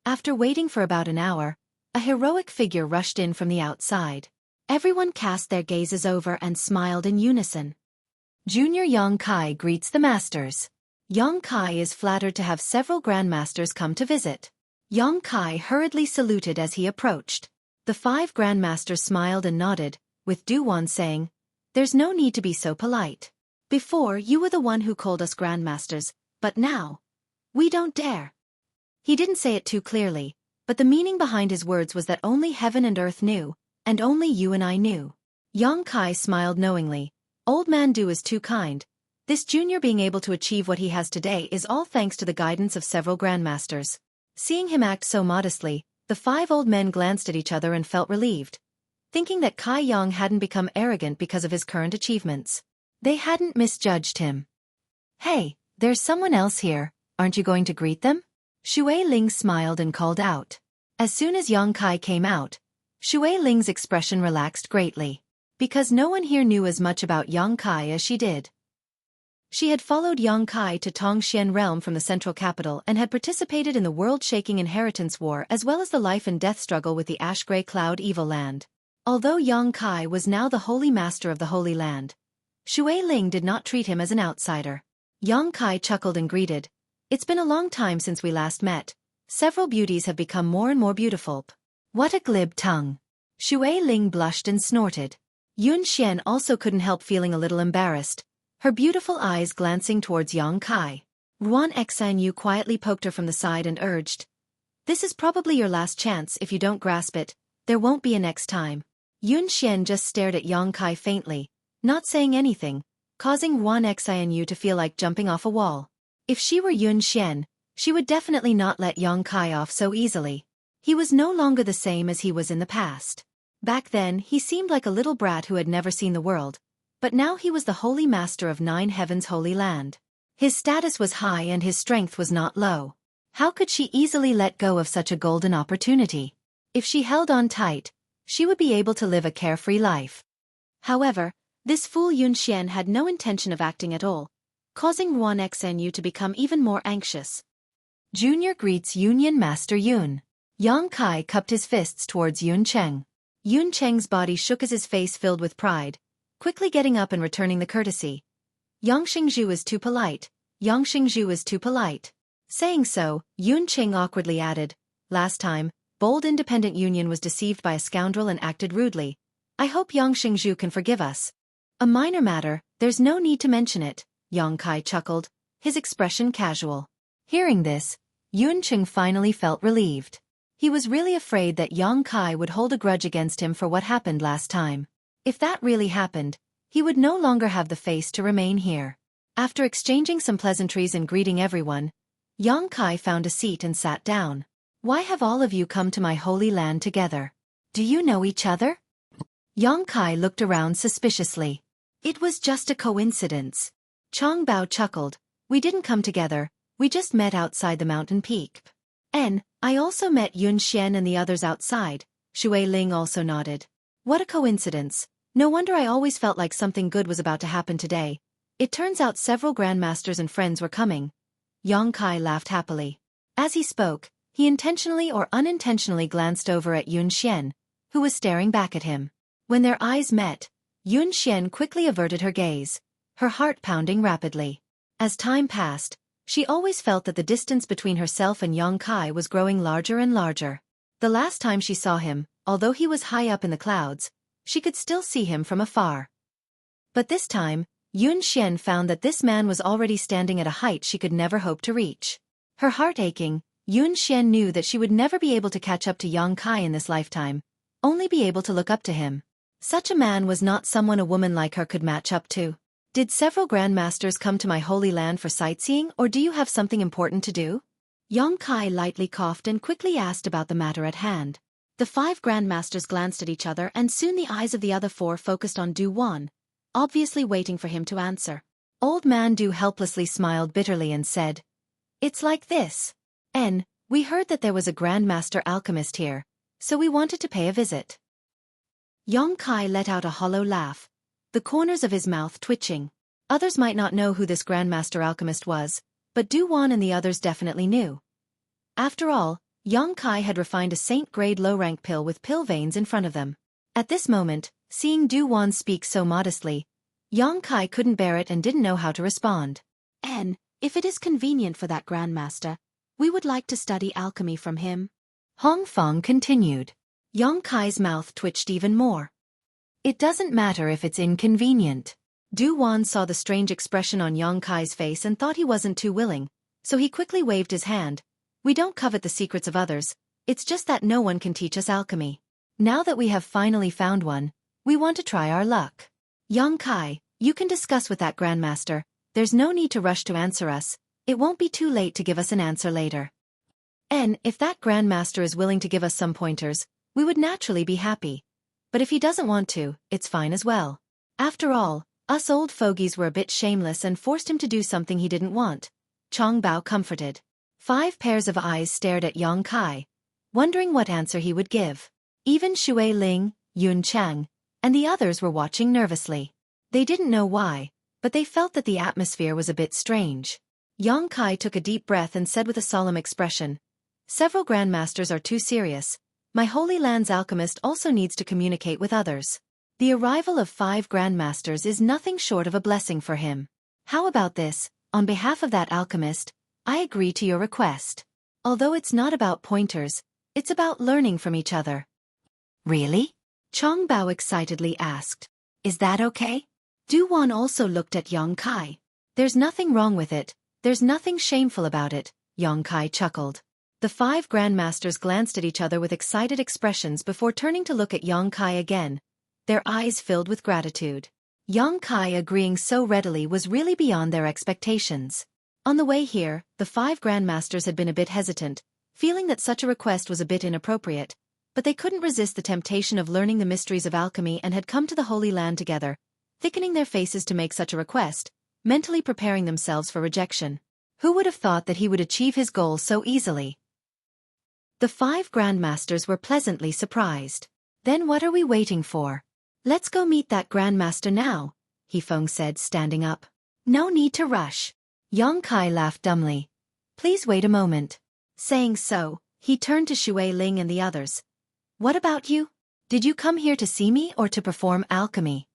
After waiting for about an hour, a heroic figure rushed in from the outside. Everyone cast their gazes over and smiled in unison. Junior Yang Kai greets the masters. Yang Kai is flattered to have several grandmasters come to visit. Yang Kai hurriedly saluted as he approached. The 5 grandmasters smiled and nodded, with Duwan saying, "There's no need to be so polite. Before, you were the one who called us grandmasters, but now, we don't dare." He didn't say it too clearly, but the meaning behind his words was that only heaven and earth knew, and only you and I knew. Yang Kai smiled knowingly. Old man Du is too kind. This junior being able to achieve what he has today is all thanks to the guidance of several grandmasters. Seeing him act so modestly, the 5 old men glanced at each other and felt relieved, thinking that Kai Yang hadn't become arrogant because of his current achievements. They hadn't misjudged him. "Hey, there's someone else here, aren't you going to greet them?" Xueling smiled and called out. As soon as Yang Kai came out, Xueling's expression relaxed greatly, because no one here knew as much about Yang Kai as she did. She had followed Yang Kai to Tongxian realm from the central capital and had participated in the world-shaking inheritance war as well as the life and death struggle with the ash-gray cloud evil land. Although Yang Kai was now the holy master of the Holy Land, Xueling did not treat him as an outsider. Yang Kai chuckled and greeted, "It's been a long time since we last met. Several beauties have become more and more beautiful." What a glib tongue. Xueling blushed and snorted. Yun Xian also couldn't help feeling a little embarrassed, her beautiful eyes glancing towards Yang Kai. Ruan Xanyu quietly poked her from the side and urged, "This is probably your last chance. If you don't grasp it, there won't be a next time." Yun Xian just stared at Yang Kai faintly, not saying anything, causing Ruan Xanyu to feel like jumping off a wall. If she were Yun Xian, she would definitely not let Yang Kai off so easily. He was no longer the same as he was in the past. Back then, he seemed like a little brat who had never seen the world, but now he was the holy master of Nine Heaven's Holy Land. His status was high and his strength was not low. How could she easily let go of such a golden opportunity? If she held on tight, she would be able to live a carefree life. However, this fool Yun Xian had no intention of acting at all, causing Ruan Xanyu to become even more anxious. Junior greets Union Master Yun. Yang Kai cupped his fists towards Yun Cheng. Yun Cheng's body shook as his face filled with pride, quickly getting up and returning the courtesy. "Yang Xingzhu is too polite. Yang Xingzhu is too polite." Saying so, Yun Cheng awkwardly added, "Last time, Bold Independent Union was deceived by a scoundrel and acted rudely. I hope Yang Xingzhu can forgive us." "A minor matter, there's no need to mention it," Yang Kai chuckled, his expression casual. Hearing this, Yun Cheng finally felt relieved. He was really afraid that Yang Kai would hold a grudge against him for what happened last time. If that really happened, he would no longer have the face to remain here. After exchanging some pleasantries and greeting everyone, Yang Kai found a seat and sat down. "Why have all of you come to my holy land together? Do you know each other?" Yang Kai looked around suspiciously. It was just a coincidence. Chong Bao chuckled. We didn't come together, we just met outside the mountain peak. I also met Yun Xian and the others outside. Xue Ling also nodded. What a coincidence. No wonder I always felt like something good was about to happen today. It turns out several grandmasters and friends were coming. Yang Kai laughed happily. As he spoke, he intentionally or unintentionally glanced over at Yun Xian, who was staring back at him. When their eyes met, Yun Xian quickly averted her gaze, her heart pounding rapidly. As time passed, she always felt that the distance between herself and Yang Kai was growing larger and larger. The last time she saw him, although he was high up in the clouds, she could still see him from afar. But this time, Yun Xian found that this man was already standing at a height she could never hope to reach. Her heart aching, Yun Xian knew that she would never be able to catch up to Yang Kai in this lifetime, only be able to look up to him. Such a man was not someone a woman like her could match up to. Did several grandmasters come to my holy land for sightseeing, or do you have something important to do? Yang Kai lightly coughed and quickly asked about the matter at hand. The 5 grandmasters glanced at each other, and soon the eyes of the other 4 focused on Du Wan, obviously waiting for him to answer. Old man Du helplessly smiled bitterly and said, "It's like this. We heard that there was a grandmaster alchemist here, so we wanted to pay a visit." Yang Kai let out a hollow laugh, the corners of his mouth twitching. Others might not know who this grandmaster alchemist was, but Du Wan and the others definitely knew. After all, Yang Kai had refined a saint-grade low-rank pill with pill veins in front of them. At this moment, seeing Du Wan speak so modestly, Yang Kai couldn't bear it and didn't know how to respond. If it is convenient for that grandmaster, we would like to study alchemy from him." Hong Fong continued. Yang Kai's mouth twitched even more. It doesn't matter if it's inconvenient. Du Wan saw the strange expression on Yang Kai's face and thought he wasn't too willing, so he quickly waved his hand. We don't covet the secrets of others, it's just that no one can teach us alchemy. Now that we have finally found one, we want to try our luck. Yang Kai, you can discuss with that grandmaster, there's no need to rush to answer us, it won't be too late to give us an answer later. If that grandmaster is willing to give us some pointers, we would naturally be happy. But if he doesn't want to, it's fine as well. After all, us old fogies were a bit shameless and forced him to do something he didn't want. Chong Bao comforted. 5 pairs of eyes stared at Yang Kai, wondering what answer he would give. Even Xue Ling, Yun Chang, and the others were watching nervously. They didn't know why, but they felt that the atmosphere was a bit strange. Yang Kai took a deep breath and said with a solemn expression, "Several grandmasters are too serious. My Holy Land's alchemist also needs to communicate with others. The arrival of 5 grandmasters is nothing short of a blessing for him. How about this, on behalf of that alchemist, I agree to your request. Although it's not about pointers, it's about learning from each other." "Really?" Chong Bao excitedly asked. "Is that okay?" Du Wan also looked at Yang Kai. "There's nothing wrong with it, there's nothing shameful about it," Yang Kai chuckled. The 5 grandmasters glanced at each other with excited expressions before turning to look at Yang Kai again, their eyes filled with gratitude. Yang Kai agreeing so readily was really beyond their expectations. On the way here, the 5 grandmasters had been a bit hesitant, feeling that such a request was a bit inappropriate, but they couldn't resist the temptation of learning the mysteries of alchemy and had come to the Holy Land together, thickening their faces to make such a request, mentally preparing themselves for rejection. Who would have thought that he would achieve his goal so easily? The 5 grandmasters were pleasantly surprised. "Then what are we waiting for? Let's go meet that grandmaster now," He Feng said, standing up. "No need to rush." Yang Kai laughed dumbly. "Please wait a moment." Saying so, he turned to Xue Ling and the others. "What about you? Did you come here to see me or to perform alchemy?"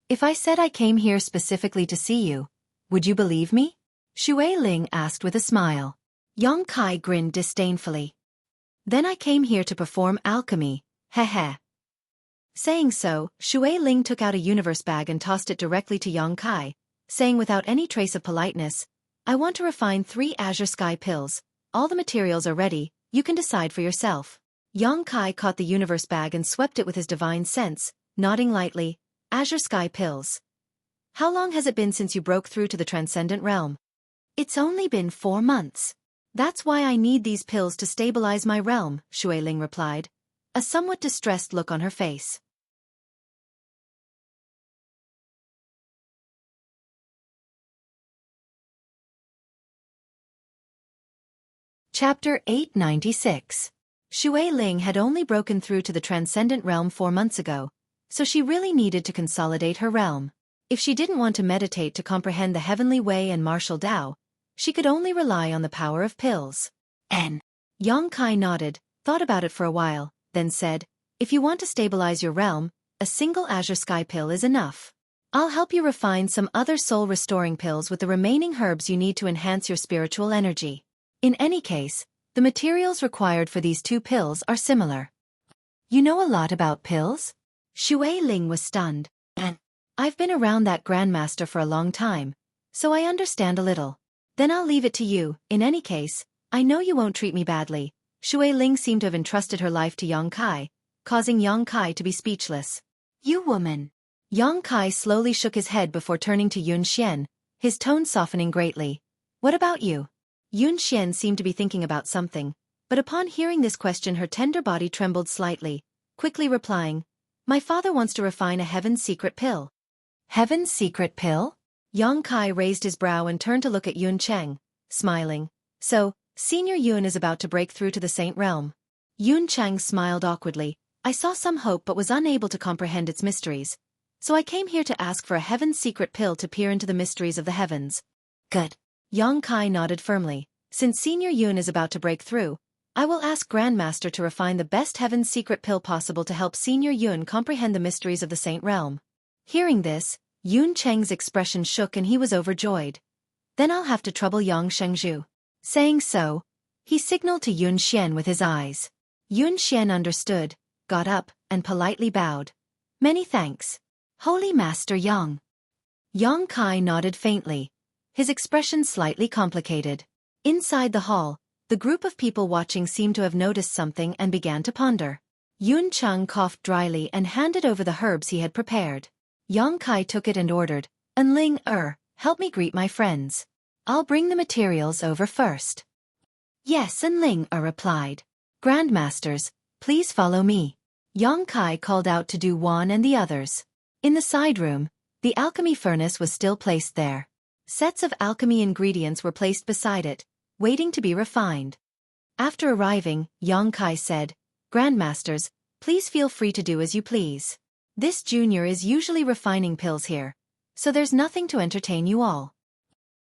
"If I said I came here specifically to see you, would you believe me?" Xue Ling asked with a smile. Yang Kai grinned disdainfully. "Then I came here to perform alchemy, heh. Saying so, Xue Ling took out a universe bag and tossed it directly to Yang Kai, saying without any trace of politeness, "I want to refine 3 azure sky pills, all the materials are ready, you can decide for yourself." Yang Kai caught the universe bag and swept it with his divine sense, nodding lightly, "Azure sky pills. How long has it been since you broke through to the transcendent realm?" "It's only been 4 months. That's why I need these pills to stabilize my realm," Xue Ling replied, a somewhat distressed look on her face. Chapter 896. Xue Ling had only broken through to the transcendent realm 4 months ago, so she really needed to consolidate her realm. If she didn't want to meditate to comprehend the heavenly way and martial Tao, she could only rely on the power of pills. Yang Kai nodded, thought about it for a while, then said, "If you want to stabilize your realm, a single azure sky pill is enough. I'll help you refine some other soul-restoring pills with the remaining herbs you need to enhance your spiritual energy. In any case, the materials required for these 2 pills are similar." "You know a lot about pills?" Xue Ling was stunned. "I've been around that grandmaster for a long time, so I understand a little." "Then I'll leave it to you. In any case, I know you won't treat me badly." Xue Ling seemed to have entrusted her life to Yang Kai, causing Yang Kai to be speechless. "You woman." Yang Kai slowly shook his head before turning to Yun Xian, his tone softening greatly. "What about you?" Yun Xian seemed to be thinking about something, but upon hearing this question her tender body trembled slightly, quickly replying, "My father wants to refine a heaven's secret pill." "Heaven's secret pill?" Yang Kai raised his brow and turned to look at Yun Cheng, smiling. "So, Senior Yun is about to break through to the Saint Realm." Yun Cheng smiled awkwardly. "I saw some hope but was unable to comprehend its mysteries. So I came here to ask for a heaven's secret pill to peer into the mysteries of the heavens." "Good." Yang Kai nodded firmly. "Since Senior Yun is about to break through, I will ask Grandmaster to refine the best heaven's secret pill possible to help Senior Yun comprehend the mysteries of the Saint Realm." Hearing this, Yun Cheng's expression shook and he was overjoyed. "Then I'll have to trouble Yang Shengzhu." Saying so, he signaled to Yun Xian with his eyes. Yun Xian understood, got up, and politely bowed. "Many thanks, Holy Master Yang." Yang Kai nodded faintly, his expression slightly complicated. Inside the hall, the group of people watching seemed to have noticed something and began to ponder. Yun Cheng coughed dryly and handed over the herbs he had prepared. Yang Kai took it and ordered, "Ling, help me greet my friends. I'll bring the materials over first." "Yes," Ling replied. "Grandmasters, please follow me." Yang Kai called out to Du Wan and the others. In the side room, the alchemy furnace was still placed there. Sets of alchemy ingredients were placed beside it, waiting to be refined. After arriving, Yang Kai said, "Grandmasters, please feel free to do as you please. This junior is usually refining pills here, so there's nothing to entertain you all.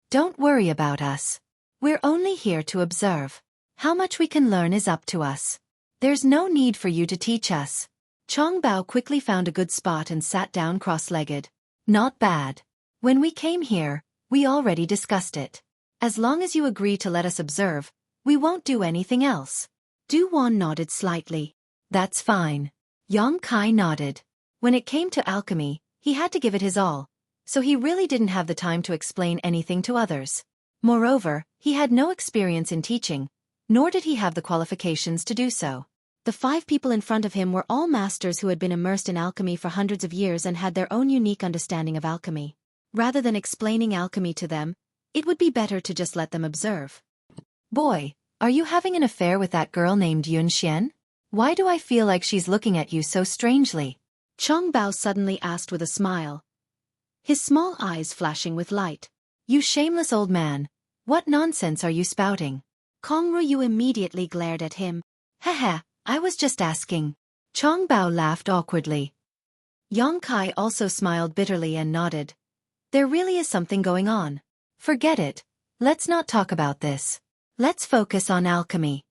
Don't worry about us. We're only here to observe. How much we can learn is up to us. There's no need for you to teach us." Chong Bao quickly found a good spot and sat down cross-legged. "Not bad. When we came here, we already discussed it. As long as you agree to let us observe, we won't do anything else." Du Wan nodded slightly. "That's fine." Yang Kai nodded. When it came to alchemy, he had to give it his all, so he really didn't have the time to explain anything to others. Moreover, he had no experience in teaching, nor did he have the qualifications to do so. The 5 people in front of him were all masters who had been immersed in alchemy for hundreds of years and had their own unique understanding of alchemy. Rather than explaining alchemy to them, it would be better to just let them observe. "Boy, are you having an affair with that girl named Yun Xian? Why do I feel like she's looking at you so strangely?" Chong Bao suddenly asked with a smile, his small eyes flashing with light. "You shameless old man, what nonsense are you spouting?" Kong Ruyu immediately glared at him. "Haha, I was just asking." Chong Bao laughed awkwardly. Yang Kai also smiled bitterly and nodded. "There really is something going on. Forget it. Let's not talk about this. Let's focus on alchemy."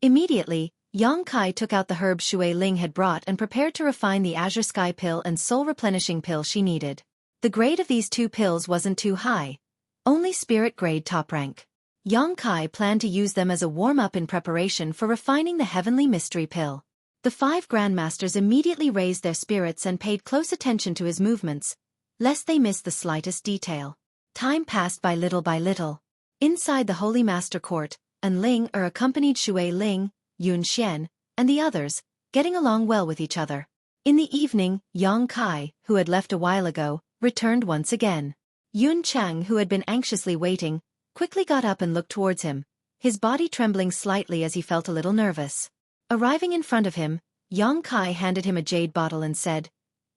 Immediately, Yang Kai took out the herbs Xue Ling had brought and prepared to refine the Azure Sky pill and soul replenishing pill she needed. The grade of these 2 pills wasn't too high, only spirit grade top rank. Yang Kai planned to use them as a warm-up in preparation for refining the heavenly mystery pill. The 5 grandmasters immediately raised their spirits and paid close attention to his movements, lest they miss the slightest detail. Time passed by little. Inside the Holy Master Court, Ling accompanied Xue Ling, Yun Xian, and the others, getting along well with each other. In the evening, Yang Kai, who had left a while ago, returned once again. Yun Chang, who had been anxiously waiting, quickly got up and looked towards him, his body trembling slightly as he felt a little nervous. Arriving in front of him, Yang Kai handed him a jade bottle and said,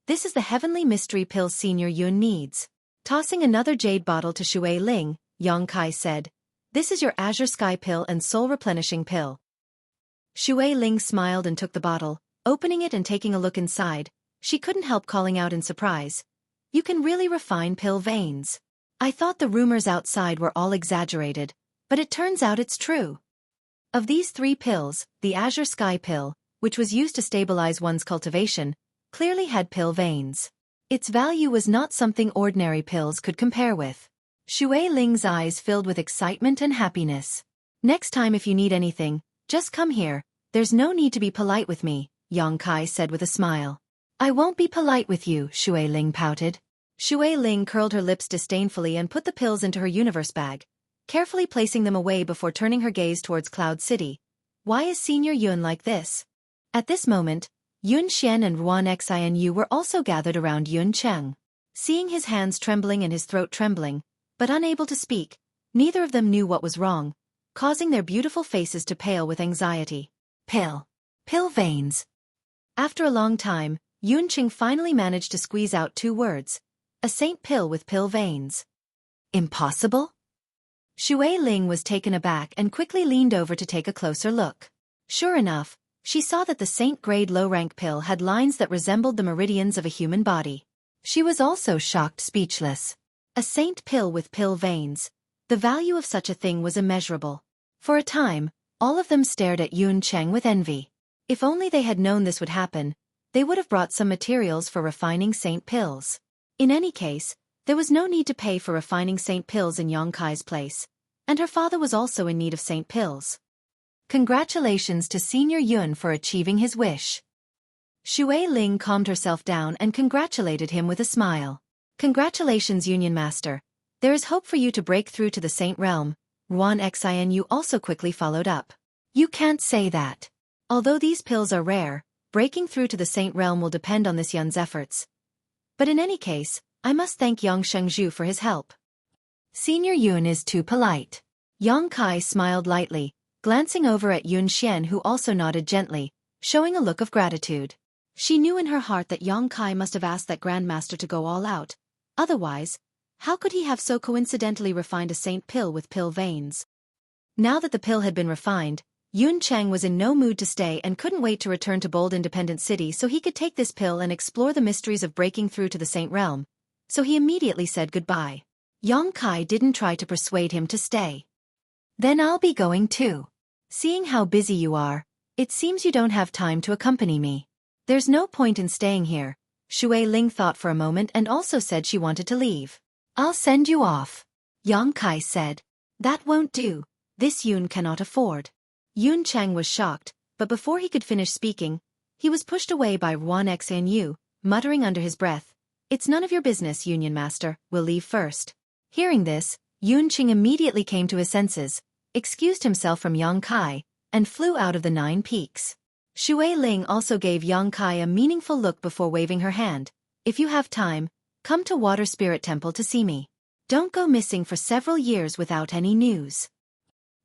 "This is the heavenly mystery pill Senior Yun needs." Tossing another jade bottle to Xue Ling, Yang Kai said, This is your Azure Sky Pill and Soul Replenishing Pill. Xueqi smiled and took the bottle, opening it and taking a look inside. She couldn't help calling out in surprise. You can really refine pill veins. I thought the rumors outside were all exaggerated, but it turns out it's true. Of these 3 pills, the Azure Sky Pill, which was used to stabilize one's cultivation, clearly had pill veins. Its value was not something ordinary pills could compare with. Xueqi's eyes filled with excitement and happiness. Next time if you need anything, just come here. There's no need to be polite with me, Xueqi said with a smile. I won't be polite with you, Xueqi pouted. Xueqi curled her lips disdainfully and put the pills into her universe bag, carefully placing them away before turning her gaze towards Cloud City. Why is Senior Yun like this? At this moment, Yun Xian and Ruan Xinu were also gathered around Yun Cheng. Seeing his hands trembling and his throat trembling, but unable to speak, neither of them knew what was wrong, causing their beautiful faces to pale with anxiety. Pill. Pill veins. After a long time, Yun Cheng finally managed to squeeze out 2 words. A saint pill with pill veins. Impossible? Xueqi was taken aback and quickly leaned over to take a closer look. Sure enough, she saw that the saint-grade low-rank pill had lines that resembled the meridians of a human body. She was also shocked speechless. A saint pill with pill veins. The value of such a thing was immeasurable. For a time, all of them stared at Yun Cheng with envy. If only they had known this would happen, they would have brought some materials for refining saint pills. In any case, there was no need to pay for refining saint pills in Xueqi's place, and her father was also in need of saint pills. Congratulations to Senior Yun for achieving his wish. Xueqi calmed herself down and congratulated him with a smile. Congratulations, Union Master. There is hope for you to break through to the Saint Realm. Ruan Xinu also quickly followed up. You can't say that. Although these pills are rare, breaking through to the Saint Realm will depend on this Yun's efforts. But in any case, I must thank Yang Shengzhu for his help. Senior Yun is too polite. Xueqi smiled lightly, glancing over at Yun Xian who also nodded gently, showing a look of gratitude. She knew in her heart that Xueqi must have asked that Grandmaster to go all out. Otherwise, how could he have so coincidentally refined a saint pill with pill veins? Now that the pill had been refined, Yun Cheng was in no mood to stay and couldn't wait to return to Bold Independent City so he could take this pill and explore the mysteries of breaking through to the Saint Realm. So he immediately said goodbye. Xueqi didn't try to persuade him to stay. Then I'll be going too. Seeing how busy you are, it seems you don't have time to accompany me. There's no point in staying here. Xueqi thought for a moment and also said she wanted to leave. I'll send you off. Xueqi said. That won't do. This Yun cannot afford. Yun Cheng was shocked, but before he could finish speaking, he was pushed away by Ruan Xinu, muttering under his breath, It's none of your business, Union Master, we'll leave first. Hearing this, Yun Cheng immediately came to his senses, excused himself from Xueqi, and flew out of the 9 peaks. Xueqi also gave Xueqi a meaningful look before waving her hand. If you have time, come to Water Spirit Temple to see me. Don't go missing for several years without any news.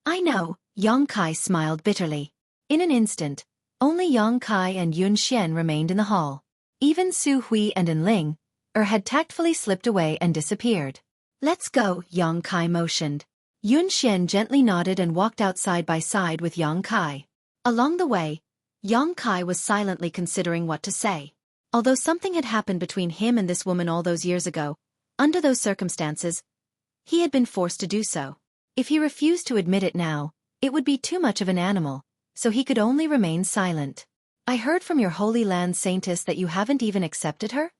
I know, Xueqi smiled bitterly. In an instant, only Xueqi and Yun Xian remained in the hall. Even Su Hui and Enling had tactfully slipped away and disappeared. Let's go, Xueqi motioned. Yun Xian gently nodded and walked out side by side with Xueqi. Along the way, Xueqi was silently considering what to say. Although something had happened between him and this woman all those years ago, under those circumstances, he had been forced to do so. If he refused to admit it now, it would be too much of an animal, so he could only remain silent. I heard from your Holy Land Saintess that you haven't even accepted her?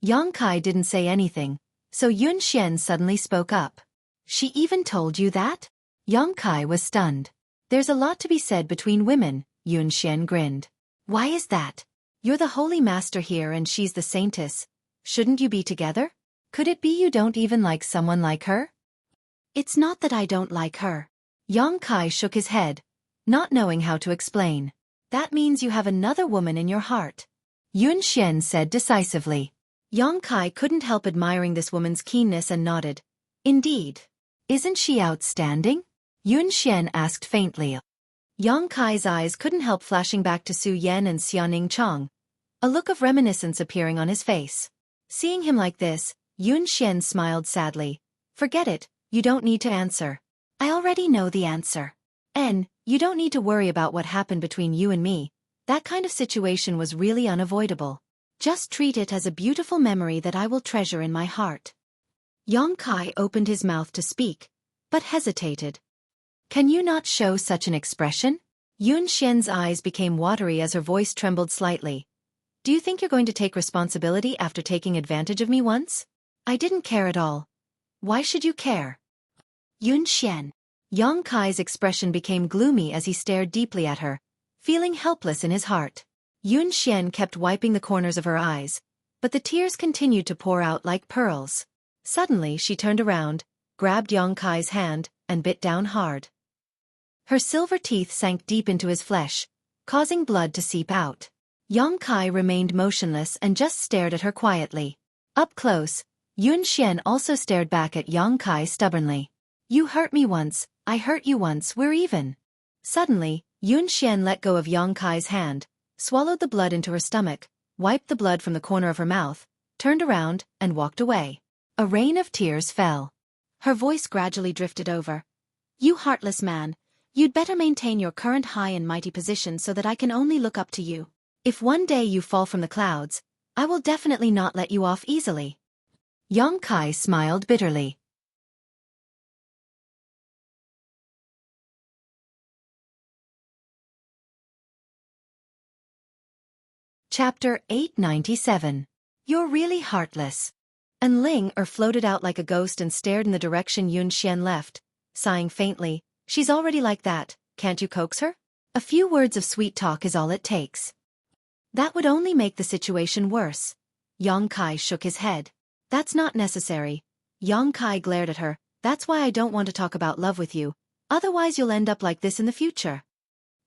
Xueqi didn't say anything, so Yun Xian suddenly spoke up. She even told you that? Xueqi was stunned. There's a lot to be said between women, Yun Xian grinned. Why is that? You're the Holy Master here and she's the Saintess. Shouldn't you be together? Could it be you don't even like someone like her? It's not that I don't like her. Xueqi shook his head, not knowing how to explain. That means you have another woman in your heart. Yun Xian said decisively. Xueqi couldn't help admiring this woman's keenness and nodded. Indeed. Isn't she outstanding? Yun Xian asked faintly. Xueqi's eyes couldn't help flashing back to Su Yan and Xiaoning Chong, a look of reminiscence appearing on his face. Seeing him like this, Yun Xian smiled sadly. Forget it, you don't need to answer. I already know the answer. N, you don't need to worry about what happened between you and me. That kind of situation was really unavoidable. Just treat it as a beautiful memory that I will treasure in my heart. Yang Kai opened his mouth to speak, but hesitated. Can you not show such an expression? Yun Xian's eyes became watery as her voice trembled slightly. Do you think you're going to take responsibility after taking advantage of me once? I didn't care at all. Why should you care? Yun Xian. Yang Kai's expression became gloomy as he stared deeply at her, feeling helpless in his heart. Yun Xian kept wiping the corners of her eyes, but the tears continued to pour out like pearls. Suddenly she turned around, grabbed Yang Kai's hand, and bit down hard. Her silver teeth sank deep into his flesh, causing blood to seep out. Yang Kai remained motionless and just stared at her quietly. Up close, Yun Xian also stared back at Yang Kai stubbornly. You hurt me once, I hurt you once, we're even. Suddenly, Yun Xian let go of Yang Kai's hand, swallowed the blood into her stomach, wiped the blood from the corner of her mouth, turned around, and walked away. A rain of tears fell. Her voice gradually drifted over. You heartless man, you'd better maintain your current high and mighty position so that I can only look up to you. If one day you fall from the clouds, I will definitely not let you off easily. Yang Kai smiled bitterly. Chapter 897. You're really heartless. And Ling floated out like a ghost and stared in the direction Yun Xian left, sighing faintly. She's already like that, can't you coax her? A few words of sweet talk is all it takes. That would only make the situation worse. Yang Kai shook his head. That's not necessary. Yang Kai glared at her. That's why I don't want to talk about love with you, otherwise you'll end up like this in the future.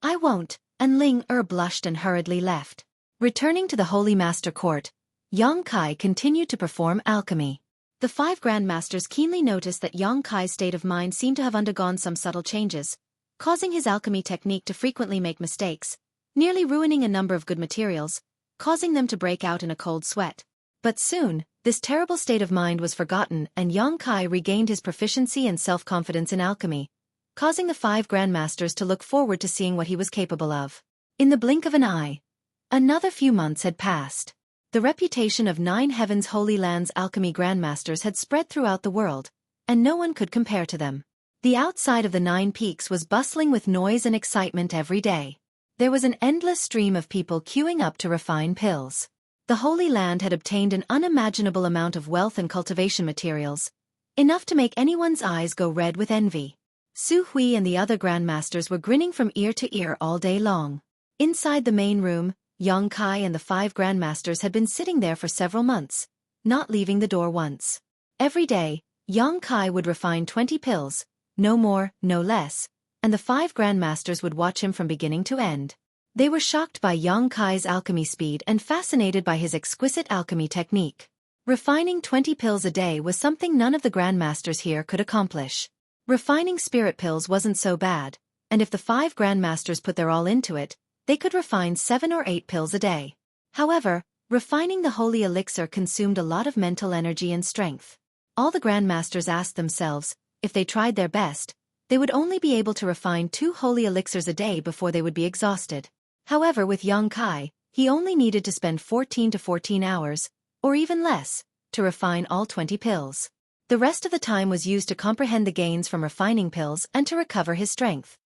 I won't, and Ling blushed and hurriedly left. Returning to the Holy Master Court, Yang Kai continued to perform alchemy. The 5 Grandmasters keenly noticed that Yang Kai's state of mind seemed to have undergone some subtle changes, causing his alchemy technique to frequently make mistakes, nearly ruining a number of good materials, causing them to break out in a cold sweat. But soon, this terrible state of mind was forgotten and Yang Kai regained his proficiency and self-confidence in alchemy, causing the 5 Grandmasters to look forward to seeing what he was capable of. In the blink of an eye, another few months had passed. The reputation of 9 Heavens Holy Lands alchemy grandmasters had spread throughout the world, and no one could compare to them. The outside of the 9 peaks was bustling with noise and excitement every day. There was an endless stream of people queuing up to refine pills. The Holy Land had obtained an unimaginable amount of wealth and cultivation materials, enough to make anyone's eyes go red with envy. Xueqi and the other grandmasters were grinning from ear to ear all day long. Inside the main room, Yang Kai and the 5 grandmasters had been sitting there for several months, not leaving the door once. Every day, Yang Kai would refine 20 pills, no more, no less, and the 5 grandmasters would watch him from beginning to end. They were shocked by Yang Kai's alchemy speed and fascinated by his exquisite alchemy technique. Refining 20 pills a day was something none of the grandmasters here could accomplish. Refining spirit pills wasn't so bad, and if the 5 grandmasters put their all into it, they could refine 7 or 8 pills a day. However, refining the holy elixir consumed a lot of mental energy and strength. All the grandmasters asked themselves, if they tried their best, they would only be able to refine 2 holy elixirs a day before they would be exhausted. However, with Yang Kai, he only needed to spend 14 to 14 hours, or even less, to refine all 20 pills. The rest of the time was used to comprehend the gains from refining pills and to recover his strength.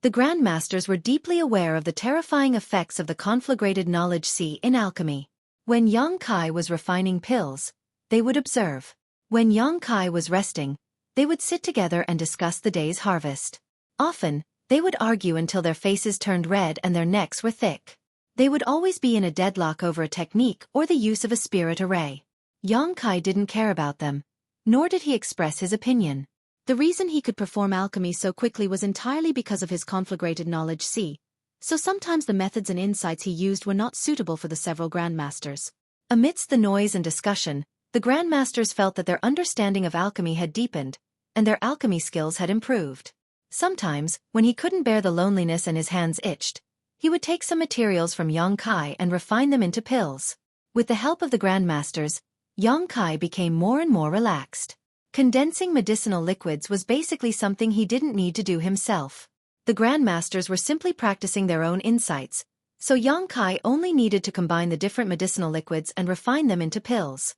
The grandmasters were deeply aware of the terrifying effects of the conflagrated knowledge sea in alchemy. When Yang Kai was refining pills, they would observe. When Yang Kai was resting, they would sit together and discuss the day's harvest. Often, they would argue until their faces turned red and their necks were thick. They would always be in a deadlock over a technique or the use of a spirit array. Yang Kai didn't care about them, nor did he express his opinion. The reason he could perform alchemy so quickly was entirely because of his conflagrated knowledge sea, so sometimes the methods and insights he used were not suitable for the several grandmasters. Amidst the noise and discussion, the grandmasters felt that their understanding of alchemy had deepened, and their alchemy skills had improved. Sometimes, when he couldn't bear the loneliness and his hands itched, he would take some materials from Yang Kai and refine them into pills. With the help of the grandmasters, Yang Kai became more and more relaxed. Condensing medicinal liquids was basically something he didn't need to do himself. The Grandmasters were simply practicing their own insights, so Xueqi only needed to combine the different medicinal liquids and refine them into pills.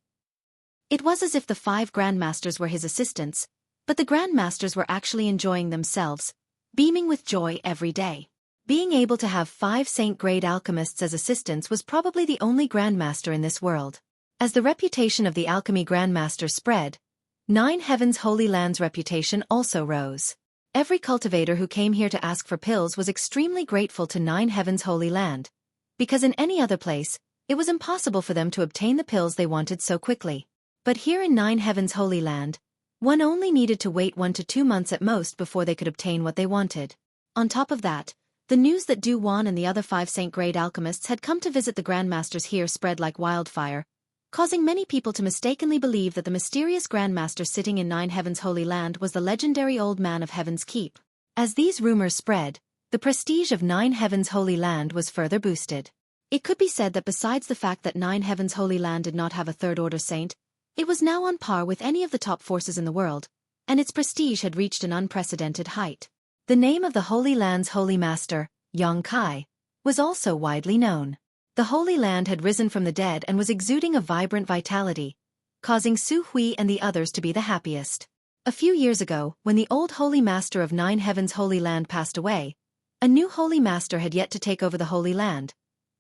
It was as if the 5 Grandmasters were his assistants, but the Grandmasters were actually enjoying themselves, beaming with joy every day. Being able to have 5 saint-grade alchemists as assistants was probably the only Grandmaster in this world. As the reputation of the alchemy Grandmaster spread, 9 Heavens Holy Land's reputation also rose. Every cultivator who came here to ask for pills was extremely grateful to 9 Heavens Holy Land, because in any other place, it was impossible for them to obtain the pills they wanted so quickly. But here in 9 Heavens Holy Land, one only needed to wait 1 to 2 months at most before they could obtain what they wanted. On top of that, the news that Du Wan and the other 5 saint-grade alchemists had come to visit the Grandmasters here spread like wildfire, causing many people to mistakenly believe that the mysterious Grandmaster sitting in 9 Heavens Holy Land was the legendary Old Man of Heaven's Keep. As these rumors spread, the prestige of 9 Heavens Holy Land was further boosted. It could be said that besides the fact that 9 Heavens Holy Land did not have a third-order saint, it was now on par with any of the top forces in the world, and its prestige had reached an unprecedented height. The name of the Holy Land's Holy Master, Xueqi, was also widely known. The Holy Land had risen from the dead and was exuding a vibrant vitality, causing Xueqi and the others to be the happiest. A few years ago, when the old Holy Master of 9 Heavens Holy Land passed away, a new Holy Master had yet to take over the Holy Land,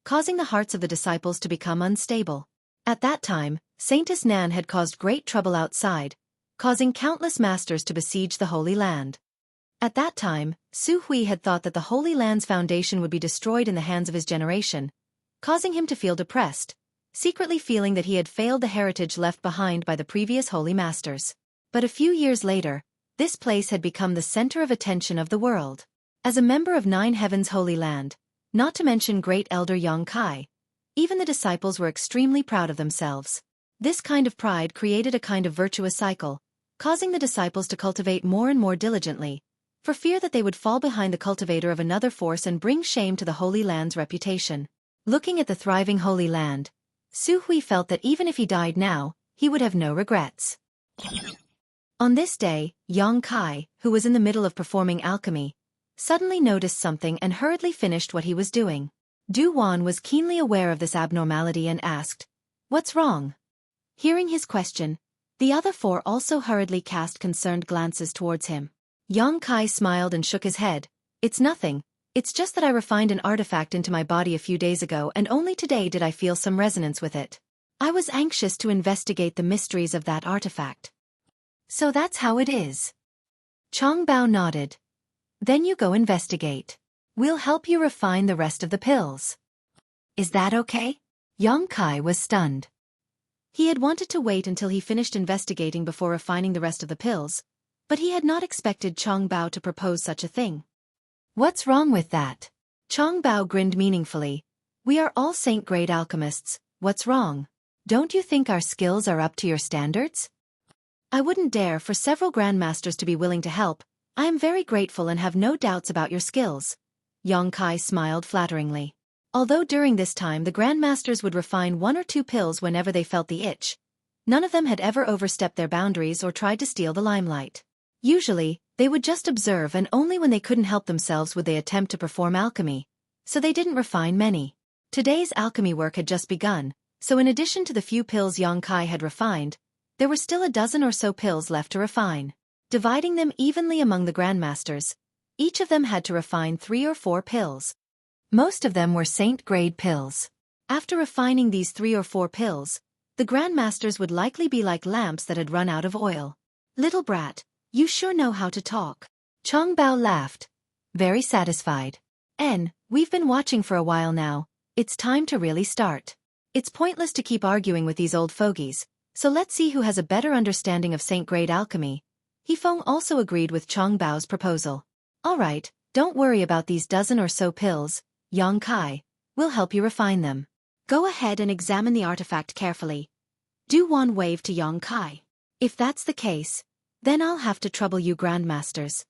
causing the hearts of the disciples to become unstable. At that time, Saintess Nan had caused great trouble outside, causing countless masters to besiege the Holy Land. At that time, Xueqi had thought that the Holy Land's foundation would be destroyed in the hands of his generation, causing him to feel depressed, secretly feeling that he had failed the heritage left behind by the previous Holy Masters. But a few years later, this place had become the center of attention of the world. As a member of 9 Heavens Holy Land, not to mention Great Elder Xueqi, even the disciples were extremely proud of themselves. This kind of pride created a kind of virtuous cycle, causing the disciples to cultivate more and more diligently, for fear that they would fall behind the cultivator of another force and bring shame to the Holy Land's reputation. Looking at the thriving Holy Land, Xueqi felt that even if he died now, he would have no regrets. On this day, Xueqi, who was in the middle of performing alchemy, suddenly noticed something and hurriedly finished what he was doing. Du Wan was keenly aware of this abnormality and asked, "What's wrong?" Hearing his question, the other 4 also hurriedly cast concerned glances towards him. Xueqi smiled and shook his head. "It's nothing. It's just that I refined an artifact into my body a few days ago and only today did I feel some resonance with it. I was anxious to investigate the mysteries of that artifact." "So that's how it is." Chongbao nodded. "Then you go investigate. We'll help you refine the rest of the pills. Is that okay?" Xueqi was stunned. He had wanted to wait until he finished investigating before refining the rest of the pills, but he had not expected Chongbao to propose such a thing. "What's wrong with that?" Chongbao grinned meaningfully. "We are all saint-grade alchemists, what's wrong? Don't you think our skills are up to your standards?" "I wouldn't dare for several Grandmasters to be willing to help. I am very grateful and have no doubts about your skills." Xueqi smiled flatteringly. Although during this time the Grandmasters would refine 1 or 2 pills whenever they felt the itch, none of them had ever overstepped their boundaries or tried to steal the limelight. Usually, they would just observe and only when they couldn't help themselves would they attempt to perform alchemy, so they didn't refine many. Today's alchemy work had just begun, so in addition to the few pills Xueqi had refined, there were still a dozen or so pills left to refine. Dividing them evenly among the Grandmasters, each of them had to refine 3 or 4 pills. Most of them were saint-grade pills. After refining these 3 or 4 pills, the Grandmasters would likely be like lamps that had run out of oil. "Little brat, you sure know how to talk." Chongbao laughed, very satisfied. We've been watching for a while now. It's time to really start. It's pointless to keep arguing with these old fogies, so let's see who has a better understanding of saint-grade alchemy." Yifeng also agreed with Chongbao's proposal. "All right, don't worry about these dozen or so pills, Xueqi. We'll help you refine them. Go ahead and examine the artifact carefully." Du Wan waved to Xueqi. "If that's the case, then I'll have to trouble you Grandmasters."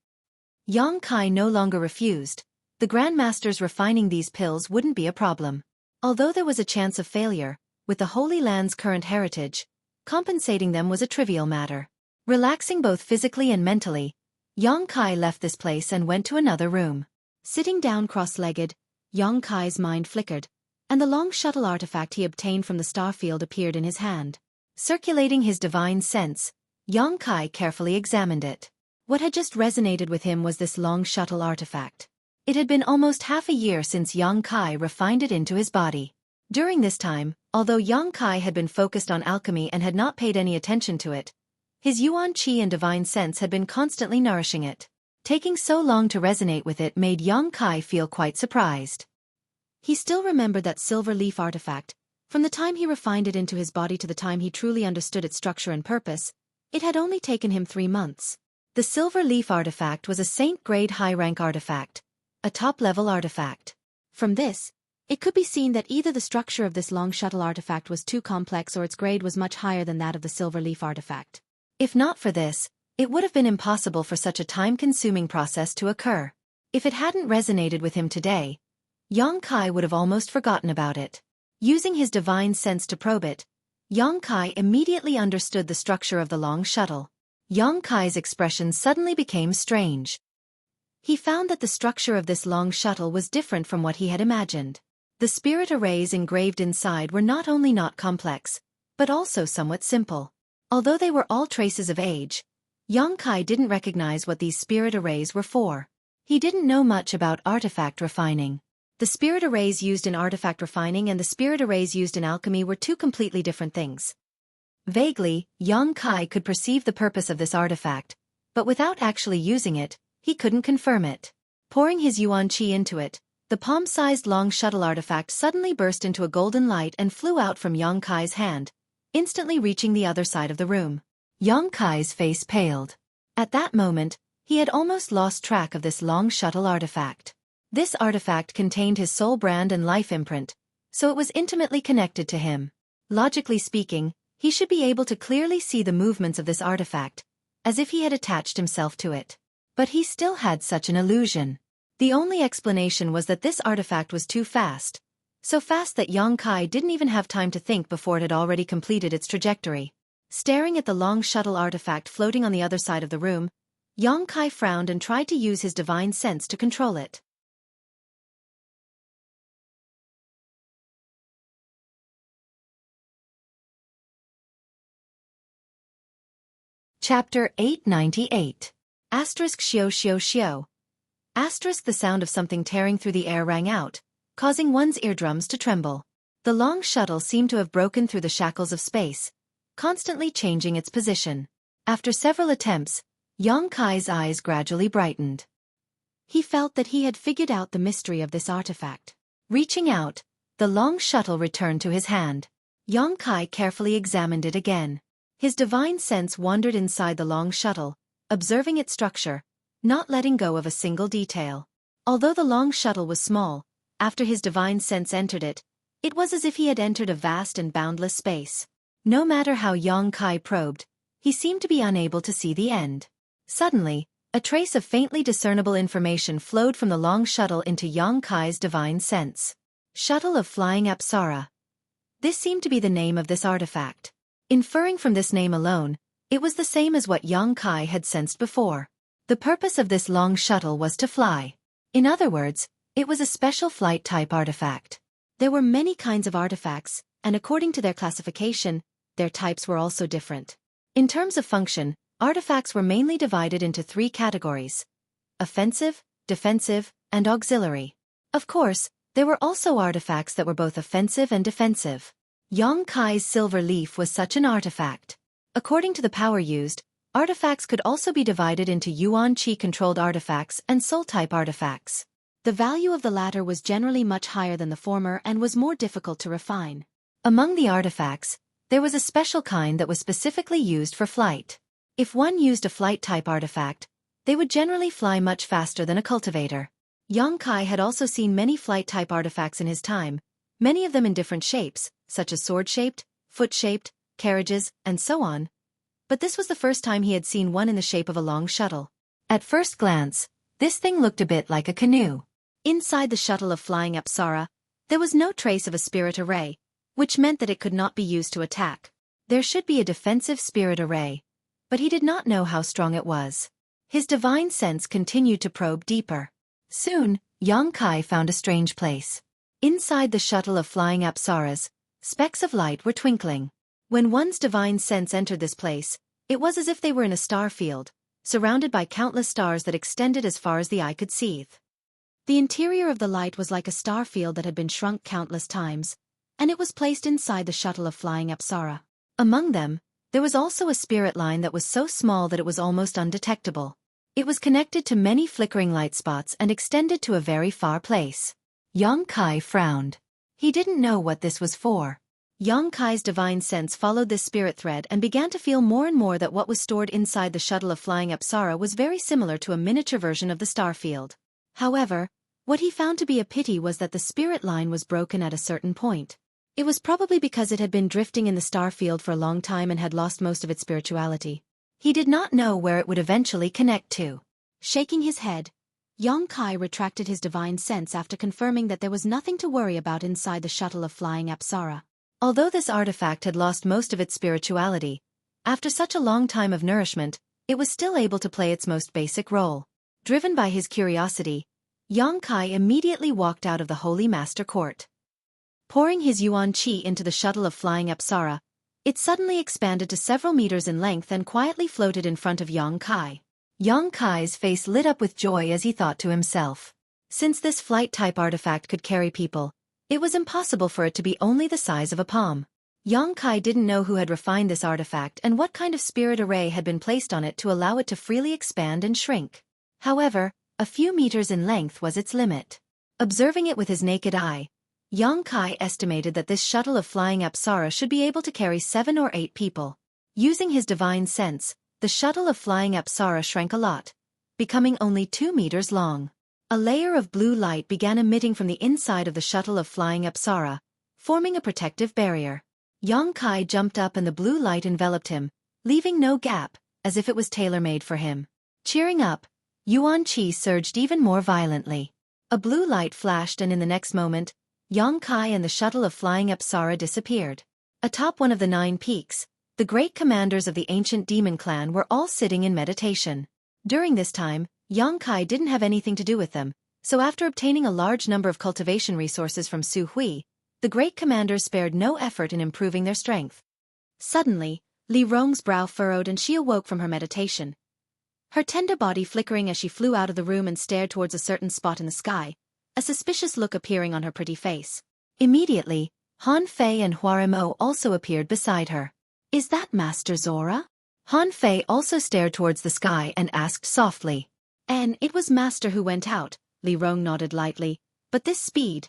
Xueqi no longer refused. The Grandmasters refining these pills wouldn't be a problem. Although there was a chance of failure, with the Holy Land's current heritage, compensating them was a trivial matter. Relaxing both physically and mentally, Yang Kai left this place and went to another room. Sitting down cross-legged, Yang Kai's mind flickered, and the long shuttle artifact he obtained from the starfield appeared in his hand. Circulating his divine sense, Yang Kai carefully examined it. What had just resonated with him was this long shuttle artifact. It had been almost half a year since Yang Kai refined it into his body. During this time, although Yang Kai had been focused on alchemy and had not paid any attention to it, his yuan qi and divine sense had been constantly nourishing it. Taking so long to resonate with it made Yang Kai feel quite surprised. He still remembered that silver leaf artifact. From the time he refined it into his body to the time he truly understood its structure and purpose, it had only taken him 3 months. The silver leaf artifact was a Saint-grade high-rank artifact, a top-level artifact. From this, it could be seen that either the structure of this long shuttle artifact was too complex or its grade was much higher than that of the silver leaf artifact. If not for this, it would have been impossible for such a time-consuming process to occur. If it hadn't resonated with him today, Yang Kai would have almost forgotten about it. Using his divine sense to probe it, Yang Kai immediately understood the structure of the long shuttle. Yang Kai's expression suddenly became strange. He found that the structure of this long shuttle was different from what he had imagined. The spirit arrays engraved inside were not only not complex, but also somewhat simple. Although they were all traces of age, Yang Kai didn't recognize what these spirit arrays were for. He didn't know much about artifact refining. The spirit arrays used in artifact refining and the spirit arrays used in alchemy were two completely different things. Vaguely, Yang Kai could perceive the purpose of this artifact, but without actually using it, he couldn't confirm it. Pouring his yuan qi into it, the palm-sized long shuttle artifact suddenly burst into a golden light and flew out from Yang Kai's hand, instantly reaching the other side of the room. Yang Kai's face paled. At that moment, he had almost lost track of this long shuttle artifact. This artifact contained his soul brand and life imprint, so it was intimately connected to him. Logically speaking, he should be able to clearly see the movements of this artifact, as if he had attached himself to it. But he still had such an illusion. The only explanation was that this artifact was too fast, so fast that Yang Kai didn't even have time to think before it had already completed its trajectory. Staring at the long shuttle artifact floating on the other side of the room, Yang Kai frowned and tried to use his divine sense to control it. Chapter 898. Xueqi. The sound of something tearing through the air rang out, causing one's eardrums to tremble. The long shuttle seemed to have broken through the shackles of space, constantly changing its position. After several attempts, Yang Kai's eyes gradually brightened. He felt that he had figured out the mystery of this artifact. Reaching out, the long shuttle returned to his hand. Yang Kai carefully examined it again. His divine sense wandered inside the long shuttle, observing its structure, not letting go of a single detail. Although the long shuttle was small, after his divine sense entered it, it was as if he had entered a vast and boundless space. No matter how Yang Kai probed, he seemed to be unable to see the end. Suddenly, a trace of faintly discernible information flowed from the long shuttle into Yang Kai's divine sense. Shuttle of Flying Apsara. This seemed to be the name of this artifact. Inferring from this name alone, it was the same as what Yang Kai had sensed before. The purpose of this long shuttle was to fly. In other words, it was a special flight-type artifact. There were many kinds of artifacts, and according to their classification, their types were also different. In terms of function, artifacts were mainly divided into 3 categories: offensive, defensive, and auxiliary. Of course, there were also artifacts that were both offensive and defensive. Yang Kai's silver leaf was such an artifact. According to the power used, artifacts could also be divided into yuan qi-controlled artifacts and soul-type artifacts. The value of the latter was generally much higher than the former and was more difficult to refine. Among the artifacts, there was a special kind that was specifically used for flight. If one used a flight-type artifact, they would generally fly much faster than a cultivator. Yang Kai had also seen many flight-type artifacts in his time, many of them in different shapes, such as sword-shaped, foot-shaped, carriages, and so on. But this was the first time he had seen one in the shape of a long shuttle. At first glance, this thing looked a bit like a canoe. Inside the shuttle of Flying Apsara, there was no trace of a spirit array, which meant that it could not be used to attack. There should be a defensive spirit array, but he did not know how strong it was. His divine sense continued to probe deeper. Soon, Yang Kai found a strange place. Inside the shuttle of flying apsaras, specks of light were twinkling. When one's divine sense entered this place, it was as if they were in a star field, surrounded by countless stars that extended as far as the eye could see. The interior of the light was like a star field that had been shrunk countless times, and it was placed inside the shuttle of flying apsara. Among them, there was also a spirit line that was so small that it was almost undetectable. It was connected to many flickering light spots and extended to a very far place. Yang Kai frowned. He didn't know what this was for. Yang Kai's divine sense followed this spirit thread and began to feel more and more that what was stored inside the shuttle of flying apsara was very similar to a miniature version of the star field. However, what he found to be a pity was that the spirit line was broken at a certain point. It was probably because it had been drifting in the star field for a long time and had lost most of its spirituality. He did not know where it would eventually connect to. Shaking his head, Yang Kai retracted his divine sense after confirming that there was nothing to worry about inside the shuttle of flying apsara. Although this artifact had lost most of its spirituality, after such a long time of nourishment, it was still able to play its most basic role. Driven by his curiosity, Yang Kai immediately walked out of the Holy Master Court. Pouring his yuan qi into the shuttle of flying apsara, it suddenly expanded to several meters in length and quietly floated in front of Yang Kai. Yang Kai's face lit up with joy as he thought to himself. Since this flight-type artifact could carry people, it was impossible for it to be only the size of a palm. Yang Kai didn't know who had refined this artifact and what kind of spirit array had been placed on it to allow it to freely expand and shrink. However, a few meters in length was its limit. Observing it with his naked eye, Yang Kai estimated that this shuttle of flying apsara should be able to carry 7 or 8 people. Using his divine sense, the shuttle of flying apsara shrank a lot, becoming only 2 meters long. A layer of blue light began emitting from the inside of the shuttle of flying apsara, forming a protective barrier. Yang Kai jumped up and the blue light enveloped him, leaving no gap, as if it was tailor-made for him. Cheering up, Yuan Qi surged even more violently. A blue light flashed and in the next moment, Yang Kai and the shuttle of flying apsara disappeared. Atop one of the 9 peaks, the great commanders of the ancient demon clan were all sitting in meditation. During this time, Yang Kai didn't have anything to do with them, so after obtaining a large number of cultivation resources from Xueqi, the great commanders spared no effort in improving their strength. Suddenly, Li Rong's brow furrowed and she awoke from her meditation. Her tender body flickering as she flew out of the room and stared towards a certain spot in the sky, a suspicious look appearing on her pretty face. Immediately, Han Fei and Huaremo also appeared beside her. "Is that Master Zora?" Han Fei also stared towards the sky and asked softly. "And it was Master who went out," Li Rong nodded lightly, "but this speed.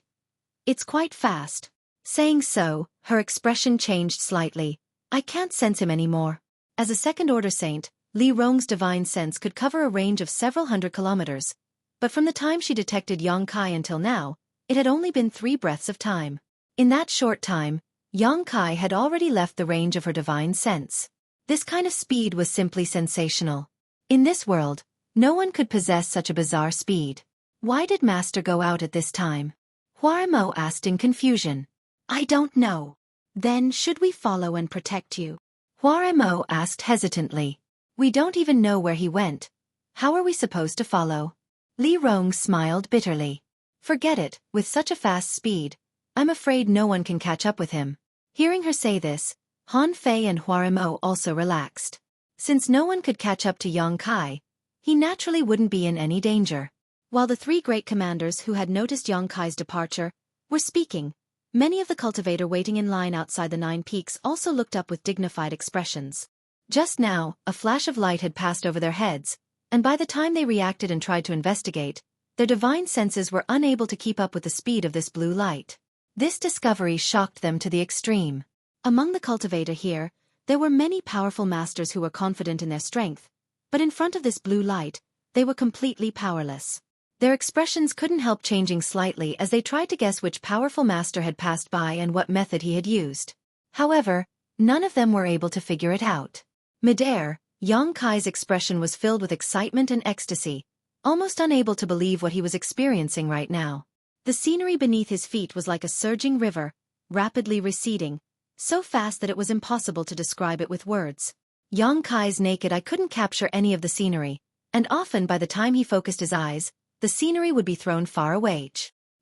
It's quite fast." Saying so, her expression changed slightly. "I can't sense him anymore." As a second-order saint, Li Rong's divine sense could cover a range of several hundred kilometers, but from the time she detected Yang Kai until now, it had only been 3 breaths of time. In that short time, Yang Kai had already left the range of her divine sense. This kind of speed was simply sensational. In this world, no one could possess such a bizarre speed. Why did Master go out at this time? Huaremo asked in confusion. "I don't know." "Then should we follow and protect you?" Huaremo asked hesitantly. "We don't even know where he went. How are we supposed to follow?" Li Rong smiled bitterly. "Forget it, with such a fast speed, I'm afraid no one can catch up with him." Hearing her say this, Han Fei and Huaremo also relaxed. Since no one could catch up to Yang Kai, he naturally wouldn't be in any danger. While the 3 great commanders who had noticed Yang Kai's departure were speaking, many of the cultivator waiting in line outside the 9 peaks also looked up with dignified expressions. Just now, a flash of light had passed over their heads, and by the time they reacted and tried to investigate, their divine senses were unable to keep up with the speed of this blue light. This discovery shocked them to the extreme. Among the cultivator here, there were many powerful masters who were confident in their strength, but in front of this blue light, they were completely powerless. Their expressions couldn't help changing slightly as they tried to guess which powerful master had passed by and what method he had used. However, none of them were able to figure it out. Midair, Yang Kai's expression was filled with excitement and ecstasy, almost unable to believe what he was experiencing right now. The scenery beneath his feet was like a surging river, rapidly receding, so fast that it was impossible to describe it with words. Yang Kai's naked eye couldn't capture any of the scenery, and often by the time he focused his eyes, the scenery would be thrown far away.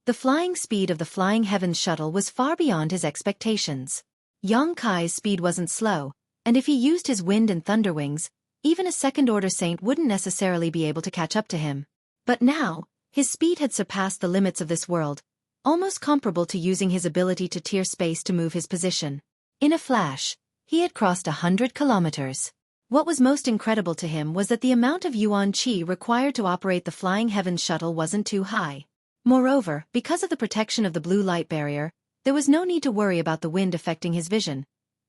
The flying speed of the Flying Heavens shuttle was far beyond his expectations. Yang Kai's speed wasn't slow, and if he used his wind and thunder wings, even a second-order saint wouldn't necessarily be able to catch up to him. But now, his speed had surpassed the limits of this world, almost comparable to using his ability to tear space to move his position. In a flash, he had crossed 100 kilometers. What was most incredible to him was that the amount of yuan qi required to operate the Flying Heavens shuttle wasn't too high. Moreover, because of the protection of the blue light barrier, there was no need to worry about the wind affecting his vision,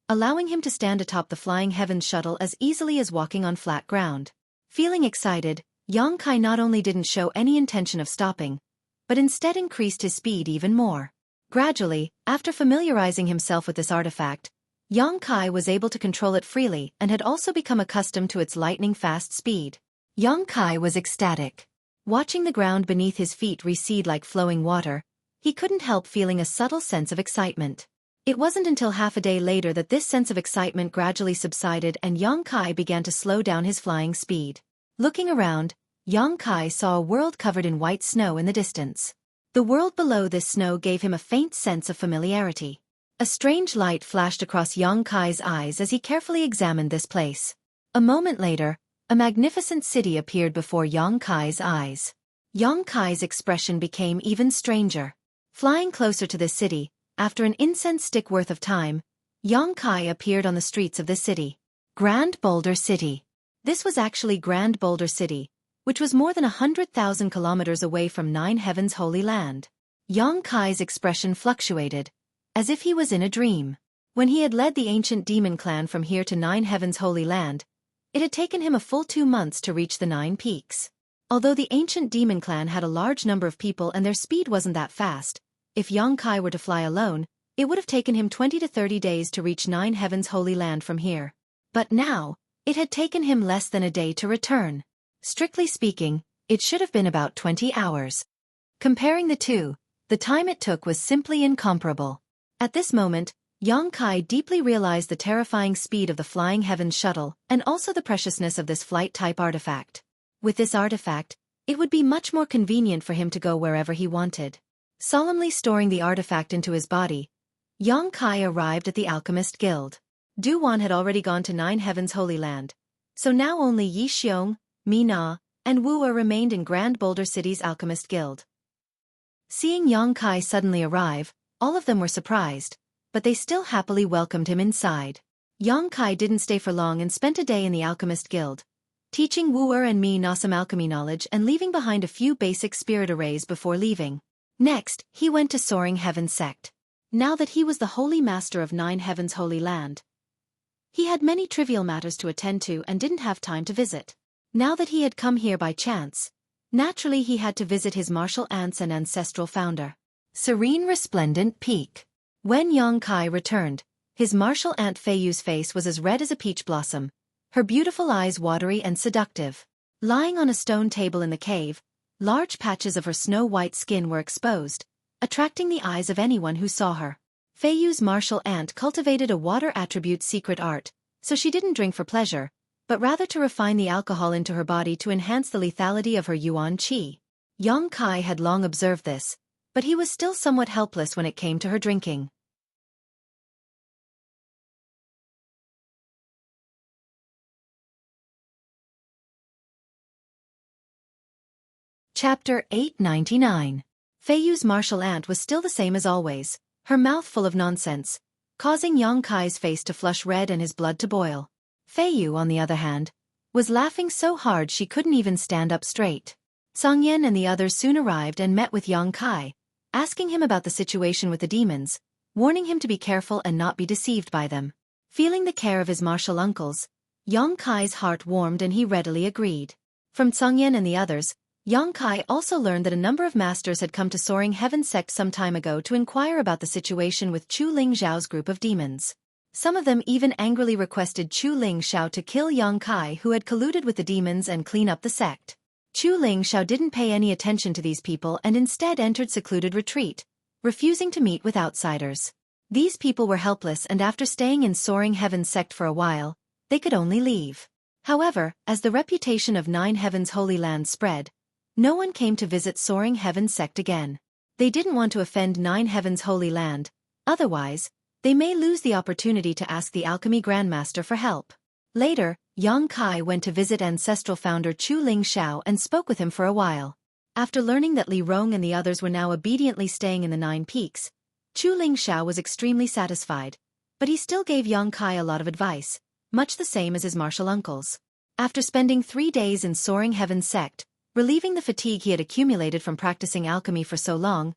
allowing him to stand atop the Flying Heavens shuttle as easily as walking on flat ground. Feeling excited, Yang Kai not only didn't show any intention of stopping, but instead increased his speed even more. Gradually, after familiarizing himself with this artifact, Yang Kai was able to control it freely and had also become accustomed to its lightning-fast speed. Yang Kai was ecstatic. Watching the ground beneath his feet recede like flowing water, he couldn't help feeling a subtle sense of excitement. It wasn't until half a day later that this sense of excitement gradually subsided and Yang Kai began to slow down his flying speed. Looking around, Yang Kai saw a world covered in white snow in the distance. The world below this snow gave him a faint sense of familiarity. A strange light flashed across Yang Kai's eyes as he carefully examined this place. A moment later, a magnificent city appeared before Yang Kai's eyes. Yang Kai's expression became even stranger. Flying closer to this city, after an incense stick worth of time, Yang Kai appeared on the streets of this city. Grand Boulder City. This was actually Grand Boulder City, which was more than 100,000 kilometers away from Nine Heavens' Holy Land. Yang Kai's expression fluctuated, as if he was in a dream. When he had led the ancient demon clan from here to Nine Heavens' Holy Land, it had taken him a full 2 months to reach the 9 peaks. Although the ancient demon clan had a large number of people and their speed wasn't that fast, if Yang Kai were to fly alone, it would have taken him 20 to 30 days to reach Nine Heavens' Holy Land from here. But now, it had taken him less than a day to return. Strictly speaking, it should have been about 20 hours. Comparing the two, the time it took was simply incomparable. At this moment, Yang Kai deeply realized the terrifying speed of the Flying Heavens shuttle and also the preciousness of this flight-type artifact. With this artifact, it would be much more convenient for him to go wherever he wanted. Solemnly storing the artifact into his body, Yang Kai arrived at the Alchemist Guild. Du Wan had already gone to Nine Heavens' Holy Land, so now only Yi Xiong, Mi Na, and Wu Er remained in Grand Boulder City's Alchemist Guild. Seeing Yang Kai suddenly arrive, all of them were surprised, but they still happily welcomed him inside. Yang Kai didn't stay for long and spent a day in the Alchemist Guild, teaching Wu Er and Mi Na some alchemy knowledge and leaving behind a few basic spirit arrays before leaving. Next, he went to Soaring Heaven Sect. Now that he was the Holy Master of Nine Heavens' Holy Land, he had many trivial matters to attend to and didn't have time to visit. Now that he had come here by chance, naturally he had to visit his martial aunts and ancestral founder. Serene Resplendent Peak. When Yang Kai returned, his martial aunt Feiyu's face was as red as a peach blossom, her beautiful eyes watery and seductive. Lying on a stone table in the cave, large patches of her snow-white skin were exposed, attracting the eyes of anyone who saw her. Feiyu's martial aunt cultivated a water attribute secret art, so she didn't drink for pleasure, but rather to refine the alcohol into her body to enhance the lethality of her yuan qi. Yang Kai had long observed this, but he was still somewhat helpless when it came to her drinking. Chapter 899. Feiyu's martial aunt was still the same as always, her mouth full of nonsense, causing Yang Kai's face to flush red and his blood to boil. Feiyu, on the other hand, was laughing so hard she couldn't even stand up straight. Songyan and the others soon arrived and met with Yang Kai, asking him about the situation with the demons, warning him to be careful and not be deceived by them. Feeling the care of his martial uncles, Yang Kai's heart warmed and he readily agreed. From Songyan and the others, Yang Kai also learned that a number of masters had come to Soaring Heaven Sect some time ago to inquire about the situation with Chu Ling Zhao's group of demons. Some of them even angrily requested Chu Ling Zhao to kill Yang Kai, who had colluded with the demons, and clean up the sect. Chu Ling Zhao didn't pay any attention to these people and instead entered secluded retreat, refusing to meet with outsiders. These people were helpless, and after staying in Soaring Heaven Sect for a while, they could only leave. However, as the reputation of Nine Heavens Holy Land spread, no one came to visit Soaring Heavens sect again. They didn't want to offend Nine Heavens Holy Land, otherwise, they may lose the opportunity to ask the alchemy grandmaster for help. Later, Yang Kai went to visit ancestral founder Chu Ling Xiao and spoke with him for a while. After learning that Li Rong and the others were now obediently staying in the Nine Peaks, Chu Ling Xiao was extremely satisfied, but he still gave Yang Kai a lot of advice, much the same as his martial uncles. After spending 3 days in Soaring Heavens sect, relieving the fatigue he had accumulated from practicing alchemy for so long,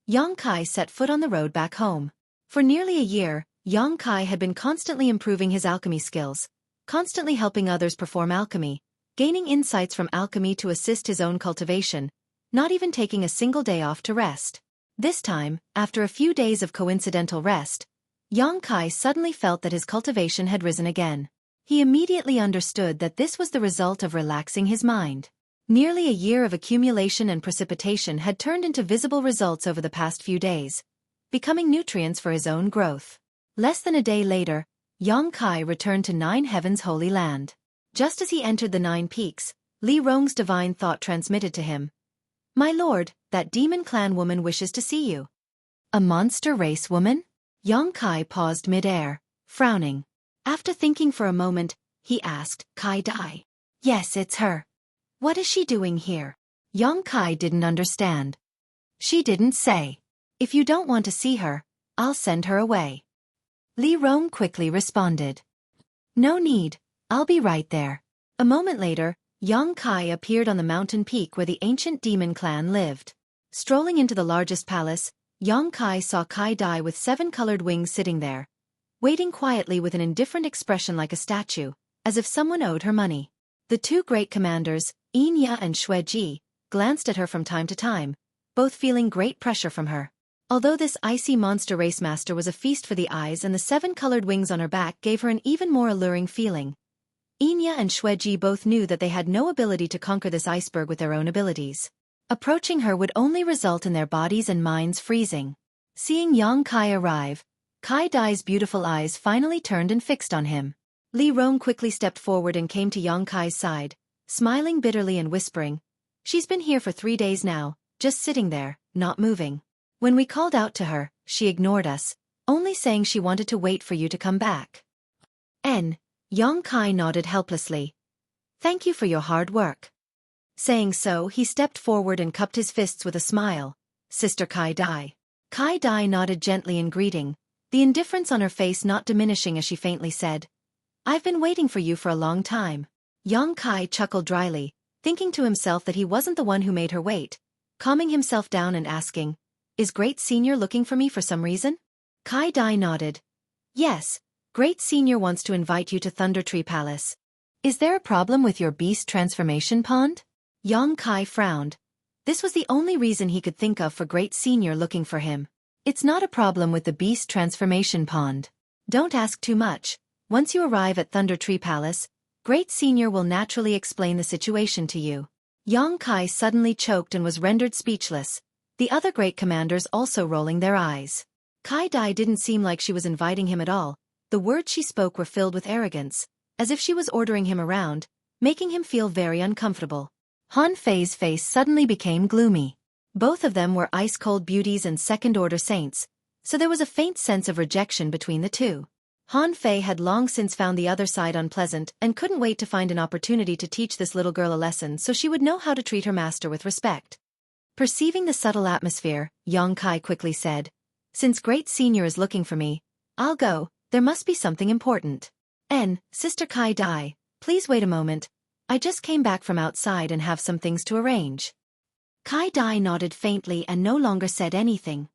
Yang Kai set foot on the road back home. For nearly a year, Yang Kai had been constantly improving his alchemy skills, constantly helping others perform alchemy, gaining insights from alchemy to assist his own cultivation, not even taking a single day off to rest. This time, after a few days of coincidental rest, Yang Kai suddenly felt that his cultivation had risen again. He immediately understood that this was the result of relaxing his mind. Nearly a year of accumulation and precipitation had turned into visible results over the past few days, becoming nutrients for his own growth. Less than a day later, Yang Kai returned to Nine Heavens Holy Land. Just as he entered the Nine Peaks, Li Rong's divine thought transmitted to him. "My lord, that demon clan woman wishes to see you." "A monster race woman?" Yang Kai paused mid-air, frowning. After thinking for a moment, he asked, "Kai Dai?" "Yes, it's her." "What is she doing here?" Yang Kai didn't understand. "She didn't say. If you don't want to see her, I'll send her away." Li Rong quickly responded. "No need, I'll be right there." A moment later, Yang Kai appeared on the mountain peak where the ancient demon clan lived. Strolling into the largest palace, Yang Kai saw Kai Dai with 7 colored wings sitting there, waiting quietly with an indifferent expression like a statue, as if someone owed her money. The two great commanders, Inya and Xueqi, glanced at her from time to time, both feeling great pressure from her. Although this icy monster race master was a feast for the eyes and the 7 colored wings on her back gave her an even more alluring feeling, Inya and Xueqi both knew that they had no ability to conquer this iceberg with their own abilities. Approaching her would only result in their bodies and minds freezing. Seeing Yang Kai arrive, Kai Dai's beautiful eyes finally turned and fixed on him. Li Rong quickly stepped forward and came to Yang Kai's side, smiling bitterly and whispering, "She's been here for 3 days now, just sitting there, not moving. When we called out to her, she ignored us, only saying she wanted to wait for you to come back." Yang Kai nodded helplessly. "Thank you for your hard work." Saying so, he stepped forward and cupped his fists with a smile. "Sister Kai Dai." Kai Dai nodded gently in greeting, the indifference on her face not diminishing as she faintly said, "I've been waiting for you for a long time." Yang Kai chuckled dryly, thinking to himself that he wasn't the one who made her wait, calming himself down and asking, "Is Great Senior looking for me for some reason?" Kai Dai nodded. "Yes, Great Senior wants to invite you to Thunder Tree Palace." "Is there a problem with your beast transformation pond?" Yang Kai frowned. This was the only reason he could think of for Great Senior looking for him. "It's not a problem with the beast transformation pond. Don't ask too much. Once you arrive at Thunder Tree Palace, Great Senior will naturally explain the situation to you." Yang Kai suddenly choked and was rendered speechless, the other great commanders also rolling their eyes. Kai Dai didn't seem like she was inviting him at all. The words she spoke were filled with arrogance, as if she was ordering him around, making him feel very uncomfortable. Han Fei's face suddenly became gloomy. Both of them were ice-cold beauties and second-order saints, so there was a faint sense of rejection between the two. Han Fei had long since found the other side unpleasant and couldn't wait to find an opportunity to teach this little girl a lesson so she would know how to treat her master with respect. Perceiving the subtle atmosphere, Yang Kai quickly said, "Since Great Senior is looking for me, I'll go. There must be something important." Sister Kai Dai, please wait a moment. I just came back from outside and have some things to arrange." Kai Dai nodded faintly and no longer said anything.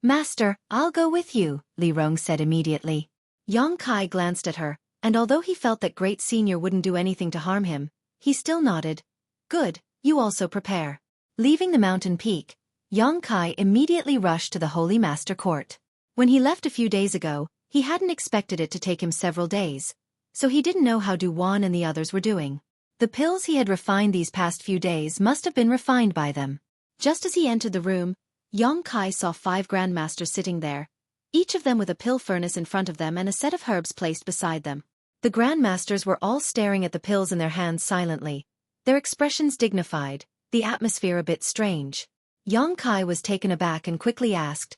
"Master, I'll go with you," Li Rong said immediately. Yang Kai glanced at her, and although he felt that Great Senior wouldn't do anything to harm him, he still nodded. "Good, you also prepare." Leaving the mountain peak, Yang Kai immediately rushed to the Holy Master Court. When he left a few days ago, he hadn't expected it to take him several days, so he didn't know how Du Wan and the others were doing. The pills he had refined these past few days must have been refined by them. Just as he entered the room, Yang Kai saw 5 grandmasters sitting there, each of them with a pill furnace in front of them and a set of herbs placed beside them. The grandmasters were all staring at the pills in their hands silently, their expressions dignified, the atmosphere a bit strange. Yang Kai was taken aback and quickly asked,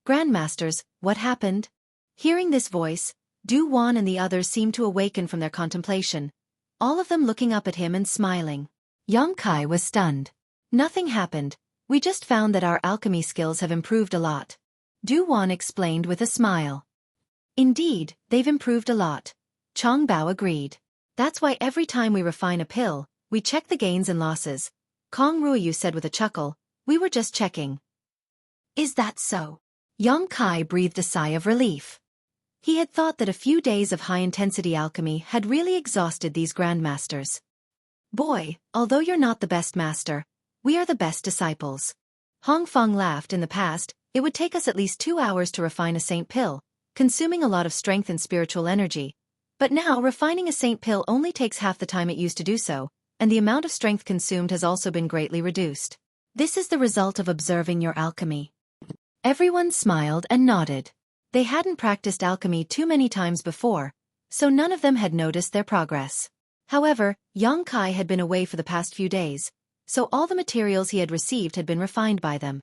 "Grandmasters, what happened?" Hearing this voice, Du Wan and the others seemed to awaken from their contemplation, all of them looking up at him and smiling. Yang Kai was stunned. "Nothing happened, we just found that our alchemy skills have improved a lot," Du Wan explained with a smile. "Indeed, they've improved a lot," Chang Bao agreed. "That's why every time we refine a pill, we check the gains and losses," Kong Ruoyu said with a chuckle. "We were just checking." "Is that so?" Yang Kai breathed a sigh of relief. He had thought that a few days of high-intensity alchemy had really exhausted these grandmasters. "Boy, although you're not the best master, we are the best disciples." Hong Feng laughed. "In the past, it would take us at least 2 hours to refine a saint pill, consuming a lot of strength and spiritual energy. But now refining a saint pill only takes half the time it used to do so, and the amount of strength consumed has also been greatly reduced. This is the result of observing your alchemy." Everyone smiled and nodded. They hadn't practiced alchemy too many times before, so none of them had noticed their progress. However, Yang Kai had been away for the past few days, so all the materials he had received had been refined by them.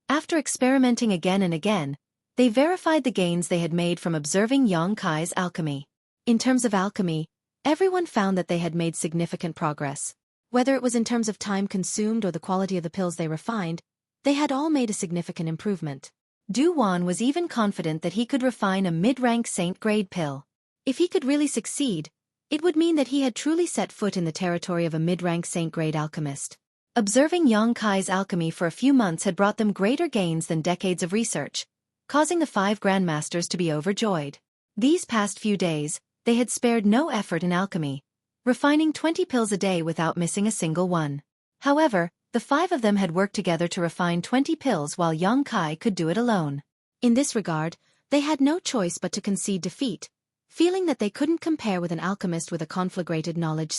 After experimenting again and again, they verified the gains they had made from observing Yang Kai's alchemy. In terms of alchemy, everyone found that they had made significant progress. Whether it was in terms of time consumed or the quality of the pills they refined, they had all made a significant improvement. Du Wan was even confident that he could refine a mid-rank saint-grade pill. If he could really succeed, it would mean that he had truly set foot in the territory of a mid-rank saint-grade alchemist. Observing Yang Kai's alchemy for a few months had brought them greater gains than decades of research, causing the 5 grandmasters to be overjoyed. These past few days, they had spared no effort in alchemy, refining 20 pills a day without missing a single one. However, the 5 of them had worked together to refine 20 pills while Yang Kai could do it alone. In this regard, they had no choice but to concede defeat, feeling that they couldn't compare with an alchemist with a conflagrated knowledge.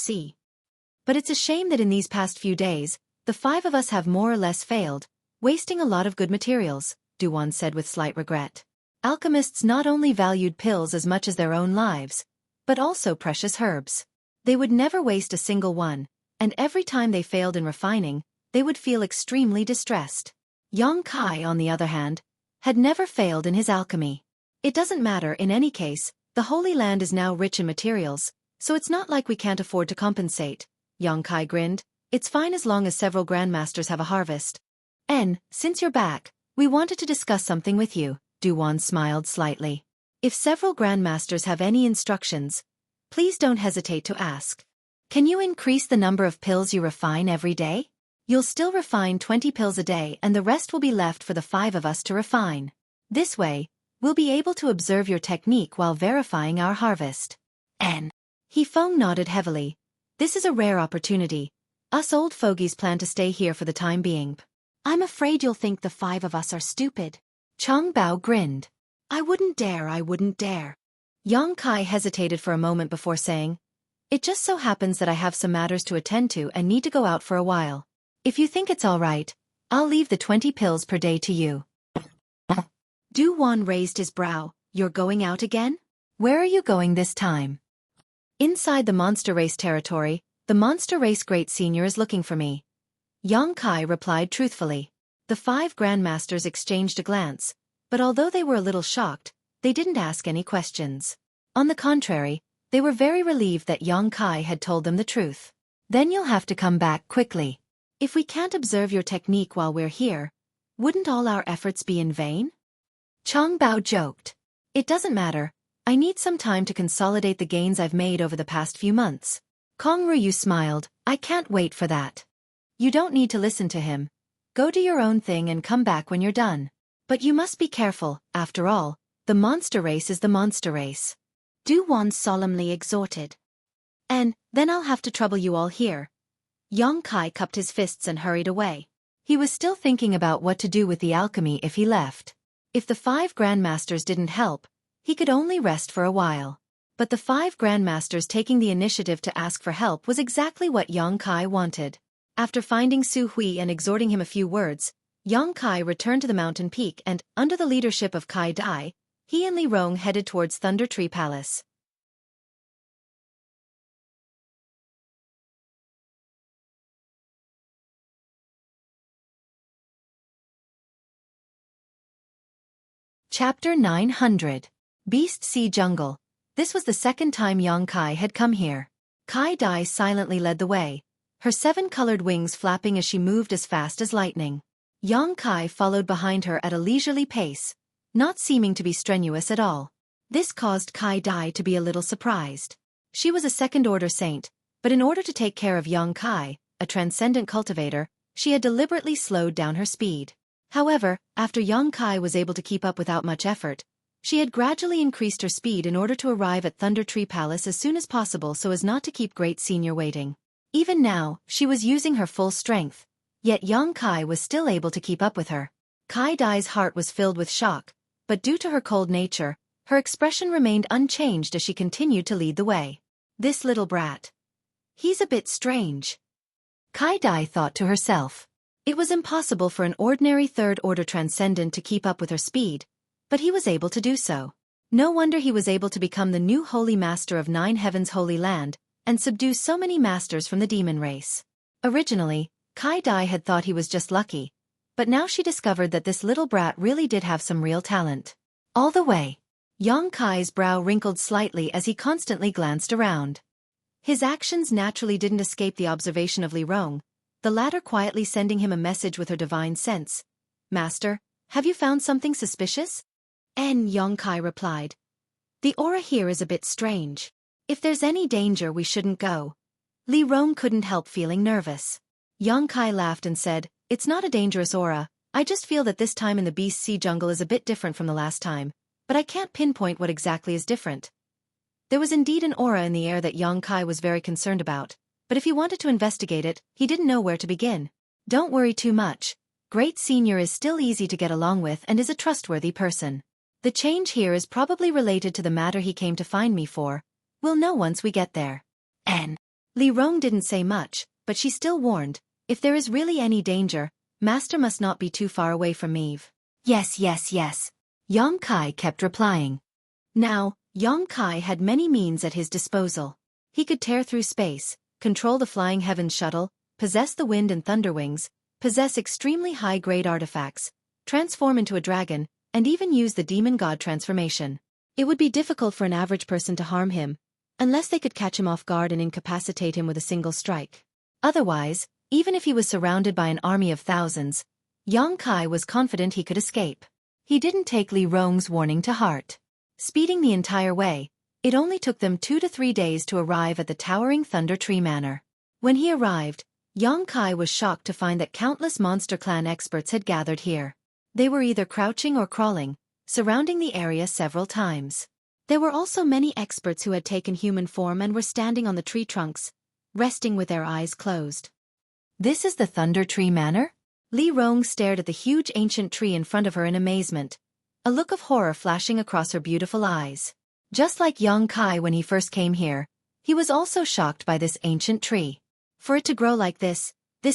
But it's a shame that in these past few days, the 5 of us have more or less failed, wasting a lot of good materials, Du Wan said with slight regret. Alchemists not only valued pills as much as their own lives, but also precious herbs. They would never waste a single one, and every time they failed in refining, they would feel extremely distressed. Yang Kai, on the other hand, had never failed in his alchemy. "It doesn't matter in any case, the Holy Land is now rich in materials, so it's not like we can't afford to compensate," Yang Kai grinned. "It's fine as long as several grandmasters have a harvest." "Since you're back, we wanted to discuss something with you," Du Wan smiled slightly. "If several grandmasters have any instructions, please don't hesitate to ask. Can you increase the number of pills you refine every day? You'll still refine 20 pills a day and the rest will be left for the 5 of us to refine. This way, we'll be able to observe your technique while verifying our harvest." He Feng nodded heavily. "This is a rare opportunity. Us old fogies plan to stay here for the time being." "I'm afraid you'll think the 5 of us are stupid." Chang Bao grinned. I wouldn't dare." Yang Kai hesitated for a moment before saying, "It just so happens that I have some matters to attend to and need to go out for a while. If you think it's all right, I'll leave the 20 pills per day to you." Du Wan raised his brow. "You're going out again? Where are you going this time?" "Inside the monster race territory, the monster race great senior is looking for me," Yang Kai replied truthfully. The 5 grandmasters exchanged a glance, but although they were a little shocked, they didn't ask any questions. On the contrary, they were very relieved that Yang Kai had told them the truth. "Then you'll have to come back quickly. If we can't observe your technique while we're here, wouldn't all our efforts be in vain?" Chang Bao joked. "It doesn't matter, I need some time to consolidate the gains I've made over the past few months." Kong Ruyu smiled. "I can't wait for that. You don't need to listen to him. Go do your own thing and come back when you're done. But you must be careful, after all, the monster race is the monster race," Du Wan solemnly exhorted. "And then I'll have to trouble you all here." Yang Kai cupped his fists and hurried away. He was still thinking about what to do with the alchemy if he left. If the 5 grandmasters didn't help, he could only rest for a while. But the 5 grandmasters taking the initiative to ask for help was exactly what Yang Kai wanted. After finding Xueqi and exhorting him a few words, Yang Kai returned to the mountain peak and, under the leadership of Kai Dai, he and Li Rong headed towards Thunder Tree Palace. Chapter 900. Beast Sea Jungle. This was the second time Yang Kai had come here. Kai Dai silently led the way, her 7-colored wings flapping as she moved as fast as lightning. Yang Kai followed behind her at a leisurely pace, not seeming to be strenuous at all. This caused Kai Dai to be a little surprised. She was a second-order saint, but in order to take care of Yang Kai, a transcendent cultivator, she had deliberately slowed down her speed. However, after Yang Kai was able to keep up without much effort, she had gradually increased her speed in order to arrive at Thunder Tree Palace as soon as possible so as not to keep Great Senior waiting. Even now, she was using her full strength, yet Yang Kai was still able to keep up with her. Kai Dai's heart was filled with shock, but due to her cold nature, her expression remained unchanged as she continued to lead the way. This little brat. He's a bit strange. Kai Dai thought to herself. It was impossible for an ordinary third-order transcendent to keep up with her speed, but he was able to do so. No wonder he was able to become the new Holy Master of 9 Heavens' Holy Land, and subdue so many masters from the demon race. Originally, Kai Dai had thought he was just lucky, but now she discovered that this little brat really did have some real talent. All the way. Yang Kai's brow wrinkled slightly as he constantly glanced around. His actions naturally didn't escape the observation of Li Rong, the latter quietly sending him a message with her divine sense. "Master, have you found something suspicious?" Yang Kai replied. "The aura here is a bit strange. If there's any danger we shouldn't go." Li Rong couldn't help feeling nervous. Yang Kai laughed and said, "It's not a dangerous aura, I just feel that this time in the Beast Sea Jungle is a bit different from the last time, but I can't pinpoint what exactly is different." There was indeed an aura in the air that Yang Kai was very concerned about, but if he wanted to investigate it, he didn't know where to begin. "Don't worry too much. Great Senior is still easy to get along with and is a trustworthy person. The change here is probably related to the matter he came to find me for. We'll know once we get there." Li Rong didn't say much, but she still warned, "If there is really any danger, Master must not be too far away from me." Yes. Yang Kai kept replying. Now, Yang Kai had many means at his disposal. He could tear through space, control the flying heavens shuttle, possess the wind and thunder wings, possess extremely high-grade artifacts, transform into a dragon, and even use the demon god transformation. It would be difficult for an average person to harm him, unless they could catch him off guard and incapacitate him with a single strike. Otherwise, even if he was surrounded by an army of thousands, Yang Kai was confident he could escape. He didn't take Li Rong's warning to heart. Speeding the entire way, it only took them 2 to 3 days to arrive at the towering Thunder Tree Manor. When he arrived, Yang Kai was shocked to find that countless Monster Clan experts had gathered here. They were either crouching or crawling, surrounding the area several times. There were also many experts who had taken human form and were standing on the tree trunks, resting with their eyes closed. "This is the Thunder Tree Manor?" Li Rong stared at the huge ancient tree in front of her in amazement, a look of horror flashing across her beautiful eyes. Just like Yang Kai when he first came here, he was also shocked by this ancient tree. For it to grow like this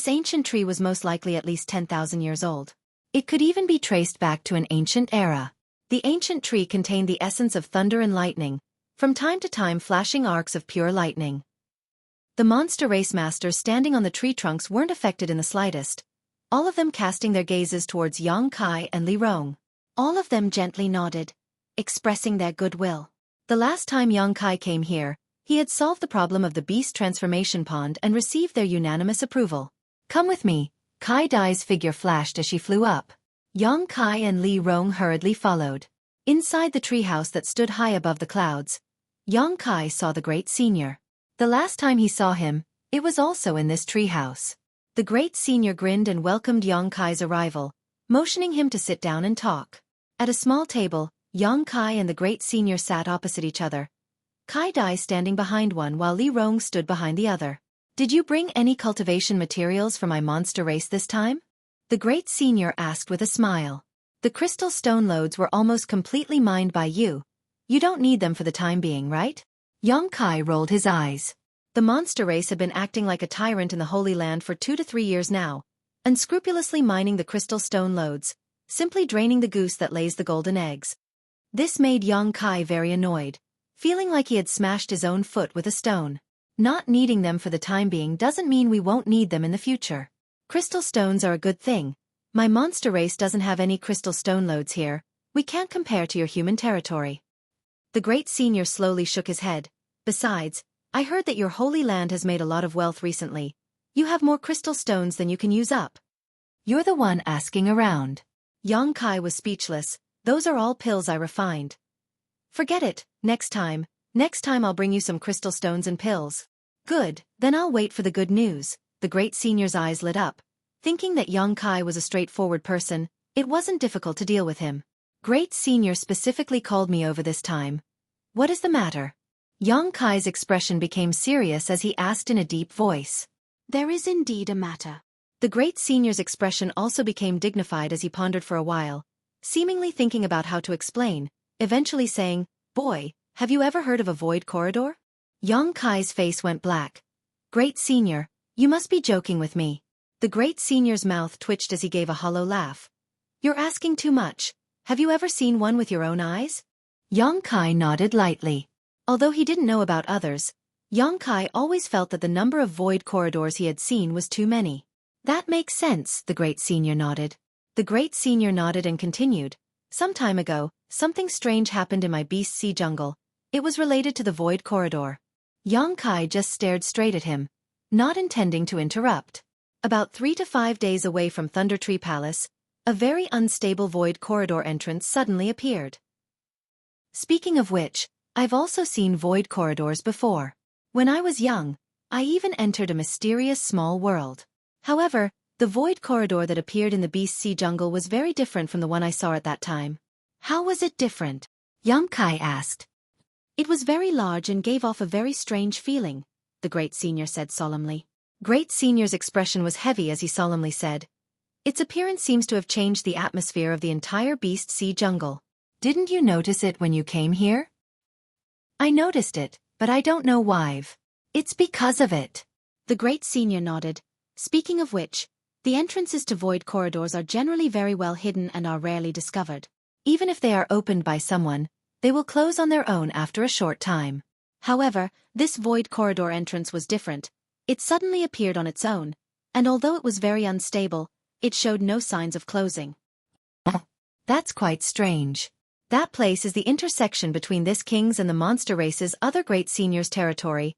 ancient tree was most likely at least 10,000 years old. It could even be traced back to an ancient era. The ancient tree contained the essence of thunder and lightning, from time to time flashing arcs of pure lightning. The monster race masters standing on the tree trunks weren't affected in the slightest, all of them casting their gazes towards Yang Kai and Li Rong. All of them gently nodded, expressing their goodwill. The last time Yang Kai came here, he had solved the problem of the beast transformation pond and received their unanimous approval. "Come with me," Kai Dai's figure flashed as she flew up. Yang Kai and Li Rong hurriedly followed. Inside the treehouse that stood high above the clouds, Yang Kai saw the Great Senior. The last time he saw him, it was also in this treehouse. The Great Senior grinned and welcomed Yang Kai's arrival, motioning him to sit down and talk. At a small table, Yang Kai and the Great Senior sat opposite each other, Kai Dai standing behind one while Li Rong stood behind the other. "Did you bring any cultivation materials for my monster race this time?" the Great Senior asked with a smile. "The crystal stone loads were almost completely mined by you. You don't need them for the time being, right?" Yang Kai rolled his eyes. The monster race had been acting like a tyrant in the Holy Land for 2 to 3 years now, unscrupulously mining the crystal stone loads, simply draining the goose that lays the golden eggs. This made Yang Kai very annoyed, feeling like he had smashed his own foot with a stone. "Not needing them for the time being doesn't mean we won't need them in the future. Crystal stones are a good thing. My monster race doesn't have any crystal stone loads here, We can't compare to your human territory. The great senior slowly shook his head. Besides, I heard that your holy land has made a lot of wealth recently. You have more crystal stones than you can use up. You're the one asking around. Yang Kai was speechless. Those are all pills I refined. Forget it, next time I'll bring you some crystal stones and pills. Good, then I'll wait for the good news. The great senior's eyes lit up. Thinking that Yang Kai was a straightforward person, it wasn't difficult to deal with him. Great senior specifically called me over this time. What is the matter? Yang Kai's expression became serious as he asked in a deep voice. There is indeed a matter. The great senior's expression also became dignified as he pondered for a while, seemingly thinking about how to explain, eventually saying, Boy, have you ever heard of a void corridor? Yang Kai's face went black. Great senior, you must be joking with me. The great senior's mouth twitched as he gave a hollow laugh. You're asking too much. Have you ever seen one with your own eyes? Yang Kai nodded lightly. Although he didn't know about others, Yang Kai always felt that the number of void corridors he had seen was too many. That makes sense, the great senior nodded. The great senior nodded and continued. Some time ago, something strange happened in my Beast Sea jungle. It was related to the void corridor. Yang Kai just stared straight at him, not intending to interrupt. About 3 to 5 days away from Thunder Tree Palace, a very unstable void corridor entrance suddenly appeared. Speaking of which, I've also seen void corridors before. When I was young, I even entered a mysterious small world. However, the void corridor that appeared in the Beast Sea jungle was very different from the one I saw at that time. How was it different? Yang Kai asked. It was very large and gave off a very strange feeling, the great senior said solemnly. Great senior's expression was heavy as he solemnly said. Its appearance seems to have changed the atmosphere of the entire Beast Sea jungle. Didn't you notice it when you came here? I noticed it, but I don't know why. It's because of it. The great senior nodded. Speaking of which, the entrances to void corridors are generally very well hidden and are rarely discovered. Even if they are opened by someone, they will close on their own after a short time. However, this void corridor entrance was different. It suddenly appeared on its own, and although it was very unstable, it showed no signs of closing. That's quite strange. That place is the intersection between this king's and the monster race's other great senior's territory,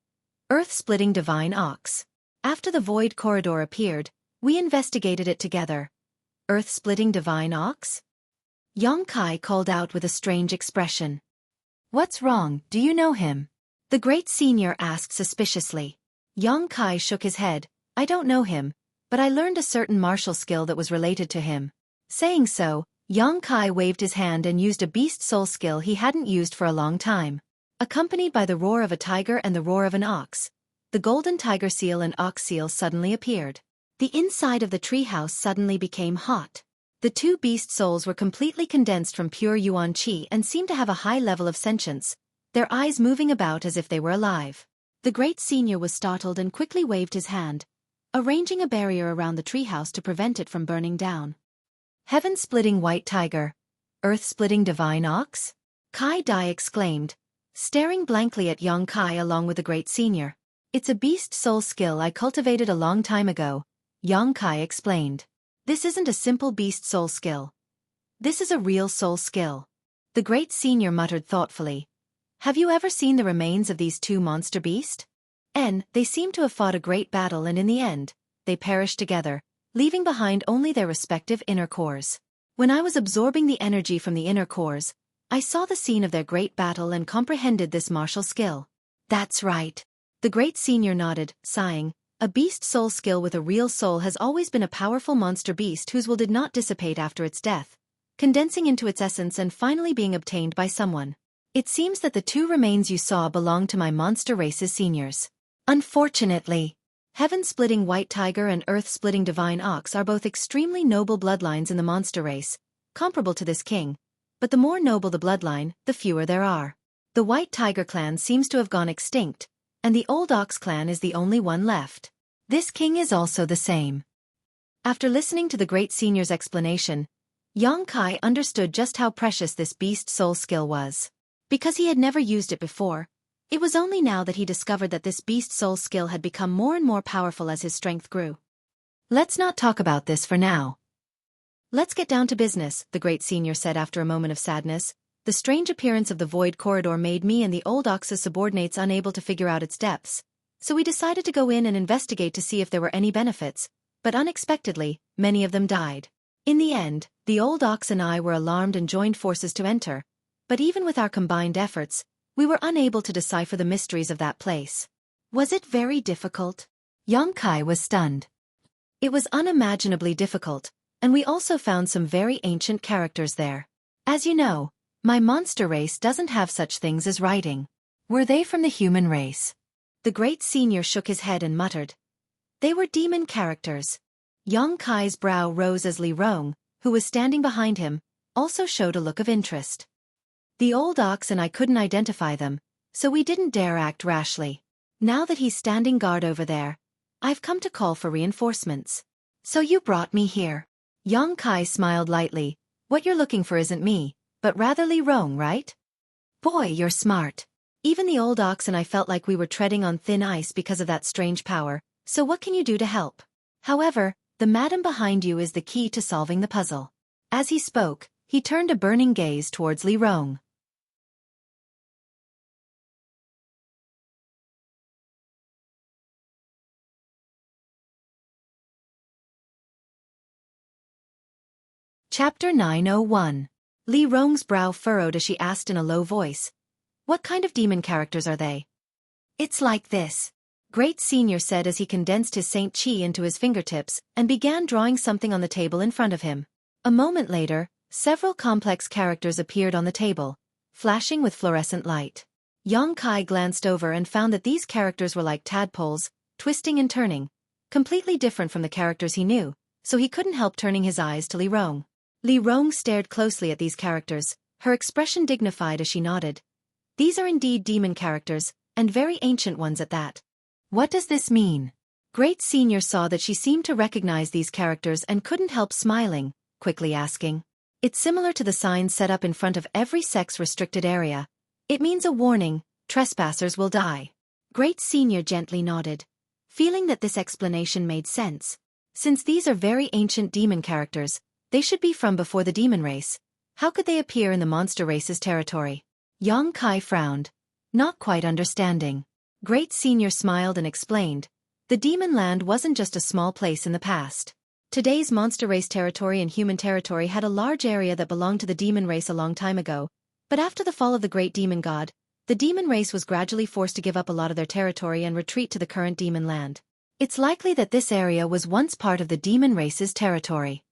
Earth-splitting divine ox. After the void corridor appeared, we investigated it together. Earth-splitting divine ox? Yang Kai called out with a strange expression. What's wrong, do you know him? The great senior asked suspiciously. Yang Kai shook his head. I don't know him, but I learned a certain martial skill that was related to him. Saying so, Yang Kai waved his hand and used a beast soul skill he hadn't used for a long time. Accompanied by the roar of a tiger and the roar of an ox, the golden tiger seal and ox seal suddenly appeared. The inside of the treehouse suddenly became hot. The two beast souls were completely condensed from pure yuan qi and seemed to have a high level of sentience, their eyes moving about as if they were alive. The great senior was startled and quickly waved his hand, arranging a barrier around the treehouse to prevent it from burning down. Heaven-splitting white tiger, earth-splitting divine ox? Kai Dai exclaimed, staring blankly at Yang Kai along with the great senior. It's a beast soul skill I cultivated a long time ago, Yang Kai explained. This isn't a simple beast soul skill. This is a real soul skill. The great senior muttered thoughtfully. Have you ever seen the remains of these two monster beasts? They seem to have fought a great battle and in the end, they perished together, leaving behind only their respective inner cores. When I was absorbing the energy from the inner cores, I saw the scene of their great battle and comprehended this martial skill. That's right. The great senior nodded, sighing. A beast soul skill with a real soul has always been a powerful monster beast whose will did not dissipate after its death, condensing into its essence and finally being obtained by someone. It seems that the two remains you saw belong to my monster race's seniors. Unfortunately, heaven-splitting white tiger and earth-splitting divine ox are both extremely noble bloodlines in the monster race, comparable to this king, but the more noble the bloodline, the fewer there are. The white tiger clan seems to have gone extinct, and the old ox clan is the only one left. This king is also the same. After listening to the great senior's explanation, Yang Kai understood just how precious this beast soul skill was. Because he had never used it before, it was only now that he discovered that this beast soul skill had become more and more powerful as his strength grew. Let's not talk about this for now. Let's get down to business, the great senior said after a moment of sadness. The strange appearance of the void corridor made me and the old ox's subordinates unable to figure out its depths. So we decided to go in and investigate to see if there were any benefits, but unexpectedly, many of them died. In the end, the old ox and I were alarmed and joined forces to enter, but even with our combined efforts, we were unable to decipher the mysteries of that place. Was it very difficult? Xueqi was stunned. It was unimaginably difficult, and we also found some very ancient characters there. As you know, my monster race doesn't have such things as writing. Were they from the human race? The great senior shook his head and muttered. They were demon characters. Xueqi's brow rose as Li Rong, who was standing behind him, also showed a look of interest. The old ox and I couldn't identify them, so we didn't dare act rashly. Now that he's standing guard over there, I've come to call for reinforcements. So you brought me here. Xueqi smiled lightly. What you're looking for isn't me, but rather Li Rong, right? Boy, you're smart. Even the old ox and I felt like we were treading on thin ice because of that strange power, so what can you do to help? However, the madam behind you is the key to solving the puzzle. As he spoke, he turned a burning gaze towards Li Rong. Chapter 901. Li Rong's brow furrowed as she asked in a low voice, "What kind of demon characters are they?" "It's like this," Great Senior said as he condensed his Saint Chi into his fingertips and began drawing something on the table in front of him. A moment later, several complex characters appeared on the table, flashing with fluorescent light. Xueqi glanced over and found that these characters were like tadpoles, twisting and turning, completely different from the characters he knew, so he couldn't help turning his eyes to Li Rong. Li Rong stared closely at these characters, her expression dignified as she nodded. These are indeed demon characters, and very ancient ones at that. What does this mean? Great Senior saw that she seemed to recognize these characters and couldn't help smiling, quickly asking. It's similar to the signs set up in front of every sex-restricted area. It means a warning, trespassers will die. Great Senior gently nodded, feeling that this explanation made sense. Since these are very ancient demon characters, they should be from before the demon race. How could they appear in the monster race's territory? Xueqi frowned, not quite understanding. Great Senior smiled and explained, the demon land wasn't just a small place in the past. Today's monster race territory and human territory had a large area that belonged to the demon race a long time ago, but after the fall of the great demon god, the demon race was gradually forced to give up a lot of their territory and retreat to the current demon land. It's likely that this area was once part of the demon race's territory.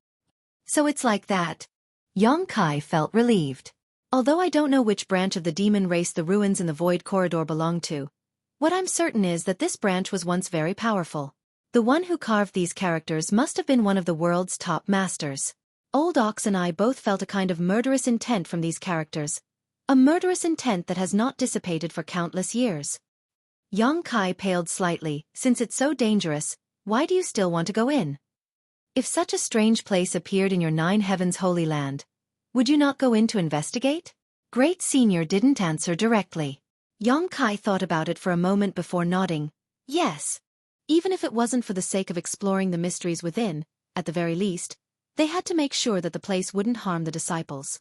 So it's like that. Xueqi felt relieved. Although I don't know which branch of the demon race the ruins in the void corridor belong to, what I'm certain is that this branch was once very powerful. The one who carved these characters must have been one of the world's top masters. Old Ox and I both felt a kind of murderous intent from these characters. A murderous intent that has not dissipated for countless years. Xueqi paled slightly. Since it's so dangerous, why do you still want to go in? If such a strange place appeared in your Nine Heavens Holy Land, would you not go in to investigate? Great Senior didn't answer directly. Xueqi thought about it for a moment before nodding. Yes. Even if it wasn't for the sake of exploring the mysteries within, at the very least, they had to make sure that the place wouldn't harm the disciples.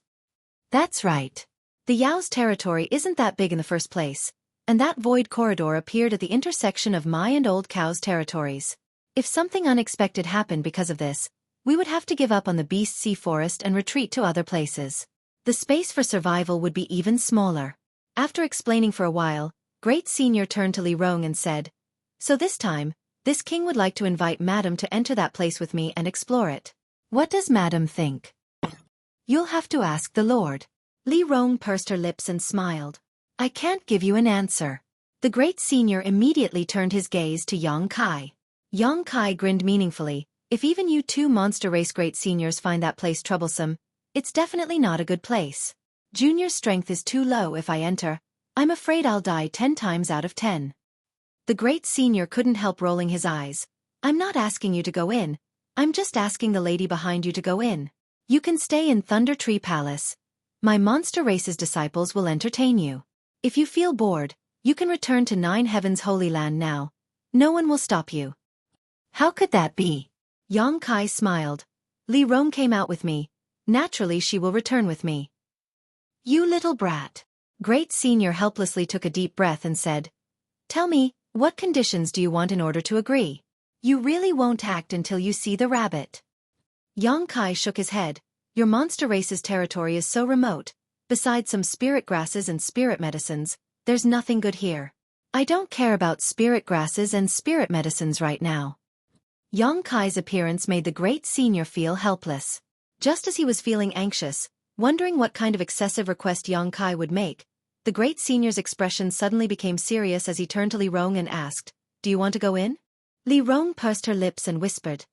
That's right. The Yao's territory isn't that big in the first place, and that void corridor appeared at the intersection of my and Old Cow's territories. If something unexpected happened because of this, we would have to give up on the Beast Sea Forest and retreat to other places. The space for survival would be even smaller. After explaining for a while, Great Senior turned to Li Rong and said, "So this time, this king would like to invite Madam to enter that place with me and explore it. What does Madam think?" "You'll have to ask the Lord." Li Rong pursed her lips and smiled. "I can't give you an answer." The Great Senior immediately turned his gaze to Xueqi. Xueqi grinned meaningfully. "If even you two monster race Great Seniors find that place troublesome, it's definitely not a good place. Junior's strength is too low. If I enter, I'm afraid I'll die 10 times out of 10. The Great Senior couldn't help rolling his eyes. "I'm not asking you to go in. I'm just asking the lady behind you to go in. You can stay in Thunder Tree Palace. My monster race's disciples will entertain you. If you feel bored, you can return to Nine Heavens Holy Land now. No one will stop you." "How could that be?" Xueqi smiled. Li Rong came out with me. Naturally she will return with me. You little brat. Great Senior helplessly took a deep breath and said, Tell me, what conditions do you want in order to agree? You really won't act until you see the rabbit. Yang Kai shook his head. Your monster race's territory is so remote. Besides some spirit grasses and spirit medicines, there's nothing good here. I don't care about spirit grasses and spirit medicines right now. Yang Kai's appearance made the Great Senior feel helpless. Just as he was feeling anxious, wondering what kind of excessive request Yang Kai would make, the Great Senior's expression suddenly became serious as he turned to Li Rong and asked, Do you want to go in? Li Rong pursed her lips and whispered,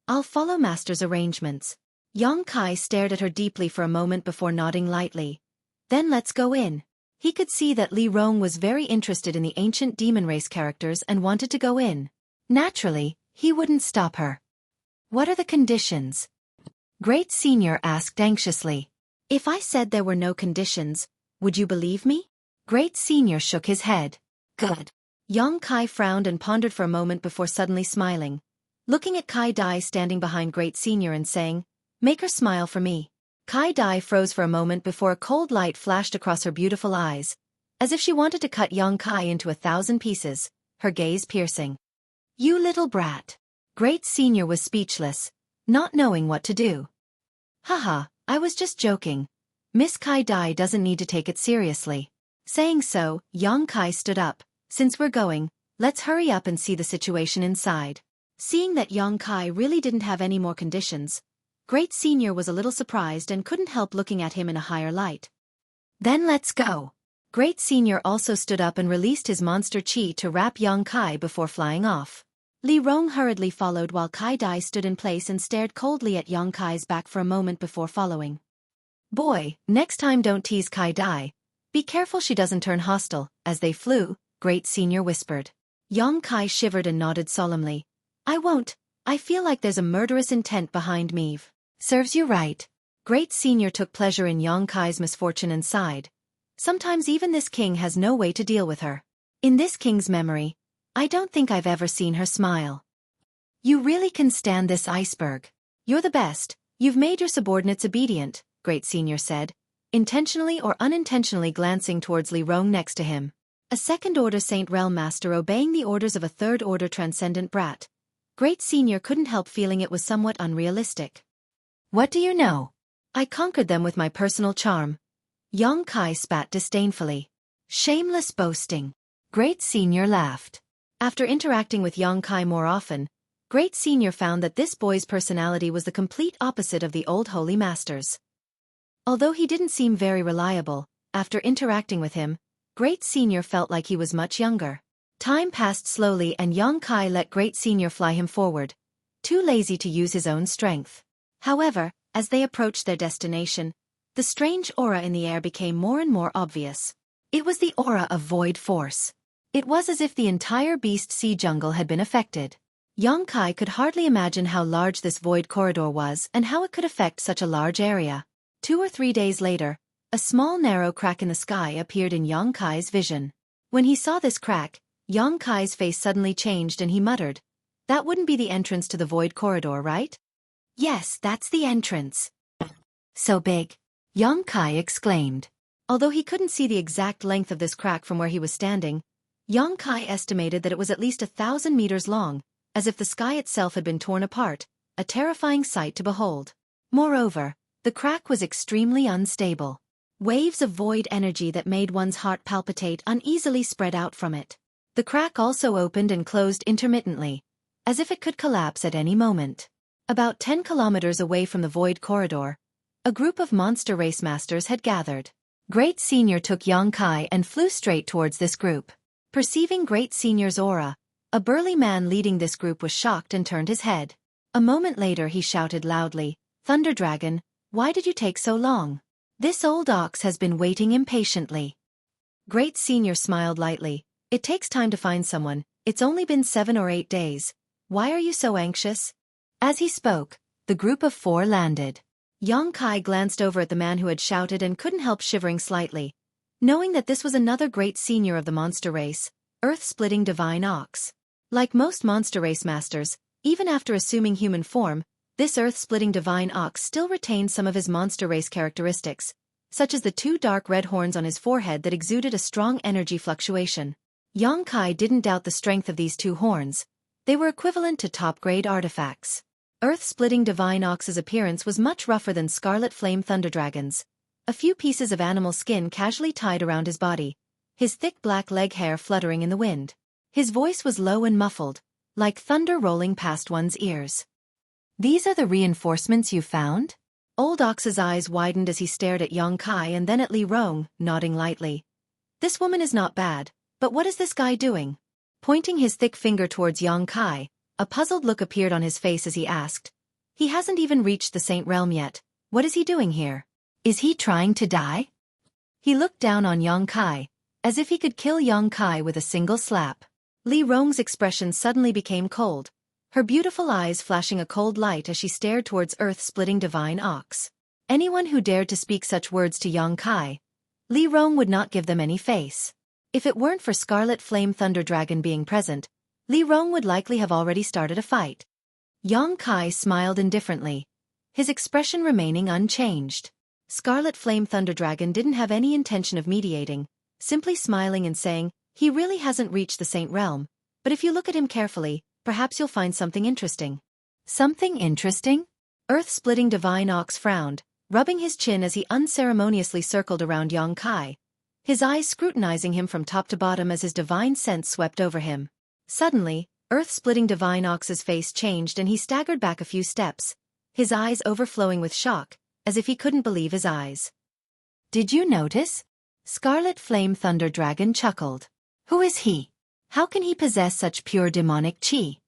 I'll follow Master's arrangements. Yang Kai stared at her deeply for a moment before nodding lightly. Then let's go in. He could see that Li Rong was very interested in the ancient demon race characters and wanted to go in. Naturally, he wouldn't stop her. What are the conditions? Great Senior asked anxiously. If I said there were no conditions, would you believe me? Great Senior shook his head. Good. Yang Kai frowned and pondered for a moment before suddenly smiling, looking at Kai Dai standing behind Great Senior and saying, Make her smile for me. Kai Dai froze for a moment before a cold light flashed across her beautiful eyes, as if she wanted to cut Yang Kai into 1,000 pieces, her gaze piercing. You little brat. Great Senior was speechless, not knowing what to do. Haha, I was just joking. Miss Kai Dai doesn't need to take it seriously. Saying so, Yang Kai stood up. Since we're going, let's hurry up and see the situation inside. Seeing that Yang Kai really didn't have any more conditions, Great Senior was a little surprised and couldn't help looking at him in a higher light. Then let's go. Great Senior also stood up and released his monster chi to wrap Yang Kai before flying off. Li Rong hurriedly followed while Kai Dai stood in place and stared coldly at Yang Kai's back for a moment before following. Boy, next time don't tease Kai Dai. Be careful she doesn't turn hostile. As they flew, Great Senior whispered. Yang Kai shivered and nodded solemnly. I won't. I feel like there's a murderous intent behind me. Serves you right. Great Senior took pleasure in Yang Kai's misfortune and sighed. Sometimes even this king has no way to deal with her. In this king's memory, I don't think I've ever seen her smile. You really can stand this iceberg. You're the best. You've made your subordinates obedient, Great Senior said, intentionally or unintentionally glancing towards Li Rong next to him. A second-order Saint Realm Master obeying the orders of a third-order transcendent brat. Great Senior couldn't help feeling it was somewhat unrealistic. What do you know? I conquered them with my personal charm. Yang Kai spat disdainfully. Shameless boasting. Great Senior laughed. After interacting with Yang Kai more often, Great Senior found that this boy's personality was the complete opposite of the old holy masters. Although he didn't seem very reliable, after interacting with him, Great Senior felt like he was much younger. Time passed slowly and Yang Kai let Great Senior fly him forward, too lazy to use his own strength. However, as they approached their destination, the strange aura in the air became more and more obvious. It was the aura of void force. It was as if the entire Beast Sea jungle had been affected. Yang Kai could hardly imagine how large this void corridor was and how it could affect such a large area. 2 or 3 days later, a small narrow crack in the sky appeared in Yang Kai's vision. When he saw this crack, Yang Kai's face suddenly changed and he muttered, That wouldn't be the entrance to the void corridor, right? Yes, that's the entrance. So big. Yang Kai exclaimed. Although he couldn't see the exact length of this crack from where he was standing, Yang Kai estimated that it was at least 1,000 meters long, as if the sky itself had been torn apart, a terrifying sight to behold. Moreover, the crack was extremely unstable. Waves of void energy that made one's heart palpitate uneasily spread out from it. The crack also opened and closed intermittently, as if it could collapse at any moment. About 10 kilometers away from the void corridor, a group of monster race masters had gathered. Great Senior took Yang Kai and flew straight towards this group. Perceiving Great Senior's aura, a burly man leading this group was shocked and turned his head. A moment later he shouted loudly, Thunder Dragon, why did you take so long? This old ox has been waiting impatiently. Great Senior smiled lightly. It takes time to find someone. It's only been 7 or 8 days. Why are you so anxious? As he spoke, the group of 4 landed. Yang Kai glanced over at the man who had shouted and couldn't help shivering slightly, knowing that this was another Great Senior of the monster race, Earth-splitting Divine Ox. Like most monster race masters, even after assuming human form, This earth-splitting divine ox still retained some of his monster race characteristics, such as the two dark red horns on his forehead that exuded a strong energy fluctuation. Yang Kai didn't doubt the strength of these two horns. They were equivalent to top-grade artifacts. Earth-splitting divine ox's appearance was much rougher than Scarlet Flame Thunderdragon's. A few pieces of animal skin casually tied around his body, his thick black leg hair fluttering in the wind. His voice was low and muffled, like thunder rolling past one's ears. "These are the reinforcements you found?" Old Ox's eyes widened as he stared at Yang Kai and then at Li Rong, nodding lightly. "This woman is not bad, but what is this guy doing?" Pointing his thick finger towards Yang Kai, a puzzled look appeared on his face as he asked. "He hasn't even reached the Saint Realm yet. What is he doing here? Is he trying to die?" He looked down on Yang Kai, as if he could kill Yang Kai with a single slap. Li Rong's expression suddenly became cold, her beautiful eyes flashing a cold light as she stared towards earth-splitting divine ox. Anyone who dared to speak such words to Yang Kai, Li Rong would not give them any face. If it weren't for Scarlet Flame Thunderdragon being present, Li Rong would likely have already started a fight. Yang Kai smiled indifferently, his expression remaining unchanged. Scarlet Flame Thunderdragon didn't have any intention of mediating, simply smiling and saying, "He really hasn't reached the Saint Realm, but if you look at him carefully, perhaps you'll find something interesting." "Something interesting?" Earth-splitting divine ox frowned, rubbing his chin as he unceremoniously circled around Yang Kai, his eyes scrutinizing him from top to bottom as his divine sense swept over him. Suddenly, earth-splitting divine ox's face changed and he staggered back a few steps, his eyes overflowing with shock, as if he couldn't believe his eyes. "Did you notice?" Scarlet Flame Thunderdragon chuckled. "Who is he? How can he possess such pure demonic chi?"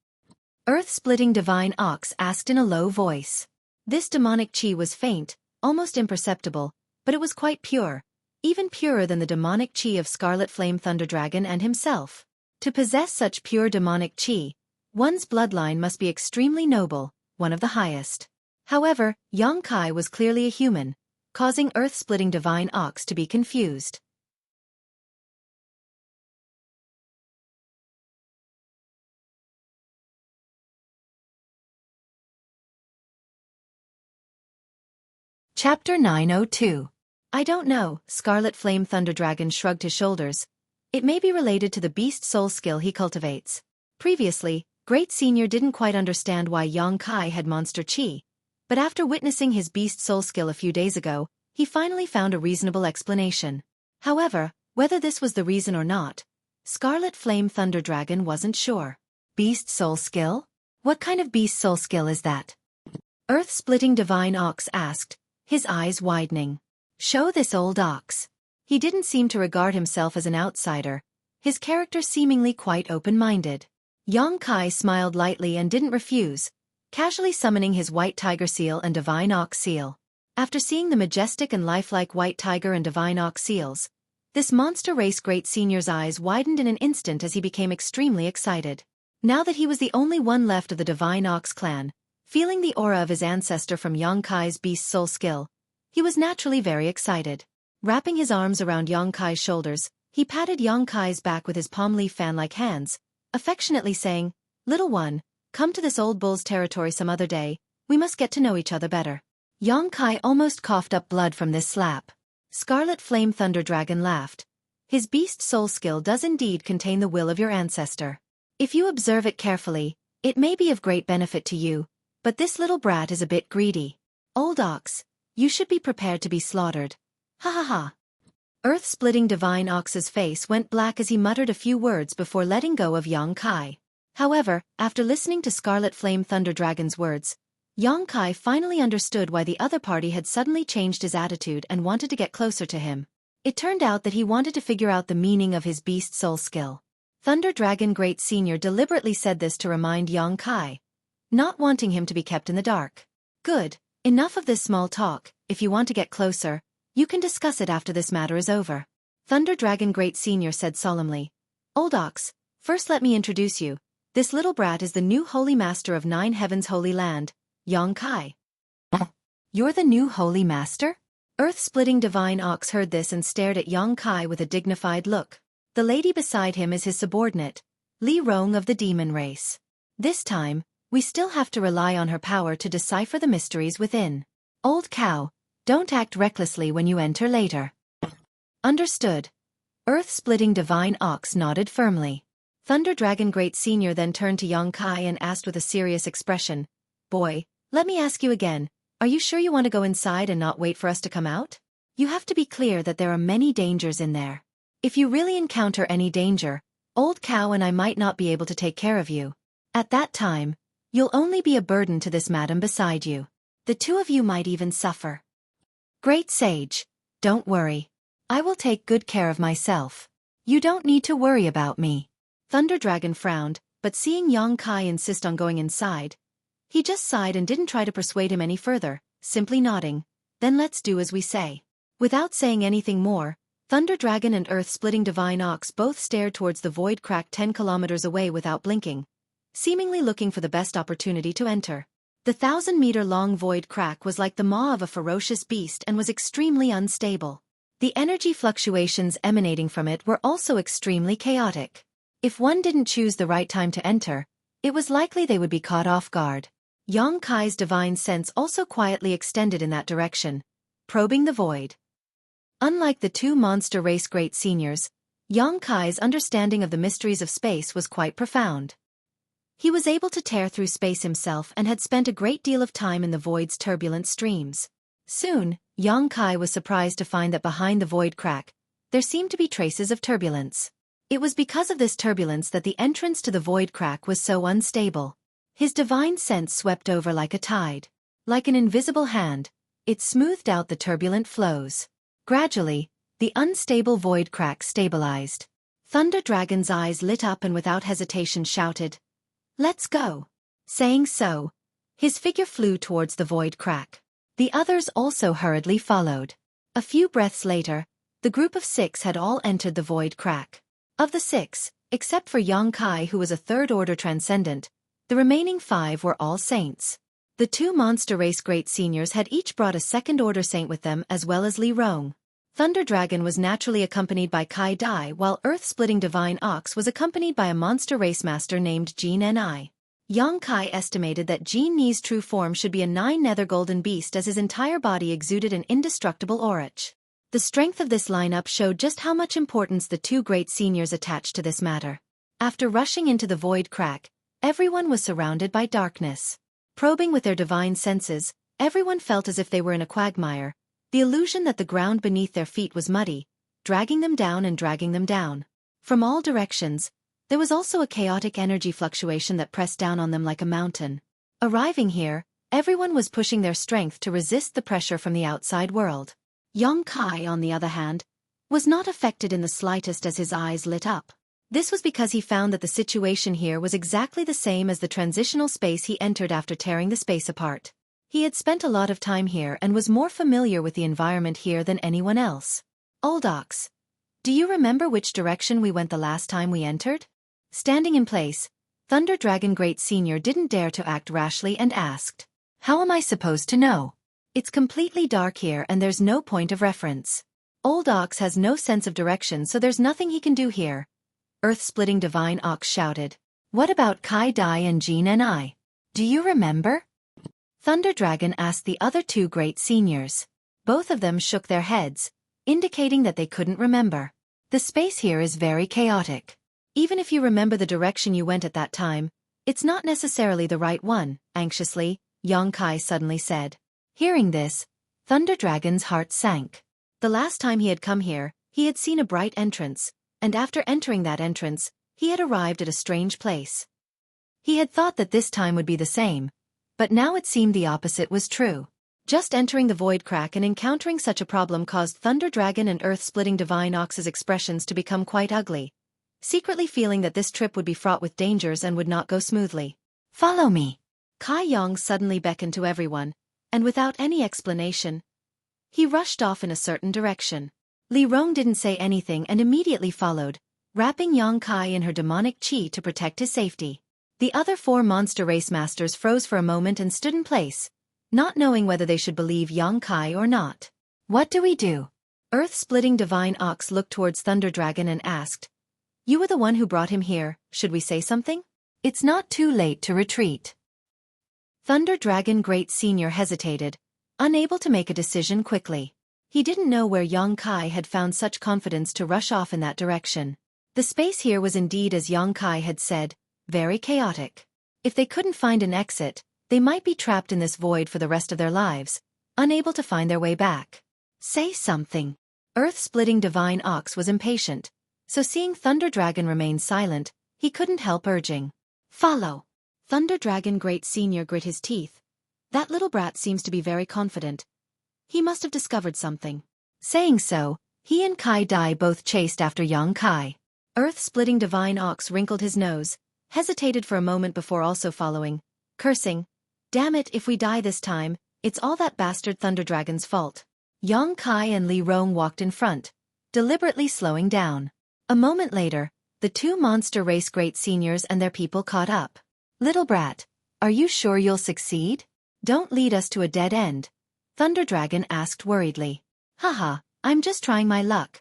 Earth-splitting divine ox asked in a low voice. This demonic chi was faint, almost imperceptible, but it was quite pure, even purer than the demonic chi of Scarlet Flame Thunderdragon and himself. To possess such pure demonic chi, one's bloodline must be extremely noble, one of the highest. However, Yang Kai was clearly a human, causing earth-splitting divine ox to be confused. Chapter 902. "I don't know," Scarlet Flame Thunderdragon shrugged his shoulders. "It may be related to the beast soul skill he cultivates." Previously, Great Senior didn't quite understand why Yang Kai had monster chi, but after witnessing his beast soul skill a few days ago, he finally found a reasonable explanation. However, whether this was the reason or not, Scarlet Flame Thunderdragon wasn't sure. "Beast soul skill? What kind of beast soul skill is that?" Earth-splitting divine ox asked, his eyes widening. "Show this old ox." He didn't seem to regard himself as an outsider, his character seemingly quite open-minded. Yang Kai smiled lightly and didn't refuse, casually summoning his white tiger seal and divine ox seal. After seeing the majestic and lifelike white tiger and divine ox seals, this monster race Great Senior's eyes widened in an instant as he became extremely excited. Now that he was the only one left of the divine ox clan, feeling the aura of his ancestor from Yang Kai's beast soul skill, he was naturally very excited. Wrapping his arms around Yang Kai's shoulders, he patted Yang Kai's back with his palm leaf fan-like hands, affectionately saying, "Little one, come to this old bull's territory some other day, we must get to know each other better." Yang Kai almost coughed up blood from this slap. Scarlet Flame Thunderdragon laughed. "His beast soul skill does indeed contain the will of your ancestor. If you observe it carefully, it may be of great benefit to you, but this little brat is a bit greedy. Old ox, you should be prepared to be slaughtered. Ha ha ha." Earth-splitting divine ox's face went black as he muttered a few words before letting go of Yang Kai. However, after listening to Scarlet Flame Thunderdragon's words, Yang Kai finally understood why the other party had suddenly changed his attitude and wanted to get closer to him. It turned out that he wanted to figure out the meaning of his beast soul skill. Thunder Dragon Great Senior deliberately said this to remind Yang Kai, not wanting him to be kept in the dark. "Good, enough of this small talk. If you want to get closer, you can discuss it after this matter is over," Thunder Dragon Great Senior said solemnly. "Old ox, first let me introduce you. This little brat is the new Holy Master of Nine Heavens Holy Land, Yang Kai." "You're the new Holy Master?" Earth-splitting divine ox heard this and stared at Yang Kai with a dignified look. The lady beside him is his subordinate, Li Rong of the demon race. This time, We still have to rely on her power to decipher the mysteries within. Old cow, don't act recklessly when you enter later. Understood. Earth-splitting divine ox nodded firmly. Thunder Dragon Great Senior then turned to Yongkai and asked with a serious expression, "Boy, let me ask you again, are you sure you want to go inside and not wait for us to come out? You have to be clear that there are many dangers in there. If you really encounter any danger, Old Cow and I might not be able to take care of you. At that time, you'll only be a burden to this madam beside you. The two of you might even suffer." "Great Sage, don't worry. I will take good care of myself. You don't need to worry about me." Thunder Dragon frowned, but seeing Yongkai insist on going inside, he just sighed and didn't try to persuade him any further, simply nodding, "Then let's do as we say." Without saying anything more, Thunder Dragon and Earth-splitting Divine Ox both stared towards the void crack 10 kilometers away without blinking, seemingly looking for the best opportunity to enter. The 1,000-meter-long void crack was like the maw of a ferocious beast and was extremely unstable. The energy fluctuations emanating from it were also extremely chaotic. If one didn't choose the right time to enter, it was likely they would be caught off guard. Yongkai's divine sense also quietly extended in that direction, probing the void. Unlike the two monster race great seniors, Yongkai's understanding of the mysteries of space was quite profound. He was able to tear through space himself and had spent a great deal of time in the void's turbulent streams. Soon, Yongkai was surprised to find that behind the void crack, there seemed to be traces of turbulence. It was because of this turbulence that the entrance to the void crack was so unstable. His divine sense swept over like a tide. Like an invisible hand, it smoothed out the turbulent flows. Gradually, the unstable void crack stabilized. Thunder Dragon's eyes lit up and without hesitation shouted, "Let's go." Saying so, his figure flew towards the void crack. The others also hurriedly followed. A few breaths later, the group of 6 had all entered the void crack. Of the 6, except for Yongkai who was a third-order transcendent, the remaining 5 were all saints. The two monster race great seniors had each brought a second-order saint with them as well as Li Rong. Thunder Dragon was naturally accompanied by Kai Dai while Earth-splitting Divine Ox was accompanied by a monster race master named Jean Ni. Yongkai estimated that Jean Ni's true form should be a 9-nether golden beast as his entire body exuded an indestructible aurach. The strength of this lineup showed just how much importance the two great seniors attached to this matter. After rushing into the void crack, everyone was surrounded by darkness. Probing with their divine senses, everyone felt as if they were in a quagmire, the illusion that the ground beneath their feet was muddy, dragging them down and dragging them down. From all directions, there was also a chaotic energy fluctuation that pressed down on them like a mountain. Arriving here, everyone was pushing their strength to resist the pressure from the outside world. Yongkai, on the other hand, was not affected in the slightest as his eyes lit up. This was because he found that the situation here was exactly the same as the transitional space he entered after tearing the space apart. He had spent a lot of time here and was more familiar with the environment here than anyone else. "Old Ox, do you remember which direction we went the last time we entered?" Standing in place, Thunder Dragon Great Senior didn't dare to act rashly and asked, "How am I supposed to know? It's completely dark here and there's no point of reference. Old Ox has no sense of direction so there's nothing he can do here." Earth-splitting Divine Ox shouted, "What about Kai Dai and Jean Ni? Do you remember?" Thunder Dragon asked the other two great seniors. Both of them shook their heads, indicating that they couldn't remember. The space here is very chaotic. Even if you remember the direction you went at that time, it's not necessarily the right one, anxiously, Yongkai suddenly said. Hearing this, Thunder Dragon's heart sank. The last time he had come here, he had seen a bright entrance, and after entering that entrance, he had arrived at a strange place. He had thought that this time would be the same, but now it seemed the opposite was true. Just entering the void crack and encountering such a problem caused Thunder Dragon and Earth-splitting Divine Ox's expressions to become quite ugly, secretly feeling that this trip would be fraught with dangers and would not go smoothly. "Follow me." Kai Yong suddenly beckoned to everyone, and without any explanation, he rushed off in a certain direction. Li Rong didn't say anything and immediately followed, wrapping Yongkai in her demonic chi to protect his safety. The other 4 monster race masters froze for a moment and stood in place, not knowing whether they should believe Yongkai or not. "What do we do?" Earth-splitting Divine Ox looked towards Thunder Dragon and asked, "You were the one who brought him here, should we say something?" "It's not too late to retreat." Thunder Dragon Great Senior hesitated, unable to make a decision quickly. He didn't know where Kai had found such confidence to rush off in that direction. The space here was indeed, as Kai had said, very chaotic. If they couldn't find an exit, they might be trapped in this void for the rest of their lives, unable to find their way back. Say something. Earth-splitting Divine Ox was impatient, so seeing Thunder Dragon remain silent, he couldn't help urging. Follow. Thunder Dragon Great Senior grit his teeth. That little brat seems to be very confident. He must have discovered something. Saying so, he and Kai Dai both chased after Kai. Earth-splitting Divine Ox wrinkled his nose, hesitated for a moment before also following, cursing, "Damn it, if we die this time, it's all that bastard Thunder Dragon's fault." Kai and Li Rong walked in front, deliberately slowing down. A moment later, the two monster race great seniors and their people caught up. "Little brat, are you sure you'll succeed? Don't lead us to a dead end," Thunder Dragon asked worriedly. "Haha, I'm just trying my luck,"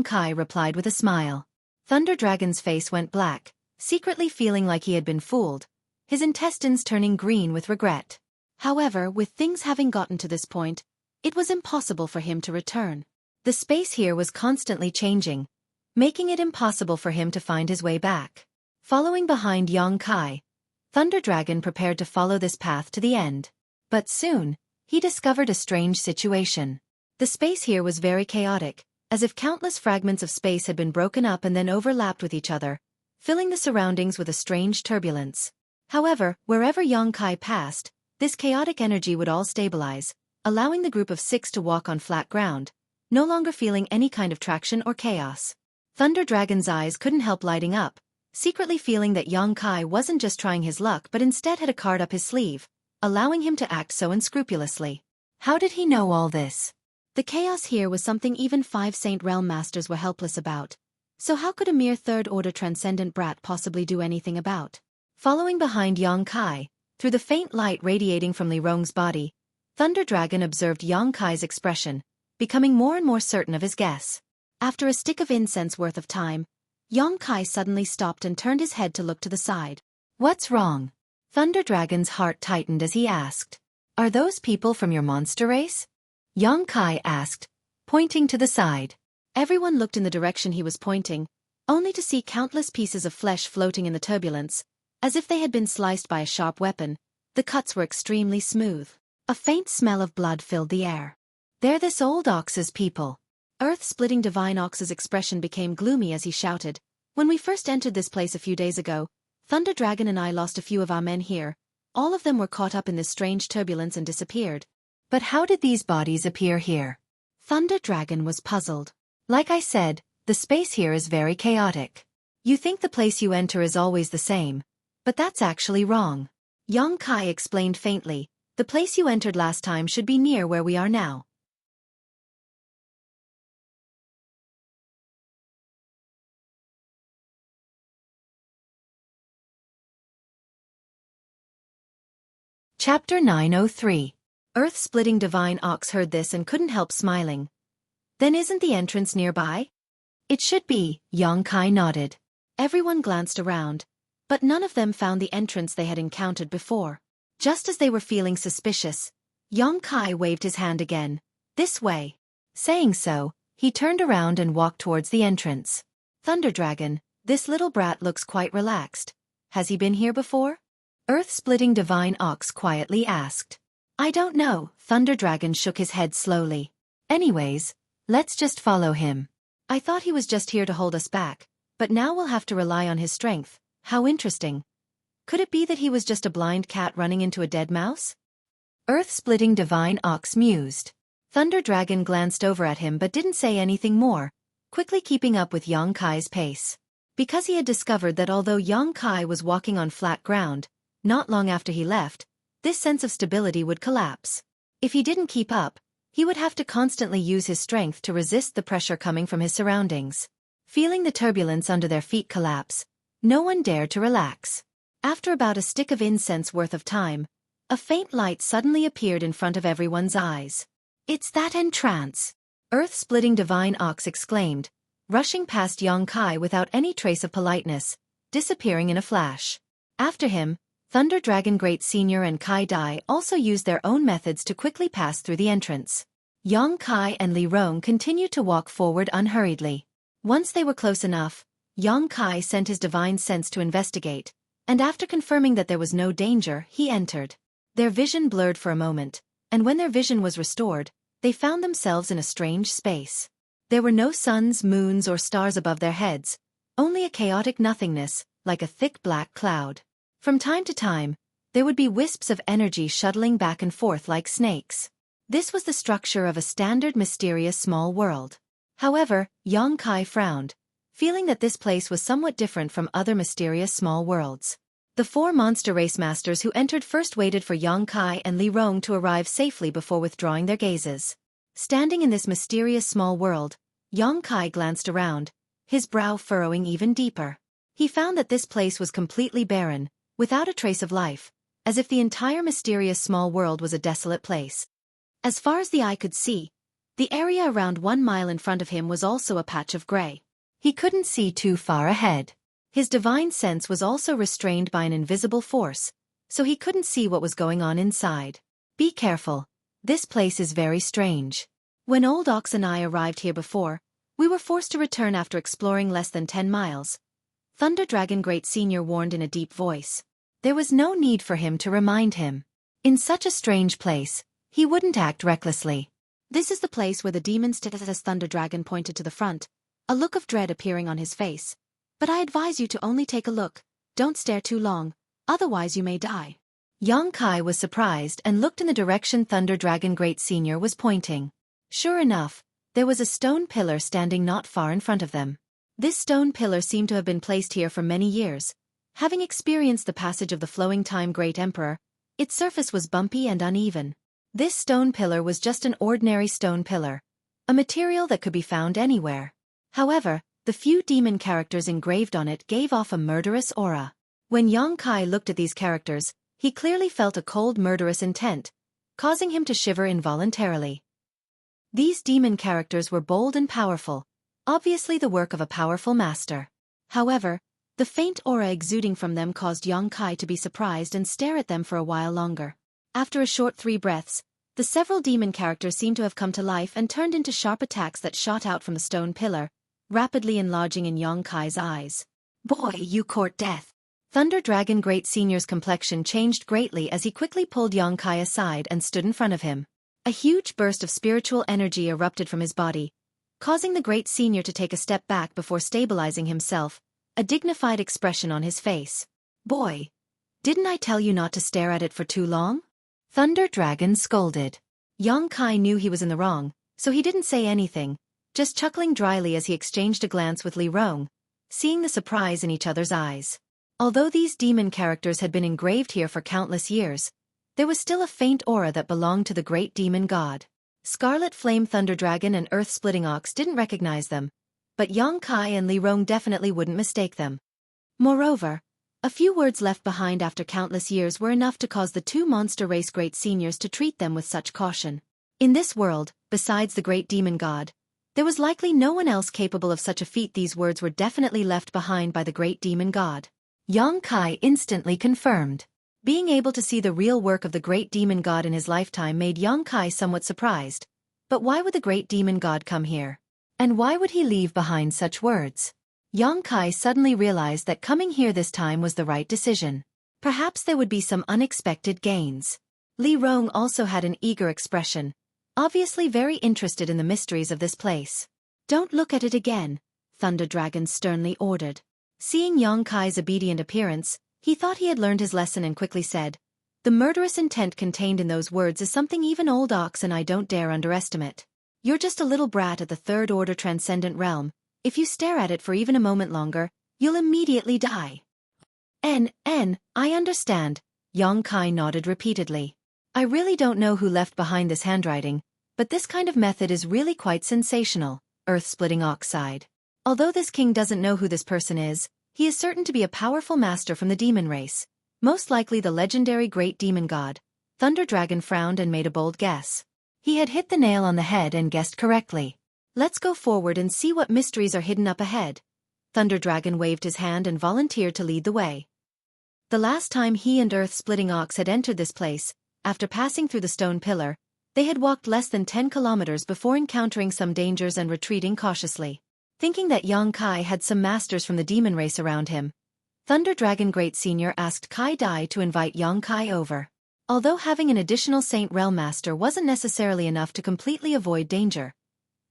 Kai replied with a smile. Thunder Dragon's face went black, secretly feeling like he had been fooled, his intestines turning green with regret. However, with things having gotten to this point, it was impossible for him to return. The space here was constantly changing, making it impossible for him to find his way back. Following behind Kai, Thunder Dragon prepared to follow this path to the end. But soon, he discovered a strange situation. The space here was very chaotic, as if countless fragments of space had been broken up and then overlapped with each other, filling the surroundings with a strange turbulence. However, wherever Kai passed, this chaotic energy would all stabilize, allowing the group of 6 to walk on flat ground, no longer feeling any kind of traction or chaos. Thunder Dragon's eyes couldn't help lighting up, secretly feeling that Kai wasn't just trying his luck but instead had a card up his sleeve, allowing him to act so unscrupulously. How did he know all this? The chaos here was something even 5 Saint Realm Masters were helpless about, so how could a mere third-order transcendent brat possibly do anything about? Following behind Kai, through the faint light radiating from Li Rong's body, Thunder Dragon observed Kai's expression, becoming more and more certain of his guess. After a stick of incense worth of time, Kai suddenly stopped and turned his head to look to the side. "What's wrong?" Thunder Dragon's heart tightened as he asked. "Are those people from your monster race?" Kai asked, pointing to the side. Everyone looked in the direction he was pointing, only to see countless pieces of flesh floating in the turbulence, as if they had been sliced by a sharp weapon. The cuts were extremely smooth. A faint smell of blood filled the air. "They're this old ox's people." Earth-splitting Divine Ox's expression became gloomy as he shouted, "When we first entered this place a few days ago, Thunder Dragon and I lost a few of our men here. All of them were caught up in this strange turbulence and disappeared." "But how did these bodies appear here?" Thunder Dragon was puzzled. "Like I said, the space here is very chaotic. You think the place you enter is always the same, but that's actually wrong." Kai explained faintly, "The place you entered last time should be near where we are now." Chapter 903. Earth-splitting Divine Ox heard this and couldn't help smiling. "Then isn't the entrance nearby?" "It should be," Kai nodded. Everyone glanced around, but none of them found the entrance they had encountered before. Just as they were feeling suspicious, Kai waved his hand again. "This way." Saying so, he turned around and walked towards the entrance. "Thunder Dragon, this little brat looks quite relaxed. Has he been here before?" Earth-splitting Divine Ox quietly asked. "I don't know," Thunder Dragon shook his head slowly. "Anyways, let's just follow him. I thought he was just here to hold us back, but now we'll have to rely on his strength. How interesting. Could it be that he was just a blind cat running into a dead mouse?" Earth-splitting Divine Ox mused. Thunder Dragon glanced over at him but didn't say anything more, quickly keeping up with Kai's pace. Because he had discovered that although Kai was walking on flat ground, not long after he left, this sense of stability would collapse. If he didn't keep up, he would have to constantly use his strength to resist the pressure coming from his surroundings. Feeling the turbulence under their feet collapse, no one dared to relax. After about a stick of incense worth of time, a faint light suddenly appeared in front of everyone's eyes. "It's that entrance!" Earth-splitting Divine Ox exclaimed, rushing past Kai without any trace of politeness, disappearing in a flash. After him, Thunder Dragon Great Senior and Kai Dai also used their own methods to quickly pass through the entrance. Yang Kai and Li Rong continued to walk forward unhurriedly. Once they were close enough, Yang Kai sent his divine sense to investigate, and after confirming that there was no danger, he entered. Their vision blurred for a moment, and when their vision was restored, they found themselves in a strange space. There were no suns, moons, or stars above their heads, only a chaotic nothingness, like a thick black cloud. From time to time, there would be wisps of energy shuttling back and forth like snakes. This was the structure of a standard mysterious small world. However, Yang Kai frowned, feeling that this place was somewhat different from other mysterious small worlds. The 4 monster race masters who entered first waited for Yang Kai and Li Rong to arrive safely before withdrawing their gazes. Standing in this mysterious small world, Yang Kai glanced around, his brow furrowing even deeper. He found that this place was completely barren, without a trace of life, as if the entire mysterious small world was a desolate place. As far as the eye could see, the area around 1 mile in front of him was also a patch of gray. He couldn't see too far ahead. His divine sense was also restrained by an invisible force, so he couldn't see what was going on inside. Be careful. This place is very strange. When Old Ox and I arrived here before, we were forced to return after exploring less than 10 miles. Thunder Dragon Great Senior warned in a deep voice. There was no need for him to remind him. In such a strange place, he wouldn't act recklessly. This is the place where the demon stood as Thunder Dragon pointed to the front, a look of dread appearing on his face. But I advise you to only take a look, don't stare too long, otherwise you may die. Yang Kai was surprised and looked in the direction Thunder Dragon Great Senior was pointing. Sure enough, there was a stone pillar standing not far in front of them. This stone pillar seemed to have been placed here for many years. Having experienced the passage of the flowing time Great Emperor, its surface was bumpy and uneven. This stone pillar was just an ordinary stone pillar, a material that could be found anywhere. However, the few demon characters engraved on it gave off a murderous aura. When Yang Kai looked at these characters, he clearly felt a cold murderous intent, causing him to shiver involuntarily. These demon characters were bold and powerful, obviously the work of a powerful master. However, the faint aura exuding from them caused Yang Kai to be surprised and stare at them for a while longer. After a short 3 breaths, the several demon characters seemed to have come to life and turned into sharp attacks that shot out from the stone pillar, rapidly enlarging in Yang Kai's eyes. Boy, you court death. Thunder Dragon Great Senior's complexion changed greatly as he quickly pulled Yang Kai aside and stood in front of him. A huge burst of spiritual energy erupted from his body, causing the Great Senior to take a step back before stabilizing himself, a dignified expression on his face. Boy, didn't I tell you not to stare at it for too long? Thunder Dragon scolded. Yang Kai knew he was in the wrong, so he didn't say anything, just chuckling dryly as he exchanged a glance with Li Rong, seeing the surprise in each other's eyes. Although these demon characters had been engraved here for countless years, there was still a faint aura that belonged to the great demon god. Scarlet Flame Thunder Dragon and Earth Splitting Ox didn't recognize them, but Yang Kai and Li Rong definitely wouldn't mistake them. Moreover, a few words left behind after countless years were enough to cause the 2 monster race great seniors to treat them with such caution. In this world, besides the great demon god, there was likely no one else capable of such a feat. These words were definitely left behind by the great demon god. Yang Kai instantly confirmed. Being able to see the real work of the great demon god in his lifetime made Yang Kai somewhat surprised. But why would the great demon god come here? And why would he leave behind such words? Yang Kai suddenly realized that coming here this time was the right decision. Perhaps there would be some unexpected gains. Li Rong also had an eager expression, obviously very interested in the mysteries of this place. Don't look at it again, Thunder Dragon sternly ordered. Seeing Yang Kai's obedient appearance, he thought he had learned his lesson and quickly said, "The murderous intent contained in those words is something even Old Ox and I don't dare underestimate. You're just a little brat at the third-order transcendent realm. If you stare at it for even a moment longer, you'll immediately die." I understand, Yang Kai nodded repeatedly. I really don't know who left behind this handwriting, but this kind of method is really quite sensational, Earth-Splitting Ox sighed. Although this king doesn't know who this person is, he is certain to be a powerful master from the demon race, most likely the legendary great demon god. Thunder Dragon frowned and made a bold guess. He had hit the nail on the head and guessed correctly. Let's go forward and see what mysteries are hidden up ahead. Thunder Dragon waved his hand and volunteered to lead the way. The last time he and Earth-splitting ox had entered this place, after passing through the stone pillar, they had walked less than 10 kilometers before encountering some dangers and retreating cautiously. Thinking that Yang Kai had some masters from the demon race around him, Thunder Dragon Great Senior asked Kai Dai to invite Yang Kai over. Although having an additional Saint Realm Master wasn't necessarily enough to completely avoid danger,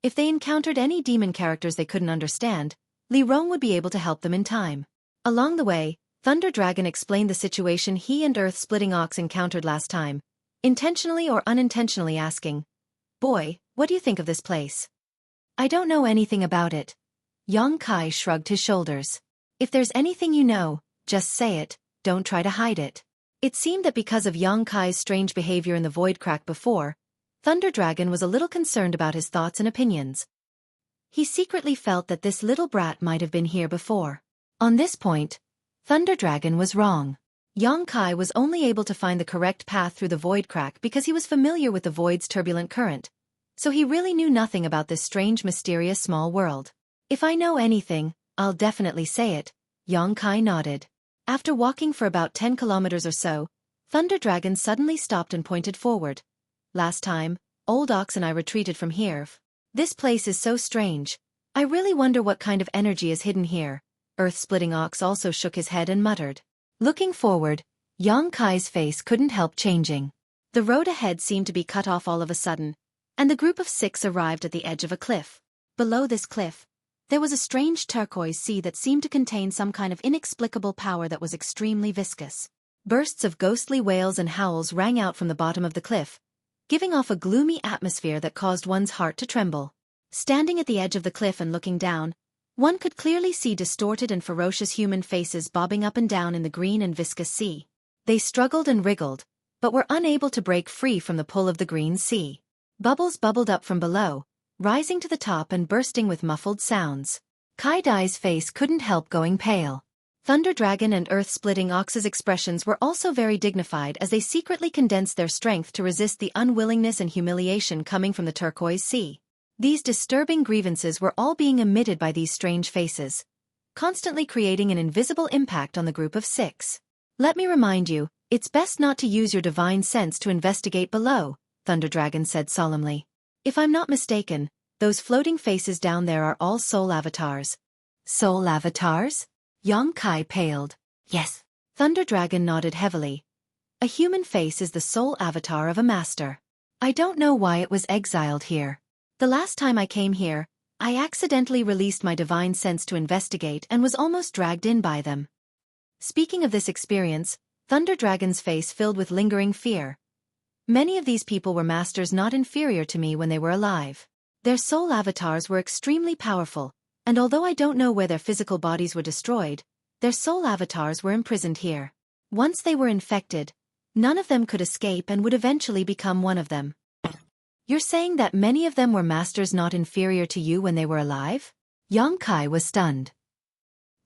if they encountered any demon characters they couldn't understand, Li Rong would be able to help them in time. Along the way, Thunder Dragon explained the situation he and Earth-splitting ox encountered last time, intentionally or unintentionally asking, "Boy, what do you think of this place?" "I don't know anything about it." Yang Kai shrugged his shoulders. "If there's anything you know, just say it, don't try to hide it." It seemed that because of Yang Kai's strange behavior in the void crack before, Thunder Dragon was a little concerned about his thoughts and opinions. He secretly felt that this little brat might have been here before. On this point, Thunder Dragon was wrong. Yang Kai was only able to find the correct path through the void crack because he was familiar with the void's turbulent current, so he really knew nothing about this strange, mysterious small world. "If I know anything, I'll definitely say it," Yang Kai nodded. After walking for about 10 kilometers or so, Thunder Dragon suddenly stopped and pointed forward. "Last time, Old Ox and I retreated from here. This place is so strange. I really wonder what kind of energy is hidden here." Earth-splitting ox also shook his head and muttered. Looking forward, Yang Kai's face couldn't help changing. The road ahead seemed to be cut off all of a sudden, and the group of 6 arrived at the edge of a cliff. Below this cliff, there was a strange turquoise sea that seemed to contain some kind of inexplicable power that was extremely viscous. Bursts of ghostly wails and howls rang out from the bottom of the cliff, giving off a gloomy atmosphere that caused one's heart to tremble. Standing at the edge of the cliff and looking down, one could clearly see distorted and ferocious human faces bobbing up and down in the green and viscous sea. They struggled and wriggled, but were unable to break free from the pull of the green sea. Bubbles bubbled up from below, rising to the top and bursting with muffled sounds. Kai Dai's face couldn't help going pale. Thunder Dragon and Earth-splitting ox's expressions were also very dignified as they secretly condensed their strength to resist the unwillingness and humiliation coming from the turquoise sea. These disturbing grievances were all being emitted by these strange faces, constantly creating an invisible impact on the group of 6. "Let me remind you, it's best not to use your divine sense to investigate below," Thunder Dragon said solemnly. "If I'm not mistaken, those floating faces down there are all soul avatars." "Soul avatars?" Yang Kai paled. "Yes." Thunder Dragon nodded heavily. "A human face is the soul avatar of a master. I don't know why it was exiled here. The last time I came here, I accidentally released my divine sense to investigate and was almost dragged in by them." Speaking of this experience, Thunder Dragon's face filled with lingering fear. "Many of these people were masters not inferior to me when they were alive. Their soul avatars were extremely powerful, and although I don't know where their physical bodies were destroyed, their soul avatars were imprisoned here. Once they were infected, none of them could escape and would eventually become one of them." "You're saying that many of them were masters not inferior to you when they were alive?" Yang Kai was stunned.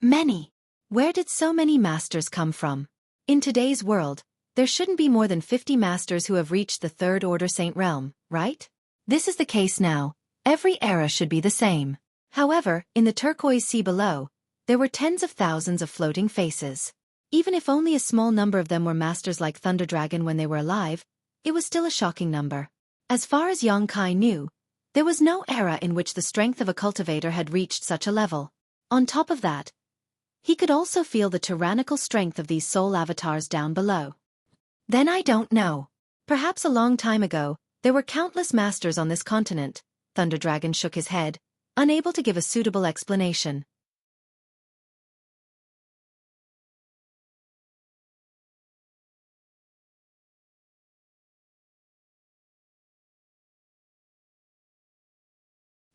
"Many? Where did so many masters come from? In today's world, there shouldn't be more than 50 masters who have reached the Third Order Saint Realm, right? This is the case now. Every era should be the same. However, in the turquoise sea below, there were tens of thousands of floating faces. Even if only a small number of them were masters like Thunder Dragon when they were alive, it was still a shocking number. As far as Yang Kai knew, there was no era in which the strength of a cultivator had reached such a level. On top of that, he could also feel the tyrannical strength of these soul avatars down below. "Then I don't know. Perhaps a long time ago, there were countless masters on this continent." Thunder Dragon shook his head, unable to give a suitable explanation.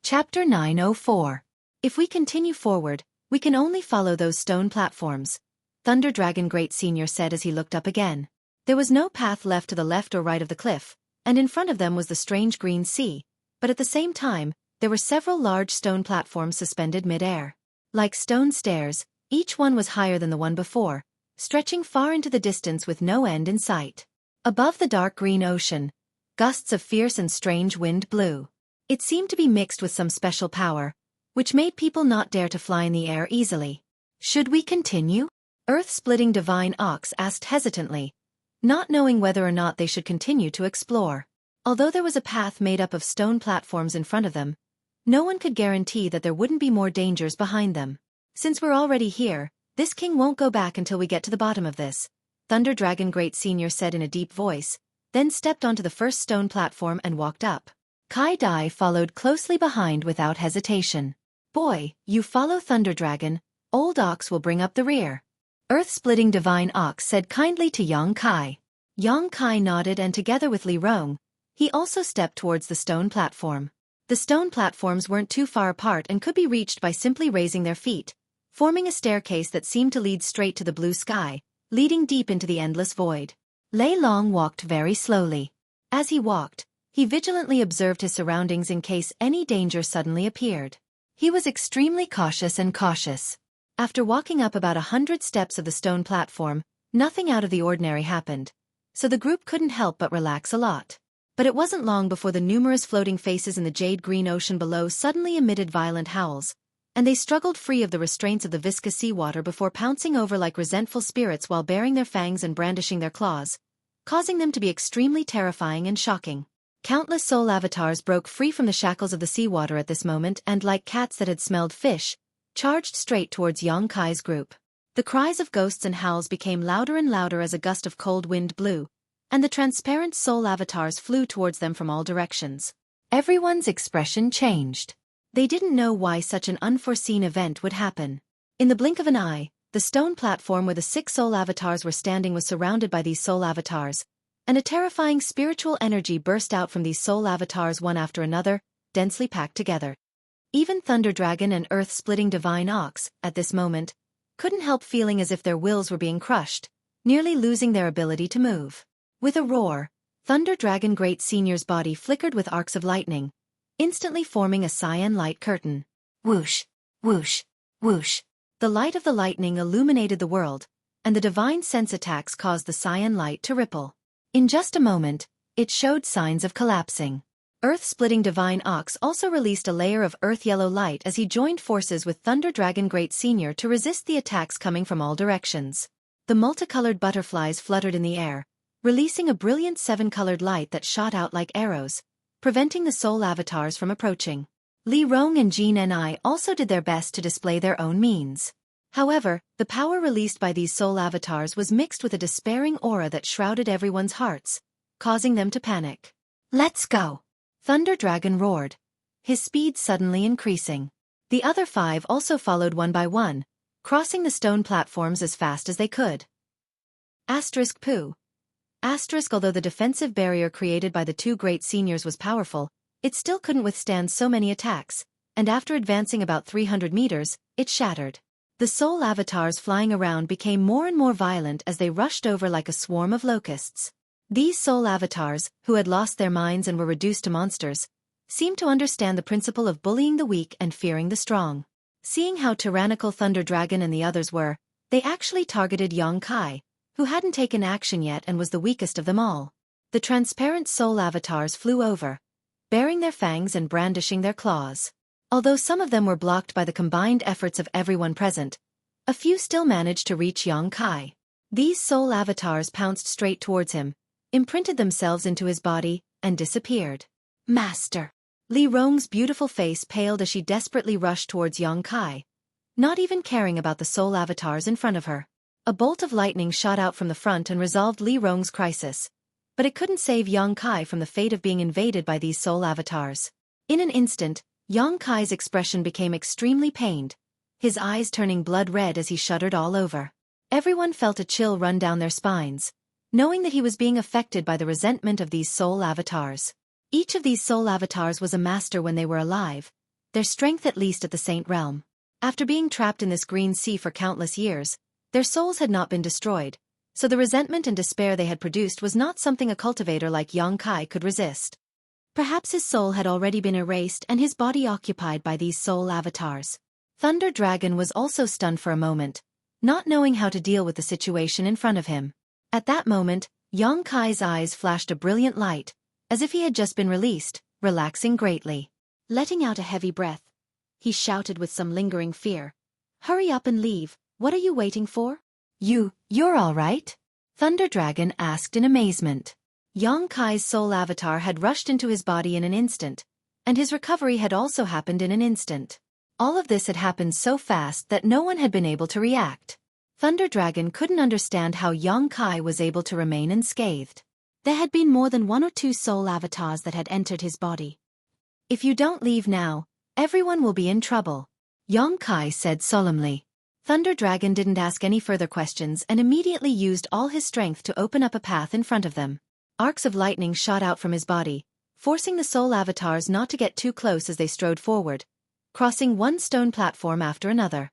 Chapter 904. If we continue forward, we can only follow those stone platforms, Thunder Dragon Great Senior said as he looked up again. There was no path left to the left or right of the cliff, and in front of them was the strange green sea, but at the same time, there were several large stone platforms suspended mid-air. Like stone stairs, each one was higher than the one before, stretching far into the distance with no end in sight. Above the dark green ocean, gusts of fierce and strange wind blew. It seemed to be mixed with some special power, which made people not dare to fly in the air easily. "Should we continue?" Earth-splitting divine ox asked hesitantly, not knowing whether or not they should continue to explore. Although there was a path made up of stone platforms in front of them, no one could guarantee that there wouldn't be more dangers behind them. Since we're already here, this king won't go back until we get to the bottom of this, Thunder Dragon Great Senior said in a deep voice, then stepped onto the first stone platform and walked up. Kai Dai followed closely behind without hesitation. Boy, you follow Thunder Dragon, Old Ox will bring up the rear. Earth-splitting divine ox said kindly to Yang Kai. Yang Kai nodded and together with Li Rong, he also stepped towards the stone platform. The stone platforms weren't too far apart and could be reached by simply raising their feet, forming a staircase that seemed to lead straight to the blue sky, leading deep into the endless void. Lei Long walked very slowly. As he walked, he vigilantly observed his surroundings in case any danger suddenly appeared. He was extremely cautious. After walking up about 100 steps of the stone platform, nothing out of the ordinary happened, so the group couldn't help but relax a lot. But it wasn't long before the numerous floating faces in the jade-green ocean below suddenly emitted violent howls, and they struggled free of the restraints of the viscous seawater before pouncing over like resentful spirits while baring their fangs and brandishing their claws, causing them to be extremely terrifying and shocking. Countless soul avatars broke free from the shackles of the seawater at this moment and, like cats that had smelled fish, charged straight towards Yang Kai's group. The cries of ghosts and howls became louder and louder as a gust of cold wind blew, and the transparent soul avatars flew towards them from all directions. Everyone's expression changed. They didn't know why such an unforeseen event would happen. In the blink of an eye, the stone platform where the 6 soul avatars were standing was surrounded by these soul avatars, and a terrifying spiritual energy burst out from these soul avatars one after another, densely packed together. Even Thunder Dragon and Earth-splitting divine ox, at this moment, couldn't help feeling as if their wills were being crushed, nearly losing their ability to move. With a roar, Thunder Dragon Great Senior's body flickered with arcs of lightning, instantly forming a cyan light curtain. Whoosh, whoosh, whoosh. The light of the lightning illuminated the world, and the divine sense attacks caused the cyan light to ripple. In just a moment, it showed signs of collapsing. Earth-splitting divine ox also released a layer of earth-yellow light as he joined forces with Thunder Dragon Great Senior to resist the attacks coming from all directions. The multicolored butterflies fluttered in the air, releasing a brilliant 7-colored light that shot out like arrows, preventing the soul avatars from approaching. Li Rong and Jin Ni also did their best to display their own means. However, the power released by these soul avatars was mixed with a despairing aura that shrouded everyone's hearts, causing them to panic. Let's go! Thunder Dragon roared, his speed suddenly increasing. The other 5 also followed one by one, crossing the stone platforms as fast as they could. Poo. Although the defensive barrier created by the 2 great seniors was powerful, it still couldn't withstand so many attacks, and after advancing about 300 meters, it shattered. The soul avatars flying around became more and more violent as they rushed over like a swarm of locusts. These soul avatars, who had lost their minds and were reduced to monsters, seemed to understand the principle of bullying the weak and fearing the strong. Seeing how tyrannical Thunder Dragon and the others were, they actually targeted Yang Kai, who hadn't taken action yet and was the weakest of them all. The transparent soul avatars flew over, baring their fangs and brandishing their claws. Although some of them were blocked by the combined efforts of everyone present, a few still managed to reach Yang Kai. These soul avatars pounced straight towards him, imprinted themselves into his body, and disappeared. Master! Li Rong's beautiful face paled as she desperately rushed towards Yang Kai, not even caring about the soul avatars in front of her. A bolt of lightning shot out from the front and resolved Li Rong's crisis, but it couldn't save Yang Kai from the fate of being invaded by these soul avatars. In an instant, Yang Kai's expression became extremely pained, his eyes turning blood red as he shuddered all over. Everyone felt a chill run down their spines, knowing that he was being affected by the resentment of these soul avatars. Each of these soul avatars was a master when they were alive, their strength at least at the Saint Realm. After being trapped in this green sea for countless years, their souls had not been destroyed, so the resentment and despair they had produced was not something a cultivator like Yang Kai could resist. Perhaps his soul had already been erased and his body occupied by these soul avatars. Thunder Dragon was also stunned for a moment, not knowing how to deal with the situation in front of him. At that moment, Yang Kai's eyes flashed a brilliant light, as if he had just been released, relaxing greatly. Letting out a heavy breath, he shouted with some lingering fear, "Hurry up and leave, what are you waiting for?" You're all right? Thunder Dragon asked in amazement. Yongkai's soul avatar had rushed into his body in an instant, and his recovery had also happened in an instant. All of this had happened so fast that no one had been able to react. Thunder Dragon couldn't understand how Yongkai was able to remain unscathed. There had been more than 1 or 2 soul avatars that had entered his body. If you don't leave now, everyone will be in trouble, Yongkai said solemnly. Thunder Dragon didn't ask any further questions and immediately used all his strength to open up a path in front of them. Arcs of lightning shot out from his body, forcing the soul avatars not to get too close as they strode forward, crossing one stone platform after another.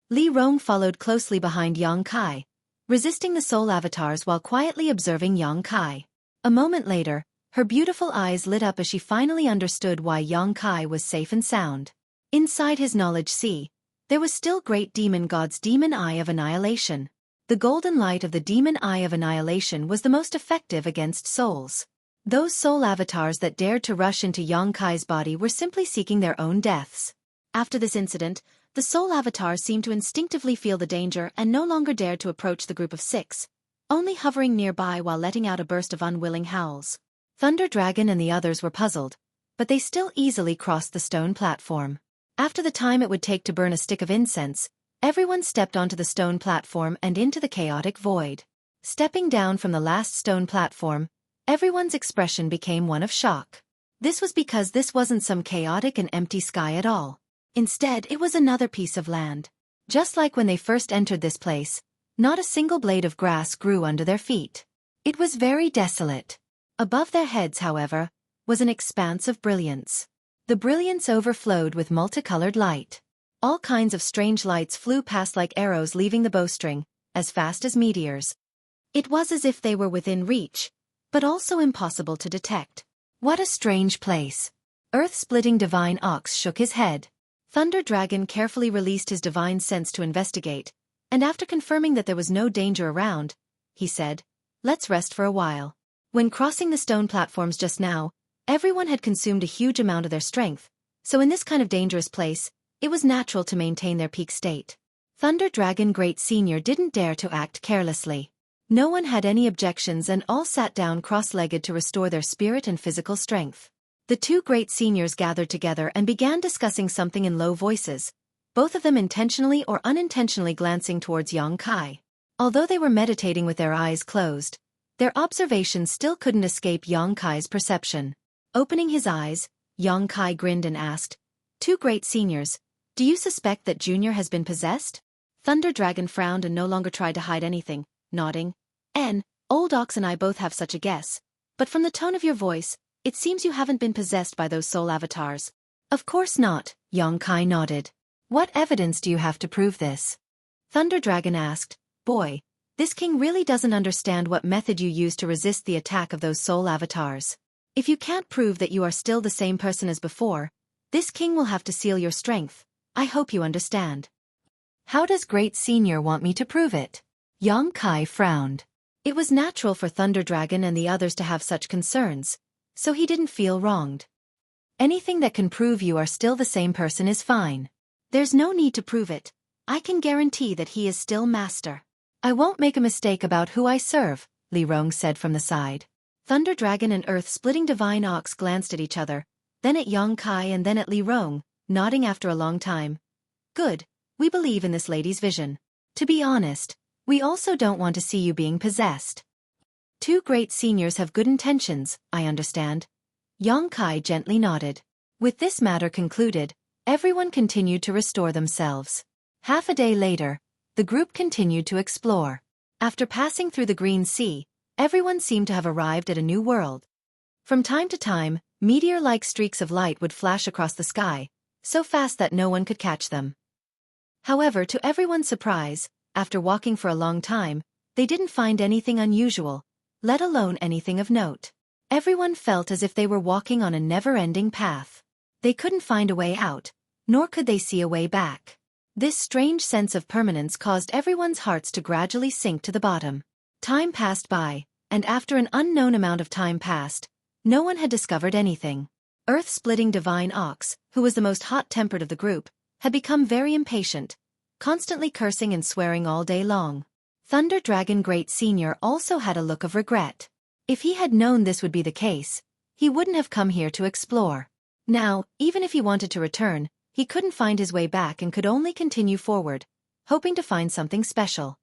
Li Rong followed closely behind Yongkai, resisting the soul avatars while quietly observing Yongkai. A moment later, her beautiful eyes lit up as she finally understood why Yongkai was safe and sound. Inside his knowledge sea, there was still Great Demon God's Demon Eye of Annihilation. The golden light of the Demon Eye of Annihilation was the most effective against souls. Those soul avatars that dared to rush into Yongkai's body were simply seeking their own deaths. After this incident, the soul avatars seemed to instinctively feel the danger and no longer dared to approach the group of 6, only hovering nearby while letting out a burst of unwilling howls. Thunder Dragon and the others were puzzled, but they still easily crossed the stone platform. After the time it would take to burn a stick of incense, everyone stepped onto the stone platform and into the chaotic void. Stepping down from the last stone platform, everyone's expression became one of shock. This was because this wasn't some chaotic and empty sky at all. Instead, it was another piece of land. Just like when they first entered this place, not a single blade of grass grew under their feet. It was very desolate. Above their heads, however, was an expanse of brilliance. The brilliance overflowed with multicolored light. All kinds of strange lights flew past like arrows leaving the bowstring, as fast as meteors. It was as if they were within reach, but also impossible to detect. What a strange place. Earth-splitting Divine Ox shook his head. Thunder Dragon carefully released his divine sense to investigate, and after confirming that there was no danger around, he said, "Let's rest for a while." When crossing the stone platforms just now, everyone had consumed a huge amount of their strength, so in this kind of dangerous place, it was natural to maintain their peak state. Thunder Dragon Great Senior didn't dare to act carelessly. No one had any objections and all sat down cross-legged to restore their spirit and physical strength. The 2 great seniors gathered together and began discussing something in low voices, both of them intentionally or unintentionally glancing towards Yongkai. Although they were meditating with their eyes closed, their observations still couldn't escape Yongkai's perception. Opening his eyes, Yongkai grinned and asked, "2 great seniors, do you suspect that Junior has been possessed?" Thunder Dragon frowned and no longer tried to hide anything, nodding. Old Ox and I both have such a guess, but from the tone of your voice, it seems you haven't been possessed by those soul avatars. Of course not, Yongkai nodded. What evidence do you have to prove this? Thunder Dragon asked. Boy, this king really doesn't understand what method you used to resist the attack of those soul avatars. If you can't prove that you are still the same person as before, this king will have to seal your strength. I hope you understand. How does Great Senior want me to prove it? Yongkai frowned. It was natural for Thunder Dragon and the others to have such concerns, so he didn't feel wronged. Anything that can prove you are still the same person is fine. There's no need to prove it. I can guarantee that he is still master. I won't make a mistake about who I serve, Li Rong said from the side. Thunder Dragon and Earth-splitting Divine Ox glanced at each other, then at Yongkai and then at Li Rong, nodding after a long time. Good, we believe in this lady's vision. To be honest, we also don't want to see you being possessed. 2 great seniors have good intentions, I understand. Yongkai gently nodded. With this matter concluded, everyone continued to restore themselves. Half a day later, the group continued to explore. After passing through the Green Sea, everyone seemed to have arrived at a new world. From time to time, meteor-like streaks of light would flash across the sky, so fast that no one could catch them. However, to everyone's surprise, after walking for a long time, they didn't find anything unusual, let alone anything of note. Everyone felt as if they were walking on a never-ending path. They couldn't find a way out, nor could they see a way back. This strange sense of permanence caused everyone's hearts to gradually sink to the bottom. Time passed by, and after an unknown amount of time passed, no one had discovered anything. Earth-splitting Divine Ox, who was the most hot-tempered of the group, had become very impatient, constantly cursing and swearing all day long. Thunder Dragon Great Senior also had a look of regret. If he had known this would be the case, he wouldn't have come here to explore. Now, even if he wanted to return, he couldn't find his way back and could only continue forward, hoping to find something special.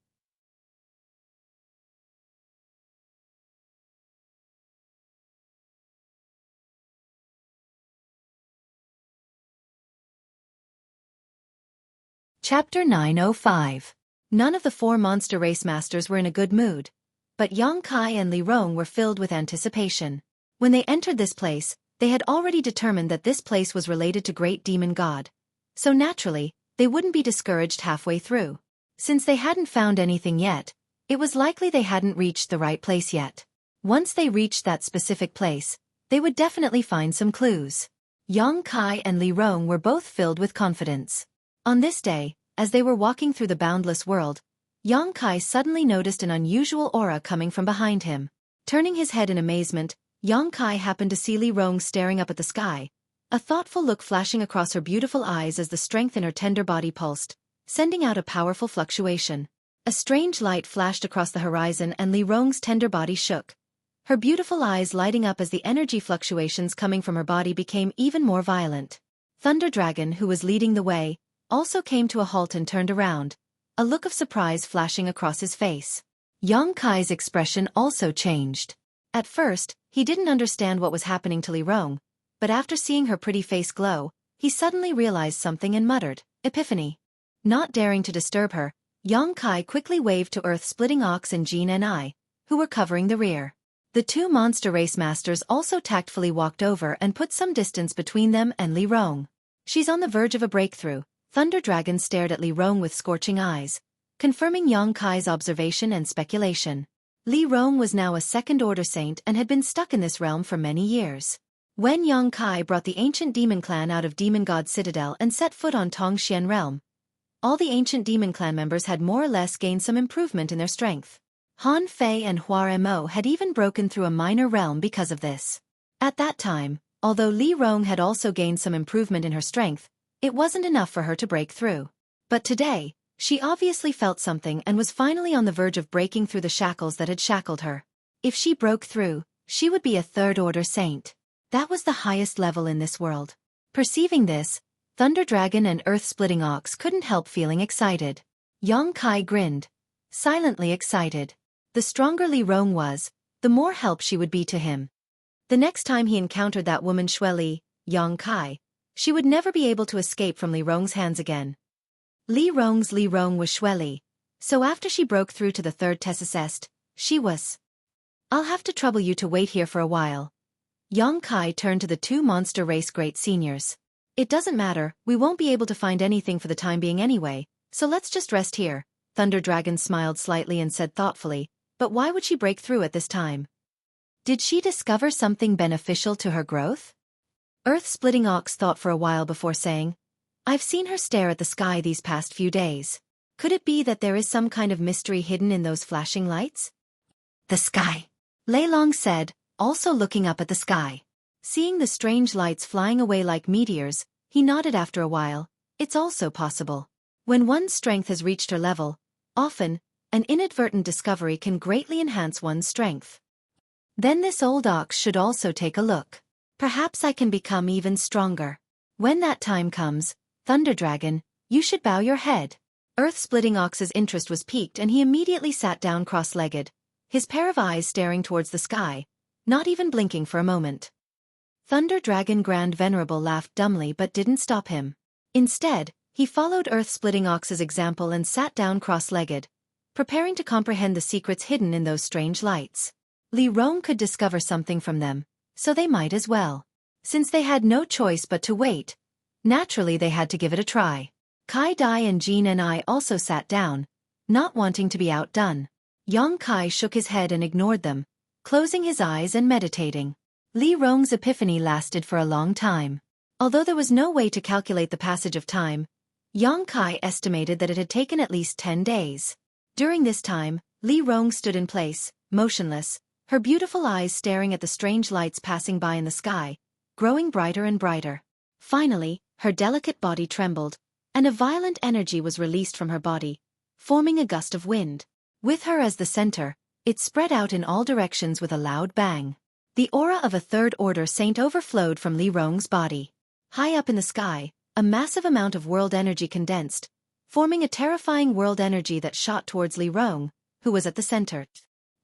Chapter 905. None of the 4 monster race masters were in a good mood, but Yang Kai and Li Rong were filled with anticipation. When they entered this place, they had already determined that this place was related to Great Demon God. So naturally, they wouldn't be discouraged halfway through. Since they hadn't found anything yet, it was likely they hadn't reached the right place yet. Once they reached that specific place, they would definitely find some clues. Yang Kai and Li Rong were both filled with confidence. On this day, as they were walking through the boundless world, Yang Kai suddenly noticed an unusual aura coming from behind him. Turning his head in amazement, Yang Kai happened to see Li Rong staring up at the sky, a thoughtful look flashing across her beautiful eyes as the strength in her tender body pulsed, sending out a powerful fluctuation. A strange light flashed across the horizon and Li Rong's tender body shook, her beautiful eyes lighting up as the energy fluctuations coming from her body became even more violent. Thunder Dragon, who was leading the way, also came to a halt and turned around, a look of surprise flashing across his face. Yang Kai's expression also changed. At first, he didn't understand what was happening to Li Rong, but after seeing her pretty face glow, he suddenly realized something and muttered, "Epiphany." Not daring to disturb her, Yang Kai quickly waved to Earth-Splitting Ox and Jean and I, who were covering the rear. The 2 monster race masters also tactfully walked over and put some distance between them and Li Rong. "She's on the verge of a breakthrough." Thunder Dragon stared at Li Rong with scorching eyes, confirming Yang Kai's observation and speculation. Li Rong was now a second-order saint and had been stuck in this realm for many years. When Yang Kai brought the ancient demon clan out of Demon God Citadel and set foot on Tongxian realm, all the ancient demon clan members had more or less gained some improvement in their strength. Han Fei and Hua Mo had even broken through a minor realm because of this. At that time, although Li Rong had also gained some improvement in her strength, it wasn't enough for her to break through. But today, she obviously felt something and was finally on the verge of breaking through the shackles that had shackled her. If she broke through, she would be a 3rd-order saint. That was the highest level in this world. Perceiving this, Thunder Dragon and Earth-Splitting Ox couldn't help feeling excited. Yang Kai grinned, silently excited. The stronger Li Rong was, the more help she would be to him. The next time he encountered that woman Xueqi, Yang Kai, she would never be able to escape from Li Rong's hands again. Li Rong's Li Rong was Xueqi, so after she broke through to the 3rd Tessacest, she was. "I'll have to trouble you to wait here for a while." Yang Kai turned to the 2 monster race great seniors. "It doesn't matter, we won't be able to find anything for the time being anyway, so let's just rest here." Thunder Dragon smiled slightly and said thoughtfully, "But why would she break through at this time? Did she discover something beneficial to her growth?" Earth-Splitting Ox thought for a while before saying, "I've seen her stare at the sky these past few days. Could it be that there is some kind of mystery hidden in those flashing lights?" "The sky," Lei Long said, also looking up at the sky. Seeing the strange lights flying away like meteors, he nodded after a while. "It's also possible. When one's strength has reached her level, often, an inadvertent discovery can greatly enhance one's strength. Then this old ox should also take a look. Perhaps I can become even stronger. When that time comes, Thunder Dragon, you should bow your head." Earth-Splitting Ox's interest was piqued and he immediately sat down cross-legged, his pair of eyes staring towards the sky, not even blinking for a moment. Thunder Dragon Grand Venerable laughed dumbly but didn't stop him. Instead, he followed Earth-Splitting Ox's example and sat down cross-legged, preparing to comprehend the secrets hidden in those strange lights. Li Rong could discover something from them, so they might as well. Since they had no choice but to wait, naturally they had to give it a try. Kai Dai and Jean and I also sat down, not wanting to be outdone. Yang Kai shook his head and ignored them, closing his eyes and meditating. Li Rong's epiphany lasted for a long time. Although there was no way to calculate the passage of time, Yang Kai estimated that it had taken at least 10 days. During this time, Li Rong stood in place, motionless, her beautiful eyes staring at the strange lights passing by in the sky, growing brighter and brighter. Finally, her delicate body trembled, and a violent energy was released from her body, forming a gust of wind. With her as the center, it spread out in all directions with a loud bang. The aura of a third-order saint overflowed from Li Rong's body. High up in the sky, a massive amount of world energy condensed, forming a terrifying world energy that shot towards Li Rong, who was at the center.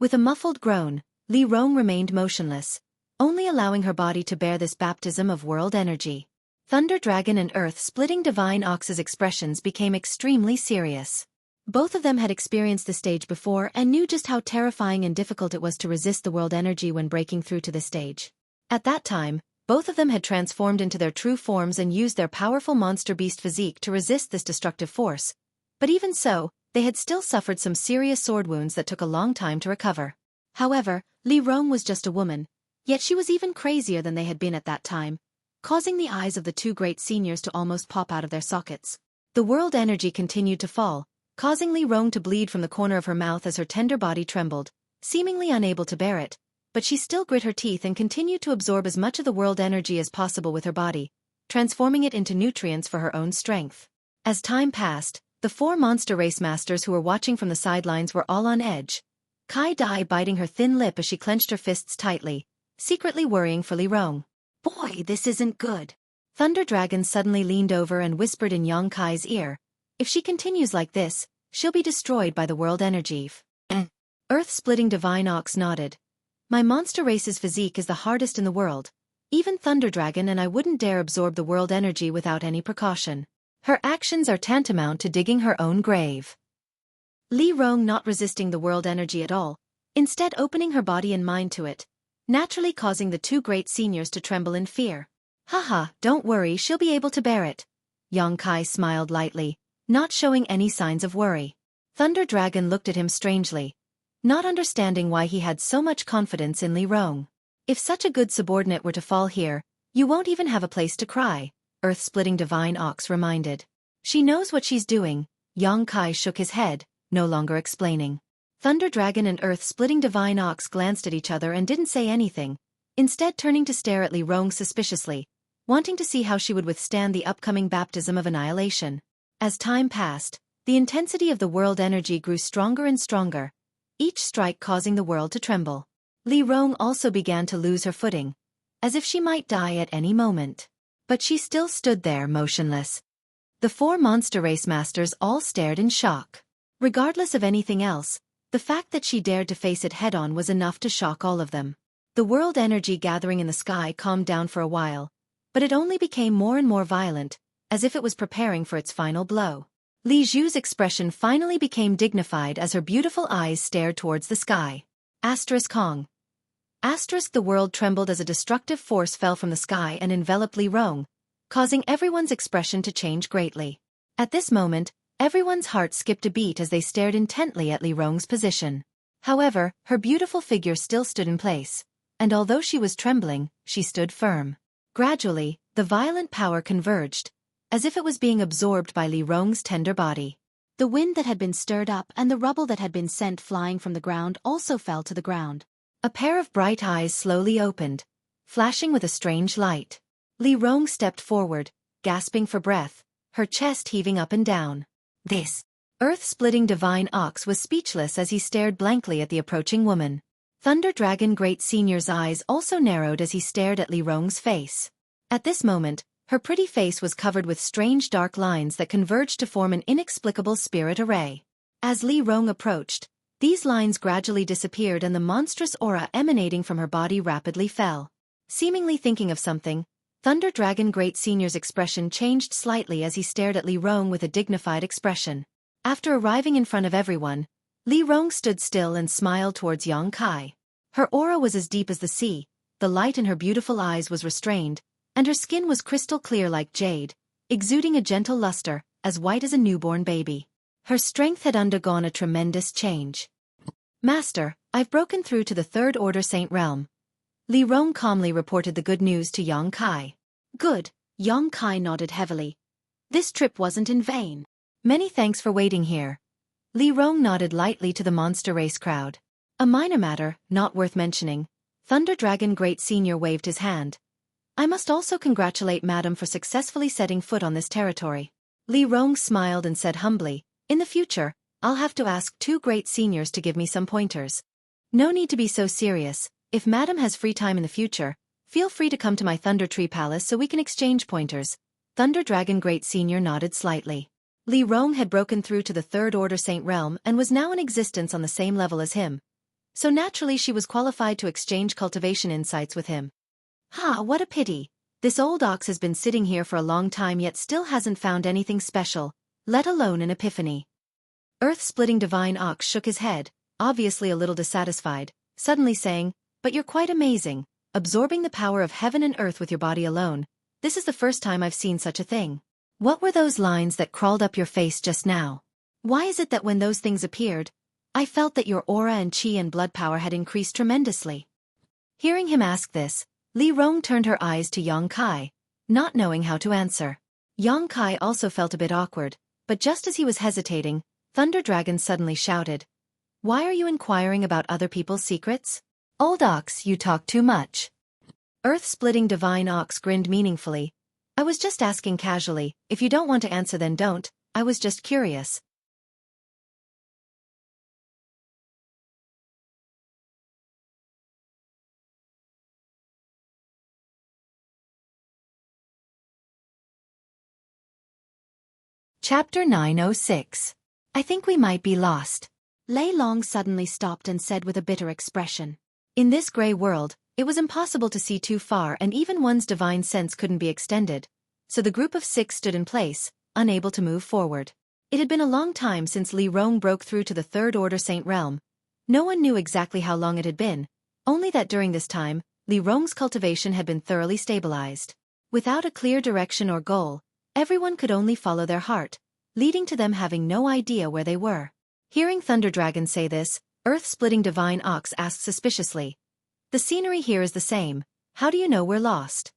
With a muffled groan, Li Rong remained motionless, only allowing her body to bear this baptism of world energy. Thunder Dragon and Earth-splitting Divine Ox's expressions became extremely serious. Both of them had experienced the stage before and knew just how terrifying and difficult it was to resist the world energy when breaking through to the stage. At that time, both of them had transformed into their true forms and used their powerful monster beast physique to resist this destructive force. But even so, they had still suffered some serious sword wounds that took a long time to recover. However, Li Rong was just a woman, yet she was even crazier than they had been at that time, causing the eyes of the two great seniors to almost pop out of their sockets. The world energy continued to fall, causing Li Rong to bleed from the corner of her mouth as her tender body trembled, seemingly unable to bear it, but she still grit her teeth and continued to absorb as much of the world energy as possible with her body, transforming it into nutrients for her own strength. As time passed, the four monster race masters who were watching from the sidelines were all on edge, Kai Dai biting her thin lip as she clenched her fists tightly, secretly worrying for Li Rong. "Boy, this isn't good." Thunder Dragon suddenly leaned over and whispered in Yang Kai's ear, "If she continues like this, she'll be destroyed by the world energy." Earth-splitting Divine Ox nodded. "My monster race's physique is the hardest in the world. Even Thunder Dragon and I wouldn't dare absorb the world energy without any precaution. Her actions are tantamount to digging her own grave." Li Rong not resisting the world energy at all, instead opening her body and mind to it, naturally causing the two great seniors to tremble in fear. "Haha, don't worry, she'll be able to bear it." Yang Kai smiled lightly, not showing any signs of worry. Thunder Dragon looked at him strangely, not understanding why he had so much confidence in Li Rong. "If such a good subordinate were to fall here, you won't even have a place to cry," Earth-splitting Divine Ox reminded. "She knows what she's doing." Yang Kai shook his head, no longer explaining. Thunder Dragon and Earth-splitting Divine Ox glanced at each other and didn't say anything, instead turning to stare at Li Rong suspiciously, wanting to see how she would withstand the upcoming baptism of annihilation. As time passed, the intensity of the world energy grew stronger and stronger, each strike causing the world to tremble. Li Rong also began to lose her footing, as if she might die at any moment. But she still stood there motionless. The four monster race masters all stared in shock. Regardless of anything else, the fact that she dared to face it head-on was enough to shock all of them. The world energy gathering in the sky calmed down for a while, but it only became more and more violent, as if it was preparing for its final blow. Li Zhu's expression finally became dignified as her beautiful eyes stared towards the sky. Kong. The world trembled as a destructive force fell from the sky and enveloped Li Rong, causing everyone's expression to change greatly. At this moment, everyone's heart skipped a beat as they stared intently at Li Rong's position. However, her beautiful figure still stood in place, and although she was trembling, she stood firm. Gradually, the violent power converged, as if it was being absorbed by Li Rong's tender body. The wind that had been stirred up and the rubble that had been sent flying from the ground also fell to the ground. A pair of bright eyes slowly opened, flashing with a strange light. Li Rong stepped forward, gasping for breath, her chest heaving up and down. This Earth-splitting Divine Ox was speechless as he stared blankly at the approaching woman. Thunder Dragon Great Senior's eyes also narrowed as he stared at Li Rong's face. At this moment, her pretty face was covered with strange dark lines that converged to form an inexplicable spirit array. As Li Rong approached, these lines gradually disappeared and the monstrous aura emanating from her body rapidly fell. Seemingly thinking of something, Thunder Dragon Great Senior's expression changed slightly as he stared at Li Rong with a dignified expression. After arriving in front of everyone, Li Rong stood still and smiled towards Yang Kai. Her aura was as deep as the sea, the light in her beautiful eyes was restrained, and her skin was crystal clear like jade, exuding a gentle luster, as white as a newborn baby. Her strength had undergone a tremendous change. "Master, I've broken through to the Third Order Saint Realm." Li Rong calmly reported the good news to Yang Kai. "Good," Yang Kai nodded heavily. "This trip wasn't in vain. Many thanks for waiting here." Li Rong nodded lightly to the monster race crowd. "A minor matter, not worth mentioning." Thunder Dragon Great Senior waved his hand. "I must also congratulate Madam for successfully setting foot on this territory." Li Rong smiled and said humbly, "In the future, I'll have to ask 2 great seniors to give me some pointers. No need to be so serious. If Madam has free time in the future, feel free to come to my Thunder Tree Palace so we can exchange pointers. Thunder Dragon Great Senior nodded slightly. Li Rong had broken through to the Third Order Saint Realm and was now in existence on the same level as him. So naturally she was qualified to exchange cultivation insights with him. What a pity. This old ox has been sitting here for a long time yet still hasn't found anything special, let alone an epiphany. Earth-splitting divine ox shook his head, obviously a little dissatisfied, suddenly saying, "But you're quite amazing, absorbing the power of heaven and earth with your body alone. This is the first time I've seen such a thing. What were those lines that crawled up your face just now? Why is it that when those things appeared, I felt that your aura and chi and blood power had increased tremendously?" Hearing him ask this, Li Rong turned her eyes to Yang Kai, not knowing how to answer. Yang Kai also felt a bit awkward, but just as he was hesitating, Thunder Dragon suddenly shouted, "Why are you inquiring about other people's secrets? Old ox, you talk too much." Earth-splitting divine ox grinned meaningfully. "I was just asking casually. If you don't want to answer then don't, I was just curious." Chapter 906. I think we might be lost. Lei Long suddenly stopped and said with a bitter expression. In this gray world, it was impossible to see too far and even one's divine sense couldn't be extended, so the group of 6 stood in place, unable to move forward. It had been a long time since Li Rong broke through to the Third Order Saint Realm. No one knew exactly how long it had been, only that during this time, Li Rong's cultivation had been thoroughly stabilized. Without a clear direction or goal, everyone could only follow their heart, leading to them having no idea where they were. Hearing Thunder Dragon say this, Earth-splitting divine ox asked suspiciously, "The scenery here is the same, how do you know we're lost?"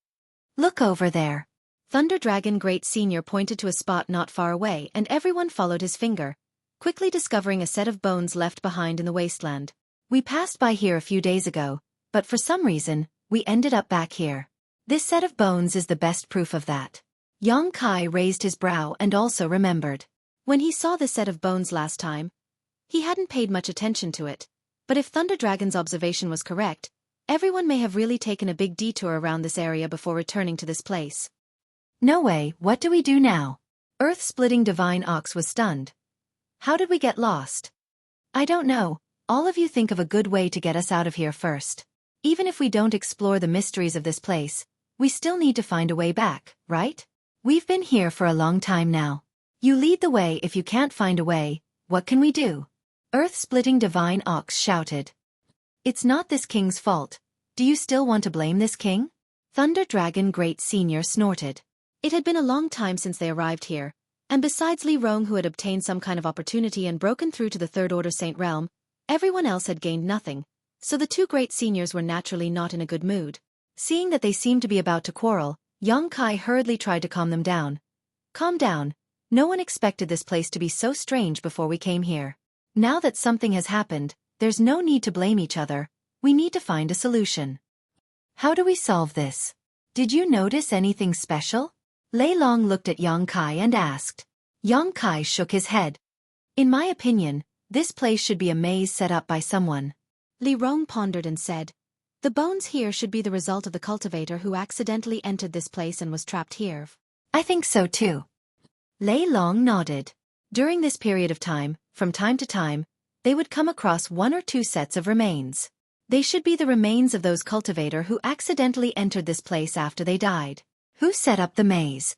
"Look over there." Thunder Dragon Great Senior pointed to a spot not far away and everyone followed his finger, quickly discovering a set of bones left behind in the wasteland. "We passed by here a few days ago, but for some reason, we ended up back here. This set of bones is the best proof of that." Yang Kai raised his brow and also remembered. When he saw the set of bones last time, he hadn't paid much attention to it, but if Thunder Dragon's observation was correct, everyone may have really taken a big detour around this area before returning to this place. "No way, what do we do now?" Earth-splitting divine ox was stunned. "How did we get lost?" "I don't know, all of you think of a good way to get us out of here first. Even if we don't explore the mysteries of this place, we still need to find a way back, right? We've been here for a long time now. You lead the way. If you can't find a way, what can we do?" Earth-splitting divine ox shouted. "It's not this king's fault. Do you still want to blame this king?" Thunder Dragon Great Senior snorted. It had been a long time since they arrived here, and besides Li Rong who had obtained some kind of opportunity and broken through to the Third Order Saint Realm, everyone else had gained nothing, so the 2 great seniors were naturally not in a good mood. Seeing that they seemed to be about to quarrel, Yang Kai hurriedly tried to calm them down. "Calm down. No one expected this place to be so strange before we came here. Now that something has happened, there's no need to blame each other. We need to find a solution. How do we solve this? Did you notice anything special?" Lei Long looked at Yang Kai and asked. Yang Kai shook his head. "In my opinion, this place should be a maze set up by someone." Li Rong pondered and said, "The bones here should be the result of the cultivator who accidentally entered this place and was trapped here." "I think so too." Lei Long nodded. During this period of time, from time to time, they would come across 1 or 2 sets of remains. They should be the remains of those cultivator who accidentally entered this place after they died. Who set up the maze?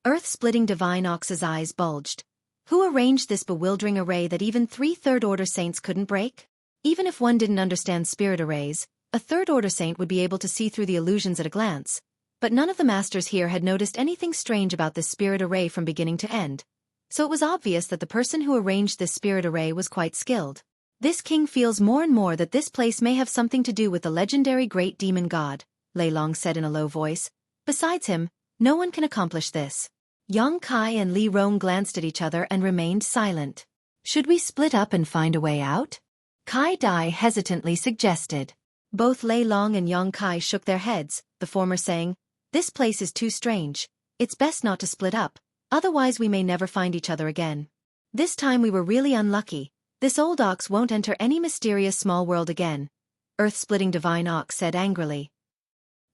Earth-splitting divine ox's eyes bulged. Who arranged this bewildering array that even 3 third-order saints couldn't break? Even if one didn't understand spirit arrays, a third-order saint would be able to see through the illusions at a glance, but none of the masters here had noticed anything strange about this spirit array from beginning to end. So it was obvious that the person who arranged this spirit array was quite skilled. This king feels more and more that this place may have something to do with the legendary great demon god, Lei Long said in a low voice. Besides him, no one can accomplish this. Yang Kai and Li Rong glanced at each other and remained silent. Should we split up and find a way out? Kai Dai hesitantly suggested. Both Lei Long and Yang Kai shook their heads, the former saying, "This place is too strange. It's best not to split up, otherwise we may never find each other again." This time we were really unlucky. This old ox won't enter any mysterious small world again, earth-splitting divine ox said angrily.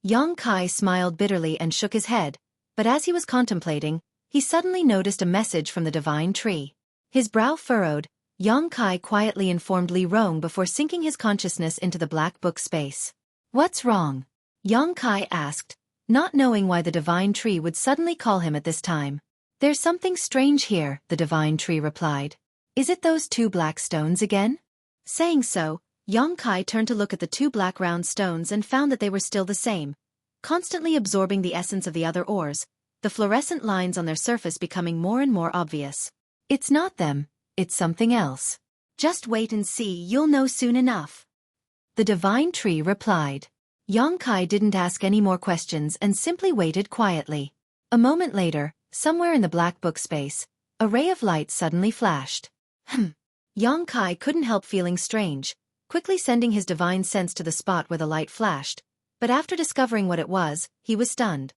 Yang Kai smiled bitterly and shook his head, but as he was contemplating, he suddenly noticed a message from the divine tree. His brow furrowed, Yang Kai quietly informed Li Rong before sinking his consciousness into the black book space. What's wrong? Yang Kai asked, not knowing why the divine tree would suddenly call him at this time. There's something strange here, the divine tree replied. Is it those two black stones again? Saying so, Yang Kai turned to look at the two black round stones and found that they were still the same, constantly absorbing the essence of the other ores, the fluorescent lines on their surface becoming more and more obvious. It's not them, it's something else. Just wait and see, you'll know soon enough. The divine tree replied. Yang Kai didn't ask any more questions and simply waited quietly. A moment later, somewhere in the black book space, a ray of light suddenly flashed. Yang Kai couldn't help feeling strange, quickly sending his divine sense to the spot where the light flashed, but after discovering what it was, he was stunned.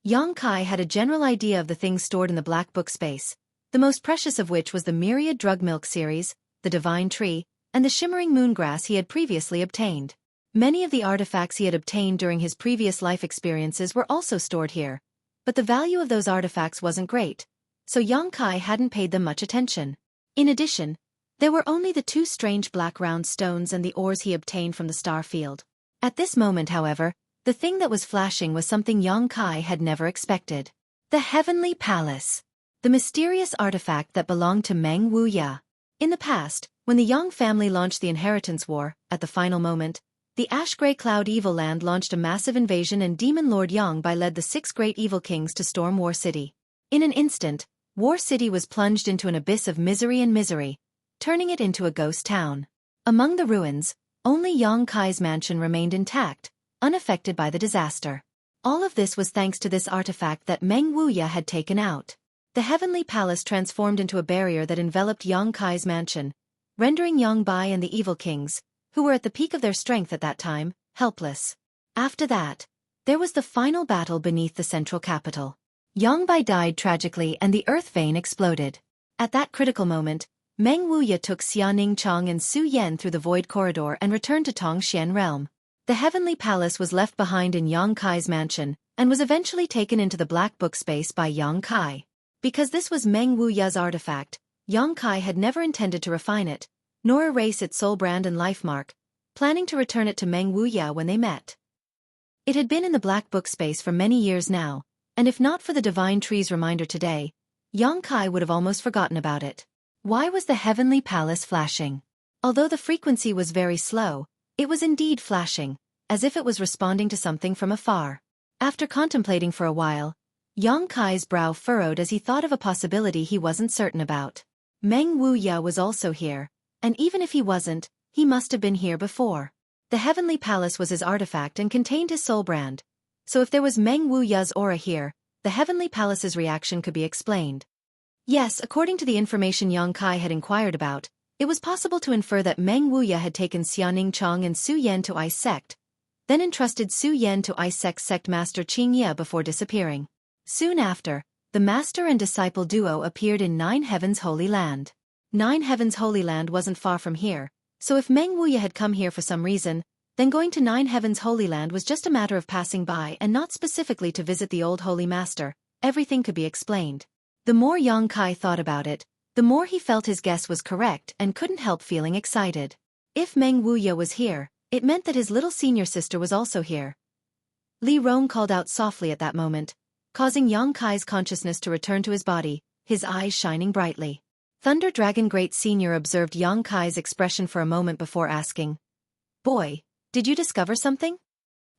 Yang Kai had a general idea of the things stored in the black book space, the most precious of which was the myriad drug milk series, the divine tree, and the shimmering moongrass he had previously obtained. Many of the artifacts he had obtained during his previous life experiences were also stored here, but the value of those artifacts wasn't great, so Yang Kai hadn't paid them much attention. In addition, there were only the two strange black round stones and the ores he obtained from the star field. At this moment, however, the thing that was flashing was something Yang Kai had never expected. The Heavenly Palace. The mysterious artifact that belonged to Meng Wuya. In the past, when the Yang family launched the Inheritance War, at the final moment, the Ash-Grey Cloud Evil Land launched a massive invasion and Demon Lord Yang Bai led the 6 great evil kings to storm War City. In an instant, War City was plunged into an abyss of misery, turning it into a ghost town. Among the ruins, only Yang Kai's mansion remained intact, unaffected by the disaster. All of this was thanks to this artifact that Meng Wuya had taken out. The Heavenly Palace transformed into a barrier that enveloped Yang Kai's mansion, rendering Yang Bai and the evil kings, who were at the peak of their strength at that time, helpless. After that, there was the final battle beneath the central capital. Yang Bai died tragically and the earth vein exploded. At that critical moment, Meng Wuya took Xianing Chang and Su Yan through the void corridor and returned to Tongxian realm. The Heavenly Palace was left behind in Yang Kai's mansion, and was eventually taken into the black book space by Yang Kai. Because this was Meng Wuya's artifact, Yang Kai had never intended to refine it, nor erase its soul brand and life mark, planning to return it to Meng Wuya when they met. It had been in the black book space for many years now, and if not for the divine tree's reminder today, Yang Kai would have almost forgotten about it. Why was the Heavenly Palace flashing? Although the frequency was very slow, it was indeed flashing, as if it was responding to something from afar. After contemplating for a while, Yang Kai's brow furrowed as he thought of a possibility he wasn't certain about. Meng Wuya was also here, and even if he wasn't, he must have been here before. The Heavenly Palace was his artifact and contained his soul brand, so if there was Meng Wuya's aura here, the Heavenly Palace's reaction could be explained. Yes, according to the information Yang Kai had inquired about, it was possible to infer that Meng Wuya had taken Xianing Chang and Su Yan to Ice Sect, then entrusted Su Yan to Ice Sect Master Qing Ye before disappearing. Soon after, the master and disciple duo appeared in Nine Heavens Holy Land. Nine Heavens Holy Land wasn't far from here, so if Meng Wuya had come here for some reason, then going to Nine Heavens Holy Land was just a matter of passing by and not specifically to visit the old Holy Master. Everything could be explained. The more Yang Kai thought about it, the more he felt his guess was correct and couldn't help feeling excited. If Meng Wuya was here, it meant that his little senior sister was also here. Li Rong called out softly at that moment, causing Yang Kai's consciousness to return to his body, his eyes shining brightly. Thunder Dragon Great Senior observed Yang Kai's expression for a moment before asking, "Boy, did you discover something?"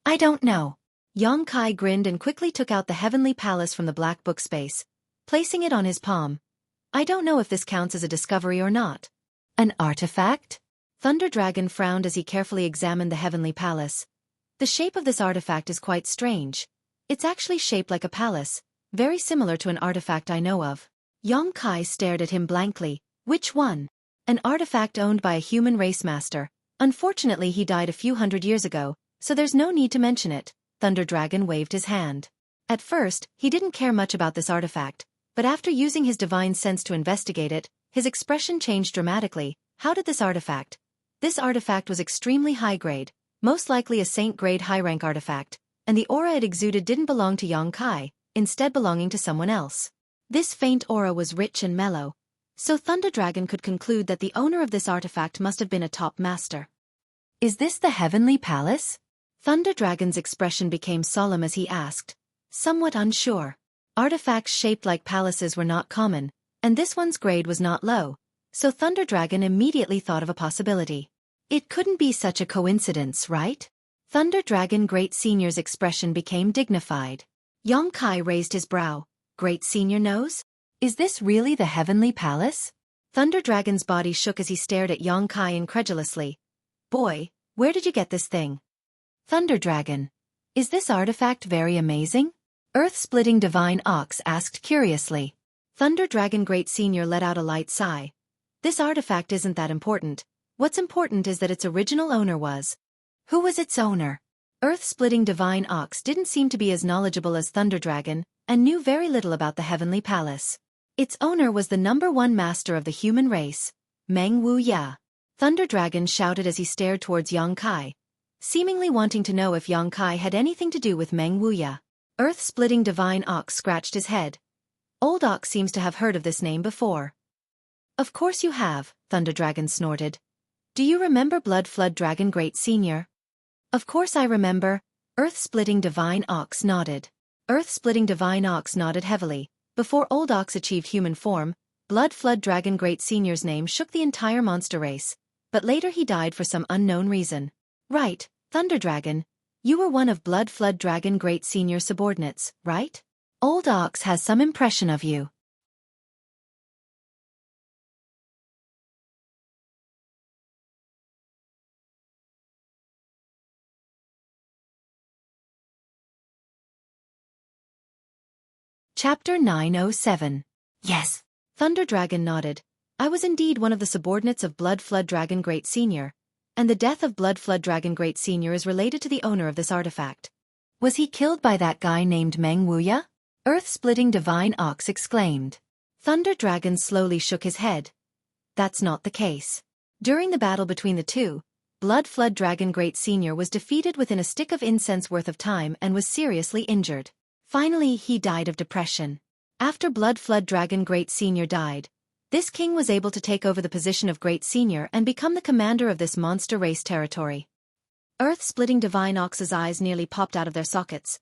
"I don't know." Yang Kai grinned and quickly took out the Heavenly Palace from the black book space, placing it on his palm. "I don't know if this counts as a discovery or not." "An artifact?" Thunder Dragon frowned as he carefully examined the Heavenly Palace. "The shape of this artifact is quite strange. It's actually shaped like a palace, very similar to an artifact I know of." Yang Kai stared at him blankly. "Which one?" "An artifact owned by a human race master. Unfortunately he died a few hundred years ago, so there's no need to mention it." Thunder Dragon waved his hand. At first, he didn't care much about this artifact, but after using his divine sense to investigate it, His expression changed dramatically. How did this artifact? This artifact was extremely high-grade, most likely a saint-grade high-rank artifact, and the aura it exuded didn't belong to Xueqi, instead belonging to someone else. This faint aura was rich and mellow, so Thunder Dragon could conclude that the owner of this artifact must have been a top master. Is this the Heavenly Palace? Thunder Dragon's expression became solemn as he asked, somewhat unsure. Artifacts shaped like palaces were not common, and this one's grade was not low, so Thunder Dragon immediately thought of a possibility. It couldn't be such a coincidence, right? Thunder Dragon Great Senior's expression became dignified. Xueqi raised his brow. Great Senior knows? Is this really the Heavenly Palace? Thunder Dragon's body shook as he stared at Xueqi incredulously. Boy, where did you get this thing? Thunder Dragon. Is this artifact very amazing? Earth-splitting Divine Ox asked curiously. Thunder Dragon Great Senior let out a light sigh. This artifact isn't that important. What's important is that its original owner was. Who was its owner? Earth-splitting Divine Ox didn't seem to be as knowledgeable as Thunder Dragon, and knew very little about the Heavenly Palace. Its owner was the #1 master of the human race, Meng Wuya. Thunder Dragon shouted as he stared towards Xueqi, seemingly wanting to know if Xueqi had anything to do with Meng Wuya. Earth-splitting Divine Ox scratched his head. Old Ox seems to have heard of this name before. Of course you have, Thunder Dragon snorted. Do you remember Blood Flood Dragon Great Senior? Of course I remember. Earth-splitting Divine Ox nodded. Earth-splitting Divine Ox nodded heavily. Before Old Ox achieved human form, Blood Flood Dragon Great Senior's name shook the entire monster race, but later he died for some unknown reason. Right, Thunder Dragon. You were one of Blood Flood Dragon Great Senior's subordinates, right? Old Ox has some impression of you. Chapter 907. Yes. Thunder Dragon nodded. I was indeed one of the subordinates of Blood Flood Dragon Great Senior, and the death of Blood Flood Dragon Great Senior is related to the owner of this artifact. Was he killed by that guy named Meng Wuya? Earth-splitting Divine Ox exclaimed. Thunder Dragon slowly shook his head. That's not the case. During the battle between the two, Blood Flood Dragon Great Senior was defeated within a stick of incense worth of time and was seriously injured. Finally, he died of depression. After Blood Flood Dragon Great Senior died, this king was able to take over the position of Great Senior and become the commander of this monster race territory. Earth-splitting Divine Ox's eyes nearly popped out of their sockets.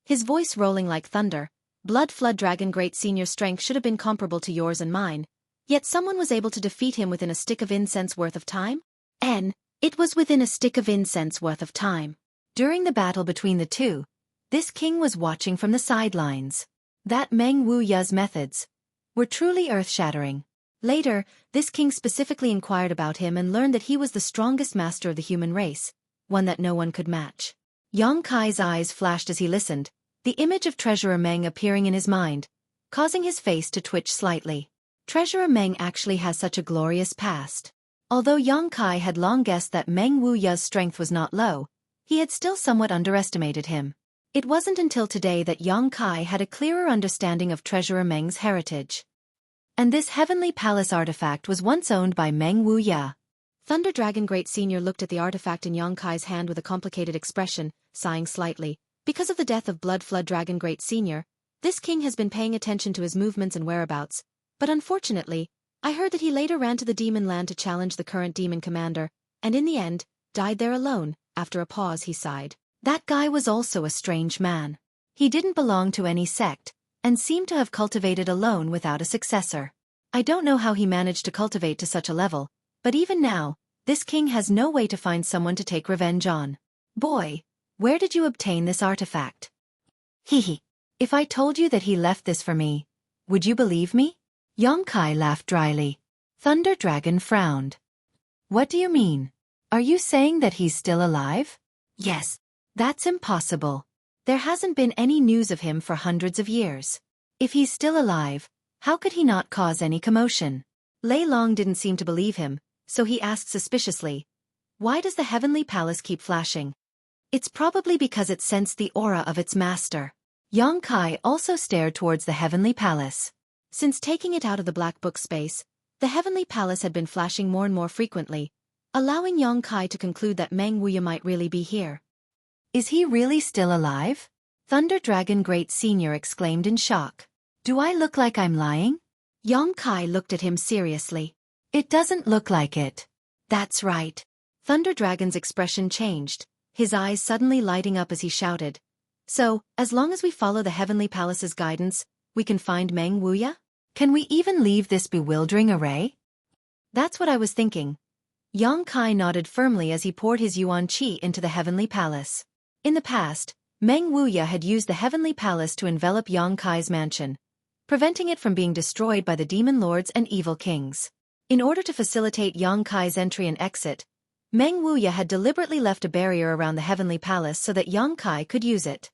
His voice rolling like thunder. Blood Flood Dragon Great Senior's strength should have been comparable to yours and mine, yet someone was able to defeat him within a stick of incense worth of time? It was within a stick of incense worth of time. During the battle between the two, this king was watching from the sidelines. That Meng Wuya's methods were truly earth-shattering. Later, this king specifically inquired about him and learned that he was the strongest master of the human race, one that no one could match. Xueqi's eyes flashed as he listened, the image of Treasurer Meng appearing in his mind, causing his face to twitch slightly. Treasurer Meng actually has such a glorious past. Although Xueqi had long guessed that Meng Wuya's strength was not low, he had still somewhat underestimated him. It wasn't until today that Xueqi had a clearer understanding of Treasurer Meng's heritage. And this Heavenly Palace artifact was once owned by Meng Wuya. Thunder Dragon Great Senior looked at the artifact in Xueqi's hand with a complicated expression, sighing slightly. Because of the death of Blood Flood Dragon Great Senior, this king has been paying attention to his movements and whereabouts, but unfortunately, I heard that he later ran to the demon land to challenge the current demon commander, and in the end, died there alone. After a pause he sighed. That guy was also a strange man. He didn't belong to any sect, and seemed to have cultivated alone without a successor. I don't know how he managed to cultivate to such a level, but even now, this king has no way to find someone to take revenge on. Boy, where did you obtain this artifact? Hehe. If I told you that he left this for me, would you believe me? Xueqi laughed dryly. Thunder Dragon frowned. What do you mean? Are you saying that he's still alive? Yes. That's impossible. There hasn't been any news of him for hundreds of years. If he's still alive, how could he not cause any commotion? Lei Long didn't seem to believe him, so he asked suspiciously, why does the Heavenly Palace keep flashing? It's probably because it sensed the aura of its master. Xueqi also stared towards the Heavenly Palace. Since taking it out of the Black Book space, The heavenly palace had been flashing more and more frequently, allowing Yong Kai to conclude that Meng Wuya might really be here. Is he really still alive? Thunder Dragon Great Senior exclaimed in shock. Do I look like I'm lying? Yong Kai looked at him seriously. It doesn't look like it. That's right. Thunder Dragon's expression changed, his eyes suddenly lighting up as he shouted. So, as long as we follow the Heavenly Palace's guidance, we can find Meng Wuya? Can we even leave this bewildering array? That's what I was thinking. Yong Kai nodded firmly as he poured his Yuan Qi into the Heavenly Palace. In the past, Meng Wuya had used the Heavenly Palace to envelop Yong Kai's mansion, preventing it from being destroyed by the demon lords and evil kings. In order to facilitate Yong Kai's entry and exit, Meng Wuya had deliberately left a barrier around the Heavenly Palace so that Yong Kai could use it.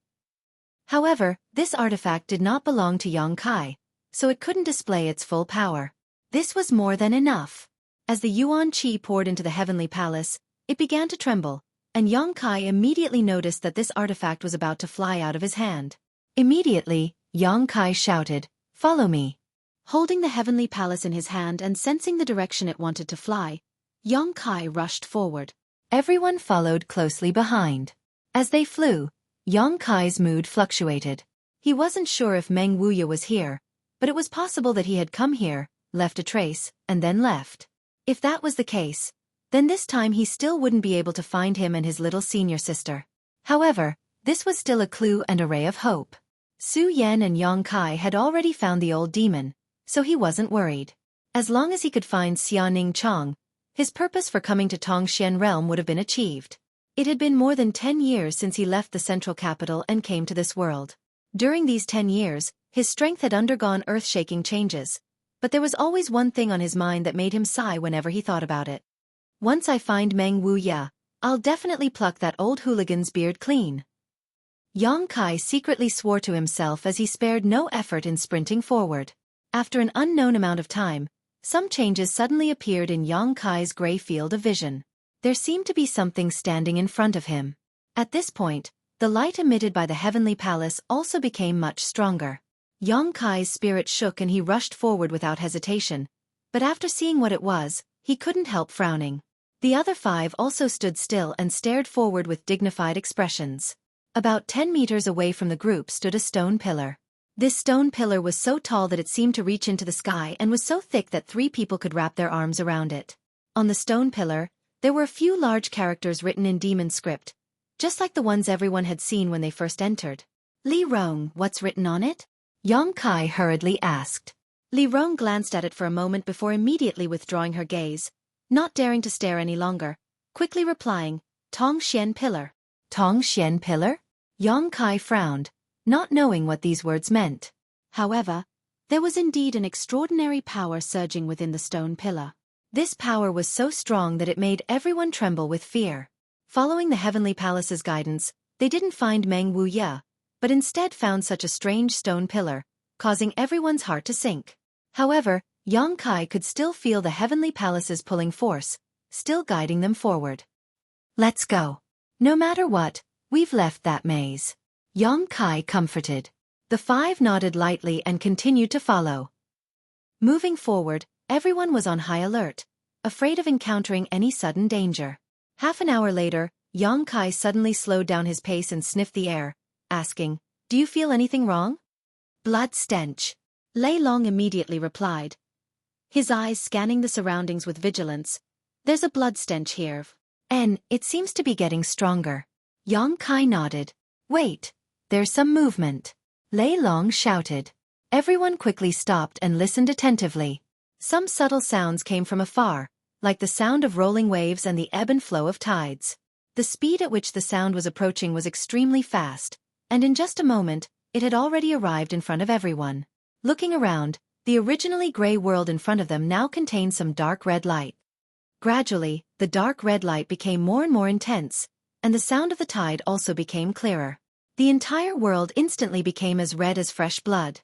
However, this artifact did not belong to Yong Kai, so it couldn't display its full power. This was more than enough. As the Yuan Qi poured into the Heavenly Palace, it began to tremble, and Yong Kai immediately noticed that this artifact was about to fly out of his hand. Immediately, Yong Kai shouted, "Follow me." Holding the Heavenly Palace in his hand and sensing the direction it wanted to fly, Yong Kai rushed forward. Everyone followed closely behind. As they flew, Yong Kai's mood fluctuated. He wasn't sure if Meng Wuya was here, but it was possible that he had come here, left a trace, and then left. If that was the case, then this time he still wouldn't be able to find him and his little senior sister. However, this was still a clue and a ray of hope. Su Yan and Yong Kai had already found the old demon, so he wasn't worried. As long as he could find Xia Ning Chong, his purpose for coming to Tongxian Realm would have been achieved. It had been more than 10 years since he left the central capital and came to this world. During these 10 years, his strength had undergone earth-shaking changes, but there was always one thing on his mind that made him sigh whenever he thought about it. Once I find Meng Wuya, I'll definitely pluck that old hooligan's beard clean. Yong Kai secretly swore to himself as he spared no effort in sprinting forward. After an unknown amount of time, some changes suddenly appeared in Yong Kai's gray field of vision. There seemed to be something standing in front of him. At this point, the light emitted by the Heavenly Palace also became much stronger. Yong Kai's spirit shook and he rushed forward without hesitation, but after seeing what it was, he couldn't help frowning. The other 5 also stood still and stared forward with dignified expressions. About 10 meters away from the group stood a stone pillar. This stone pillar was so tall that it seemed to reach into the sky and was so thick that 3 people could wrap their arms around it. On the stone pillar, there were a few large characters written in demon script, just like the ones everyone had seen when they first entered. Li Rong, what's written on it? Yong Kai hurriedly asked. Li Rong glanced at it for a moment before immediately withdrawing her gaze, not daring to stare any longer, quickly replying, Tongxian Pillar. Tongxian Pillar? Yong Kai frowned, not knowing what these words meant. However, there was indeed an extraordinary power surging within the stone pillar. This power was so strong that it made everyone tremble with fear. Following the Heavenly Palace's guidance, they didn't find Meng Wuya, but instead found such a strange stone pillar, causing everyone's heart to sink. However, Yong Kai could still feel the Heavenly Palace's pulling force, still guiding them forward. Let's go. No matter what, we've left that maze. Yong Kai comforted. The 5 nodded lightly and continued to follow. Moving forward, everyone was on high alert, afraid of encountering any sudden danger. Half an hour later, Yong Kai suddenly slowed down his pace and sniffed the air, asking, "Do you feel anything wrong?" "Blood stench," Lei Long immediately replied, his eyes scanning the surroundings with vigilance. "There's a blood stench here. And it seems to be getting stronger." Yong Kai nodded. "Wait, there's some movement," Lei Long shouted. Everyone quickly stopped and listened attentively. Some subtle sounds came from afar, like the sound of rolling waves and the ebb and flow of tides. The speed at which the sound was approaching was extremely fast, and in just a moment, it had already arrived in front of everyone. Looking around, the originally gray world in front of them now contained some dark red light. Gradually, the dark red light became more and more intense, and the sound of the tide also became clearer. The entire world instantly became as red as fresh blood.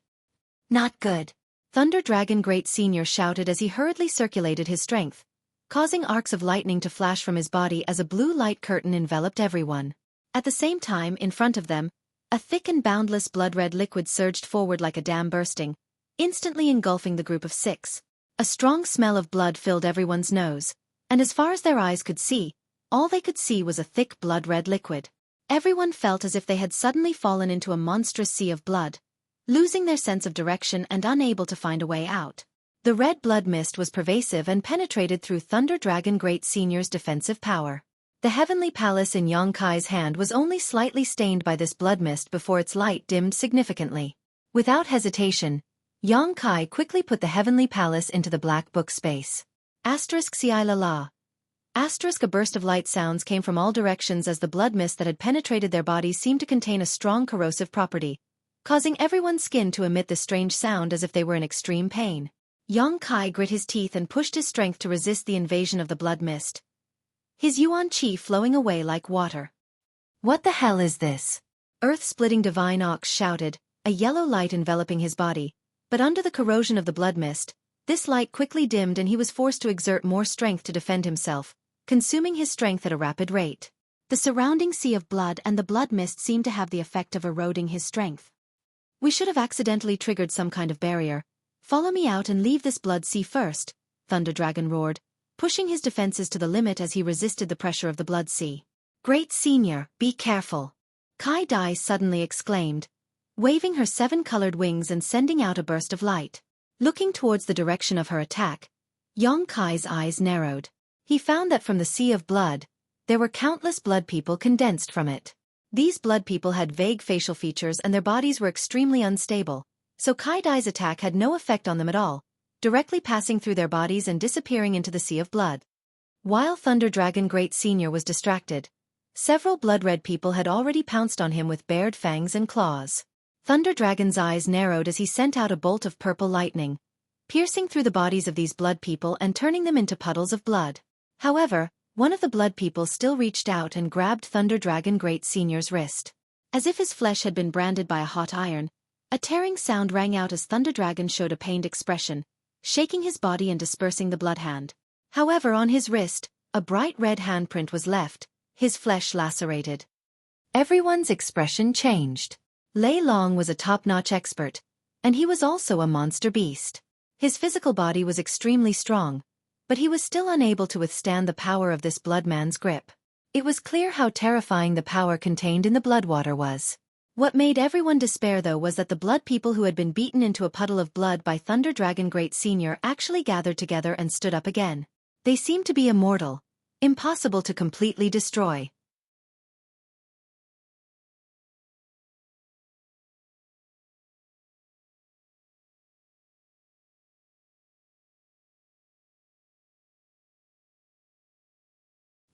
"Not good," Thunder Dragon Great Senior shouted as he hurriedly circulated his strength, causing arcs of lightning to flash from his body as a blue light curtain enveloped everyone. At the same time, in front of them, a thick and boundless blood-red liquid surged forward like a dam bursting, instantly engulfing the group of 6. A strong smell of blood filled everyone's nose, and as far as their eyes could see, all they could see was a thick blood-red liquid. Everyone felt as if they had suddenly fallen into a monstrous sea of blood, losing their sense of direction and unable to find a way out. The red blood mist was pervasive and penetrated through Thunder Dragon Great Senior's defensive power. The heavenly palace in Yongkai's hand was only slightly stained by this blood mist before its light dimmed significantly. Without hesitation, Yongkai quickly put the heavenly palace into the black book space. Xi la la. A burst of light sounds came from all directions as the blood mist that had penetrated their bodies seemed to contain a strong corrosive property, causing everyone's skin to emit this strange sound as if they were in extreme pain. Yongkai grit his teeth and pushed his strength to resist the invasion of the blood mist, his yuan qi flowing away like water. What the hell is this? Earth-splitting Divine Ox shouted, a yellow light enveloping his body, but under the corrosion of the blood mist, this light quickly dimmed and he was forced to exert more strength to defend himself, consuming his strength at a rapid rate. The surrounding sea of blood and the blood mist seemed to have the effect of eroding his strength. We should have accidentally triggered some kind of barrier. Follow me out and leave this blood sea first, Thunder Dragon roared, pushing his defenses to the limit as he resisted the pressure of the blood sea. Great Senior, be careful. Kai Dai suddenly exclaimed, waving her 7-colored wings and sending out a burst of light. Looking towards the direction of her attack, Yongkai's eyes narrowed. He found that from the sea of blood, there were countless blood people condensed from it. These blood people had vague facial features and their bodies were extremely unstable, so Kai Dai's attack had no effect on them at all, directly passing through their bodies and disappearing into the sea of blood. While Thunder Dragon Great Senior was distracted, several blood-red people had already pounced on him with bared fangs and claws. Thunder Dragon's eyes narrowed as he sent out a bolt of purple lightning, piercing through the bodies of these blood people and turning them into puddles of blood. However, one of the blood people still reached out and grabbed Thunder Dragon Great Senior's wrist. As if his flesh had been branded by a hot iron, a tearing sound rang out as Thunder Dragon showed a pained expression, shaking his body and dispersing the blood hand. However, on his wrist, a bright red handprint was left, his flesh lacerated. Everyone's expression changed. Lei Long was a top-notch expert, and he was also a monster beast. His physical body was extremely strong, but he was still unable to withstand the power of this bloodman's grip. It was clear how terrifying the power contained in the bloodwater was. What made everyone despair though was that the blood people who had been beaten into a puddle of blood by Thunder Dragon Great Senior actually gathered together and stood up again. They seemed to be immortal, impossible to completely destroy.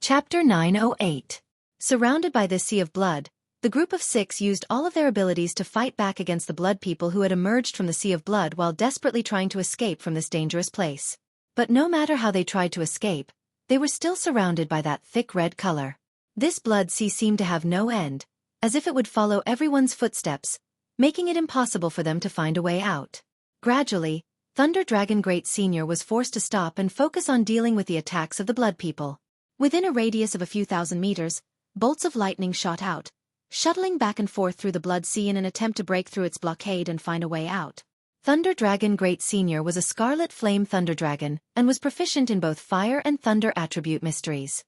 Chapter 908. Surrounded by this sea of blood, the group of 6 used all of their abilities to fight back against the blood people who had emerged from the sea of blood while desperately trying to escape from this dangerous place. But no matter how they tried to escape, they were still surrounded by that thick red color. This blood sea seemed to have no end, as if it would follow everyone's footsteps, making it impossible for them to find a way out. Gradually, Thunder Dragon Great Senior was forced to stop and focus on dealing with the attacks of the blood people. Within a radius of a few thousand meters, bolts of lightning shot out, shuttling back and forth through the blood sea in an attempt to break through its blockade and find a way out. Thunder Dragon Great Senior was a Scarlet Flame Thunder Dragon and was proficient in both fire and thunder attribute mysteries.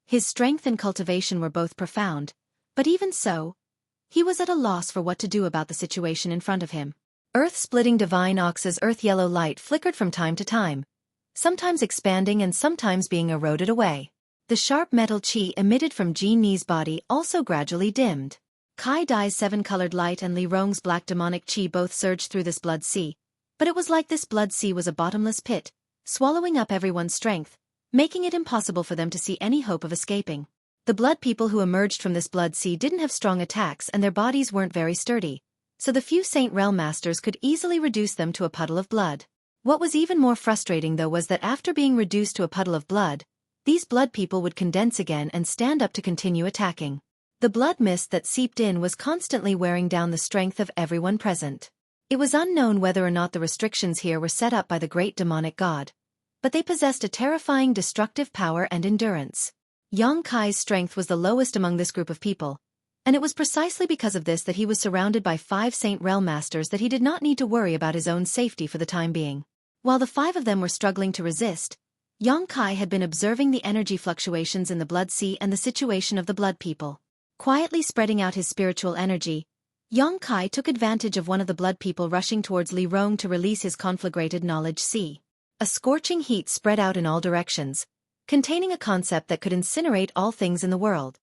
His strength and cultivation were both profound, but even so, he was at a loss for what to do about the situation in front of him. Earth-splitting Divine Ox's earth-yellow light flickered from time to time, sometimes expanding and sometimes being eroded away. The sharp metal chi emitted from Jean Ni's body also gradually dimmed. Kai Dai's 7-colored light and Li Rong's black demonic chi both surged through this blood sea, but it was like this blood sea was a bottomless pit, swallowing up everyone's strength, making it impossible for them to see any hope of escaping. The blood people who emerged from this blood sea didn't have strong attacks and their bodies weren't very sturdy, so the few Saint Realm Masters could easily reduce them to a puddle of blood. What was even more frustrating though was that after being reduced to a puddle of blood, these blood people would condense again and stand up to continue attacking. The blood mist that seeped in was constantly wearing down the strength of everyone present. It was unknown whether or not the restrictions here were set up by the great demonic god, but they possessed a terrifying destructive power and endurance. Yongkai's strength was the lowest among this group of people, and it was precisely because of this that he was surrounded by 5 Saint Realm Masters that he did not need to worry about his own safety for the time being. While the 5 of them were struggling to resist, Xueqi had been observing the energy fluctuations in the blood sea and the situation of the blood people. Quietly spreading out his spiritual energy, Xueqi took advantage of one of the blood people rushing towards Li Rong to release his conflagrated knowledge sea. A scorching heat spread out in all directions, containing a concept that could incinerate all things in the world.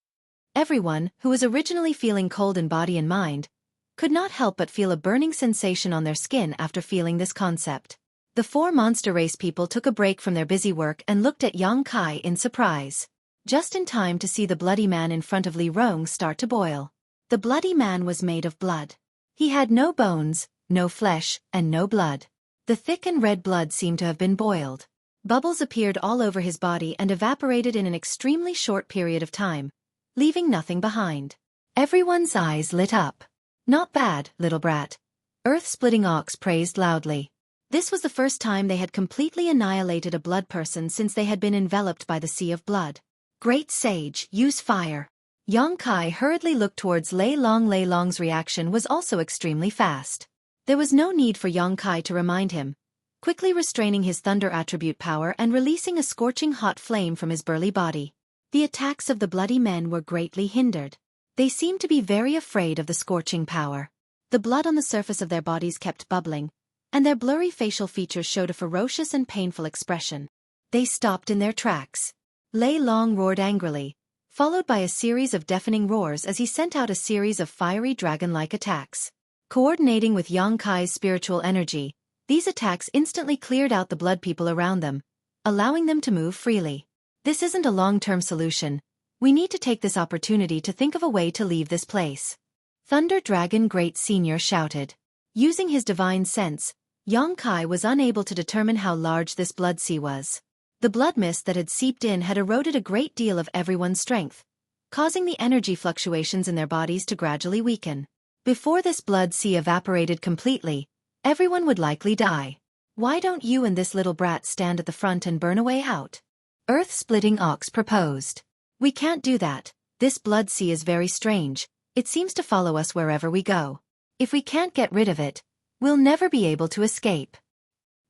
Everyone, who was originally feeling cold in body and mind, could not help but feel a burning sensation on their skin after feeling this concept. The 4 monster race people took a break from their busy work and looked at Xueqi in surprise. Just in time to see the bloody man in front of Li Rong start to boil. The bloody man was made of blood. He had no bones, no flesh, and no blood. The thick and red blood seemed to have been boiled. Bubbles appeared all over his body and evaporated in an extremely short period of time, leaving nothing behind. Everyone's eyes lit up. "Not bad, little brat," Earth-Splitting Ox praised loudly. This was the first time they had completely annihilated a blood person since they had been enveloped by the sea of blood. "Great sage, use fire." Xueqi hurriedly looked towards Lei Long. Lei Long's reaction was also extremely fast. There was no need for Xueqi to remind him, quickly restraining his thunder attribute power and releasing a scorching hot flame from his burly body. The attacks of the bloody men were greatly hindered. They seemed to be very afraid of the scorching power. The blood on the surface of their bodies kept bubbling, and their blurry facial features showed a ferocious and painful expression. They stopped in their tracks. Lei Long roared angrily, followed by a series of deafening roars as he sent out a series of fiery dragon-like attacks. Coordinating with Xueqi's spiritual energy, these attacks instantly cleared out the blood people around them, allowing them to move freely. "This isn't a long-term solution. We need to take this opportunity to think of a way to leave this place," Thunder Dragon Great Senior shouted. Using his divine sense, Xueqi was unable to determine how large this blood sea was. The blood mist that had seeped in had eroded a great deal of everyone's strength, causing the energy fluctuations in their bodies to gradually weaken. Before this blood sea evaporated completely, everyone would likely die. "Why don't you and this little brat stand at the front and burn a way out?" Earth-Splitting Ox proposed. "We can't do that. This blood sea is very strange. It seems to follow us wherever we go. If we can't get rid of it, we'll never be able to escape."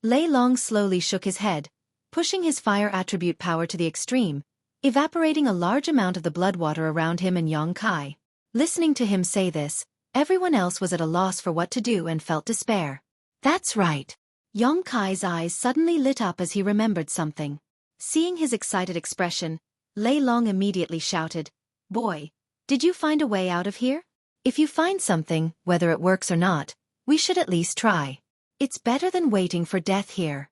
Lei Long slowly shook his head, pushing his fire attribute power to the extreme, evaporating a large amount of the blood water around him and Xueqi. Listening to him say this, everyone else was at a loss for what to do and felt despair. "That's right." Xueqi's eyes suddenly lit up as he remembered something. Seeing his excited expression, Lei Long immediately shouted, "Boy, did you find a way out of here? If you find something, whether it works or not, we should at least try. It's better than waiting for death here."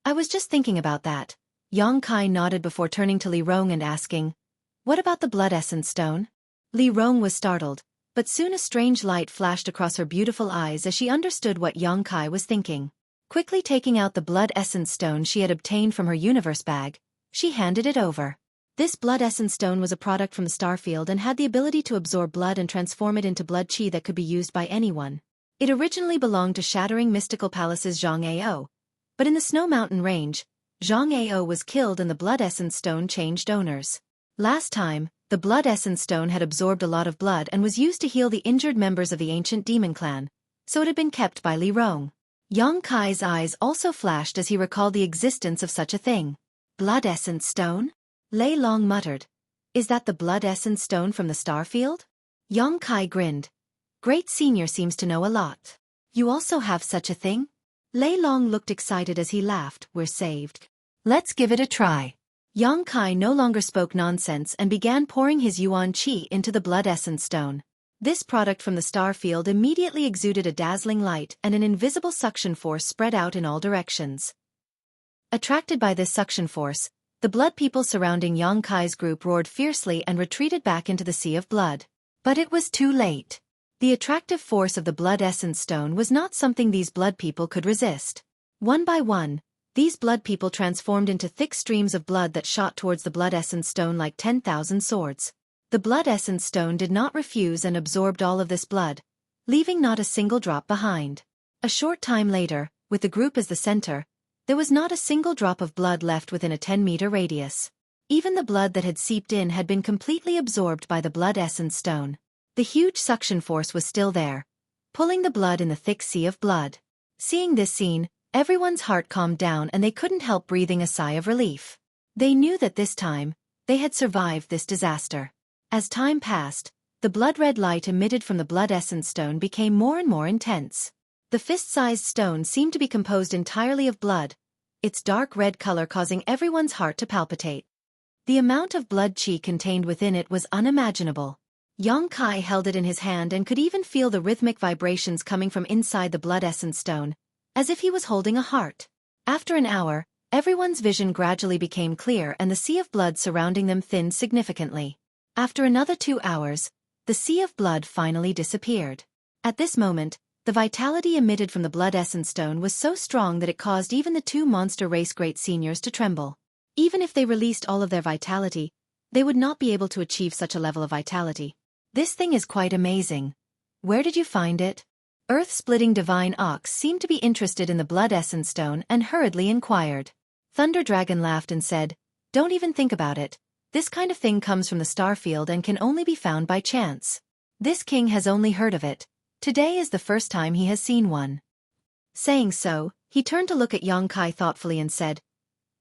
"I was just thinking about that." Xueqi nodded before turning to Li Rong and asking, "What about the blood essence stone?" Li Rong was startled, but soon a strange light flashed across her beautiful eyes as she understood what Xueqi was thinking. Quickly taking out the blood essence stone she had obtained from her universe bag, she handed it over. This blood essence stone was a product from the starfield and had the ability to absorb blood and transform it into blood chi that could be used by anyone. It originally belonged to Shattering Mystical Palace's Zhang Ao, but in the Snow Mountain Range, Zhang Ao was killed and the blood essence stone changed owners. Last time, the blood essence stone had absorbed a lot of blood and was used to heal the injured members of the ancient demon clan, so it had been kept by Li Rong. Xueqi's eyes also flashed as he recalled the existence of such a thing. "Blood essence stone?" Lei Long muttered. "Is that the blood essence stone from the starfield?" Xueqi grinned. "Great Senior seems to know a lot. You also have such a thing?" Lei Long looked excited as he laughed. "We're saved. Let's give it a try." Xueqi no longer spoke nonsense and began pouring his yuan qi into the blood essence stone. This product from the starfield immediately exuded a dazzling light and an invisible suction force spread out in all directions. Attracted by this suction force, the blood people surrounding Xueqi's group roared fiercely and retreated back into the sea of blood. But it was too late. The attractive force of the blood essence stone was not something these blood people could resist. One by one, these blood people transformed into thick streams of blood that shot towards the blood essence stone like 10,000 swords. The blood essence stone did not refuse and absorbed all of this blood, leaving not a single drop behind. A short time later, with the group as the center, there was not a single drop of blood left within a 10-meter radius. Even the blood that had seeped in had been completely absorbed by the blood essence stone. The huge suction force was still there, pulling the blood in the thick sea of blood. Seeing this scene, Everyone's heart calmed down and they couldn't help breathing a sigh of relief. They knew that this time, they had survived this disaster. As time passed, the blood-red light emitted from the blood essence stone became more and more intense. The fist-sized stone seemed to be composed entirely of blood, its dark red color causing everyone's heart to palpitate. The amount of blood qi contained within it was unimaginable. Xueqi held it in his hand and could even feel the rhythmic vibrations coming from inside the blood essence stone, as if he was holding a heart. After an hour, everyone's vision gradually became clear and the sea of blood surrounding them thinned significantly. After another 2 hours, the sea of blood finally disappeared. At this moment, the vitality emitted from the blood essence stone was so strong that it caused even the 2 monster race great seniors to tremble. Even if they released all of their vitality, they would not be able to achieve such a level of vitality. This thing is quite amazing. Where did you find it? Earth-splitting divine ox seemed to be interested in the blood essence stone and hurriedly inquired. Thunder Dragon laughed and said, "Don't even think about it. This kind of thing comes from the star field and can only be found by chance. This king has only heard of it. Today is the first time he has seen one." Saying so, he turned to look at Xueqi thoughtfully and said,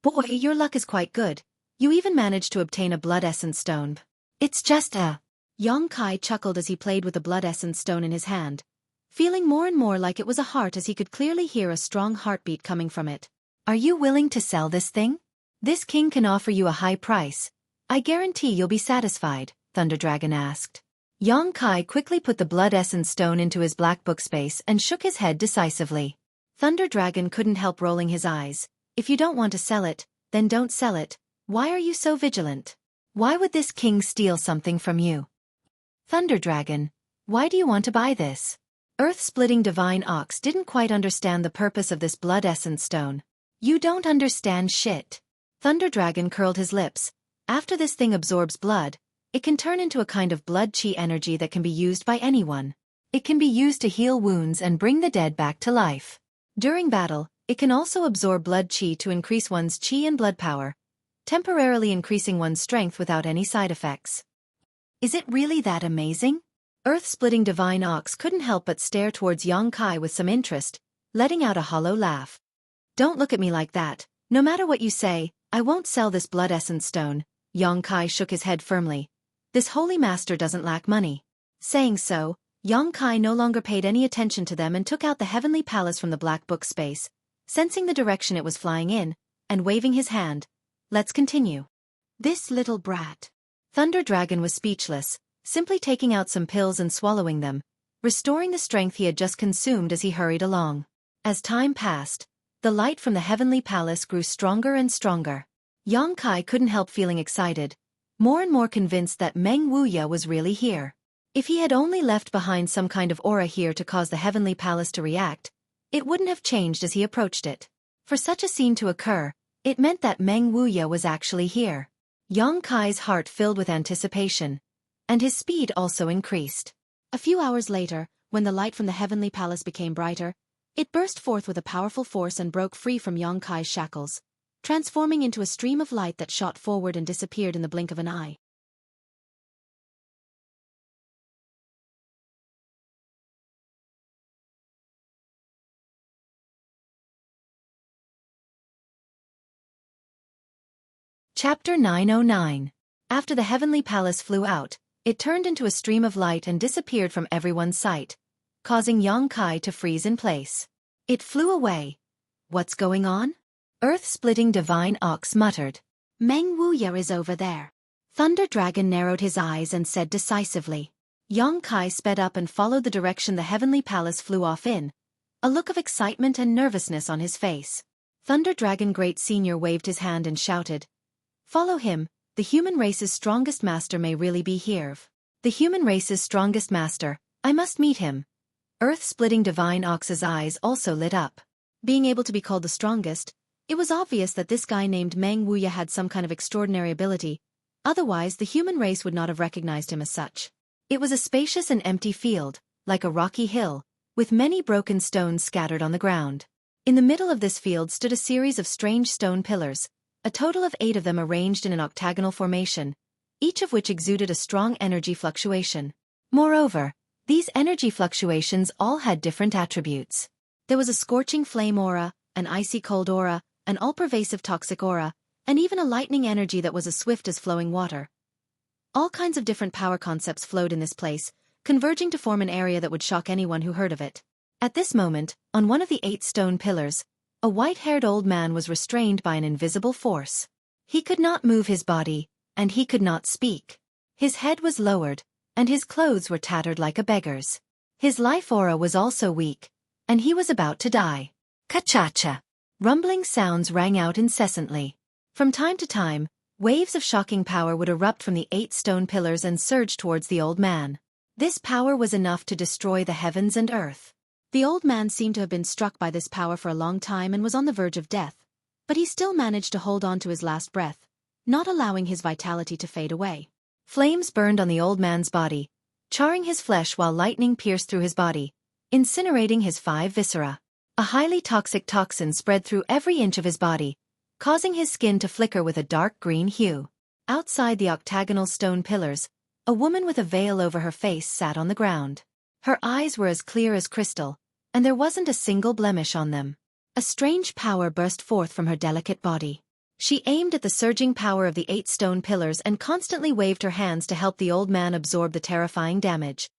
"Boy, your luck is quite good. You even managed to obtain a blood essence stone. It's just a..." Xueqi chuckled as he played with the blood essence stone in his hand, feeling more and more like it was a heart as he could clearly hear a strong heartbeat coming from it. "Are you willing to sell this thing? This king can offer you a high price. I guarantee you'll be satisfied," Thunder Dragon asked. Xueqi quickly put the blood essence stone into his black book space and shook his head decisively. Thunder Dragon couldn't help rolling his eyes. "If you don't want to sell it, then don't sell it. Why are you so vigilant? Why would this king steal something from you?" "Thunder Dragon, why do you want to buy this?" Earth-splitting divine ox didn't quite understand the purpose of this blood essence stone. "You don't understand shit." Thunder Dragon curled his lips. "After this thing absorbs blood, it can turn into a kind of blood qi energy that can be used by anyone. It can be used to heal wounds and bring the dead back to life. During battle, it can also absorb blood qi to increase one's qi and blood power, temporarily increasing one's strength without any side effects." "Is it really that amazing?" Earth-splitting divine ox couldn't help but stare towards Xueqi with some interest, letting out a hollow laugh. "Don't look at me like that. No matter what you say, I won't sell this blood essence stone." Xueqi shook his head firmly. "This holy master doesn't lack money." Saying so, Xueqi no longer paid any attention to them and took out the heavenly palace from the black book space, sensing the direction it was flying in, and waving his hand. "Let's continue." "This little brat." Thunder Dragon was speechless, simply taking out some pills and swallowing them, restoring the strength he had just consumed as he hurried along. As time passed, the light from the heavenly palace grew stronger and stronger. Xueqi couldn't help feeling excited, more and more convinced that Meng Wuya was really here. If he had only left behind some kind of aura here to cause the heavenly palace to react, it wouldn't have changed as he approached it. For such a scene to occur, it meant that Meng Wuya was actually here. Xueqi's heart filled with anticipation, and his speed also increased. A few hours later, when the light from the heavenly palace became brighter, it burst forth with a powerful force and broke free from Xueqi's shackles, transforming into a stream of light that shot forward and disappeared in the blink of an eye. Chapter 909. After the heavenly palace flew out, it turned into a stream of light and disappeared from everyone's sight, causing Xueqi to freeze in place. It flew away. "What's going on?" Earth-splitting divine ox muttered. "Meng Wuya is over there." Thunder Dragon narrowed his eyes and said decisively. Xueqi sped up and followed the direction the heavenly palace flew off in, a look of excitement and nervousness on his face. Thunder Dragon Great Senior waved his hand and shouted, "Follow him, the human race's strongest master may really be here." "The human race's strongest master, I must meet him." Earth-splitting divine ox's eyes also lit up. Being able to be called the strongest, it was obvious that this guy named Meng Wuya had some kind of extraordinary ability, otherwise the human race would not have recognized him as such. It was a spacious and empty field, like a rocky hill, with many broken stones scattered on the ground. In the middle of this field stood a series of strange stone pillars, a total of 8 of them arranged in an octagonal formation, each of which exuded a strong energy fluctuation. Moreover, these energy fluctuations all had different attributes. There was a scorching flame aura, an icy cold aura, an all-pervasive toxic aura, and even a lightning energy that was as swift as flowing water. All kinds of different power concepts flowed in this place, converging to form an area that would shock anyone who heard of it. At this moment, on one of the 8 stone pillars, a white-haired old man was restrained by an invisible force. He could not move his body, and he could not speak. His head was lowered, and his clothes were tattered like a beggar's. His life aura was also weak, and he was about to die. Ka-cha-cha! Rumbling sounds rang out incessantly. From time to time, waves of shocking power would erupt from the 8 stone pillars and surge towards the old man. This power was enough to destroy the heavens and earth. The old man seemed to have been struck by this power for a long time and was on the verge of death, but he still managed to hold on to his last breath, not allowing his vitality to fade away. Flames burned on the old man's body, charring his flesh while lightning pierced through his body, incinerating his 5 viscera. A highly toxic toxin spread through every inch of his body, causing his skin to flicker with a dark green hue. Outside the octagonal stone pillars, a woman with a veil over her face sat on the ground. Her eyes were as clear as crystal, and there wasn't a single blemish on them. A strange power burst forth from her delicate body. She aimed at the surging power of the 8 stone pillars and constantly waved her hands to help the old man absorb the terrifying damage.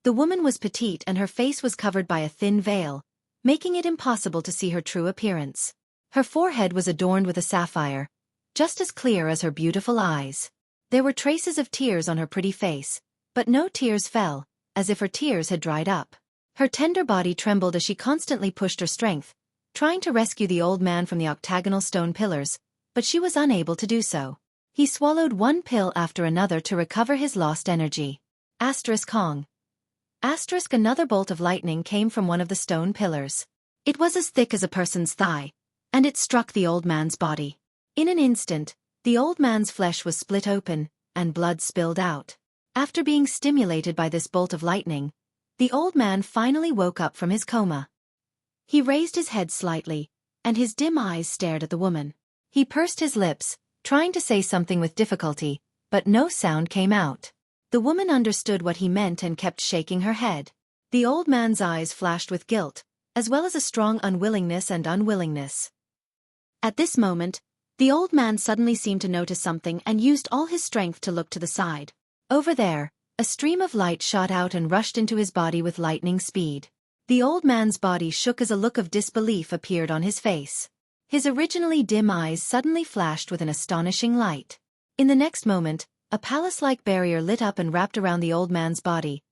The woman was petite and her face was covered by a thin veil, making it impossible to see her true appearance. Her forehead was adorned with a sapphire, just as clear as her beautiful eyes. There were traces of tears on her pretty face, but no tears fell, as if her tears had dried up. Her tender body trembled as she constantly pushed her strength, trying to rescue the old man from the octagonal stone pillars, but she was unable to do so. He swallowed one pill after another to recover his lost energy. Kong. Another bolt of lightning came from one of the stone pillars. It was as thick as a person's thigh, and it struck the old man's body. In an instant, the old man's flesh was split open, and blood spilled out. After being stimulated by this bolt of lightning, the old man finally woke up from his coma. He raised his head slightly, and his dim eyes stared at the woman. He pursed his lips, trying to say something with difficulty, but no sound came out. The woman understood what he meant and kept shaking her head. The old man's eyes flashed with guilt, as well as a strong unwillingness. At this moment, the old man suddenly seemed to notice something and used all his strength to look to the side. Over there, a stream of light shot out and rushed into his body with lightning speed. The old man's body shook as a look of disbelief appeared on his face. His originally dim eyes suddenly flashed with an astonishing light. In the next moment, a palace-like barrier lit up and wrapped around the old man's body,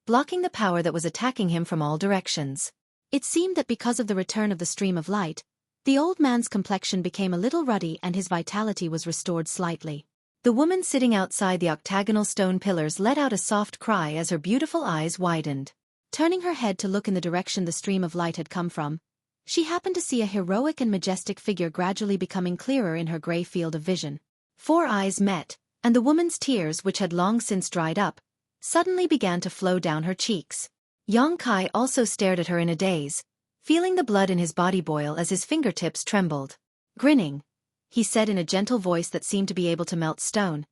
blocking the power that was attacking him from all directions. It seemed that because of the return of the stream of light, the old man's complexion became a little ruddy and his vitality was restored slightly. The woman sitting outside the octagonal stone pillars let out a soft cry as her beautiful eyes widened. Turning her head to look in the direction the stream of light had come from, she happened to see a heroic and majestic figure gradually becoming clearer in her gray field of vision. 4 eyes met, and the woman's tears, which had long since dried up, suddenly began to flow down her cheeks. Xueqi also stared at her in a daze, feeling the blood in his body boil as his fingertips trembled. Grinning, he said in a gentle voice that seemed to be able to melt stone,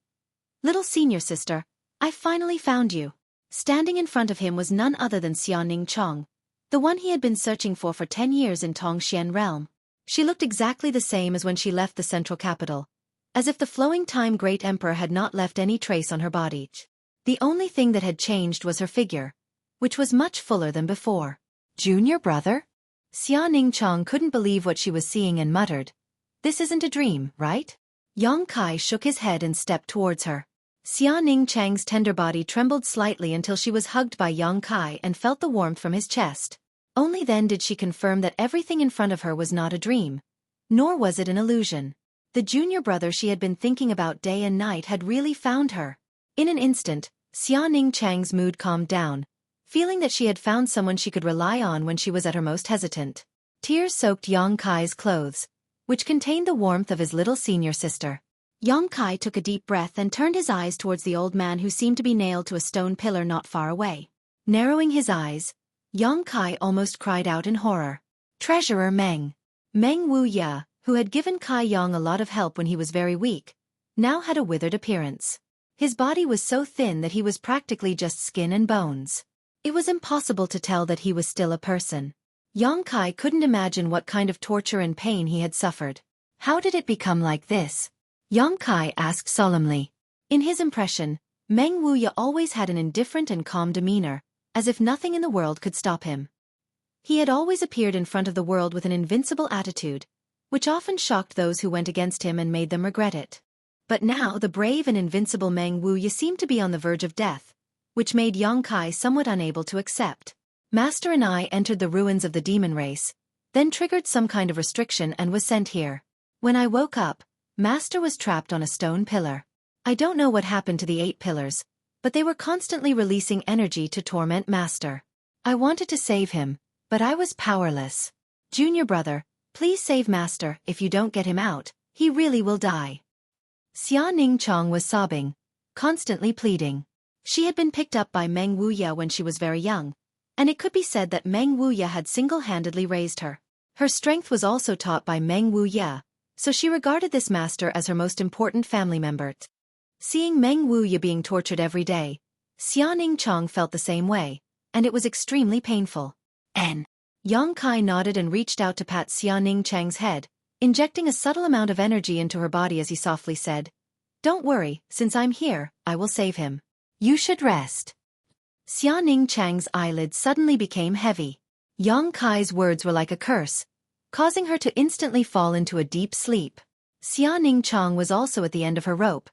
"Little senior sister, I finally found you." Standing in front of him was none other than Xueqi, the one he had been searching for 10 years in Tongxian realm. She looked exactly the same as when she left the central capital, as if the flowing time great emperor had not left any trace on her body. The only thing that had changed was her figure, which was much fuller than before. "Junior brother?" Xueqi couldn't believe what she was seeing and muttered, "This isn't a dream, right?" Xueqi shook his head and stepped towards her. Xueqi's tender body trembled slightly until she was hugged by Xueqi and felt the warmth from his chest. Only then did she confirm that everything in front of her was not a dream, nor was it an illusion. The junior brother she had been thinking about day and night had really found her. In an instant, Xueqi's mood calmed down, feeling that she had found someone she could rely on when she was at her most hesitant. Tears soaked Xueqi's clothes, which contained the warmth of his little senior sister. Xueqi took a deep breath and turned his eyes towards the old man who seemed to be nailed to a stone pillar not far away. Narrowing his eyes, Xueqi almost cried out in horror. Treasurer Meng. Meng Wuya, who had given Kai Yang a lot of help when he was very weak, now had a withered appearance. His body was so thin that he was practically just skin and bones. It was impossible to tell that he was still a person. Yang Kai couldn't imagine what kind of torture and pain he had suffered. How did it become like this? Yang Kai asked solemnly. In his impression, Meng Wuya always had an indifferent and calm demeanor, as if nothing in the world could stop him. He had always appeared in front of the world with an invincible attitude, which often shocked those who went against him and made them regret it. But now the brave and invincible Meng Wuya seemed to be on the verge of death, which made Yang Kai somewhat unable to accept. Master and I entered the ruins of the demon race, then triggered some kind of restriction and was sent here. When I woke up, Master was trapped on a stone pillar. I don't know what happened to the 8 pillars, but they were constantly releasing energy to torment Master. I wanted to save him, but I was powerless. Junior brother, please save Master. If you don't get him out, he really will die. Xia Ningchong was sobbing, constantly pleading. She had been picked up by Meng Wuya when she was very young, and it could be said that Meng Wuya had single-handedly raised her. Her strength was also taught by Meng Wuya, so she regarded this master as her most important family member. Seeing Meng Wuya being tortured every day, Xia Ningchong felt the same way, and it was extremely painful. Yang Kai nodded and reached out to pat Xia Ningchang's head, injecting a subtle amount of energy into her body as he softly said, "Don't worry, since I'm here, I will save him. You should rest." Xia Ningchang's eyelids suddenly became heavy. Yang Kai's words were like a curse, causing her to instantly fall into a deep sleep. Xia Ningchong was also at the end of her rope.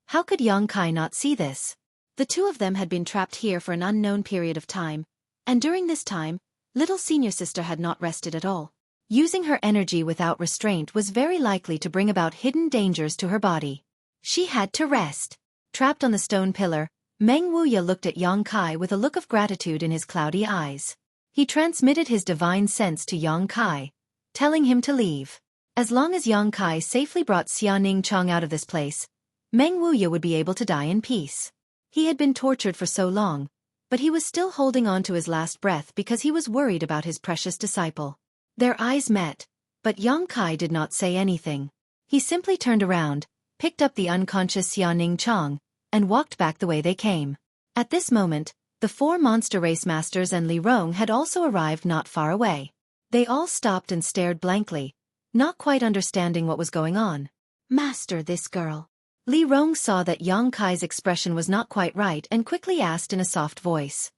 How could Yang Kai not see this? The two of them had been trapped here for an unknown period of time, and during this time, little senior sister had not rested at all. Using her energy without restraint was very likely to bring about hidden dangers to her body. She had to rest. Trapped on the stone pillar, Meng Wuya looked at Yang Kai with a look of gratitude in his cloudy eyes. He transmitted his divine sense to Yang Kai, telling him to leave. As long as Yang Kai safely brought Xia Ningchong out of this place, Meng Wuya would be able to die in peace. He had been tortured for so long, but he was still holding on to his last breath because he was worried about his precious disciple. Their eyes met, but Yang Kai did not say anything. He simply turned around, picked up the unconscious Xia Ningchong, and walked back the way they came. At this moment, the 4 monster race masters and Li Rong had also arrived not far away. They all stopped and stared blankly, not quite understanding what was going on. "Master, this girl." Li Rong saw that Yang Kai's expression was not quite right and quickly asked in a soft voice.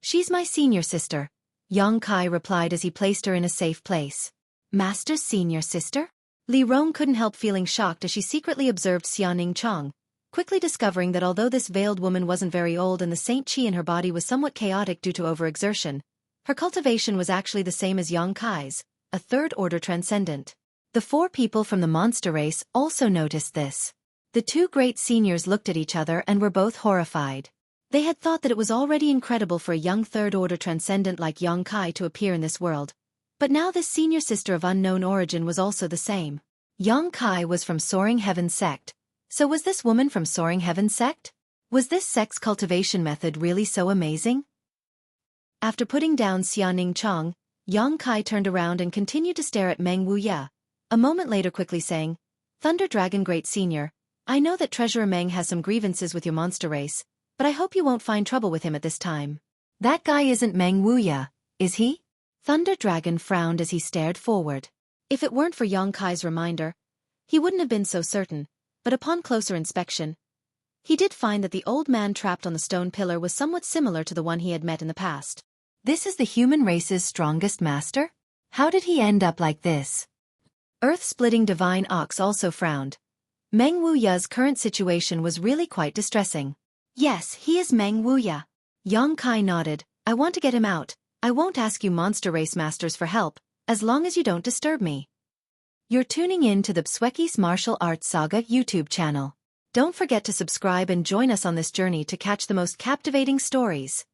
"She's my senior sister," Yang Kai replied as he placed her in a safe place. "Master's senior sister?" Li Rong couldn't help feeling shocked as she secretly observed Xia Ningchong, quickly discovering that although this veiled woman wasn't very old and the Saint Qi in her body was somewhat chaotic due to overexertion, her cultivation was actually the same as Yang Kai's, a third-order transcendent. The 4 people from the monster race also noticed this. The 2 great seniors looked at each other and were both horrified. They had thought that it was already incredible for a young third-order transcendent like Yang Kai to appear in this world, but now this senior sister of unknown origin was also the same. Yang Kai was from Soaring Heaven sect, so was this woman from Soaring Heaven sect? Was this sect's cultivation method really so amazing? After putting down Xia Ningchong, Yang Kai turned around and continued to stare at Meng Wuya, a moment later quickly saying, "Thunder Dragon Great Senior, I know that Treasurer Meng has some grievances with your monster race, but I hope you won't find trouble with him at this time." "That guy isn't Meng Wuya, is he?" Thunder Dragon frowned as he stared forward. If it weren't for Yang Kai's reminder, he wouldn't have been so certain, but upon closer inspection, he did find that the old man trapped on the stone pillar was somewhat similar to the one he had met in the past. This is the human race's strongest master? How did he end up like this? Earth-splitting Divine Ox also frowned. Meng Wuya's current situation was really quite distressing. "Yes, he is Meng Wuya." Yang Kai nodded. "I want to get him out. I won't ask you monster race masters for help, as long as you don't disturb me." You're tuning in to the Xueqi's Martial Arts Saga YouTube channel. Don't forget to subscribe and join us on this journey to catch the most captivating stories.